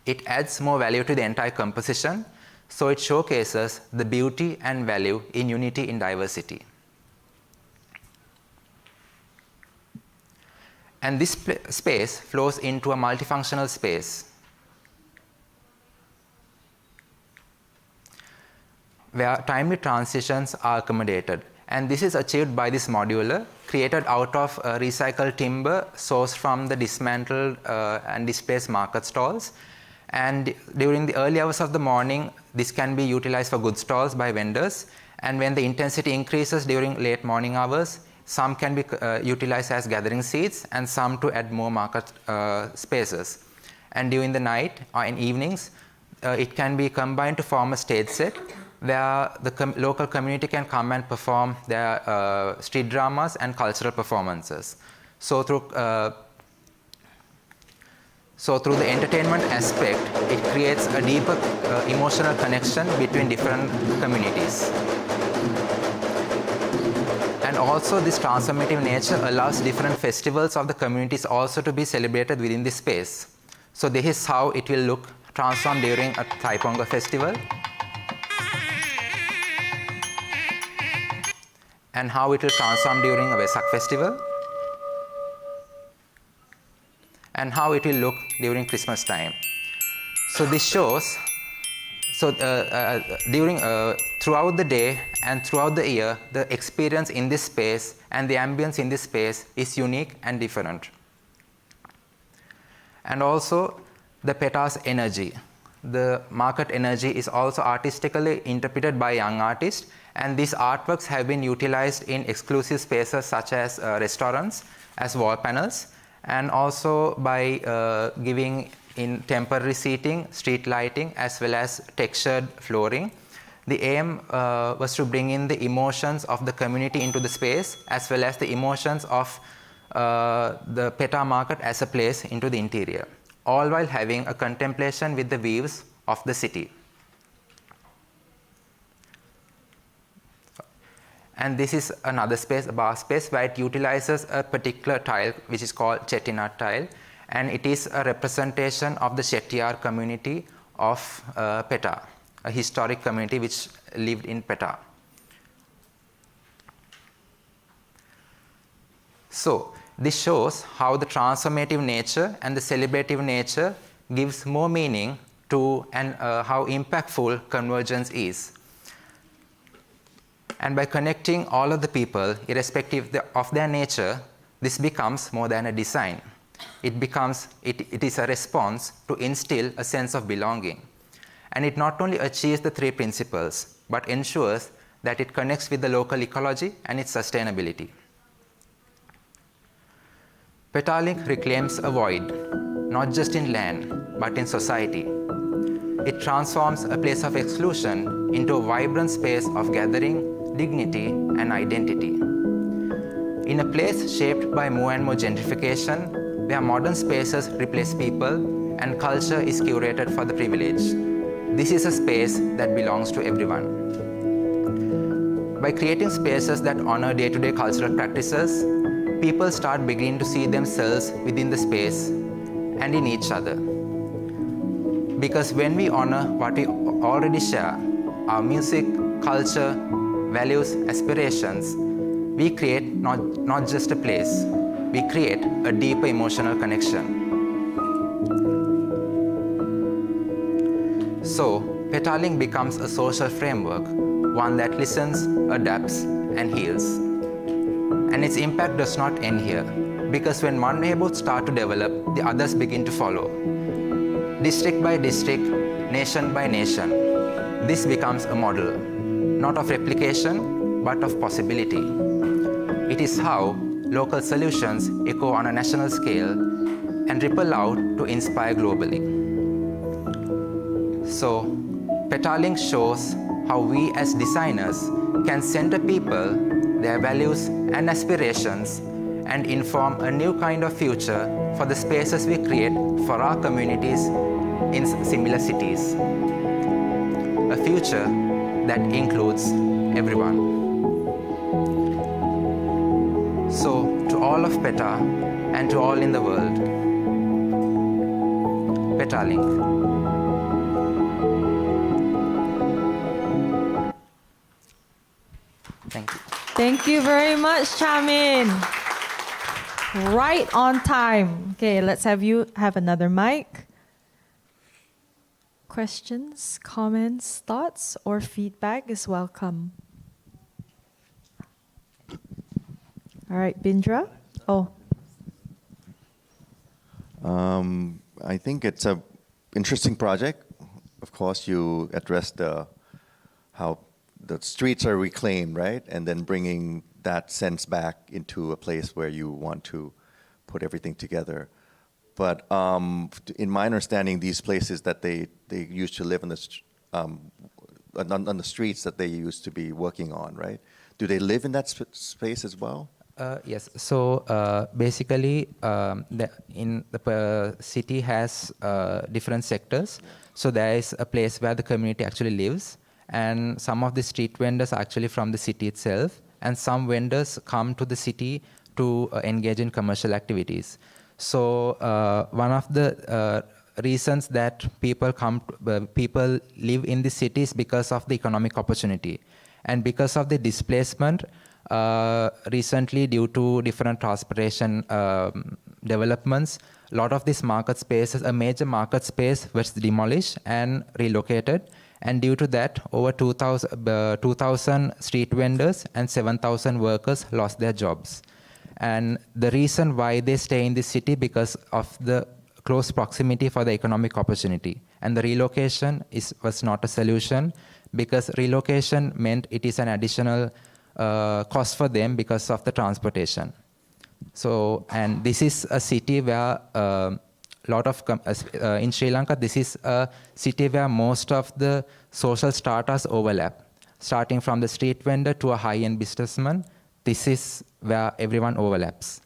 it adds more value to the entire composition, so it showcases the beauty and value in unity in diversity. And this space flows into a multifunctional space. where timely transitions are accommodated. And this is achieved by this modular, created out of recycled timber sourced from the dismantled and displaced market stalls. And during the early hours of the morning, this can be utilized for goods stalls by vendors. And when the intensity increases during late morning hours, some can be utilized as gathering seats and some to add more market spaces. And during the night or in evenings, it can be combined to form a stage set where the local community can come and perform their street dramas and cultural performances. So through the entertainment aspect, it creates a deeper emotional connection between different communities. And also this transformative nature allows different festivals of the communities also to be celebrated within this space. So this is how it will look transformed during a Thai-Pongal festival, and how it will transform during a Vesak festival, and how it will look during Christmas time. So this shows, throughout the day and throughout the year, the experience in this space and the ambience in this space is unique and different. And also the Peta's energy. The market energy is also artistically interpreted by young artists, and these artworks have been utilized in exclusive spaces such as restaurants as wall panels, and also by giving in temporary seating, street lighting, as well as textured flooring. The aim was to bring in the emotions of the community into the space, as well as the emotions of the Peta market as a place into the interior, all while having a contemplation with the views of the city. And this is another space, a bar space, where it utilizes a particular tile which is called Chettinad tile, and it is a representation of the Chettiar community of Peta, a historic community which lived in Peta. So this shows how the transformative nature and the celebrative nature gives more meaning to and how impactful convergence is. And by connecting all of the people, irrespective of their nature, this becomes more than a design. It is a response to instill a sense of belonging. And it not only achieves the three principles, but ensures that it connects with the local ecology and its sustainability. Petalink reclaims a void, not just in land, but in society. It transforms a place of exclusion into a vibrant space of gathering, dignity, and identity. In a place shaped by more and more gentrification, where modern spaces replace people and culture is curated for the privileged, this is a space that belongs to everyone. By creating spaces that honor day-to-day cultural practices, people start beginning to see themselves within the space and in each other. Because when we honor what we already share, our music, culture, values, aspirations, we create not just a place, we create a deeper emotional connection. So, Petalink becomes a social framework, one that listens, adapts, and heals. And its impact does not end here, because when one neighborhood starts to develop, the others begin to follow. District by district, nation by nation, this becomes a model, not of replication, but of possibility. It is how local solutions echo on a national scale and ripple out to inspire globally. So, Petalink shows how we as designers can center people, their values and aspirations, and inform a new kind of future for the spaces we create for our communities in similar cities. A future that includes everyone. So, to all of Peta and to all in the world, Petalink. Thank you. Thank you very much, Chamin. Right on time. Okay, let's have you have another mic. questions, comments, thoughts, or feedback is welcome. All right, Bindra. Oh. I think it's a interesting project. Of course, you address how the streets are reclaimed, right? And then bringing that sense back into a place where you want to put everything together. But in my understanding, these places that they used to live on the streets that they used to be working on, right? Do they live in that space as well? Yes. So basically, the city has different sectors. So there is a place where the community actually lives, and some of the street vendors are actually from the city itself, and some vendors come to the city to engage in commercial activities. So one of the reasons that people live in the city is because of the economic opportunity, and because of the displacement. Recently, due to different transportation developments, a lot of these market spaces, a major market space was demolished and relocated. And due to that, over 2,000 street vendors and 7,000 workers lost their jobs. And the reason why they stay in this city because of the close proximity for the economic opportunity. And the relocation was not a solution because relocation meant it is an additional cost for them because of the transportation. So, and this is a city where in Sri Lanka, this is a city where most of the social stratas overlap. Starting from the street vendor to a high-end businessman, this is where everyone overlaps.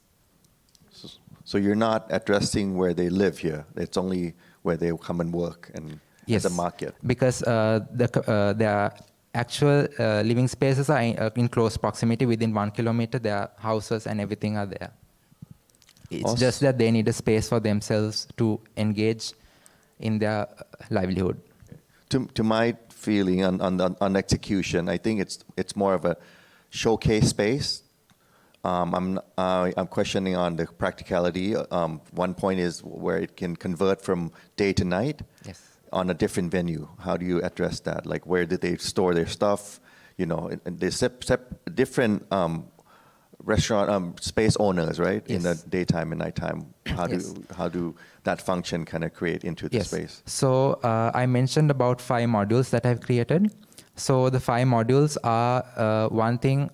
So you're not addressing where they live here. It's only where they come and work and yes, as a market. Because their actual living spaces are in close proximity. Within 1 kilometer, their houses and everything are there. It's just that they need a space for themselves to engage in their livelihood. To my feeling on execution, I think it's more of a showcase space. I'm questioning on the practicality. One point is where it can convert from day to night. Yes. On a different venue. How do you address that? Like, where did they store their stuff? You know, and they different restaurant space owners, right? Yes. In the daytime and nighttime. How do that function kind of create into the space? So I mentioned about 5 modules that I've created. So the 5 modules are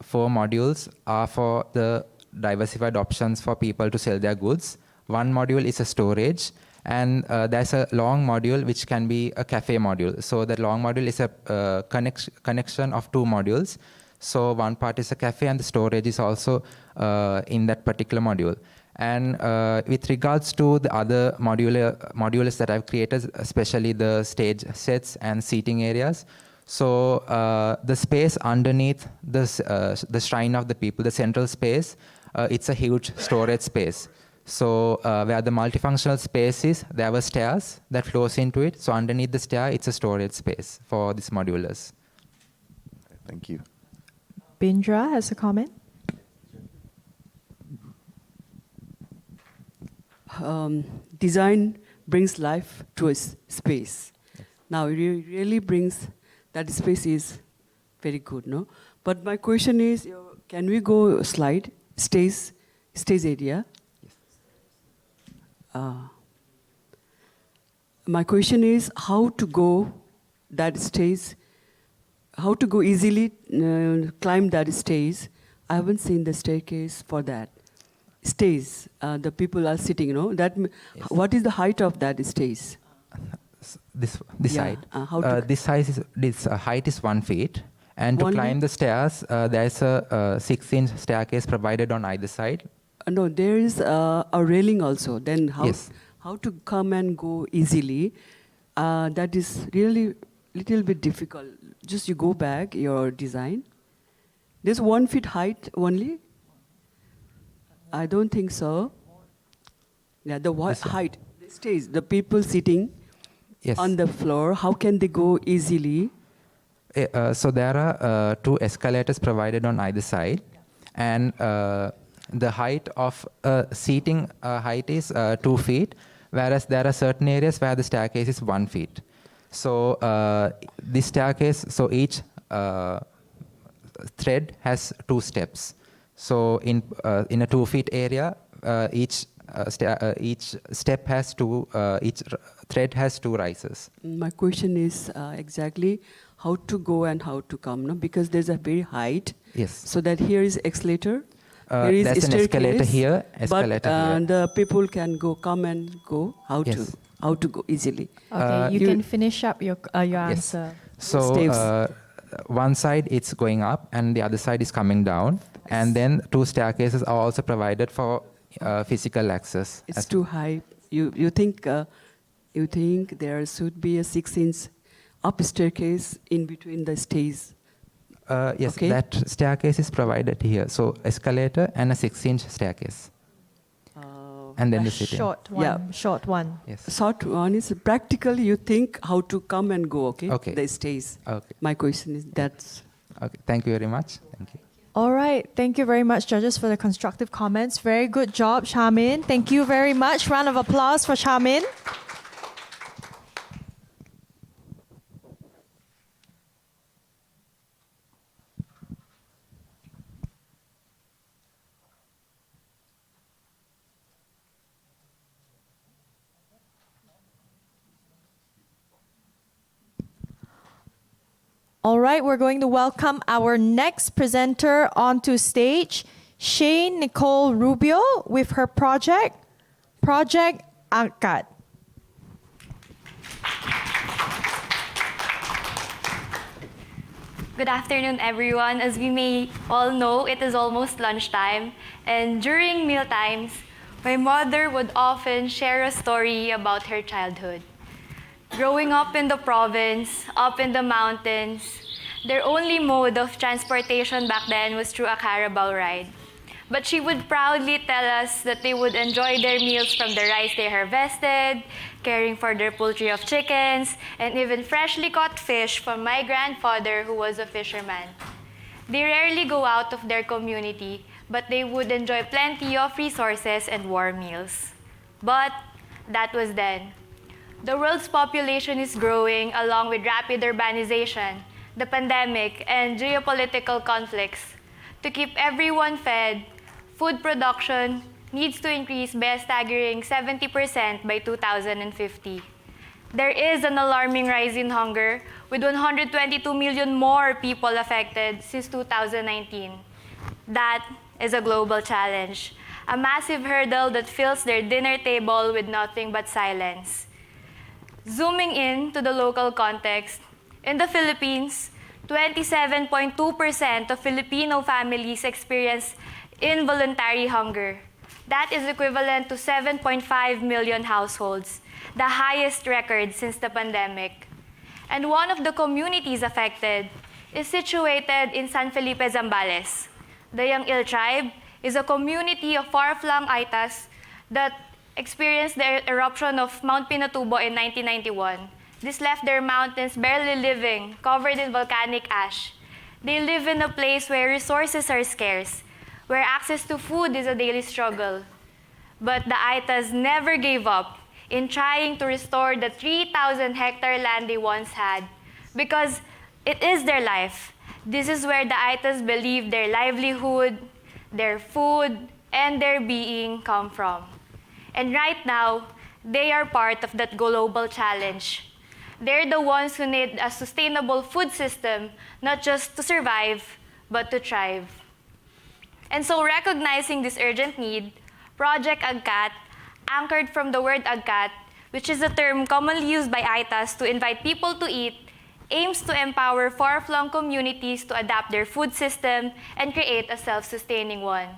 4 modules are for the diversified options for people to sell their goods. 1 module is a storage. And there's a long module which can be a cafe module. So that long module is a connection of 2 modules. So one part is a cafe and the storage is also in that particular module. And with regards to the other modules that I've created, especially the stage sets and seating areas, so the space underneath the shrine of the people, the central space, it's a huge storage space. So where the multifunctional space is, there were stairs that flows into it. So underneath the stair, it's a storage space for these modulars. Thank you. Bindra has a comment. Design brings life to a space. Yes. Now, it really brings that space is very good, no? But my question is, can we go stage area? My question is how to go that stage, how to go easily climb that stage. I haven't seen the staircase for that. Stage, the people are sitting, you know. What is the height of that stage? This height. This height is 1 feet. And to climb the stairs, there is a 6-inch staircase provided on either side. No, there is a railing also. Then how to come and go easily? That is really little bit difficult. Just you go back your design. There's 1 feet height only. I don't think so. Yeah, the height, the stage, the people sitting on the floor. How can they go easily? So there are 2 escalators provided on either side, and the height of seating height is 2 feet, whereas there are certain areas where the staircase is 1 feet. So this staircase, so each thread has 2 steps. So in a 2 feet area, each step has 2, each thread has 2 rises. My question is exactly how to go and how to come, no? Because there's a very height. Yes. So that here is escalator. There is there's an escalator here, escalator here. But the people can come and go. How to go easily? Okay, you can finish up your answer. So one side it's going up and the other side is coming down, and then 2 staircases are also provided for physical access. It's too high. You think there should be a 6-inch up staircase in between the stays? Yes, okay. That staircase is provided here. So escalator and a 6-inch staircase. And then the sitting. Short one. Yes. Short one is practically you think how to come and go, okay? Okay. The stays. Okay. My question is that's... Okay, thank you very much. Thank you. All right, thank you very much, judges, for the constructive comments. Very good job, Charmin. Thank you very much. Round of applause for Charmin. All right, we're going to welcome our next presenter onto stage, Shane Nicole Rubio, with her project Angkat. Good afternoon, everyone. As we may all know, it is almost lunchtime, and during meal times, my mother would often share a story about her childhood. Growing up in the province, up in the mountains, their only mode of transportation back then was through a carabao ride. But she would proudly tell us that they would enjoy their meals from the rice they harvested, caring for their poultry of chickens, and even freshly caught fish from my grandfather, who was a fisherman. They rarely go out of their community, but they would enjoy plenty of resources and warm meals. But that was then. The world's population is growing along with rapid urbanization, the pandemic, and geopolitical conflicts. To keep everyone fed, food production needs to increase by a staggering 70% by 2050. There is an alarming rise in hunger, with 122 million more people affected since 2019. That is a global challenge, a massive hurdle that fills their dinner table with nothing but silence. Zooming in to the local context, in the Philippines, 27.2% of Filipino families experience involuntary hunger. That is equivalent to 7.5 million households, the highest record since the pandemic. And one of the communities affected is situated in San Felipe, Zambales. The Yang Il tribe is a community of far-flung Aydas that experienced the eruption of Mount Pinatubo in 1991. This left their mountains barely living, covered in volcanic ash. They live in a place where resources are scarce, where access to food is a daily struggle. But the Aydas never gave up in trying to restore the 3,000-hectare land they once had, because it is their life. This is where the Aydas believe their livelihood, their food, and their being come from. And right now, they are part of that global challenge. They're the ones who need a sustainable food system, not just to survive, but to thrive. And so, recognizing this urgent need, Project Angkat, anchored from the word Angkat, which is a term commonly used by Aydas to invite people to eat, aims to empower far-flung communities to adapt their food system and create a self-sustaining one.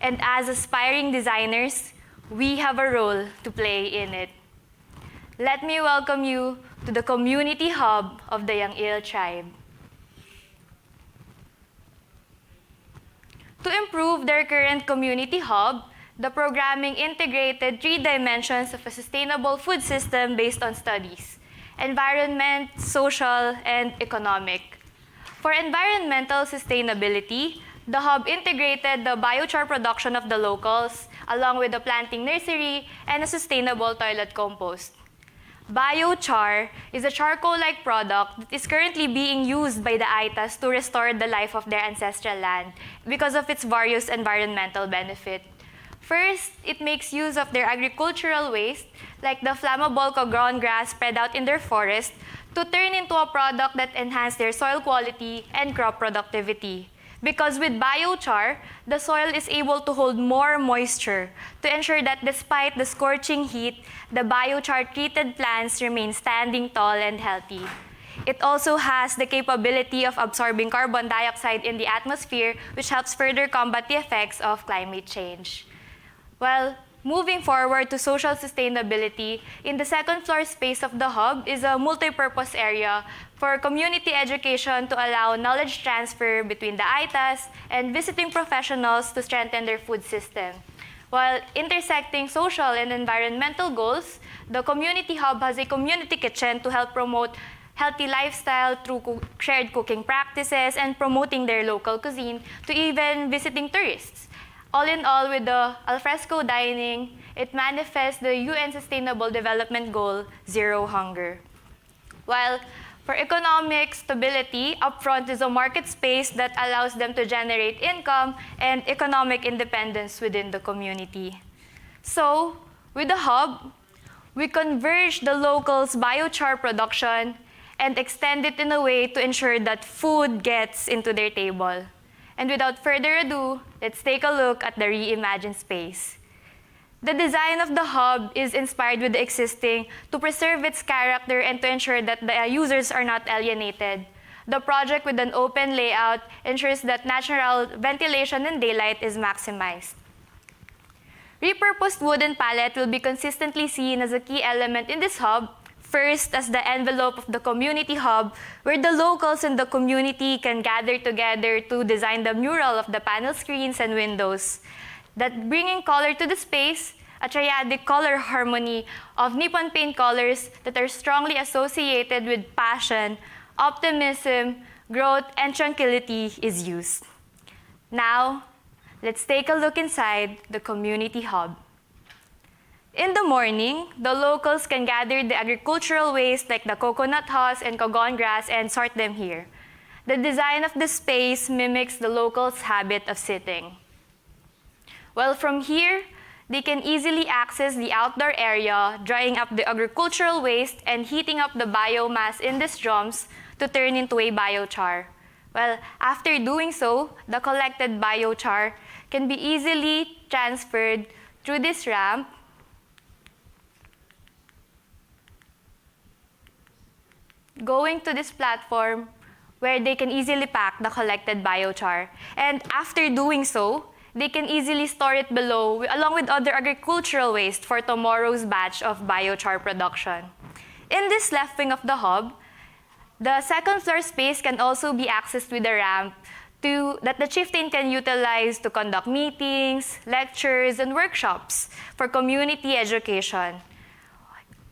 And as aspiring designers, we have a role to play in it. Let me welcome you to the community hub of the Yang Il tribe. To improve their current community hub, the programming integrated 3 dimensions of a sustainable food system based on studies: environment, social, and economic. For environmental sustainability, the hub integrated the biochar production of the locals, along with the planting nursery and a sustainable toilet compost. Biochar is a charcoal-like product that is currently being used by the AYDAs to restore the life of their ancestral land because of its various environmental benefits. First, it makes use of their agricultural waste, like the flammable cogrown grass spread out in their forest, to turn into a product that enhances their soil quality and crop productivity. Because with biochar, the soil is able to hold more moisture to ensure that despite the scorching heat, the biochar-treated plants remain standing tall and healthy. It also has the capability of absorbing carbon dioxide in the atmosphere, which helps further combat the effects of climate change. Well, moving forward to social sustainability, in the second floor space of the hub is a multi-purpose area for community education to allow knowledge transfer between the AYDAs and visiting professionals to strengthen their food system. While intersecting social and environmental goals, the community hub has a community kitchen to help promote healthy lifestyle through shared cooking practices and promoting their local cuisine to even visiting tourists. All in all, with the alfresco dining, it manifests the UN Sustainable Development Goal, Zero Hunger. While for economic stability, upfront is a market space that allows them to generate income and economic independence within the community. So, with the hub, we converge the locals' biochar production and extend it in a way to ensure that food gets into their table. And without further ado, let's take a look at the reimagined space. The design of the hub is inspired with the existing to preserve its character and to ensure that the users are not alienated. The project with an open layout ensures that natural ventilation and daylight is maximized. Repurposed wooden pallet will be consistently seen as a key element in this hub. First, as the envelope of the community hub, where the locals in the community can gather together to design the mural of the panel screens and windows. That bringing color to the space, a triadic color harmony of Nippon Paint colors that are strongly associated with passion, optimism, growth, and tranquility is used. Now, let's take a look inside the community hub. In the morning, the locals can gather the agricultural waste like the coconut husks and cogon grass and sort them here. The design of the space mimics the locals' habit of sitting. Well, from here, they can easily access the outdoor area, drying up the agricultural waste and heating up the biomass in these drums to turn into a biochar. Well, after doing so, the collected biochar can be easily transferred through this ramp going to this platform where they can easily pack the collected biochar. And after doing so, they can easily store it below along with other agricultural waste for tomorrow's batch of biochar production. In this left wing of the hub, the second floor space can also be accessed with a ramp that the chieftain can utilize to conduct meetings, lectures, and workshops for community education.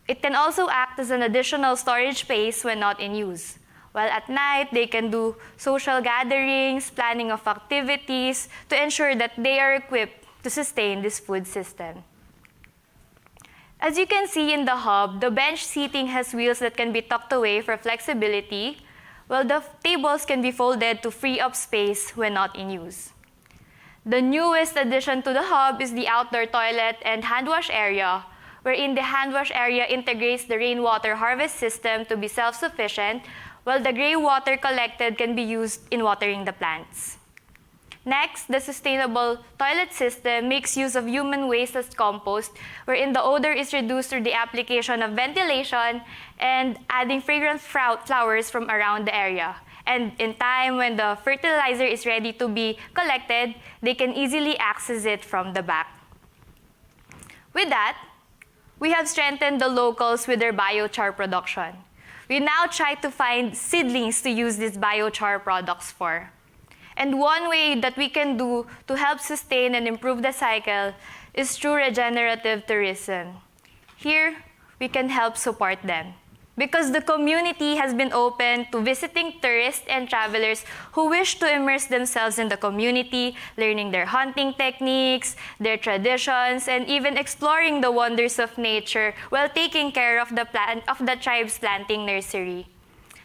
It can also act as an additional storage space when not in use. While at night, they can do social gatherings, planning of activities to ensure that they are equipped to sustain this food system. As you can see in the hub, the bench seating has wheels that can be tucked away for flexibility, while the tables can be folded to free up space when not in use. The newest addition to the hub is the outdoor toilet and hand wash area, wherein the hand wash area integrates the rainwater harvest system to be self-sufficient, while the gray water collected can be used in watering the plants. Next, the sustainable toilet system makes use of human waste as compost, wherein the odor is reduced through the application of ventilation and adding fragrant flowers from around the area. And in time, when the fertilizer is ready to be collected, they can easily access it from the back. With that, we have strengthened the locals with their biochar production. We now try to find seedlings to use these biochar products for. And one way that we can do to help sustain and improve the cycle is through regenerative tourism. Here, we can help support them. because the community has been open to visiting tourists and travelers who wish to immerse themselves in the community, learning their hunting techniques, their traditions, and even exploring the wonders of nature while taking care of the tribe's planting nursery.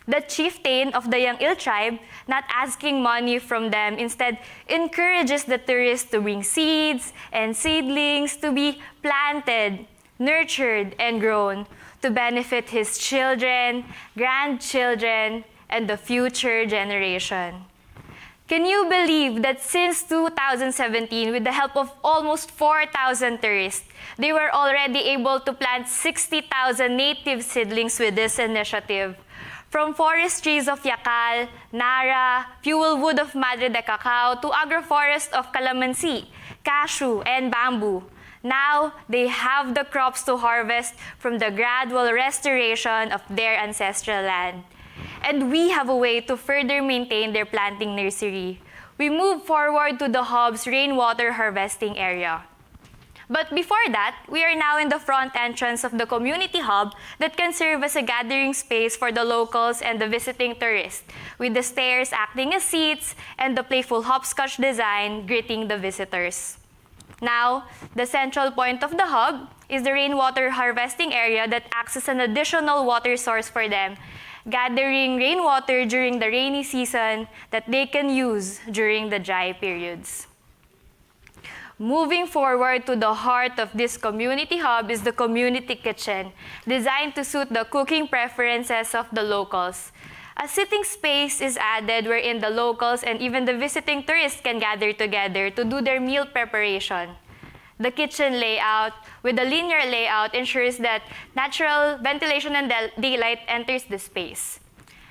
The chieftain of the Yangil tribe, not asking money from them, instead encourages the tourists to bring seeds and seedlings to be planted, nurtured, and grown to benefit his children, grandchildren, and the future generation. Can you believe that since 2017, with the help of almost 4,000 tourists, they were already able to plant 60,000 native seedlings with this initiative? From forest trees of Yakal, Nara, fuel wood of Madre de Cacao, to agroforest of calamansi, cashew, and bamboo. Now, they have the crops to harvest from the gradual restoration of their ancestral land. And we have a way to further maintain their planting nursery. We move forward to the hub's rainwater harvesting area. But before that, we are now in the front entrance of the community hub that can serve as a gathering space for the locals and the visiting tourists, with the stairs acting as seats and the playful hopscotch design greeting the visitors. Now, the central point of the hub is the rainwater harvesting area that acts as an additional water source for them, gathering rainwater during the rainy season that they can use during the dry periods. Moving forward to the heart of this community hub is the community kitchen, designed to suit the cooking preferences of the locals. A sitting space is added wherein the locals and even the visiting tourists can gather together to do their meal preparation. The kitchen layout, with a linear layout, ensures that natural ventilation and daylight enters the space.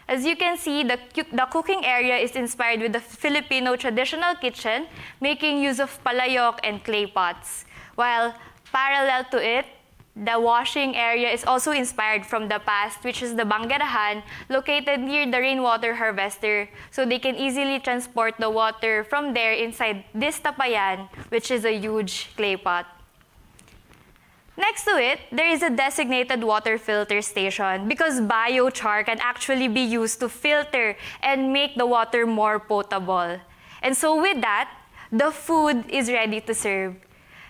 As you can see, the cooking area is inspired with the Filipino traditional kitchen, making use of palayok and clay pots. While parallel to it, the washing area is also inspired from the past, which is the banggerahan, located near the rainwater harvester, so they can easily transport the water from there inside this tapayan, which is a huge clay pot. Next to it, there is a designated water filter station because biochar can actually be used to filter and make the water more potable. And so with that, the food is ready to serve.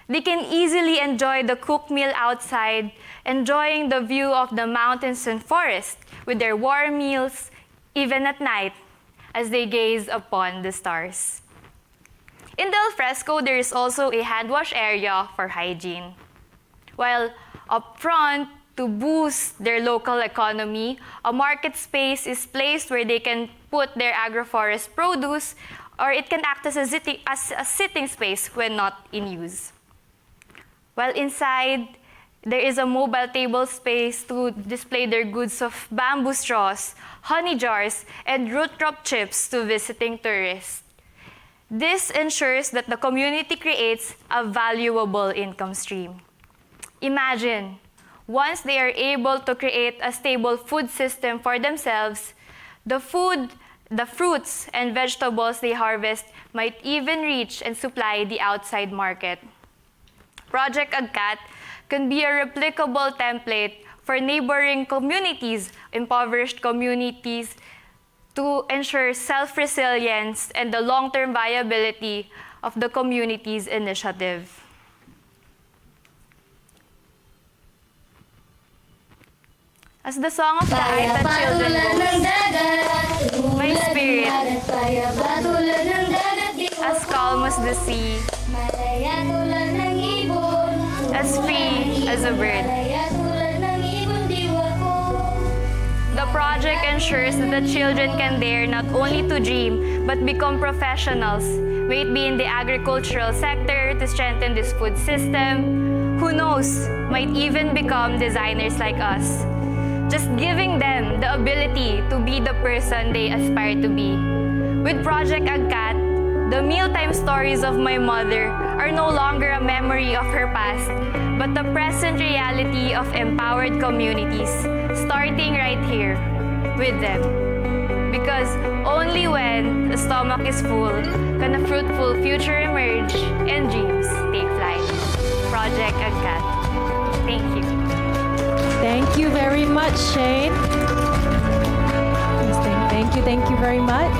They can easily enjoy the cooked meal outside, enjoying the view of the mountains and forest with their warm meals, even at night, as they gaze upon the stars. In the alfresco, there is also a hand wash area for hygiene. While up front, to boost their local economy, a market space is placed where they can put their agroforest produce, or it can act as a sitting space when not in use. While inside, there is a mobile table space to display their goods of bamboo straws, honey jars, and root crop chips to visiting tourists. This ensures that the community creates a valuable income stream. Imagine, once they are able to create a stable food system for themselves, the fruits and vegetables they harvest might even reach and supply the outside market. Project Agkat can be a replicable template for neighboring communities, impoverished communities, to ensure self-resilience and the long-term viability of the community's initiative. As the song of the AYDA children goes, my spirit, as calm as the sea, as free as a bird. The project ensures that the children can dare not only to dream, but become professionals, may it be in the agricultural sector to strengthen this food system. Who knows, might even become designers like us. Just giving them the ability to be the person they aspire to be. With Project Agkat, the mealtime stories of my mother are no longer a memory of her past, but the present reality of empowered communities, starting right here with them. Because only when the stomach is full can a fruitful future emerge and dreams take flight. Project Agkat. Thank you. Thank you very much, Shane. Thank you very much.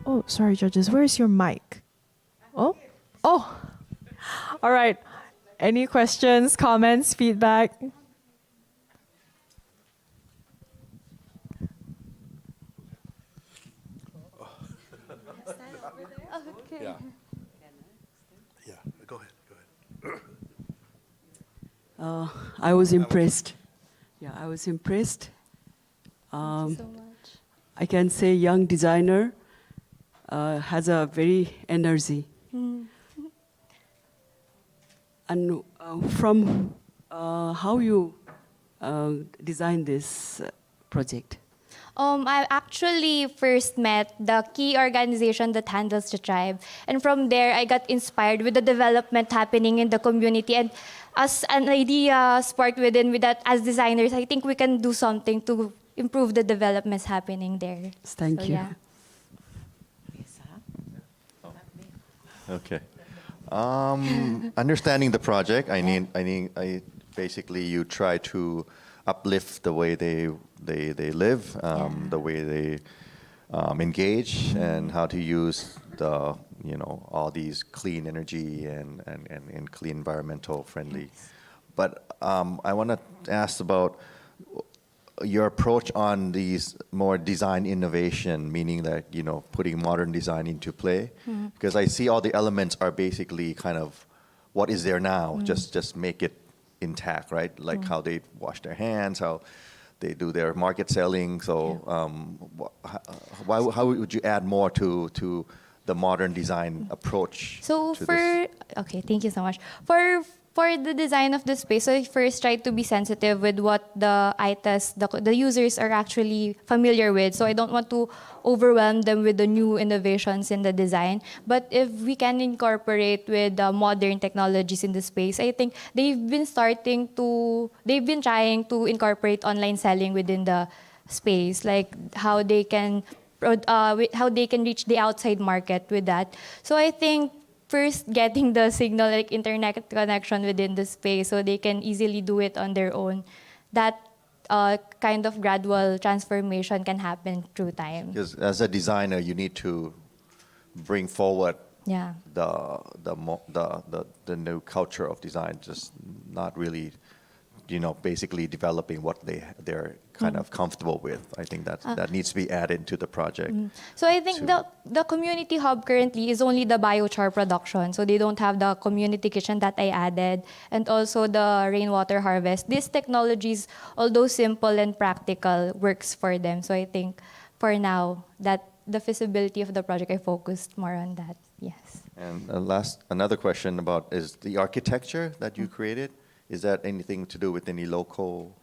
Oh, sorry, judges. Where's your mic? Oh. All right. Any questions, comments, feedback? Yeah. Yeah. Go ahead. I was impressed. Yeah, I was impressed. Thank you so much. I can say young designer has a very energy. And from how you designed this project? I actually first met the key organization that handles the tribe. And from there, I got inspired with the development happening in the community. And as an idea sparked within with that, as designers, I think we can do something to improve the developments happening there. Thank you. Yeah. Okay. Understanding the project, I basically you try to uplift the way they live, the way they engage, and how to use the all these clean energy and clean environmental friendly. But I want to ask about your approach on these more design innovation, meaning that putting modern design into play, because I see all the elements are basically kind of what is there now, just make it intact, right? Like how they wash their hands, how they do their market selling. So how would you add more to the modern design approach? So to this? okay, thank you so much. For the design of the space, so I first tried to be sensitive with what the ITAs, the users are actually familiar with. So I don't want to overwhelm them with the new innovations in the design. But if we can incorporate with modern technologies in the space, I think they've been trying to incorporate online selling within the space, like how they can reach the outside market with that. So I think first getting the signal, like internet connection within the space, so they can easily do it on their own. That kind of gradual transformation can happen through time. Because as a designer, you need to bring forward the new culture of design, just not really, basically developing what they're kind of comfortable with. I think that needs to be added to the project. So I think the community hub currently is only the biochar production. So they don't have the community kitchen that I added, and also the rainwater harvest. These technologies, although simple and practical, works for them. So I think for now, that the feasibility of the project, I focused more on that. Yes. And another question about is the architecture that you created. Is that anything to do with any local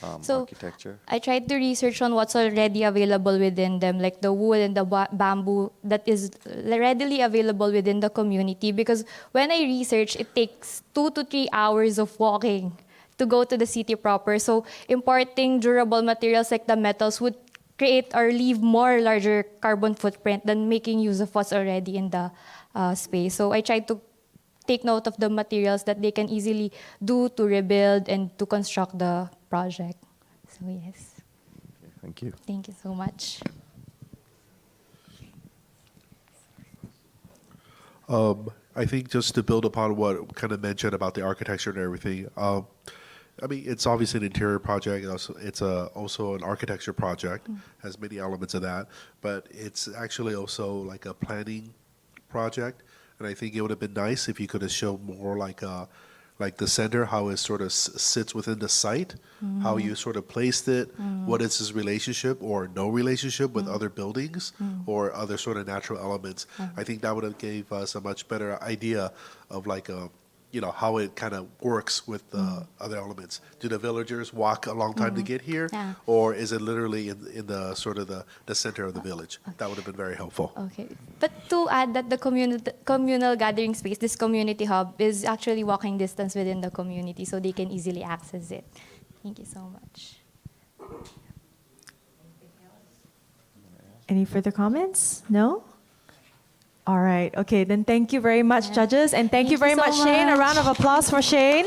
architecture? I tried to research on what's already available within them, like the wood and the bamboo that is readily available within the community. Because when I research, it takes 2 to 3 hours of walking to go to the city proper. So importing durable materials like the metals would create or leave more larger carbon footprint than making use of what's already in the space. So I tried to take note of the materials that they can easily do to rebuild and to construct the project. So yes. Okay, thank you. Thank you so much. I think just to build upon what kind of mentioned about the architecture and everything, I mean, it's obviously an interior project. It's also an architecture project, has many elements of that, but it's actually also like a planning project. And I think it would have been nice if you could have shown more like the center, how it sort of sits within the site, how you sort of placed it, what is its relationship or no relationship with other buildings or other sort of natural elements. I think that would have gave us a much better idea of like how it kind of works with the other elements. Do the villagers walk a long time to get here, or is it literally in the sort of the center of the village? That would have been very helpful. Okay, but to add that the communal gathering space, this community hub, is actually walking distance within the community, so they can easily access it. Thank you so much. Any further comments? No? All right. Okay, then thank you very much, judges. And thank you very so much, Shane. A round of applause for Shane.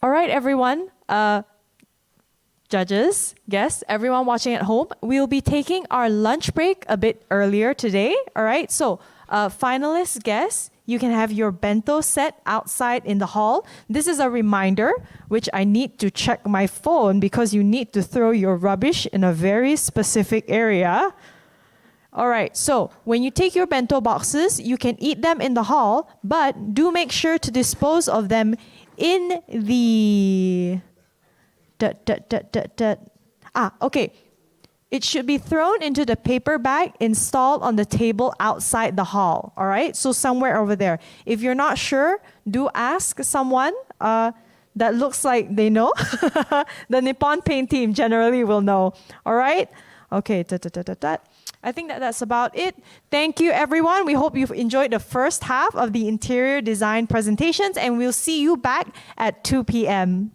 All right, everyone. Judges, guests, everyone watching at home, we'll be taking our lunch break a bit earlier today. All right, so finalists, guests, you can have your bento set outside in the hall. This is a reminder, which I need to check my phone because you need to throw your rubbish in a very specific area. All right, so when you take your bento boxes, you can eat them in the hall, but do make sure to dispose of them in the... okay. It should be thrown into the paper bag installed on the table outside the hall. All right, so somewhere over there. If you're not sure, do ask someone that looks like they know. The Nippon Paint team generally will know. All right, okay. I think that's about it. Thank you, everyone. We hope you've enjoyed the first half of the interior design presentations, and we'll see you back at 2 p.m.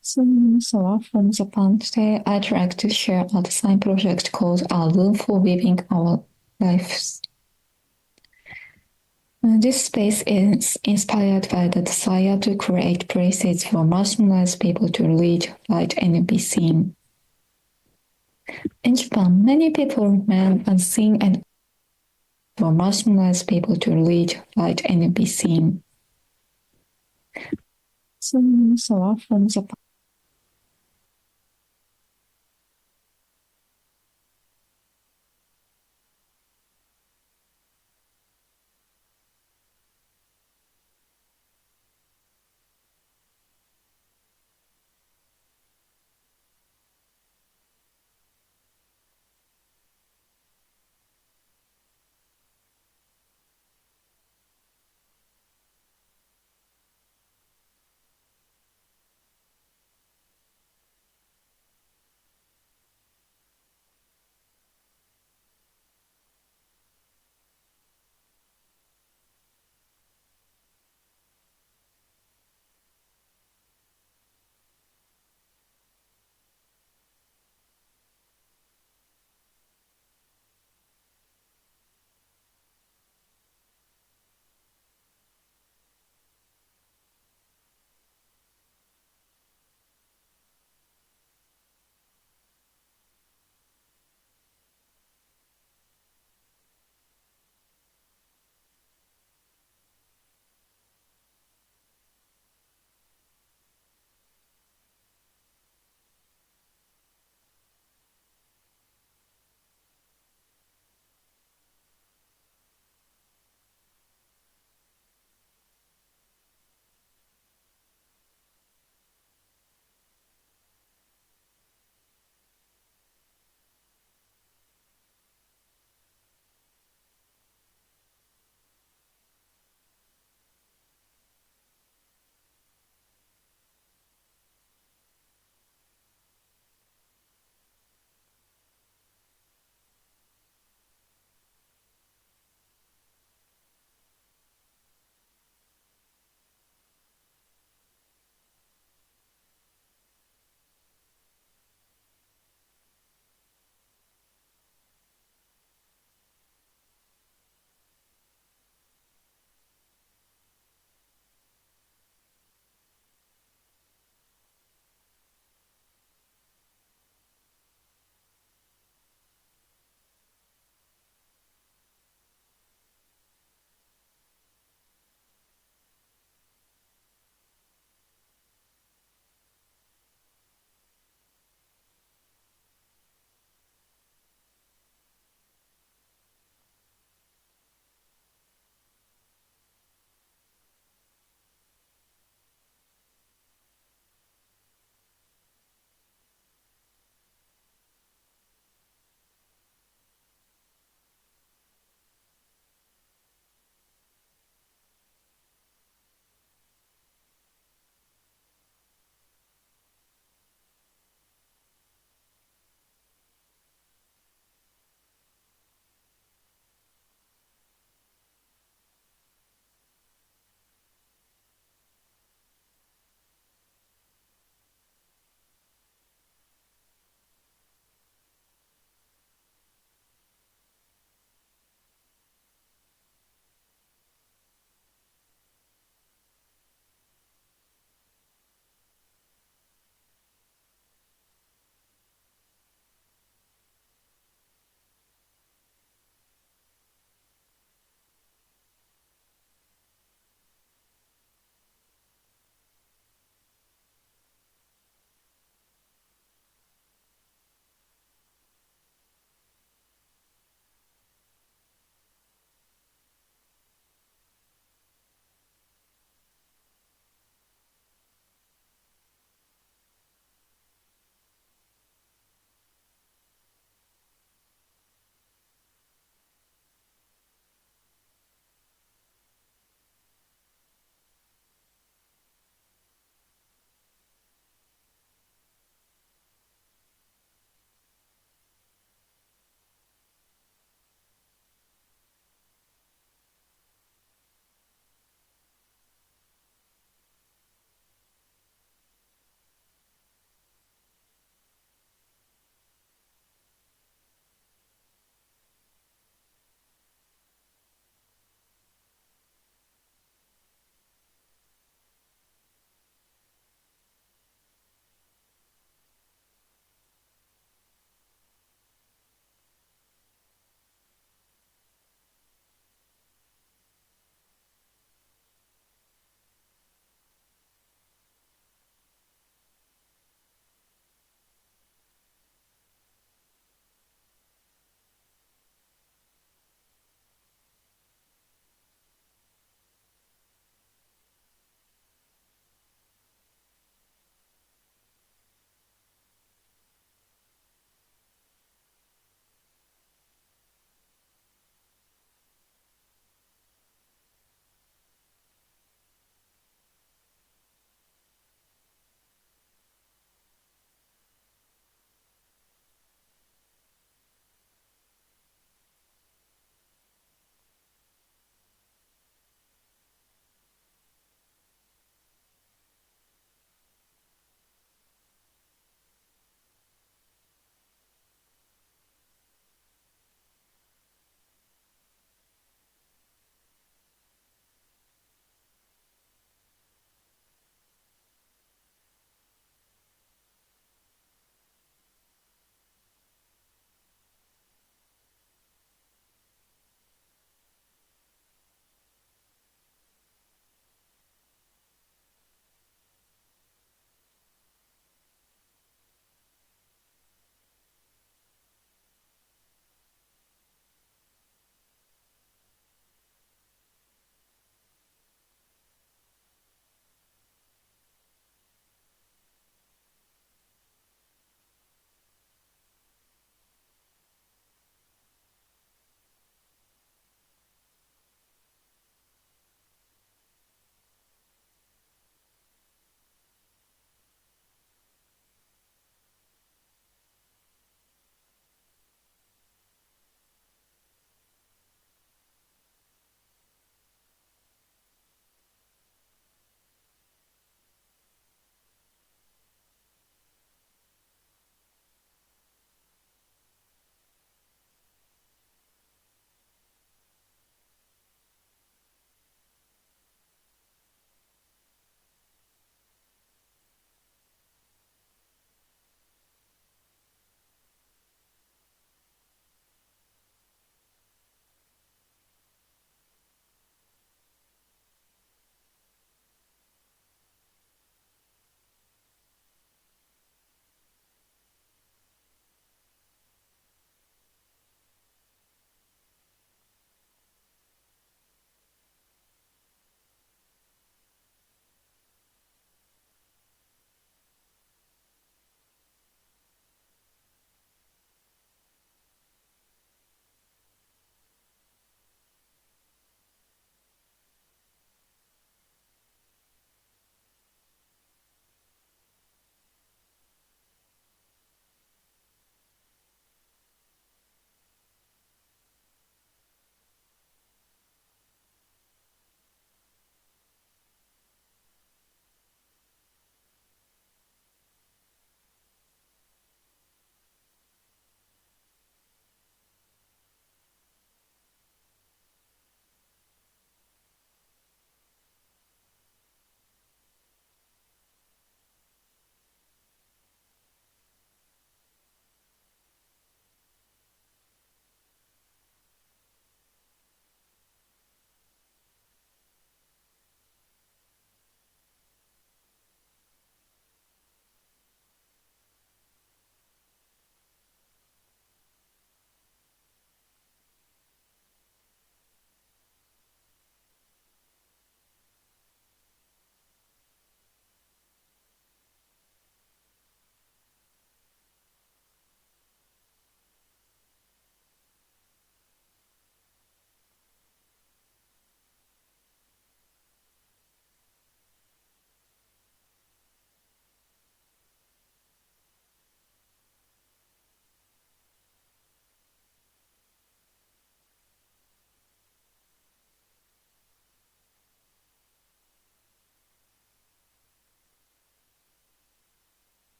So from Japan today, I'd like to share a design project called A Room for Weaving Our Lives. This space is inspired by the desire to create places for marginalized people to read, write, and be seen. In Japan, many people remain unseen and for marginalized people to read, write, and be seen. So from Japan.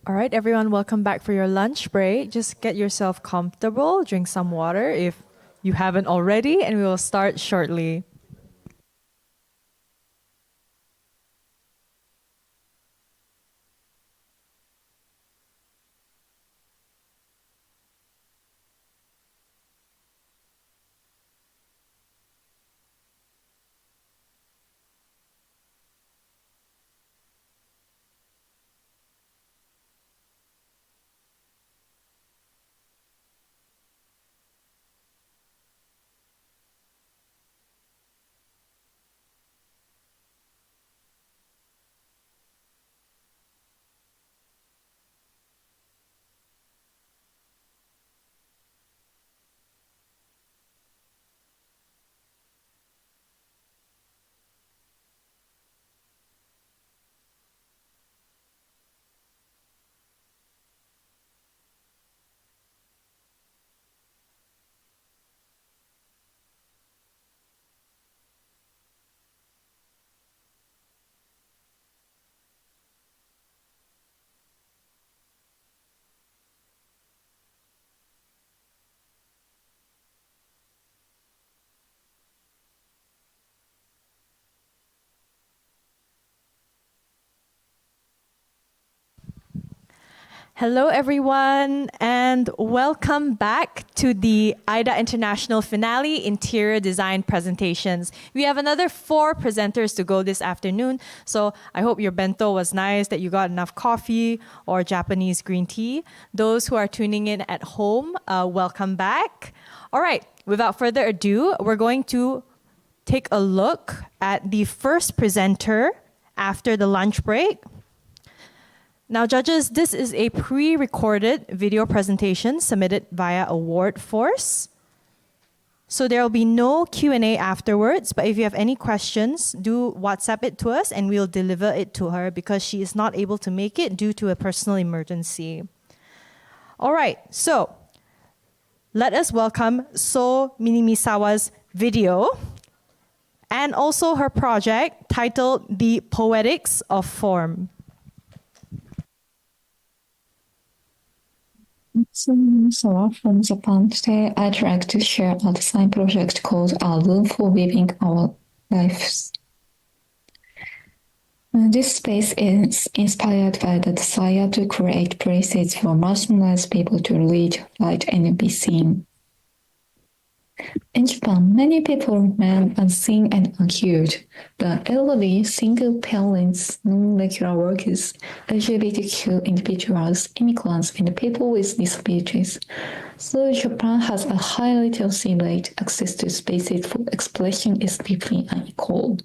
All right, everyone, welcome back for your lunch break. Just get yourself comfortable, drink some water if you haven't already, and we will start shortly. Hello, everyone, and welcome back to the AYDA International Finale Interior Design Presentations. We have another 4 presenters to go this afternoon, so I hope your bento was nice, that you got enough coffee or Japanese green tea. Those who are tuning in at home, welcome back. All right, without further ado, we're going to take a look at the first presenter after the lunch break. Now, judges, this is a pre-recorded video presentation submitted via Award Force. So there will be no Q&A afterwards, but if you have any questions, do WhatsApp it to us and we'll deliver it to her because she is not able to make it due to a personal emergency. All right, so let us welcome So Minimisawa's video and also her project titled The Poetics of Form. So from Japan today, I'd like to share a design project called A Room for Living Our Lives. This space is inspired by the desire to create places for marginalized people to read, write, and be seen. In Japan, many people remain unseen and unheard. The elderly, single parents, non-regular workers, LGBTQ individuals, immigrants, and people with disabilities. So Japan has a high literacy rate, access to spaces for expression is deeply unequal.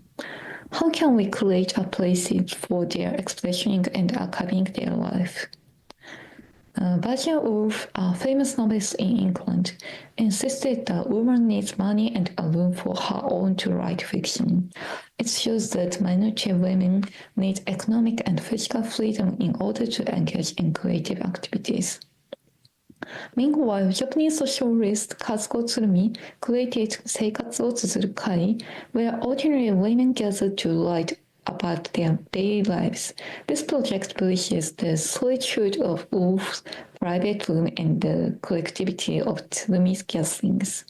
How can we create a place for their expression and archiving their life? Virginia Woolf, a famous novelist in England, insisted that woman needs money and a room for her own to write fiction. It shows that minority women need economic and physical freedom in order to engage in creative activities. Meanwhile, Japanese socialist Kazuko Tsurumi created Seikatsu o Tsuzuru Kai, where ordinary women gathered to write about their daily lives. This project bridges the solitude of Wolf's private room and the collectivity of Tsurumi's gatherings.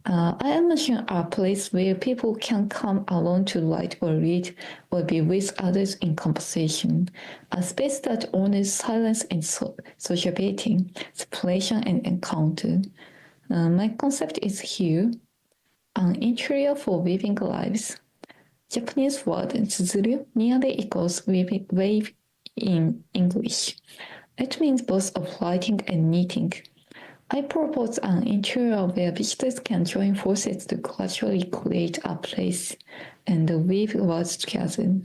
I imagine a place where people can come alone to write or read or be with others in conversation. A space that honors silence and sociability, separation and encounter. My concept is here, an interior for living lives. Japanese word tsuzuru nearly equals wave in English. It means both of writing and knitting. I propose an interior where visitors can join forces to gradually create a place and weave words together.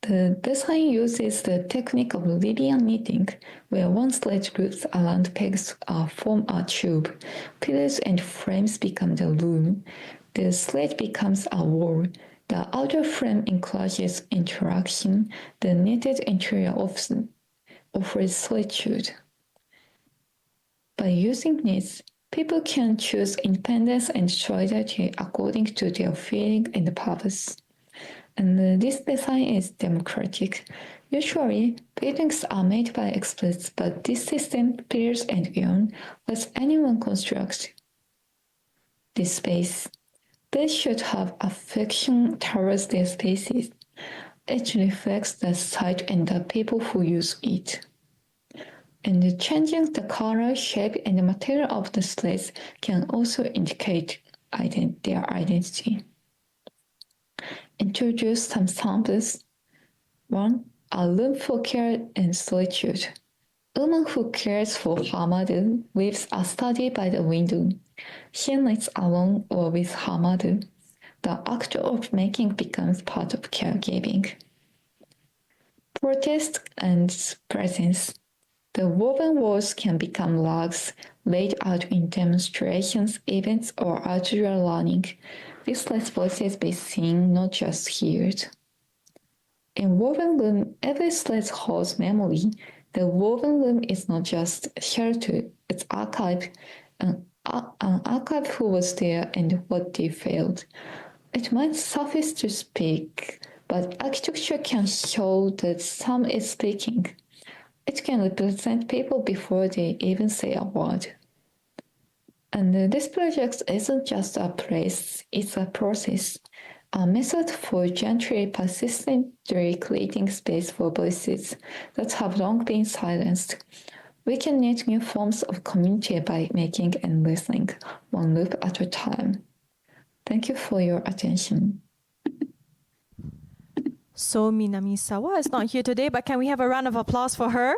The design uses the technique of Lojian knitting, where one thread loops around pegs form a tube. Pillars and frames become the room. The thread becomes a wall. The outer frame encourages interaction. The knitted interior offers solitude. By using knits, people can choose independence and solidarity according to their feeling and purpose. And this design is democratic. Usually, buildings are made by experts, but this system, Peters and Young, lets anyone construct this space. They should have affection towards their spaces. It reflects the site and the people who use it. And changing the color, shape, and the material of the slates can also indicate their identity. Introduce some samples. 1. A room for care and solitude. A woman who cares for her mother leaves a study by the window. She lives alone or with her mother. The act of making becomes part of caregiving. Protest and presence. The woven walls can become rugs laid out in demonstrations, events, or outdoor learning. This lets voices be seen, not just heard. In woven loom, every slate holds memory. The woven loom is not just shelter, it's archive, an archive who was there and what they felt. It might suffice to speak, but architecture can show that some is speaking. It can represent people before they even say a word. And this project isn't just a place, it's a process, a method for gently, persistently creating space for voices that have long been silenced. We can knit new forms of community by making and listening, one loop at a time. Thank you for your attention. So Minamisawa is not here today, but can we have a round of applause for her?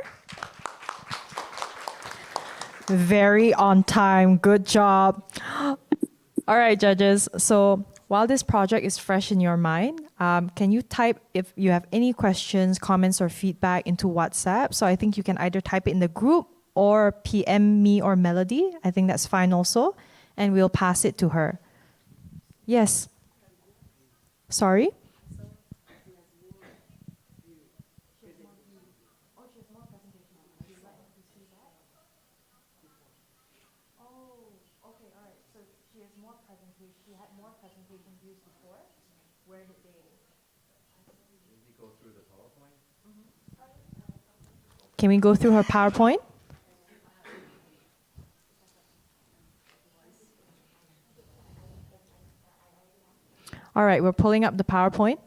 Very on time. Good job. All right, judges. So while this project is fresh in your mind, can you type if you have any questions, comments, or feedback into WhatsApp? So I think you can either type it in the group or PM me or Melody. I think that's fine also. And we'll pass it to her. Yes. Sorry? Can we go through her PowerPoint? All right, we're pulling up the PowerPoint.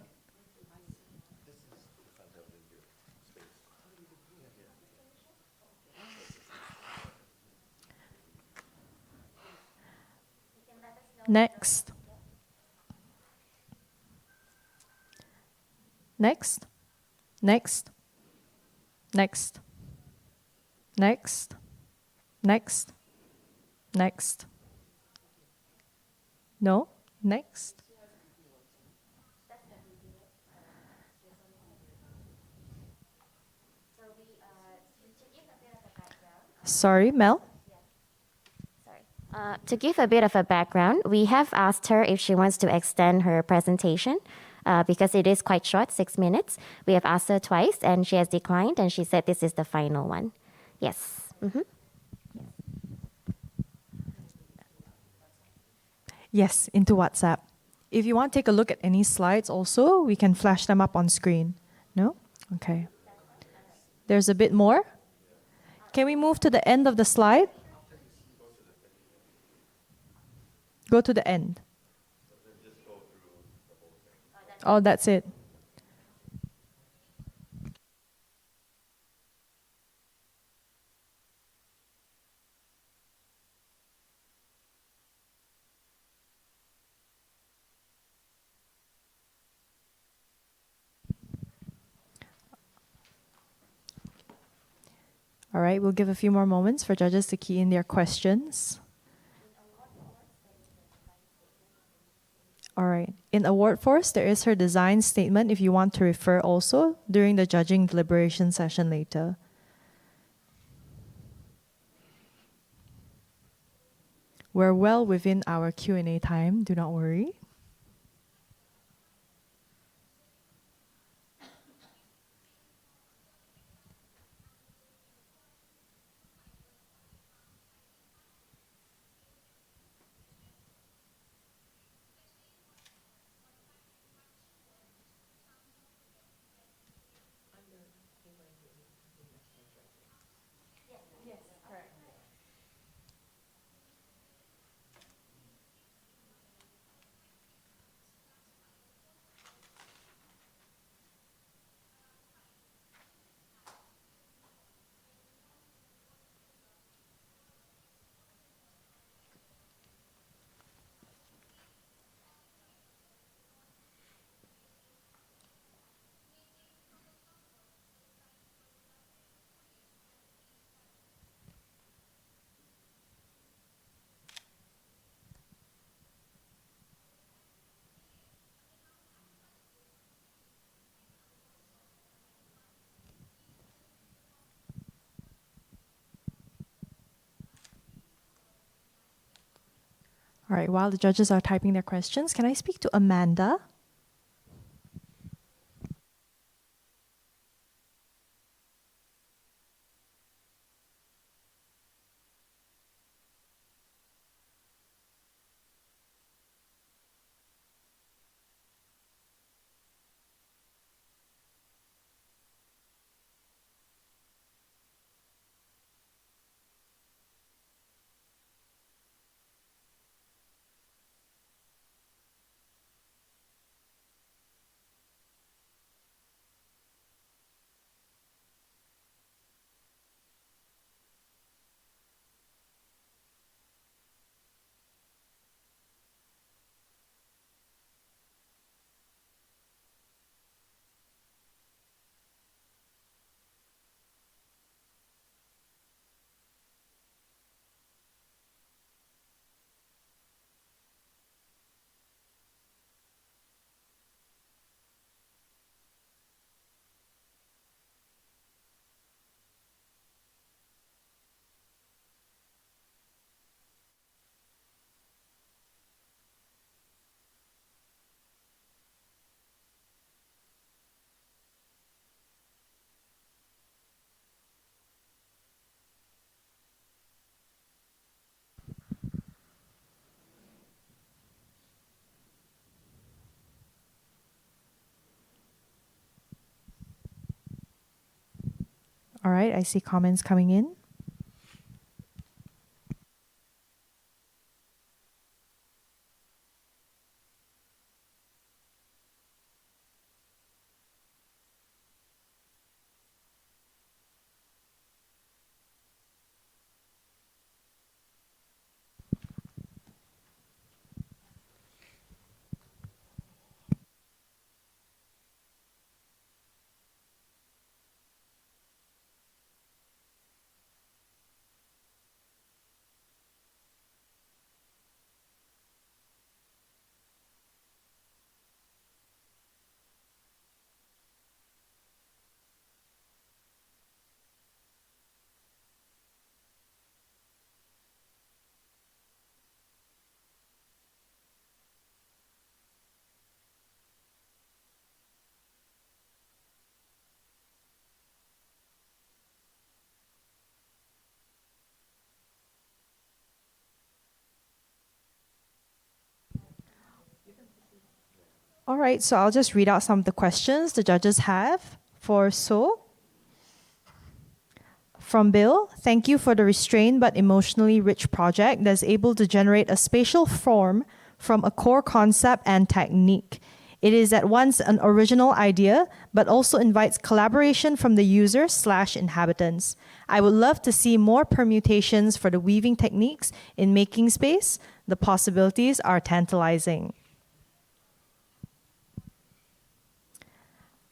Next. Next. Next. Next. Next. Next. Next. No? Next. Sorry, Mel? To give a bit of a background, we have asked her if she wants to extend her presentation because it is quite short, 6 minutes. We have asked her twice and she has declined and she said this is the final one. Yes. Mm-hmm. Yes, into WhatsApp. If you want to take a look at any slides also, we can flash them up on screen. No? Okay. There's a bit more. Can we move to the end of the slide? Go to the end. Oh, that's it. All right, we'll give a few more moments for judges to key in their questions. All right. In Award Force, there is her design statement if you want to refer also during the judging deliberation session later. We're well within our Q&A time, do not worry. All right, while the judges are typing their questions, can I speak to Amanda? All right, I see comments coming in. All right, so I'll just read out some of the questions the judges have for So. From Bill, thank you for the restrained but emotionally rich project that's able to generate a spatial form from a core concept and technique. It is at once an original idea, but also invites collaboration from the users/inhabitants. I would love to see more permutations for the weaving techniques in making space. The possibilities are tantalizing.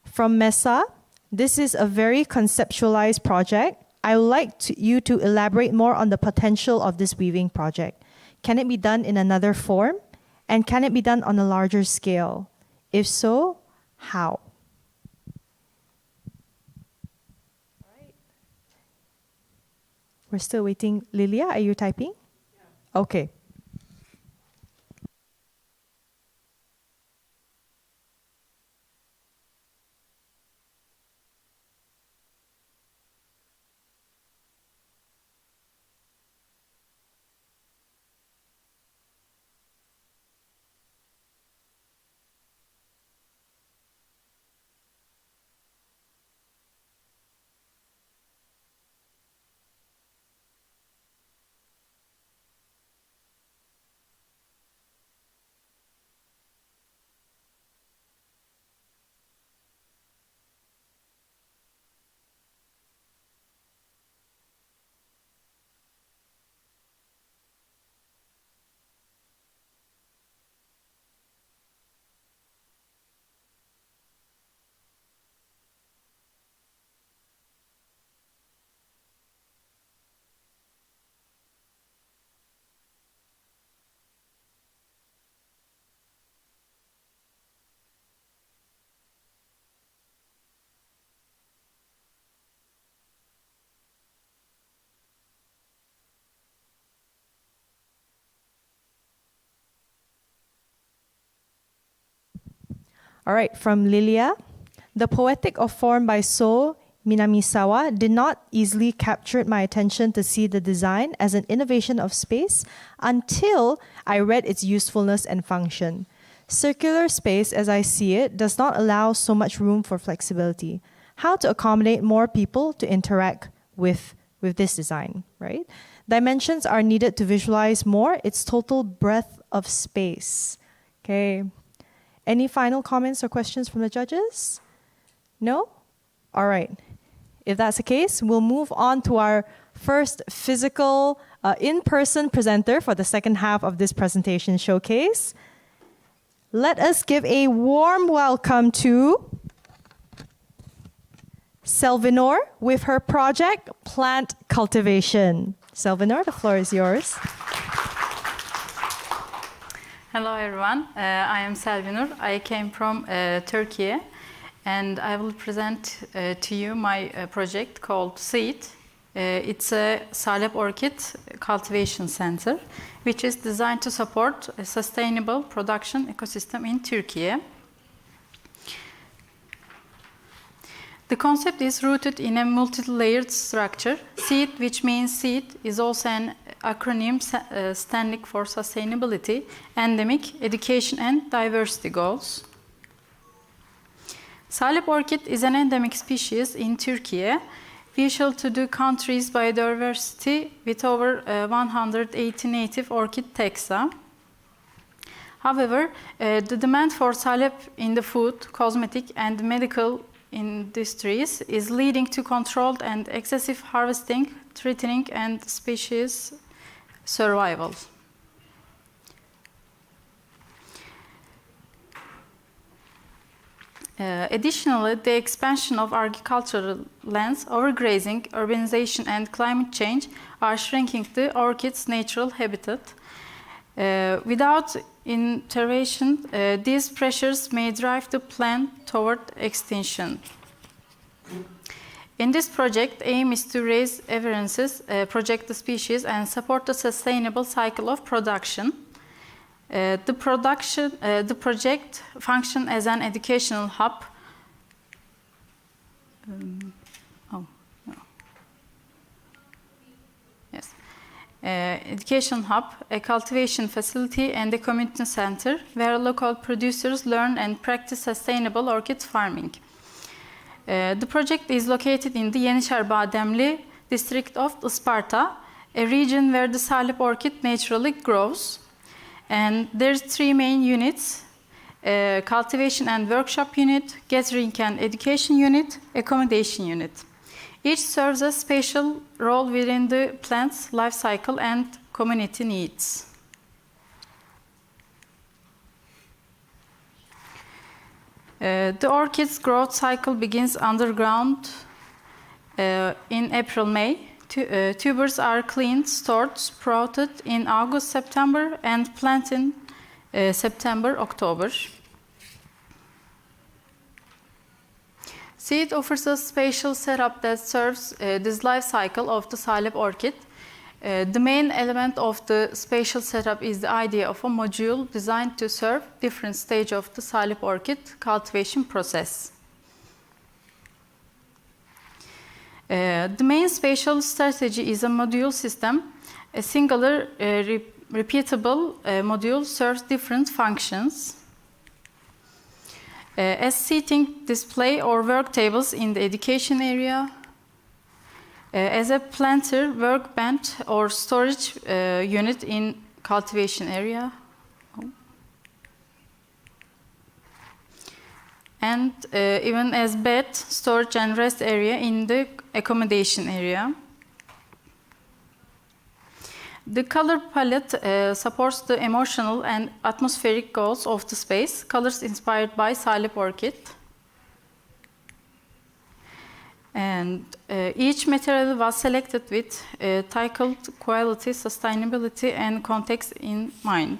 From Mesa, this is a very conceptualized project. I would like you to elaborate more on the potential of this weaving project. Can it be done in another form? And can it be done on a larger scale? If so, how? We're still waiting. Lilia, are you typing? Yeah. Okay. All right, from Lilia. The Poetics of Form by So Minamisawa did not easily capture my attention to see the design as an innovation of space until I read its usefulness and function. Circular space, as I see it, does not allow so much room for flexibility. How to accommodate more people to interact with this design, right? Dimensions are needed to visualize more its total breadth of space. Okay. Any final comments or questions from the judges? No? All right. If that's the case, we'll move on to our first physical, in-person presenter for the second half of this presentation showcase. Let us give a warm welcome to Selvinor with her project, Plant Cultivation. Selvinor, the floor is yours. Hello everyone, I am Selvinur. I came from Turkey and I will present to you my project called Seed. It's a salep orchid cultivation center which is designed to support a sustainable production ecosystem in Turkey. The concept is rooted in a multi-layered structure. SEED, which means seed, is also an acronym standing for sustainability, endemic, education, and diversity goals. Salep orchid is an endemic species in Turkey, vital to the country's biodiversity with over 180 native orchid taxa. However, the demand for salep in the food, cosmetic, and medical industries is leading to controlled and excessive harvesting, threatening and species survival. Additionally, the expansion of agricultural lands, overgrazing, urbanization, and climate change are shrinking the orchid's natural habitat. Without intervention, these pressures may drive the plant toward extinction. In this project, aim is to raise awarenesses, project the species, and support the sustainable cycle of production. The project functions as an educational hub. Education hub, a cultivation facility, and a community center where local producers learn and practice sustainable orchid farming. The project is located in the Yenişehir-Bademli district of Isparta, a region where the salep orchid naturally grows. And there's 3 main units: cultivation and workshop unit, gathering and education unit, accommodation unit. Each serves a special role within the plant's life cycle and community needs. The orchid's growth cycle begins underground in April-May. Tubers are cleaned, stored, sprouted in August-September, and planted in September-October. Seed offers a spatial setup that serves this life cycle of the salep orchid. The main element of the spatial setup is the idea of a module designed to serve different stages of the salep orchid cultivation process. The main spatial strategy is a module system. A singular, repeatable module serves different functions. As seating, display, or work tables in the education area, as a planter, workbench, or storage unit in cultivation area, and even as bed, storage, and rest area in the accommodation area. The color palette supports the emotional and atmospheric goals of the space, colors inspired by salep orchid. And each material was selected with titled quality, sustainability, and context in mind.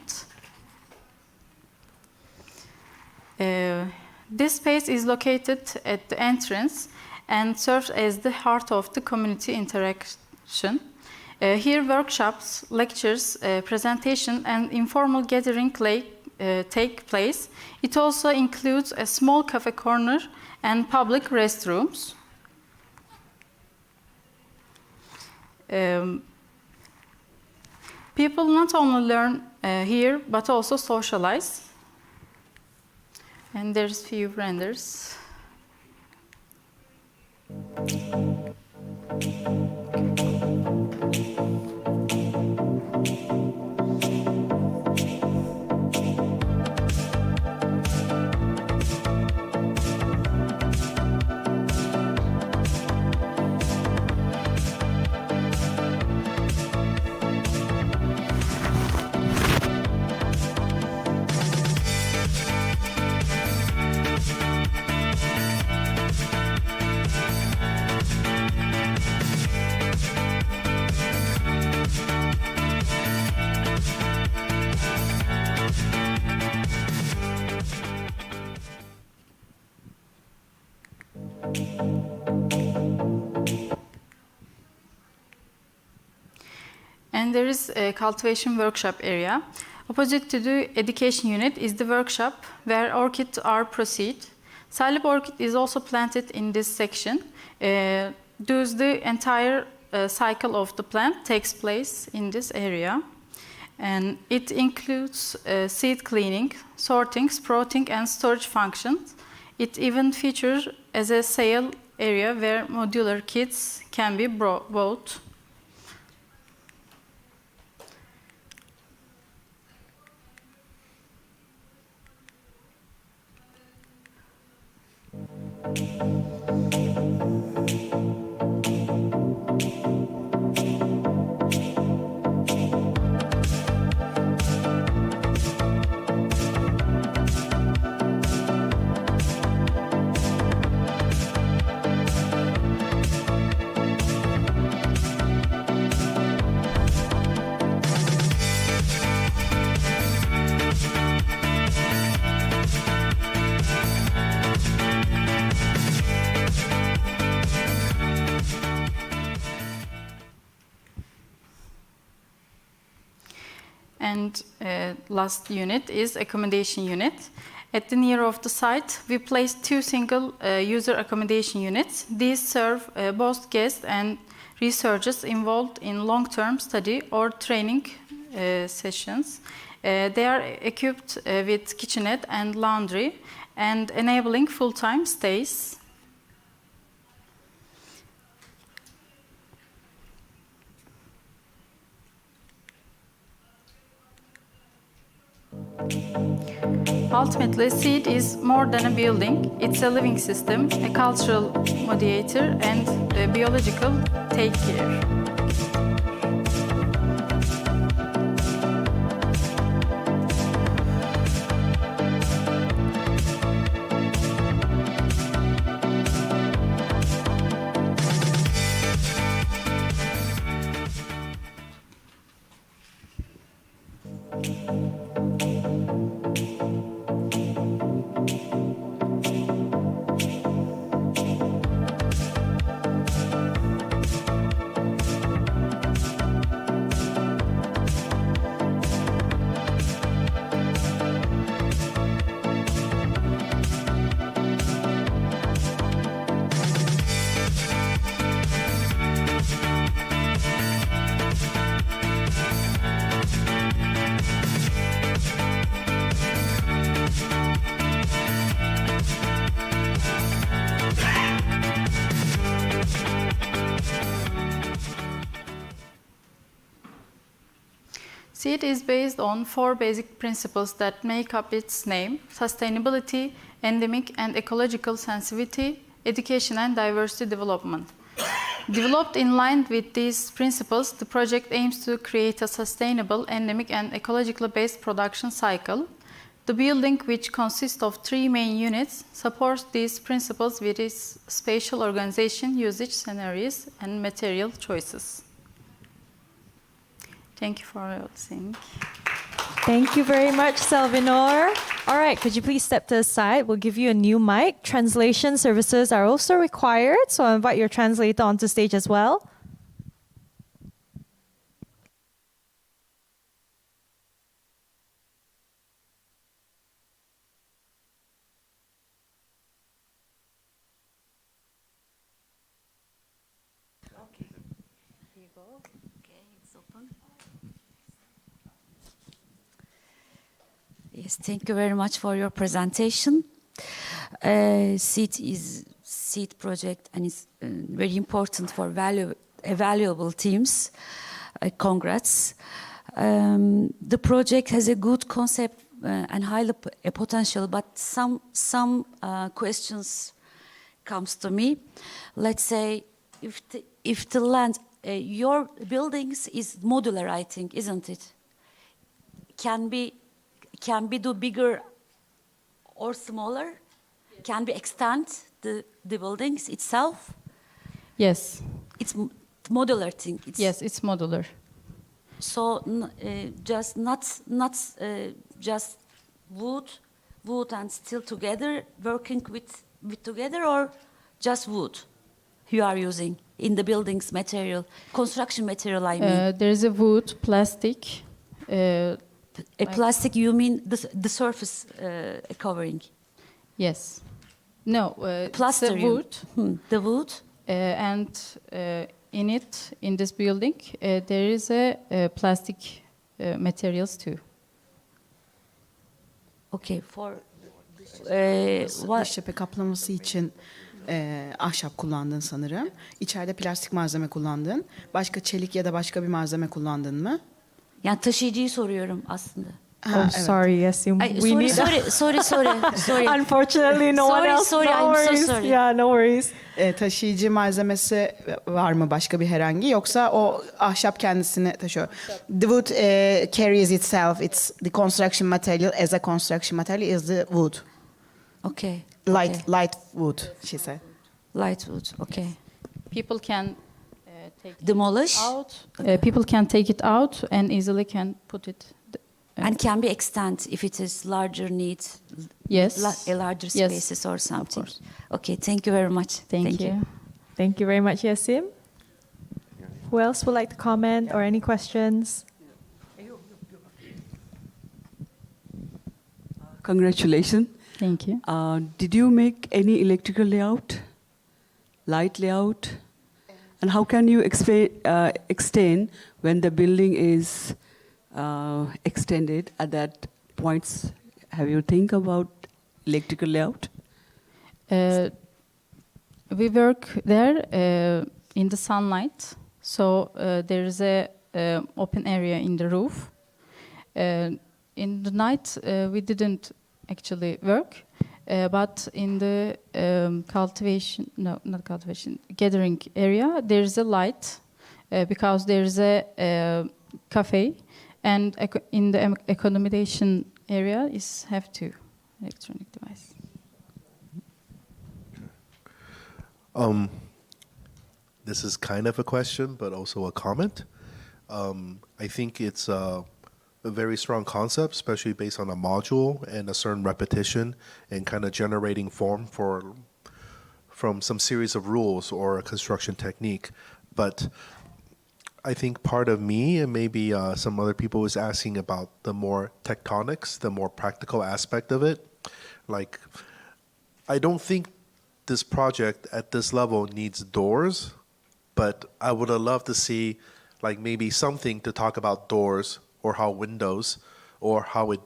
This space is located at the entrance and serves as the heart of the community interaction. Here, workshops, lectures, presentation, and informal gathering take place. It also includes a small cafe corner and public restrooms. People not only learn here, but also socialize. And there's few renders. And there is a cultivation workshop area. Opposite to the education unit is the workshop where orchids are proceed. Salib orchid is also planted in this section. Thus the entire cycle of the plant takes place in this area. And it includes seed cleaning, sorting, sprouting, and storage functions. It even features as a sale area where modular kits can be bought. And last unit is accommodation unit. At the near of the site, we placed 2 single user accommodation units. These serve both guests and researchers involved in long-term study or training sessions. They are equipped with kitchenette and laundry and enabling full-time stays. Ultimately, SEED is more than a building. It's a living system, a cultural mediator, and a biological take care. SEED is based on 4 basic principles that make up its name: sustainability, endemic and ecological sensitivity, education and diversity development. Developed in line with these principles, the project aims to create a sustainable, endemic and ecologically based production cycle. The building, which consists of 3 main units, supports these principles with its spatial organization, usage scenarios, and material choices. Thank you for listening. Thank you very much, Selvinor. All right, could you please step to the side? We'll give you a new mic. Translation services are also required, so I invite your translator onto stage as well. Yes, thank you very much for your presentation. Seed project, and it's very important for valuable teams. Congrats. The project has a good concept and high potential, but some questions comes to me. Let's say if the land, your buildings is modular, I think, isn't it? Can be do bigger or smaller? Can we extend the buildings itself? Yes. It's modular thing. Yes, it's modular. So just not just wood and steel together, working with together, or just wood you are using in the buildings material, construction material, I mean. There is a wood, plastic. Plastic, you mean the surface covering? Yes. No, plaster, it's the wood. The wood. And in this building, there is a plastic materials too. Okay, for dış cephe kaplaması için ahşap kullandın sanırım. İçeride plastik malzeme kullandın. Başka çelik ya da başka bir malzeme kullandın mı? Yani taşıyıcıyı soruyorum aslında. Oh, sorry, Yasim. Sorry. Unfortunately, no one else. Sorry, no I'm worries. so sorry. Yeah, no worries. Taşıyıcı malzemesi var mı başka bir herhangi, yoksa o ahşap kendisini taşıyor? The wood carries itself. It's the construction material. As a construction material is the wood. Okay. Light wood, she said. Light wood. Okay. People can demolish. People can take it out and easily can put it. And can be extend if it is larger needs. Yes. A larger spaces or something. Okay, thank you very much. Thank you. Thank you very much, Yasim. Who else would like to comment or any questions? Congratulations. Thank you. Did you make any electrical layout, light layout? And how can you extend when the building is extended at that points? Have you think about electrical layout? We work there in the sunlight, so there is a open area in the roof. In the night, we didn't actually work, but in the gathering area, there is a light because there is a cafe, and in the accommodation area is have two electronic device. This is kind of a question, but also a comment. I think it's a very strong concept, especially based on a module and a certain repetition and kind of generating form from some series of rules or a construction technique. But I think part of me and maybe some other people was asking about the more tectonics, the more practical aspect of it. Like, I don't think this project at this level needs doors, but I would have loved to see like maybe something to talk about doors or how windows or how it,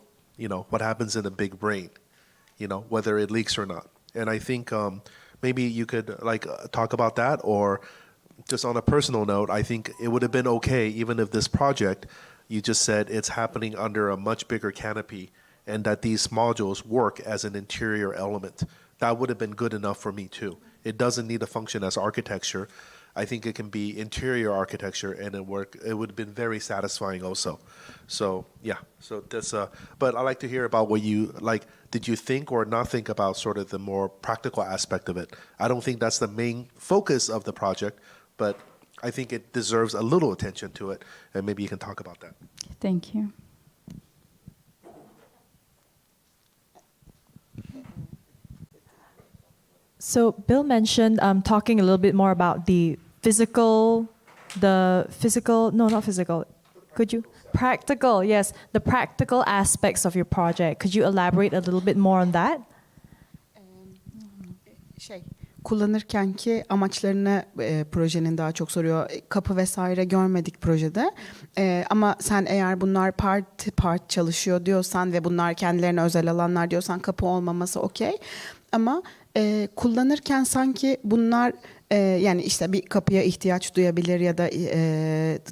what happens in a big brain, whether it leaks or not. And I think maybe you could talk about that, or just on a personal note, I think it would have been okay even if this project, you just said it's happening under a much bigger canopy and that these modules work as an interior element. That would have been good enough for me too. It doesn't need to function as architecture. I think it can be interior architecture and it would have been very satisfying also. So yeah, so that's but I'd like to hear about what you did you think or not think about sort of the more practical aspect of it? I don't think that's the main focus of the project, but I think it deserves a little attention to it, and maybe you can talk about that. Thank you. So Bill mentioned talking a little bit more about the physical, practical, yes, the practical aspects of your project. Could you elaborate a little bit more on that? kullanırkenki amaçlarını projenin daha çok soruyor. Kapı vesaire görmedik projede. Ama sen eğer bunlar part çalışıyor diyorsan ve bunlar kendilerine özel alanlar diyorsan kapı olmaması okey. Ama kullanırken sanki bunlar yani işte bir kapıya ihtiyaç duyabilir ya da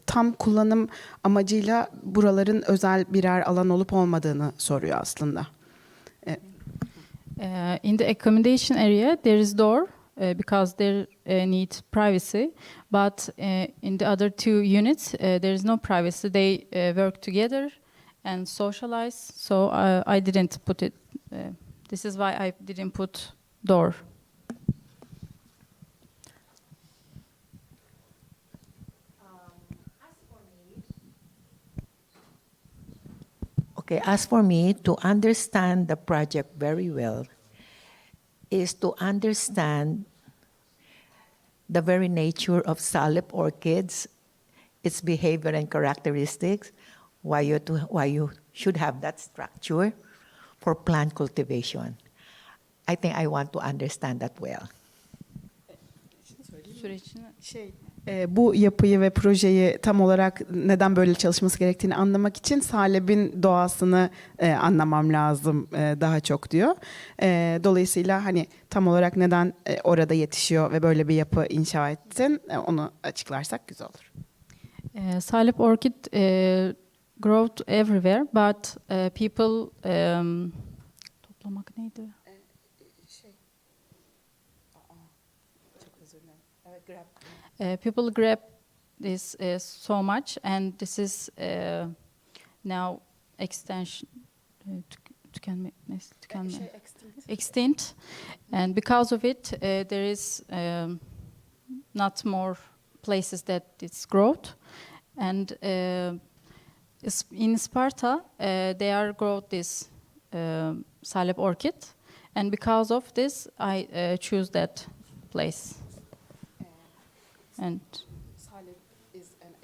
tam kullanım amacıyla buraların özel birer alan olup olmadığını soruyor aslında. In the accommodation area, there is door because they need privacy. But in the other two units, there is no privacy. They work together and socialize. So I didn't put it. This is why I didn't put door. Okay, as for me, to understand the project very well is to understand the very nature of salep orchids, its behavior and characteristics, why you should have that structure for plant cultivation. I think I want to understand that well. Bu yapıyı ve projeyi tam olarak neden böyle çalışması gerektiğini anlamak için salep'in doğasını anlamam lazım daha çok diyor. Dolayısıyla hani tam olarak neden orada yetişiyor ve böyle bir yapı inşa ettin onu açıklarsak güzel olur. Salep orchid growth everywhere, but people toplamak neydi? People grab this so much, and this is now extinct, and because of it, there is not more places that it's growth, and in Sparta they are growth this salep orchid, and because of this, I choose that place. And salep is an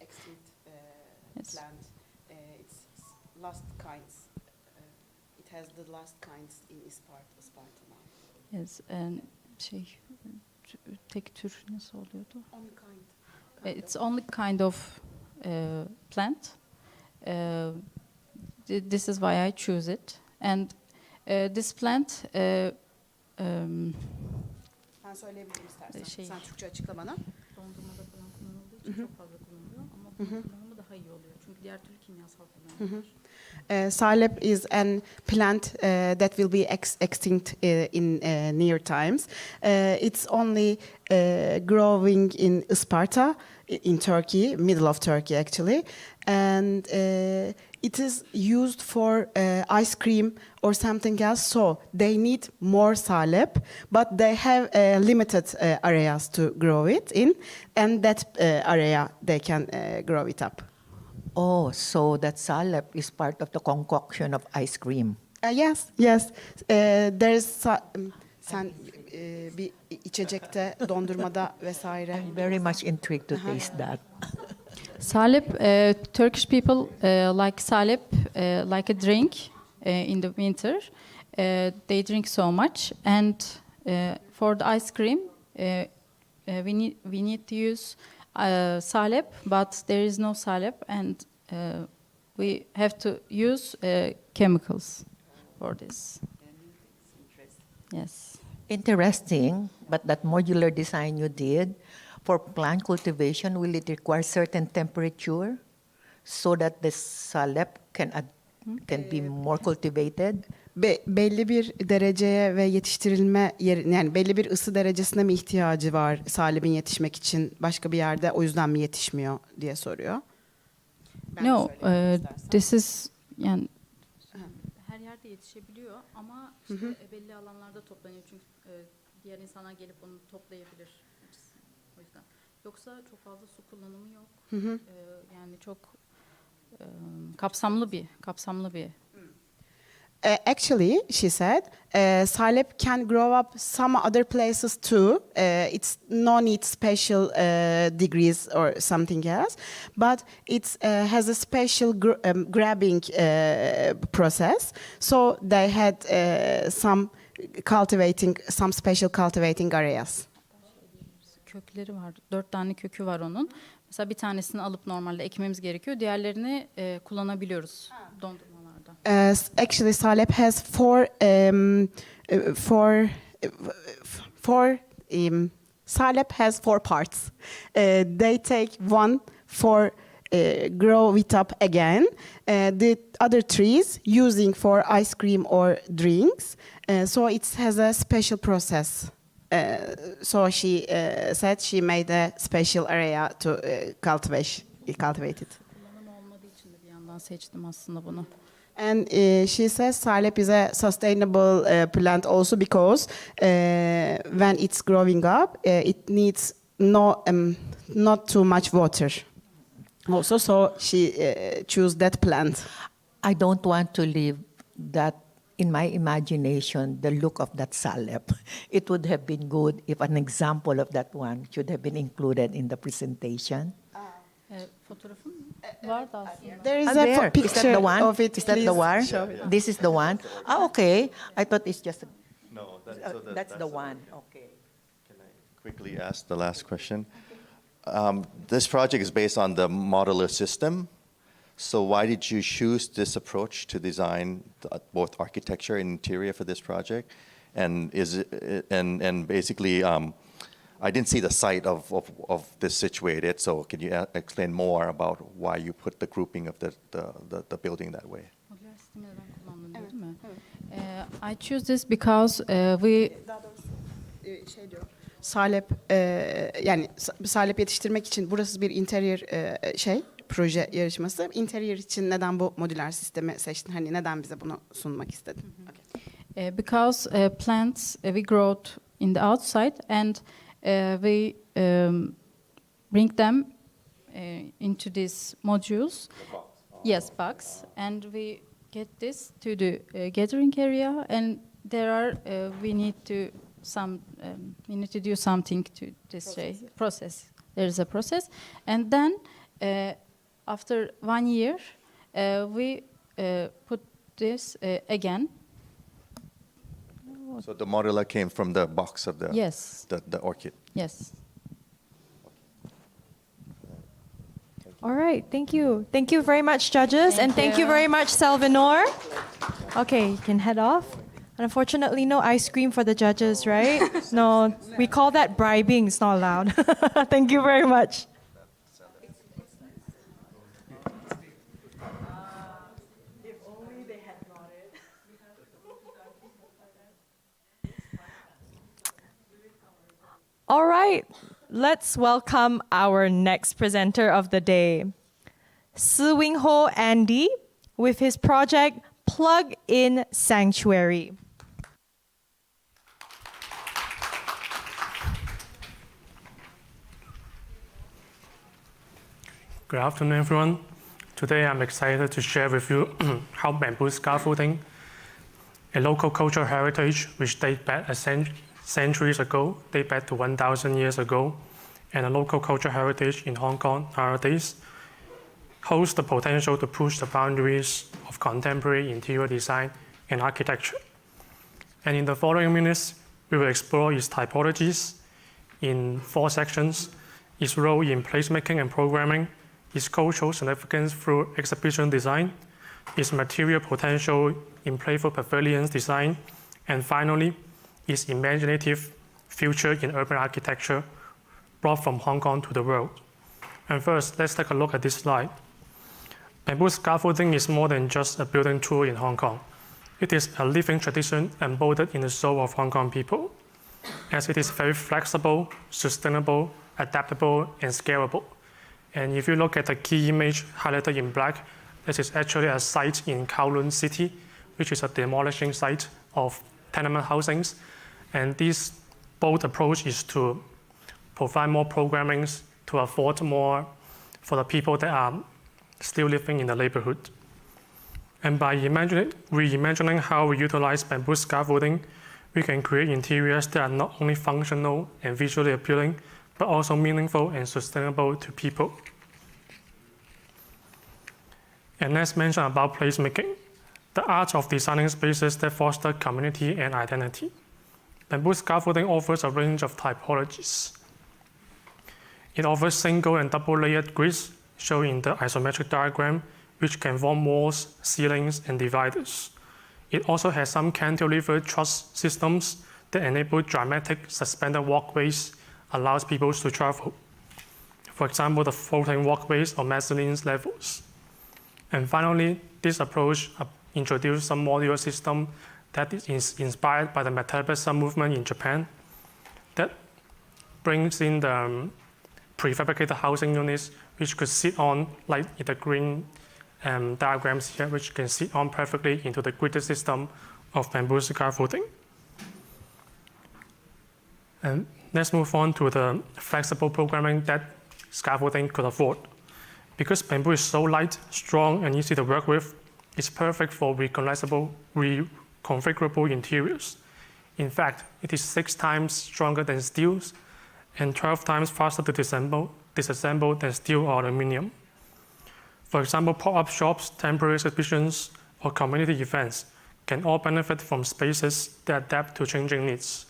extinct plant. It's last kinds. It has the last kinds in Sparta now. Yes, and tek tür nasıl oluyordu? Only kind. It's only kind of plant. This is why I choose it, and this plant. Ben söyleyebilirim istersen. Sen Türkçe açıkla bana. Dondurmada falan kullanıldığı için çok fazla kullanılıyor ama bunun kullanımı daha iyi oluyor. Çünkü diğer türlü kimyasal kullanılıyor. Salep is an plant that will be extinct in near times. It's only growing in Isparta, in Turkey, middle of Turkey actually, and it is used for ice cream or something else. So they need more salep, but they have limited areas to grow it in, and that area they can grow it up. Oh, so that salep is part of the concoction of ice cream. Yes. There's sen bir içecekte, dondurmada vesaire. I'm very much intrigued to taste that. Salep, Turkish people like salep like a drink in the winter. They drink so much, and for the ice cream, we need to use salep, but there is no salep, and we have to use chemicals for this. Yes. Interesting, but that modular design you did, for plant cultivation, will it require certain temperature so that the salep can be more cultivated? Belli bir dereceye ve yetiştirilme yeri, yani belli bir ısı derecesine mi ihtiyacı var salep'in yetişmek için, başka bir yerde o yüzden mi yetişmiyor diye soruyor. No, this is yani her yerde yetişebiliyor ama işte belli alanlarda toplanıyor çünkü diğer insanlar gelip onu toplayabilir. O yüzden. Yoksa çok fazla su kullanımı yok. Yani çok kapsamlı bir. Actually, she said, salep can grow up some other places too. It's no need special degrees or something else, but it has a special grabbing process. So they had some cultivating some special cultivating areas. Kökleri var. 4 tane kökü var onun. Mesela bir tanesini alıp normalde ekmemiz gerekiyor. Diğerlerini kullanabiliyoruz dondurmalarda. Actually, Salep has Salep has 4 parts. They take one for grow it up again. The other trees using for ice cream or drinks. So it has a special process. So she said she made a special area to cultivate it. Kullanım olmadığı için de bir yandan seçtim aslında bunu. And she says Salep is a sustainable plant also because when it's growing up, it needs not too much water. Also, so she chose that plant. I don't want to leave that in my imagination, the look of that salep. It would have been good if an example of that one should have been included in the presentation. Fotoğrafın var da aslında. There is there. a picture Is that the one? of it. Is that the one? This is the one. Okay. I thought it's just. No, that's the one. Okay. Can I quickly ask the last question? This project is based on the modular system. So why did you choose this approach to design both architecture and interior for this project? And basically, I didn't see the site of this situated. So can you explain more about why you put the grouping of the building that way? I choose this because we. Salep yani salep yetiştirmek için burası bir interior proje yarışması. Interior için neden bu modüler sistemi seçtin? Hani neden bize bunu sunmak istedin? Okay. Because plants we grow in the outside and we bring them into these modules. Yes, box, and we get this to the gathering area, and there are we need to do something to this process. There is a process, and then after 1 year, we put this again. So the modular came from the box of the the orchid. Yes. All right, thank you. Thank you very much, judges, and thank you very much, Salvanor. Okay, you can head off. Unfortunately, no ice cream for the judges, right? No, we call that bribing. It's not allowed. Thank you very much. All right, let's welcome our next presenter of the day, Suwingho Andy, with his project Plug-in Sanctuary. Good afternoon, everyone. Today I'm excited to share with you how bamboo scaffolding, a local cultural heritage which dates back centuries ago, date back to 1,000 years ago, and a local cultural heritage in Hong Kong nowadays, holds the potential to push the boundaries of contemporary interior design and architecture. And in the following minutes, we will explore its typologies in 4 sections, its role in placemaking and programming, its cultural significance through exhibition design, its material potential in playful pavilions design, and finally, its imaginative future in urban architecture brought from Hong Kong to the world. And first, let's take a look at this slide. Bamboo scaffolding is more than just a building tool in Hong Kong. It is a living tradition embodied in the soul of Hong Kong people, as it is very flexible, sustainable, adaptable, and scalable. And if you look at the key image highlighted in black, this is actually a site in Kowloon City, which is a demolishing site of tenement housings. And this bold approach is to provide more programmings to afford more for the people that are still living in the neighborhood. And by reimagining how we utilize bamboo scaffolding, we can create interiors that are not only functional and visually appealing, but also meaningful and sustainable to people. And let's mention about placemaking. the art of designing spaces that foster community and identity. Bamboo scaffolding offers a range of typologies. It offers single and double layered grids shown in the isometric diagram, which can form walls, ceilings, and dividers. It also has some cantilever truss systems that enable dramatic suspended walkways, allows people to travel. For example, the floating walkways or mezzanine levels. And finally, this approach introduced some modular system that is inspired by the Metallism movement in Japan that brings in the prefabricated housing units which could sit on, like in the green diagrams here, which can sit on perfectly into the gridded system of bamboo scaffolding. And let's move on to the flexible programming that scaffolding could afford. Because bamboo is so light, strong, and easy to work with, it's perfect for reconfigurable interiors. In fact, it is 6 times stronger than steel and 12 times faster to disassemble than steel or aluminum. For example, pop-up shops, temporary exhibitions, or community events can all benefit from spaces that adapt to changing needs.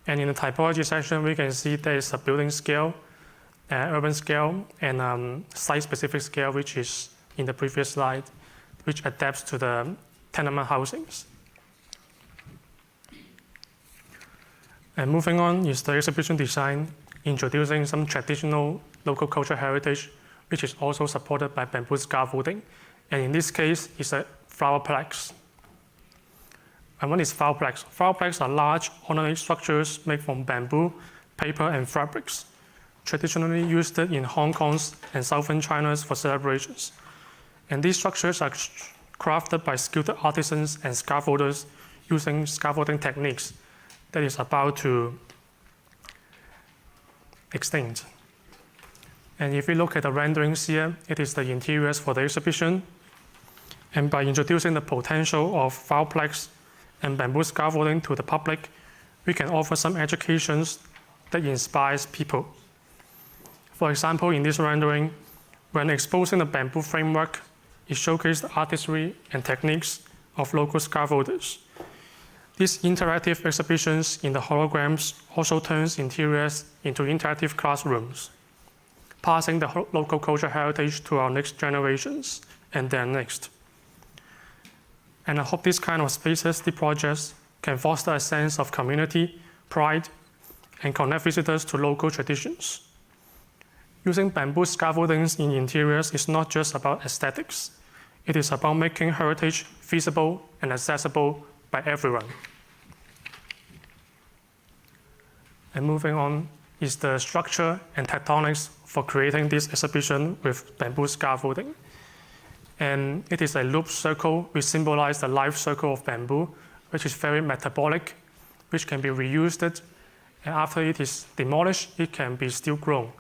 And in the typology section, we can see there is a building scale, urban scale, and site-specific scale, which is in the previous slide, which adapts to the tenement housings. And moving on is the exhibition design, introducing some traditional local cultural heritage, which is also supported by bamboo scaffolding. And in this case, it's a flowerplex. And what is flowerplex? Flowerplex are large ornate structures made from bamboo, paper, and fabrics, traditionally used in Hong Kong's and southern China's for celebrations. And these structures are crafted by skilled artisans and scaffolders using scaffolding techniques that is about to extinct. And if we look at the renderings here, it is the interiors for the exhibition. And by introducing the potential of flowerplex and bamboo scaffolding to the public, we can offer some educations that inspires people. For example, in this rendering, when exposing the bamboo framework, it showcased the artistry and techniques of local scaffolders. These interactive exhibitions in the holograms also turns interiors into interactive classrooms, passing the local cultural heritage to our next generations and their next. And I hope this kind of spaces, the projects, can foster a sense of community, pride, and connect visitors to local traditions. Using bamboo scaffoldings in interiors is not just about aesthetics. It is about making heritage feasible and accessible by everyone. And moving on is the structure and tectonics for creating this exhibition with bamboo scaffolding. And it is a loop circle which symbolizes the life circle of bamboo, which is very metabolic, which can be reused, and after it is demolished, it can be still grown.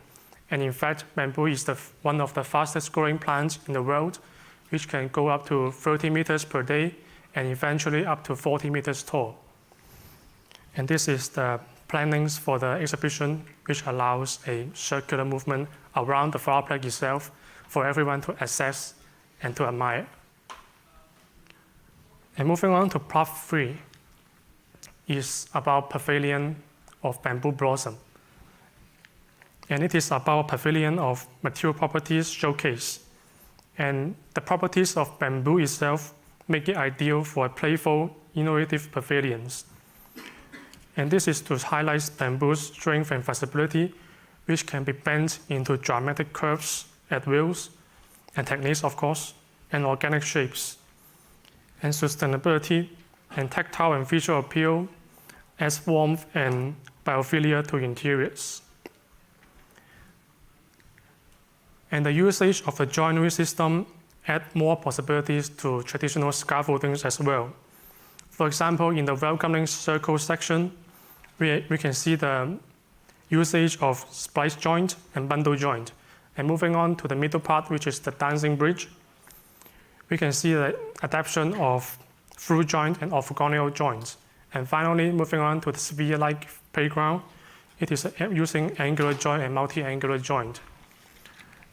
And in fact, bamboo is one of the fastest growing plants in the world, which can go up to 30 meters per day and eventually up to 40 meters tall. And this is the plannings for the exhibition, which allows a circular movement around the flowerplex itself for everyone to access and to admire. And moving on to Part 3 is about Pavilion of Bamboo Blossom. And it is about pavilion of material properties showcase. And the properties of bamboo itself make it ideal for playful, innovative pavilions. And this is to highlight bamboo's strength and flexibility, which can be bent into dramatic curves at wills, and techniques, of course, and organic shapes. And sustainability and tactile and visual appeal adds warmth and biophilia to interiors. And the usage of the joinery system adds more possibilities to traditional scaffoldings as well. For example, in the welcoming circle section, we can see the usage of splice joint and bundle joint. And moving on to the middle part, which is the dancing bridge, we can see the adaptation of through joint and orthogonal joints. And finally, moving on to the sphere-like playground, it is using angular joint and multi-angular joint.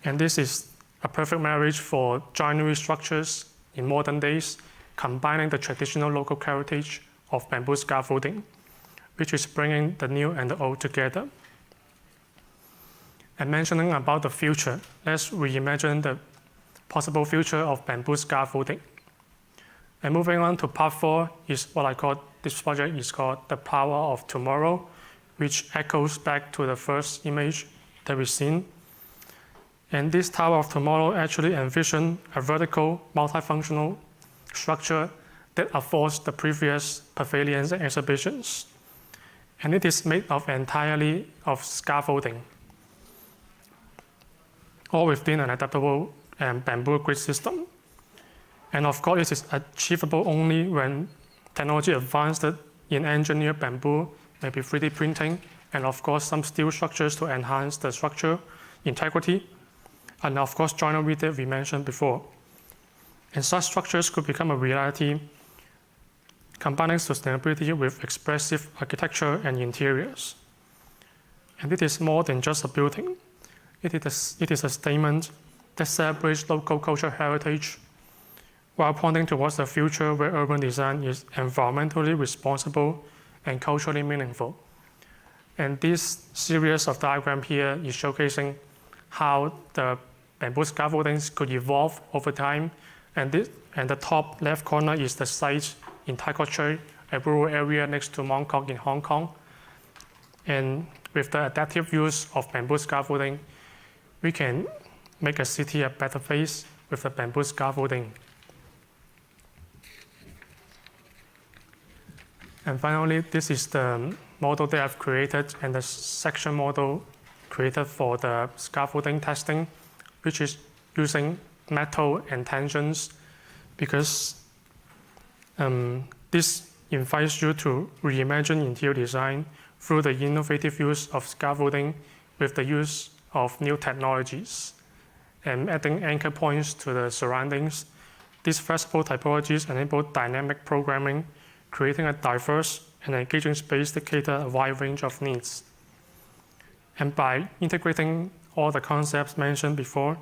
And this is a perfect marriage for joinery structures in modern days, combining the traditional local heritage of bamboo scaffolding, which is bringing the new and the old together. And mentioning about the future, let's reimagine the possible future of bamboo scaffolding. And moving on to part 4 is what I call, this project is called The Power of Tomorrow, which echoes back to the first image that we've seen. And this Tower of Tomorrow actually envisioned a vertical, multifunctional structure that affords the previous pavilions and exhibitions. And it is made of entirely of scaffolding, all within an adaptable bamboo grid system. And of course, it is achievable only when technology advanced in engineered bamboo, maybe 3D printing, and of course, some steel structures to enhance the structure integrity, and of course, joinery that we mentioned before. And such structures could become a reality, combining sustainability with expressive architecture and interiors. And it is more than just a building. It is a statement that celebrates local cultural heritage while pointing towards a future where urban design is environmentally responsible and culturally meaningful. And this series of diagrams here is showcasing how the bamboo scaffoldings could evolve over time. And the top left corner is the site in Tai Kok Tsui, a rural area next to Mong Kok in Hong Kong. And with the adaptive use of bamboo scaffolding, we can make a city a better place with the bamboo scaffolding. And finally, this is the model that I've created and the section model created for the scaffolding testing, which is using metal and tensions, because this invites you to reimagine interior design through the innovative use of scaffolding with the use of new technologies and adding anchor points to the surroundings. These flexible typologies enable dynamic programming, creating a diverse and engaging space that cater a wide range of needs. And by integrating all the concepts mentioned before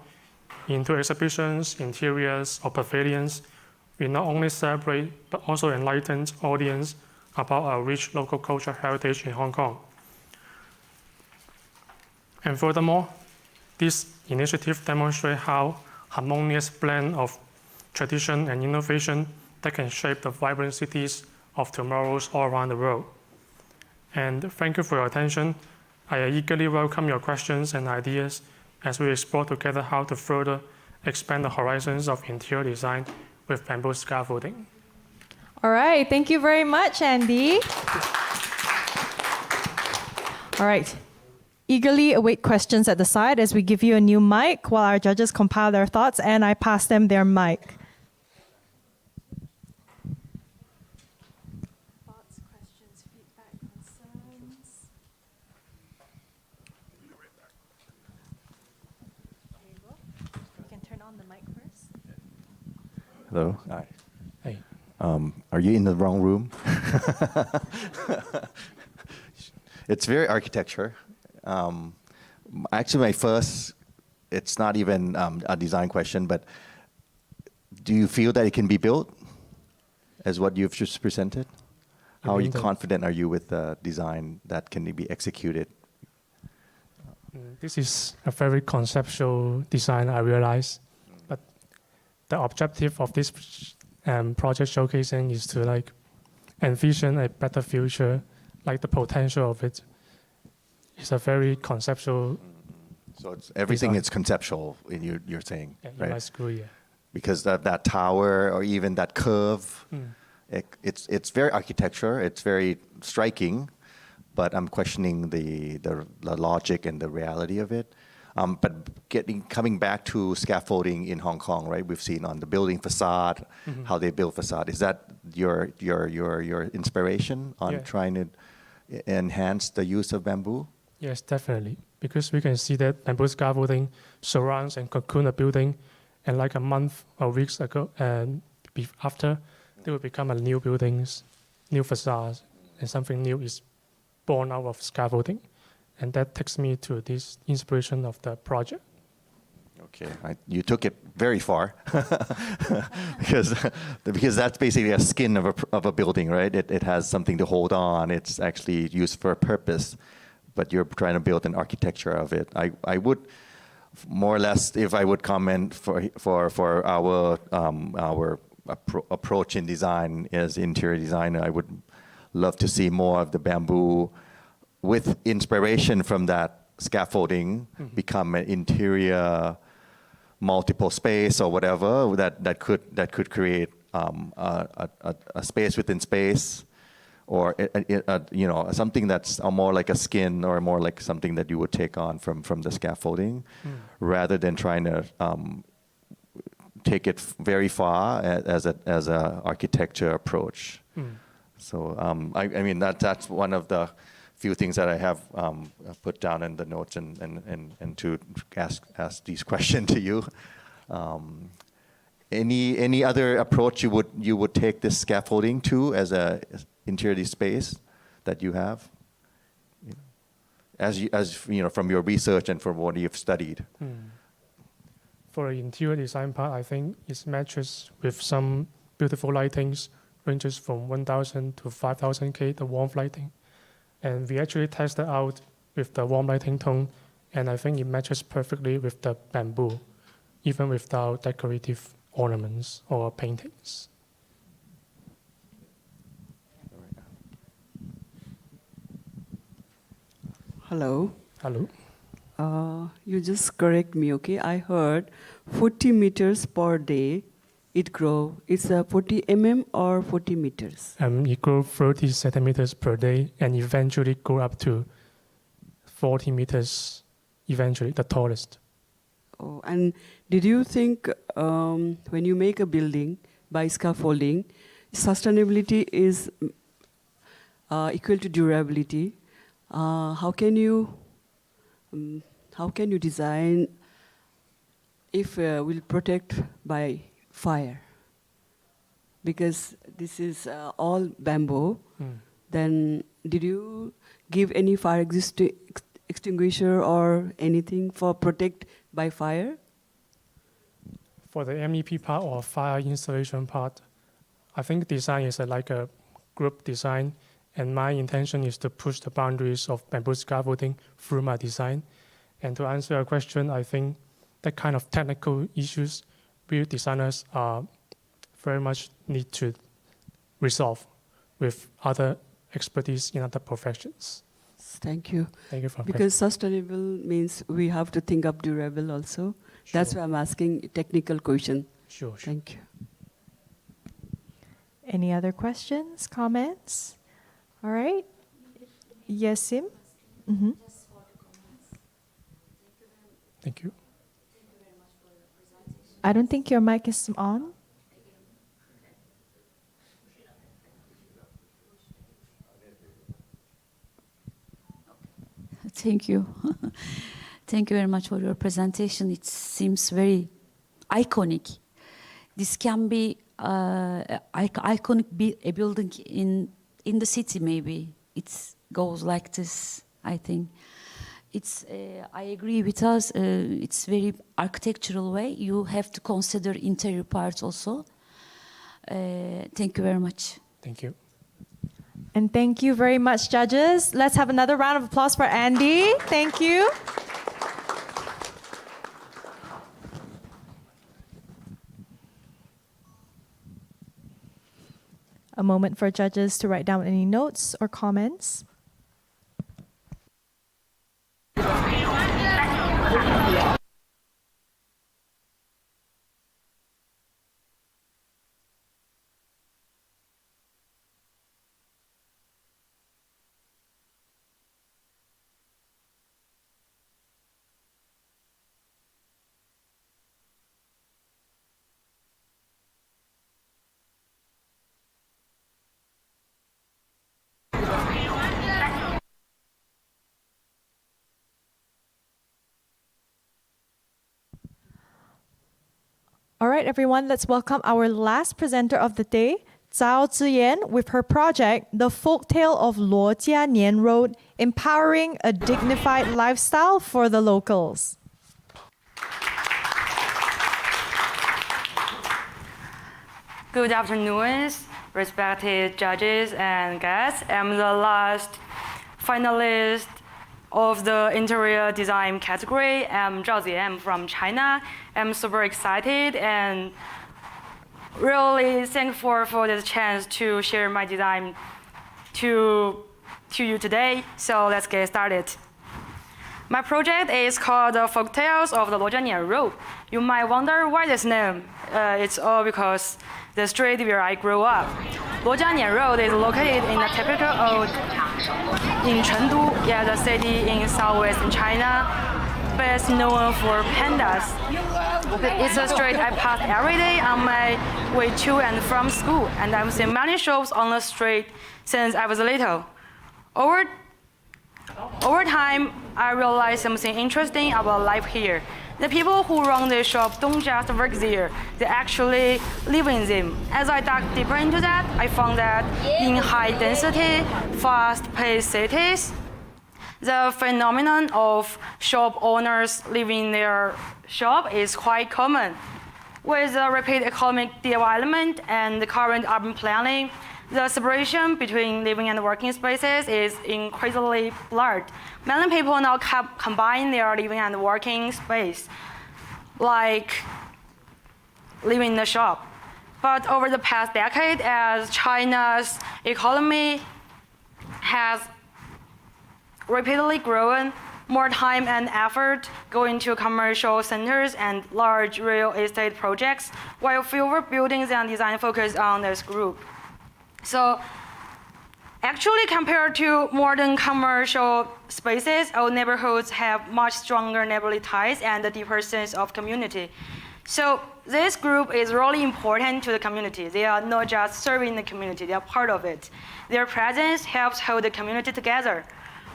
into exhibitions, interiors, or pavilions, we not only celebrate but also enlighten audience about our rich local cultural heritage in Hong Kong. And furthermore, this initiative demonstrates how harmonious blend of tradition and innovation that can shape the vibrant cities of tomorrows all around the world. And thank you for your attention. I eagerly welcome your questions and ideas as we explore together how to further expand the horizons of interior design with bamboo scaffolding. All right, thank you very much, Andy. All right, eagerly await questions at the side as we give you a new mic while our judges compile their thoughts and I pass them their mic. Thoughts, questions, feedback, concerns? There you go. You can turn on the mic first. Hello. Hi. Hey. Are you in the wrong room? It's very architecture. Actually, my first, it's not even a design question, but do you feel that it can be built as what you've just presented? How confident are you with the design that can be executed? This is a very conceptual design, I realize, but the objective of this project showcasing is to envision a better future, the potential of it. It's a very conceptual. So it's everything design. is conceptual. You're saying, yeah, right? In my school, yeah. Because that tower or even that curve, it's very architecture. It's very striking, but I'm questioning the logic and the reality of it. But coming back to scaffolding in Hong Kong, right? We've seen on the building facade, how they build facade. Is that your inspiration on trying to enhance the use of bamboo? Yes, definitely. Because we can see that bamboo scaffolding surrounds and cocoon a building, and like a month or weeks ago, and after, they will become a new buildings, new facades, and something new is born out of scaffolding. And that takes me to this inspiration of the project. Okay, you took it very far because that's basically a skin of a building, right? It has something to hold on. It's actually used for a purpose, but you're trying to build an architecture of it. I would more or less, if I would comment for our approach in design as interior designer, I would love to see more of the bamboo with inspiration from that scaffolding become an interior multiple space or whatever that could create a space within space, or something that's more like a skin or more like something that you would take on from the scaffolding, rather than trying to take it very far as a architecture approach. So I mean that's one of the few things that I have put down in the notes and to ask these questions to you. Any other approach you would take this scaffolding to as a interior space that you have, as you know, from your research and from what you've studied? For the interior design part, I think it matches with some beautiful lightings, ranges from 1,000 to 5,000 K, the warm lighting. And we actually tested out with the warm lighting tone, and I think it matches perfectly with the bamboo, even without decorative ornaments or paintings. Hello. Hello. You just correct me, okay? I heard 40 meters per day it grow. It's 40 mm or 40 meters? It grows 30 centimeters per day and eventually go up to 40 meters eventually, the tallest. Oh, and did you think when you make a building by scaffolding, sustainability is equal to durability? How can you design if will protect by fire? Because this is all bamboo. Then did you give any fire extinguisher or anything for protect by fire? For the MEP part or fire installation part, I think design is like a group design, and my intention is to push the boundaries of bamboo scaffolding through my design. And to answer your question, I think that kind of technical issues we designers very much need to resolve with other expertise in other professions. Thank you. Thank you for because sustainable means we have to think of durable also. Sure. That's why I'm asking technical question. Sure. Thank you. Any other questions, comments? All right. Yes, Sim? Thank you. I don't think your mic is on. Thank you. Thank you very much for your presentation. It seems very iconic. This can be iconic a building in the city, maybe. It goes like this, I think. It's, I agree with us, it's very architectural way. You have to consider interior parts also. Thank you very much. Thank you. And thank you very much, judges. Let's have another round of applause for Andy. Thank you. A moment for judges to write down any notes or comments. All right, everyone, let's welcome our last presenter of the day, Zhao Ziyan, with her project, The Folktales of Lojian Road, Empowering a Dignified Lifestyle for the Locals. Good afternoon, respected judges and guests. I'm the last finalist of the interior design category. I'm Zhao Zi. I'm from China. I'm super excited and really thankful for this chance to share my design to you today. So let's get started. My project is called the Folktales of the Lojian Road. You might wonder why this name. It's all because the street where I grew up. Lojian Road is located in the typical old in Chengdu, the city in southwestern China, best known for pandas. It's a street I pass every day on my way to and from school, and I've seen many shops on the street since I was little. Over time, I realized something interesting about life here. The people who run the shop don't just work there, they actually live in them. As I dug deeper into that, I found that in high-density, fast-paced cities, the phenomenon of shop owners leaving their shop is quite common. With the rapid economic development and the current urban planning, the separation between living and working spaces is increasingly blurred. Many people now combine their living and working space, like living in the shop. But over the past decade, as China's economy has rapidly grown, more time and effort go into commercial centers and large real estate projects, while fewer buildings and design focus on this group. So actually, compared to modern commercial spaces, our neighborhoods have much stronger neighborly ties and a deeper sense of community. So this group is really important to the community. They are not just serving the community, they are part of it. Their presence helps hold the community together.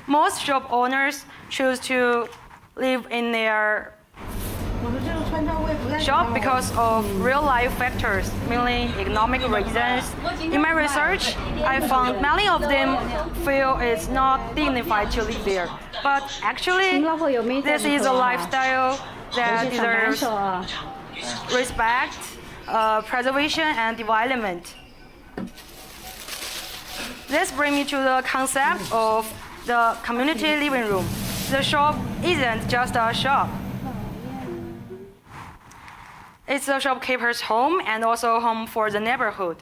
Most shop owners choose to live in their shop because of real-life factors, mainly economic reasons. In my research, I found many of them feel it's not dignified to live there. But actually, this is a lifestyle that deserves respect, preservation, and development. This brings me to the concept of the community living room. The shop isn't just a shop. It's the shopkeeper's home and also home for the neighborhood.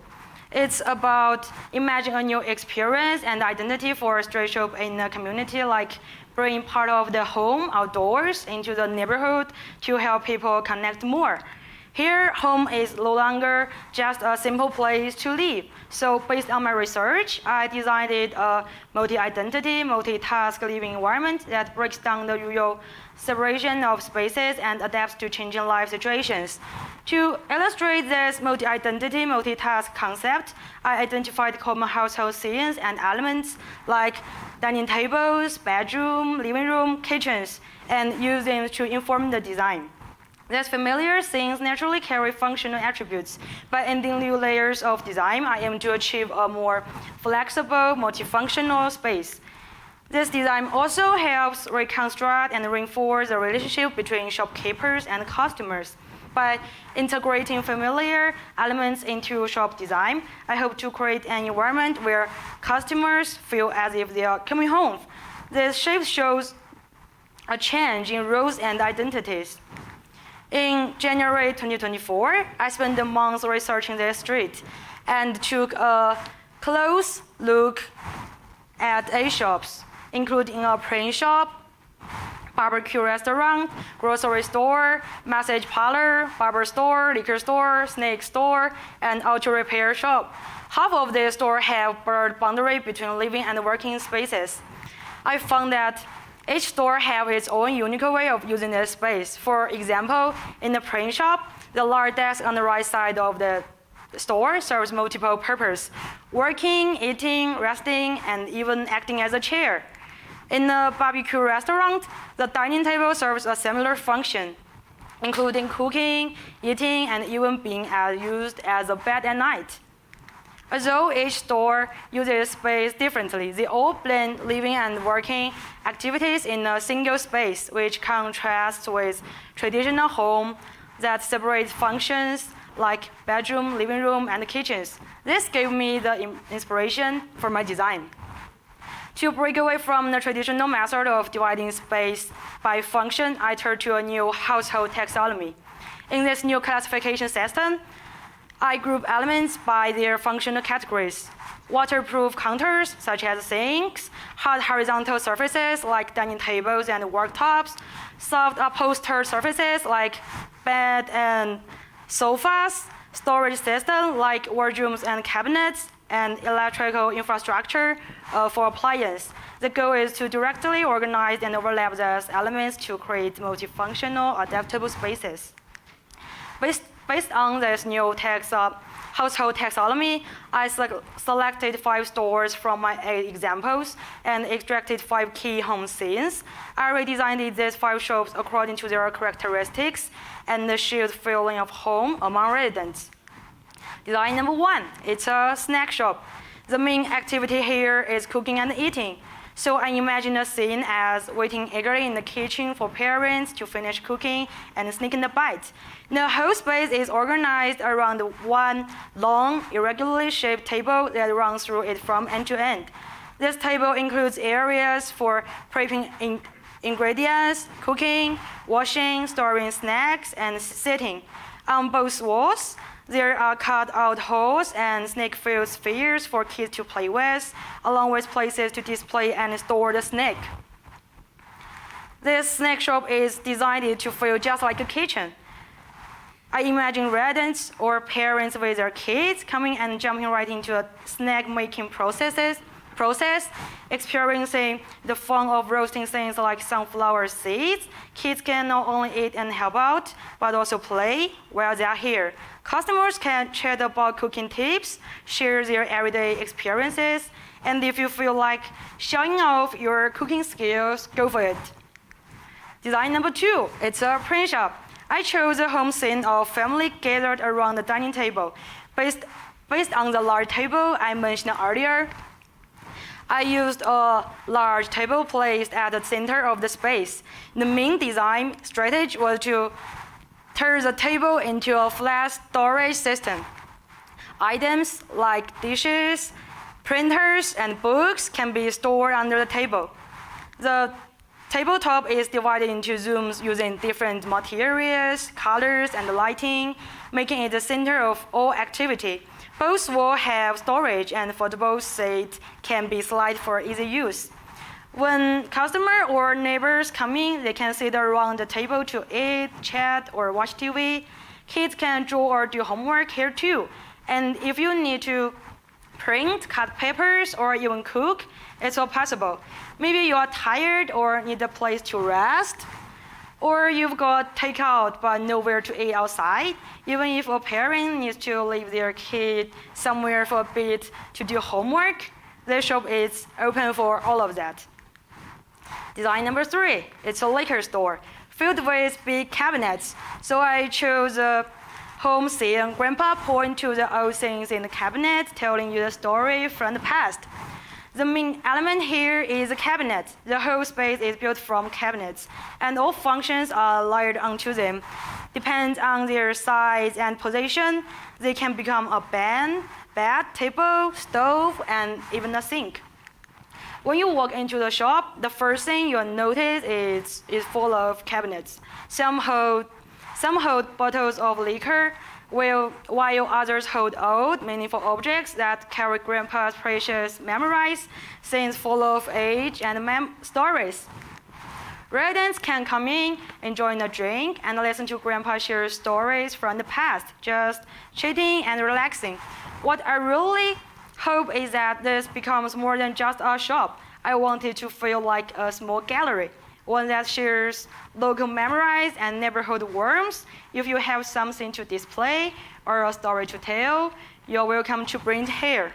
It's about imagining a new experience and identity for a street shop in a community, like bringing part of the home outdoors into the neighborhood to help people connect more. Here, home is no longer just a simple place to live. So based on my research, I designed a multi-identity, multi-task living environment that breaks down the usual separation of spaces and adapts to changing life situations. To illustrate this multi-identity, multi-task concept, I identified common household scenes and elements like dining tables, bedroom, living room, kitchens, and used them to inform the design. These familiar things naturally carry functional attributes. By adding new layers of design, I aim to achieve a more flexible, multifunctional space. This design also helps reconstruct and reinforce the relationship between shopkeepers and customers. By integrating familiar elements into shop design, I hope to create an environment where customers feel as if they are coming home. This shape shows a change in roles and identities. In January 2024, I spent a month researching the street and took a close look at 8 shops, including a print shop, barbecue restaurant, grocery store, massage parlor, barber store, liquor store, snake store, and auto repair shop. Half of the stores have blurred boundary between living and working spaces. I found that each store has its own unique way of using their space. For example, in the print shop, the large desk on the right side of the store serves multiple purposes: working, eating, resting, and even acting as a chair. In the barbecue restaurant, the dining table serves a similar function, including cooking, eating, and even being used as a bed at night. Although each store uses space differently, they all blend living and working activities in a single space, which contrasts with traditional home that separates functions like bedroom, living room, and kitchens. This gave me the inspiration for my design. To break away from the traditional method of dividing space by function, I turned to a new household taxonomy. In this new classification system, I group elements by their functional categories. Waterproof counters, such as sinks, hard horizontal surfaces like dining tables and worktops, soft upholstered surfaces like bed and sofas, storage system like wardrobes and cabinets, and electrical infrastructure for appliances. The goal is to directly organize and overlap those elements to create multifunctional, adaptable spaces. Based on this new household taxonomy, I selected 5 stores from my 8 examples and extracted 5 key home scenes. I redesigned these 5 shops according to their characteristics and the shared feeling of home among residents. Design number 1, it's a snack shop. The main activity here is cooking and eating. So I imagine a scene as waiting eagerly in the kitchen for parents to finish cooking and sneak in the bite. The whole space is organized around one long, irregularly shaped table that runs through it from end to end. This table includes areas for prepping ingredients, cooking, washing, storing snacks, and sitting. On both walls, there are cut-out holes and snake-filled spheres for kids to play with, along with places to display and store the snake. This snack shop is designed to feel just like a kitchen. I imagine residents or parents with their kids coming and jumping right into a snack-making process, experiencing the fun of roasting things like sunflower seeds. Kids can not only eat and help out, but also play while they are here. Customers can chat about cooking tips, share their everyday experiences, and if you feel like showing off your cooking skills, go for it. Design number 2, it's a print shop. I chose a home scene of family gathered around the dining table. Based on the large table I mentioned earlier, I used a large table placed at the center of the space. The main design strategy was to turn the table into a flat storage system. Items like dishes, printers, and books can be stored under the table. The tabletop is divided into rooms using different materials, colors, and lighting, making it the center of all activity. Both walls have storage, and foldable seats can be slid for easy use. When customers or neighbors come in, they can sit around the table to eat, chat, or watch TV. Kids can draw or do homework here too. And if you need to print, cut papers, or even cook, it's all possible. Maybe you are tired or need a place to rest, or you've got takeout but nowhere to eat outside. Even if a parent needs to leave their kid somewhere for a bit to do homework, the shop is open for all of that. Design number 3, it's a liquor store filled with big cabinets. So I chose a home scene. Grandpa pointed to the old things in the cabinet, telling you the story from the past. The main element here is a cabinet. The whole space is built from cabinets, and all functions are layered onto them. Depends on their size and position, they can become a bed, table, stove, and even a sink. When you walk into the shop, the first thing you'll notice is full of cabinets. Some hold bottles of liquor, while others hold old, meaningful objects that carry Grandpa's precious memories, things full of age and stories. Residents can come in, enjoy a drink, and listen to Grandpa share stories from the past, just chatting and relaxing. What I really hope is that this becomes more than just a shop. I want it to feel like a small gallery, one that shares local memories and neighborhood warmth. If you have something to display or a story to tell, you're welcome to bring it here.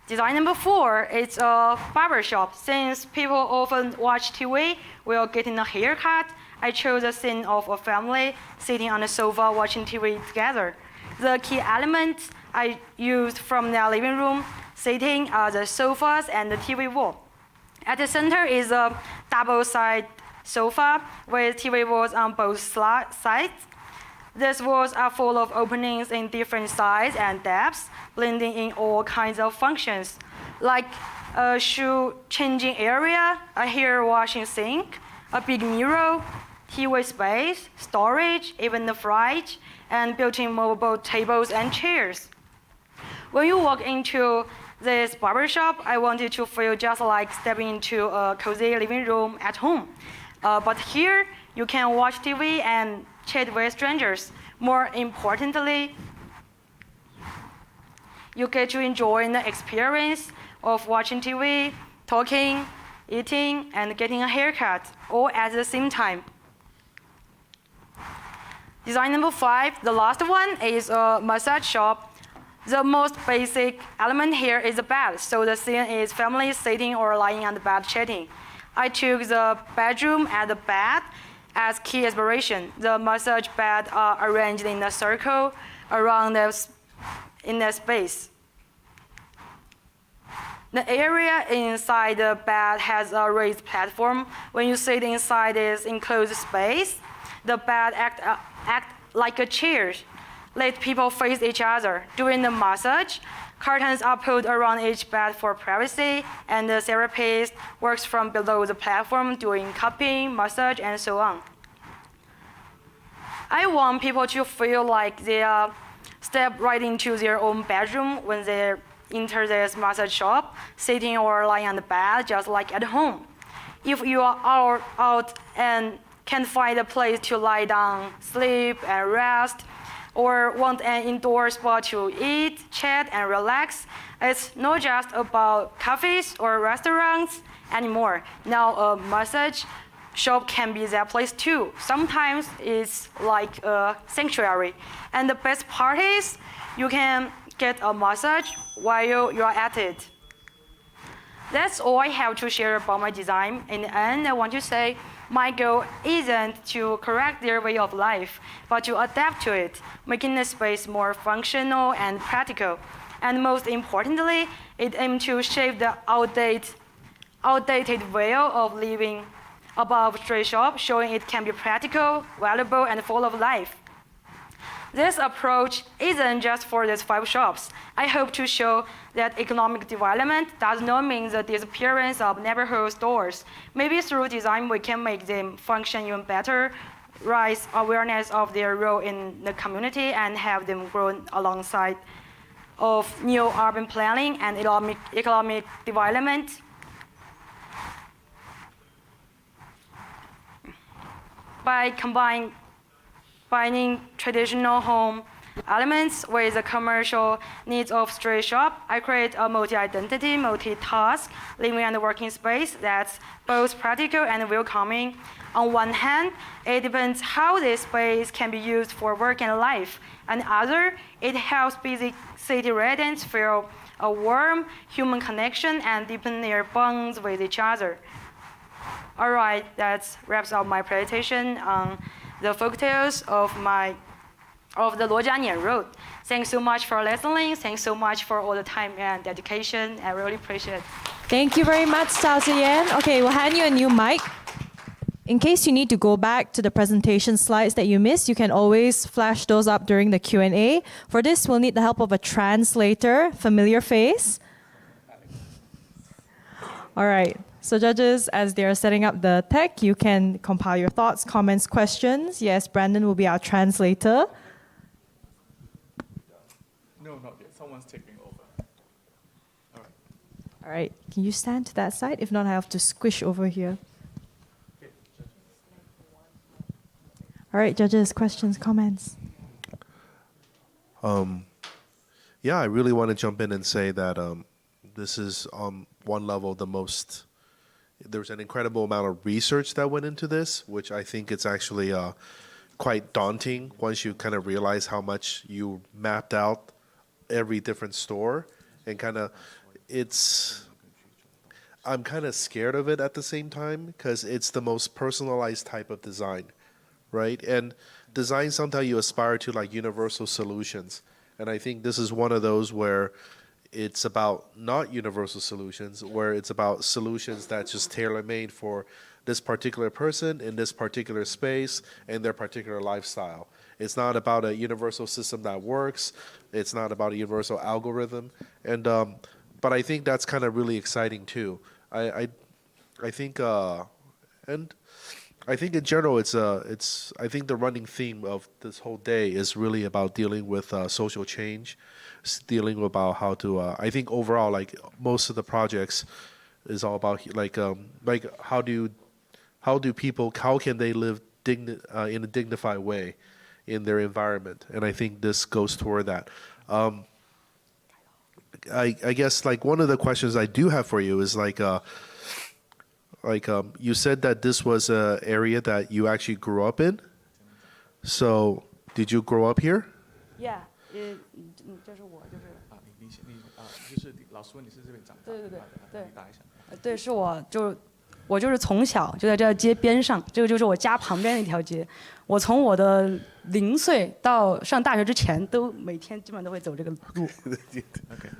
Design number 4, it's a barber shop. Since people often watch TV while getting a haircut, I chose a scene of a family sitting on a sofa watching TV together. The key elements I used from their living room sitting are the sofas and the TV wall. At the center is a double-sided sofa with TV walls on both sides. These walls are full of openings in different sizes and depths, blending in all kinds of functions, like a shoe changing area, a hair washing sink, a big mirror, TV space, storage, even the fridge, and built-in movable tables and chairs. When you walk into this barbershop, I wanted to feel just like stepping into a cozy living room at home. But here, you can watch TV and chat with strangers. More importantly, you get to enjoy the experience of watching TV, talking, eating, and getting a haircut, all at the same time. Design number 5, the last one, is a massage shop. The most basic element here is a bed, so the scene is families sitting or lying on the bed chatting. I took the bedroom and the bed as key inspiration. The massage bed are arranged in a circle around in the space. The area inside the bed has a raised platform. When you sit inside this enclosed space, the bed act like a chair. Let people face each other. During the massage, curtains are put around each bed for privacy, and the therapist works from below the platform doing cupping, massage, and so on. I want people to feel like they step right into their own bedroom when they enter this massage shop, sitting or lying on the bed, just like at home. If you are out and can't find a place to lie down, sleep, and rest, or want an indoor spot to eat, chat, and relax, it's not just about cafes or restaurants anymore. Now a massage shop can be that place too. Sometimes it's like a sanctuary. And the best part is you can get a massage while you're at it. That's all I have to share about my design. In the end, I want to say my goal isn't to correct their way of life, but to adapt to it, making the space more functional and practical. And most importantly, it aims to shape the outdated way of living above street shop, showing it can be practical, valuable, and full of life. This approach isn't just for these 5 shops. I hope to show that economic development does not mean the disappearance of neighborhood stores. Maybe through design we can make them function even better, raise awareness of their role in the community, and have them grow alongside of new urban planning and economic development. By combining traditional home elements with the commercial needs of street shop, I create a multi-identity, multi-task living and working space that's both practical and welcoming. On one hand, it depends how this space can be used for work and life. On the other, it helps busy city residents feel a warm human connection and deepen their bonds with each other. All right, that wraps up my presentation on the folktales of the Lojian Road. Thanks so much for listening. Thanks so much for all the time and dedication. I really appreciate it. Thank you very much, Cao Ziyan. Okay, we'll hand you a new mic. In case you need to go back to the presentation slides that you missed, you can always flash those up during the Q&A. For this, we'll need the help of a translator, familiar face. All right. So judges, as they're setting up the tech, you can compile your thoughts, comments, questions. Yes, Brandon will be our translator. No, not yet. Someone's taking over. All right. All right, can you stand to that side? If not, I have to squish over here. All right, judges, questions, comments? Yeah, I really want to jump in and say that this is on one level there's an incredible amount of research that went into this, which I think it's actually quite daunting once you kind of realize how much you mapped out every different store, and I'm kind of scared of it at the same time because it's the most personalized type of design, right? And design, sometimes you aspire to like universal solutions. And I think this is one of those where it's about not universal solutions, where it's about solutions that's just tailor-made for this particular person in this particular space and their particular lifestyle. It's not about a universal system that works. It's not about a universal algorithm. And but I think that's kind of really exciting too. I think and I think in general it's I think the running theme of this whole day is really about dealing with social change, dealing about how to I think overall like most of the projects is all about like how can they live in a dignified way in their environment, and I think this goes toward that. I guess like one of the questions I do have for you is you said that this was an area that you actually grew up in. So did you grow up here? Yeah. 这是我老师问你是这边长大对对对对你答一下。对，是我就是从小就在这街边上，这个就是我家旁边的一条街。我从我的0岁到上大学之前，都每天基本上都会走这个路。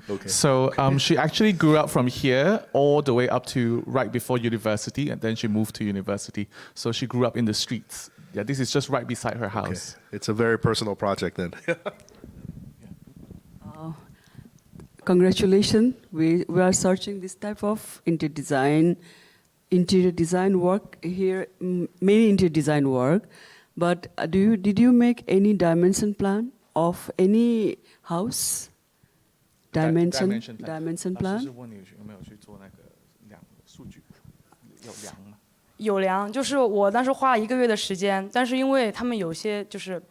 Okay. So she actually grew up from here all the way up to right before university, and then she moved to university. So she grew up in the streets. Yeah, this is just right beside her house. Okay. It's a very personal project then. Congratulations. We are searching this type of interior design work here, many interior design work. But did you make any dimension plan of any house? Dimension plan? 是问你有没有去做那个量数据，有量吗？有量，就是我当时花了1个月的时间，但是因为他们有些就是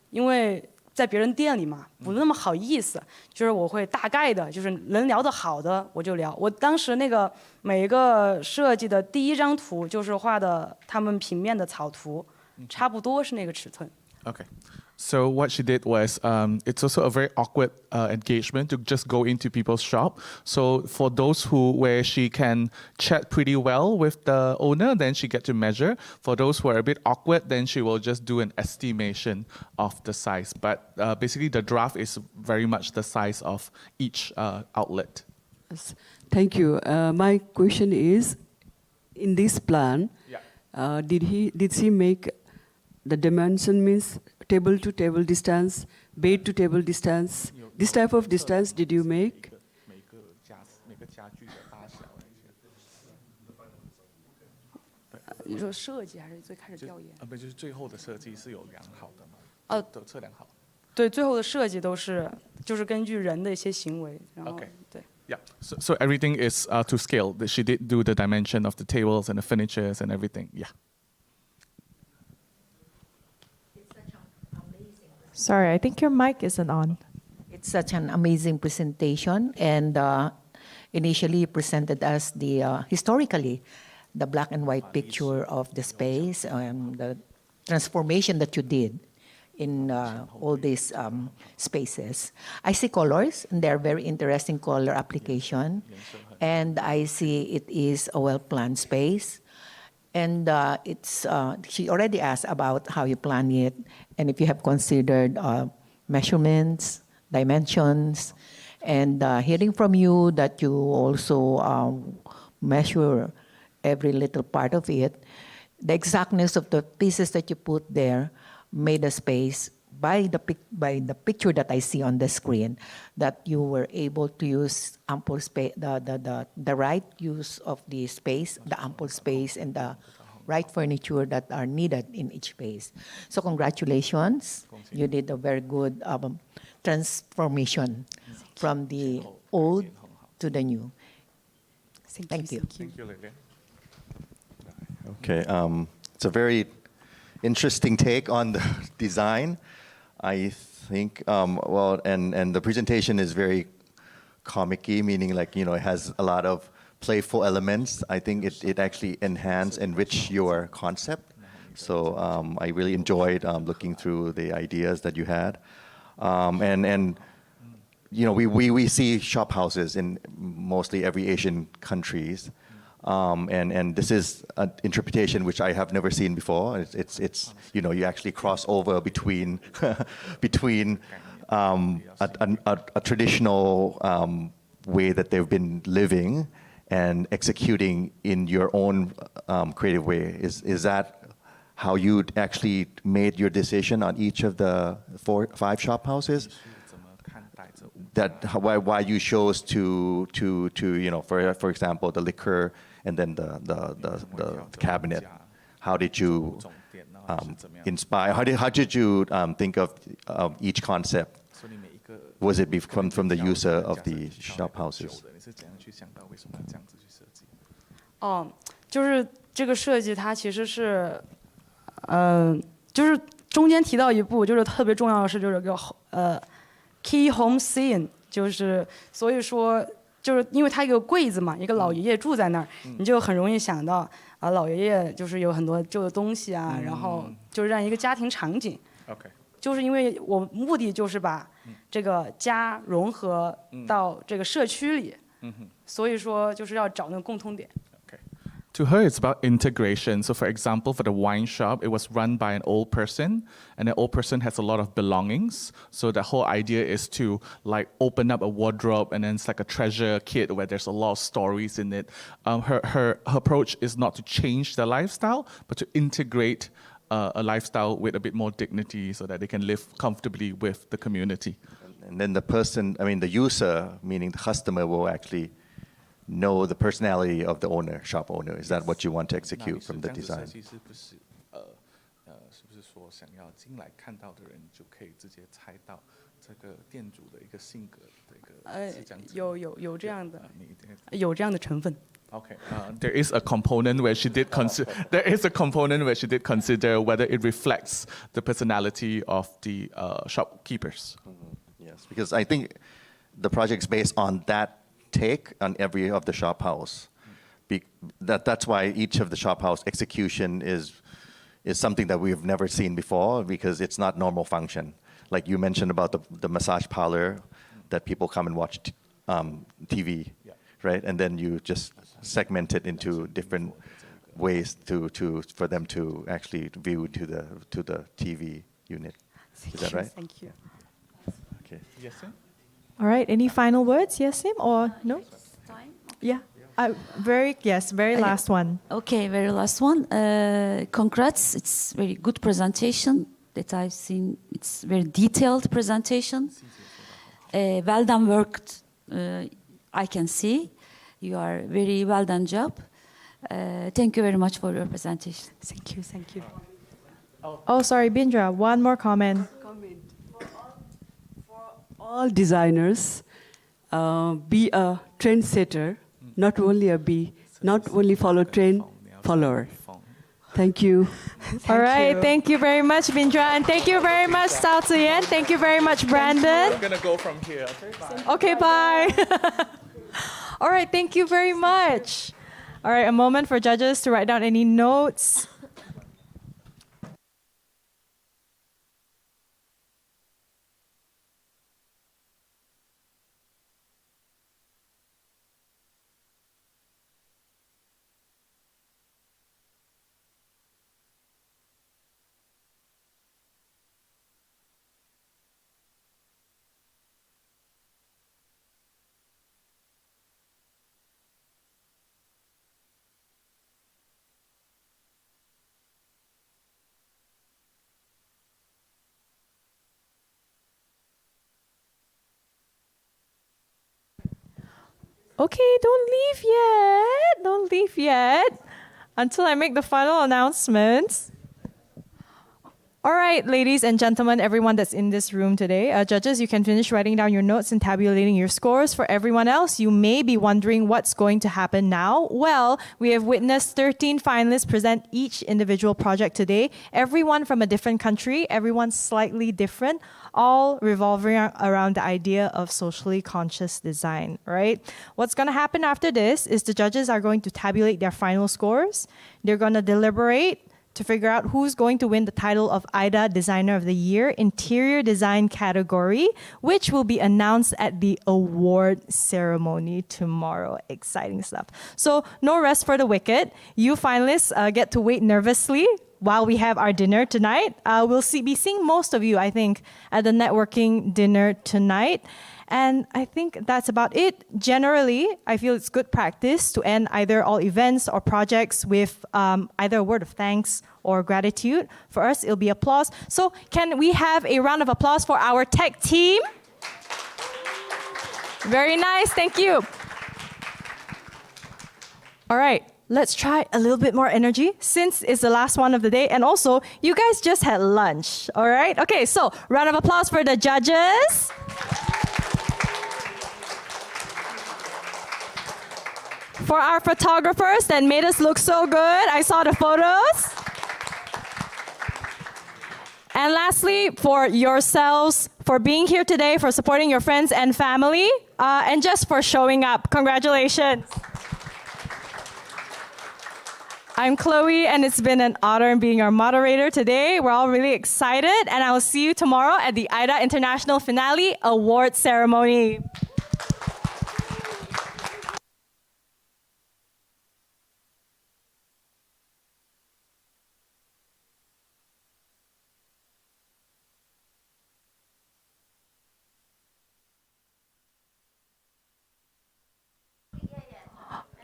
因为在别人店里嘛，不那么好意思，就是我会大概的，就是能聊得好的我就聊。我当时那个每一个设计的第1张图就是画的他们平面的草图，差不多是那个尺寸。Okay. So what she did was, it's also a very awkward engagement to just go into people's shop. So for those where she can chat pretty well with the owner, then she get to measure. For those who are a bit awkward, then she will just do an estimation of the size. But basically the draft is very much the size of each outlet. Yes. Thank you. My question is, in this plan, did she make the dimension means table to table distance, bed to table distance? This type of distance did you make? 每个家具的大小。你说设计还是最开始调研？不就是最后的设计是有量好的吗？都测量好。对，最后的设计都是就是根据人的一些行为，然后对。Yeah, so everything is to scale. She did do the dimension of the tables and the furnitures and everything. Yeah. Sorry, I think your mic isn't on. It's such an amazing presentation, and initially presented us the historically the black and white picture of the space and the transformation that you did in all these spaces. I see colors, and they're very interesting color application, and I see it is a well-planned space. And she already asked about how you plan it, and if you have considered measurements, dimensions, and hearing from you that you also measure every little part of it, the exactness of the pieces that you put there made a space by the picture that I see on the screen, that you were able to use ample space, the right use of the space, the ample space, and the right furniture that are needed in each space. So congratulations, you did a very good transformation from the old to the new. Thank you. Thank you, Lilian. Okay, it's a very interesting take on the design. I think, and the presentation is very comic-y, meaning like, it has a lot of playful elements. I think it actually enrich your concept. So I really enjoyed looking through the ideas that you had. We see shop houses in mostly every Asian countries. And this is an interpretation which I have never seen before. It's you actually cross over between a traditional way that they've been living and executing in your own creative way. Is that how you actually made your decision on each of the 5 shop houses? That why you chose to for example, the liquor and then the cabinet. How did you inspire? How did you think of each concept? Was it from the user of the shop houses? 就是这个设计，它其实是，就是中间提到一步，就是特别重要的是，就是个key home scene， 就是所以说，就是因为它一个柜子嘛，一个老爷爷住在那儿，你就很容易想到老爷爷就是有很多旧的东西啊，然后就是让一个家庭场景。就是因为我目的就是把这个家融合到这个社区里，所以说就是要找那个共通点。To her, it's about integration. So, for example, for the wine shop, it was run by an old person, and the old person has a lot of belongings. So the whole idea is to like open up a wardrobe, and then it's like a treasure kit where there's a lot of stories in it. Her approach is not to change their lifestyle, but to integrate a lifestyle with a bit more dignity, so that they can live comfortably with the community. And then the user, meaning the customer, will actually know the personality of the owner, shop owner. Is that what you want to execute from the design? Okay, there is a component where she did consider whether it reflects the personality of the shopkeepers. Yes, because I think the project's based on that take on every of the shop house. That's why each of the shop house execution is something that we've never seen before, because it's not normal function. Like you mentioned about the massage parlor that people come and watch TV, right? And then you just segment it into different ways for them to actually view to the TV unit. Is that right? Thank you. Okay. Yes, sir. All right. Any final words, Yasim, or no? Yeah. Very last one. Okay, very last one. Congrats. It's very good presentation that I've seen. It's very detailed presentation. Well done worked. I can see. You are very well done job. Thank you very much for your presentation. Thank you. Oh, sorry, Bindra. One more comment. All designers, be a trendsetter, not only follow trend, follower. Thank you. All right, thank you very much, Bindra, and thank you very much, Lao Youth. Thank you very much, Brandon. I'm gonna go from here. Okay, bye. All right, thank you very much. All right, a moment for judges to write down any notes. Okay, don't leave yet, until I make the final announcements. All right, ladies and gentlemen, everyone that's in this room today, judges, you can finish writing down your notes and tabulating your scores. For everyone else, you may be wondering what's going to happen now. Well, we have witnessed 13 finalists present each individual project today, everyone from a different country, everyone slightly different, all revolving around the idea of socially conscious design, right? What's going to happen after this is the judges are going to tabulate their final scores. They're going to deliberate to figure out who's going to win the title of AYDA Designer of the Year Interior Design category, which will be announced at the award ceremony tomorrow. Exciting stuff. So no rest for the wicked. You finalists get to wait nervously while we have our dinner tonight. We'll be seeing most of you, I think, at the networking dinner tonight. And I think that's about it. Generally, I feel it's good practice to end either all events or projects with either a word of thanks or gratitude. For us, it'll be applause. So can we have a round of applause for our tech team? Very nice, thank you. All right, let's try a little bit more energy since it's the last one of the day. And also, you guys just had lunch, all right? Okay, so round of applause for the judges. For our photographers that made us look so good. I saw the photos. And lastly, for yourselves, for being here today, for supporting your friends and family, and just for showing up. Congratulations. I'm Chloe, and it's been an honor being our moderator today. We're all really excited, and I will see you tomorrow at the AYDA International Finale Award Ceremony.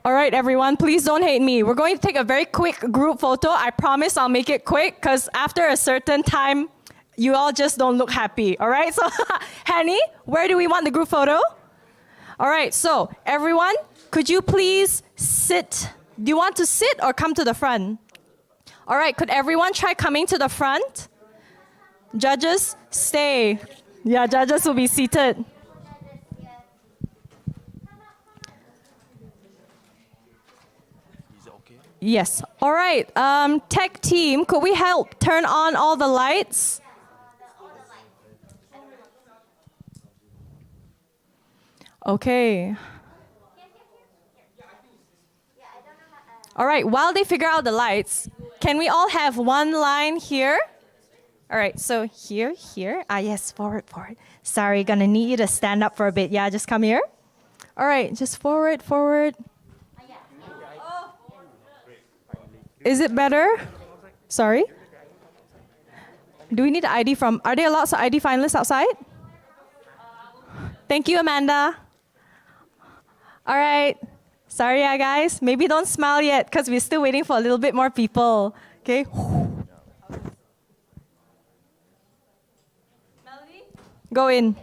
All right, everyone, please don't hate me. We're going to take a very quick group photo. I promise I'll make it quick because after a certain time, you all just don't look happy. All right, so Henny, where do we want the group photo? All right, so everyone, could you please sit? Do you want to sit or come to the front? All right, could everyone try coming to the front? Judges, stay. Yeah, judges will be seated. Yes. All right. Tech team, could we help turn on all the lights? Okay. All right. While they figure out the lights, can we all have one line here? All right. So here. Yes. Forward. Sorry. Gonna need you to stand up for a bit. Yeah. Just come here. All right. Just forward. Is it better? Sorry? Do we need the ID from... Are there lots of ID finalists outside? Thank you, Amanda. All right. Sorry, guys. Maybe don't smile yet because we're still waiting for a little bit more people. Okay? Melody? Go in.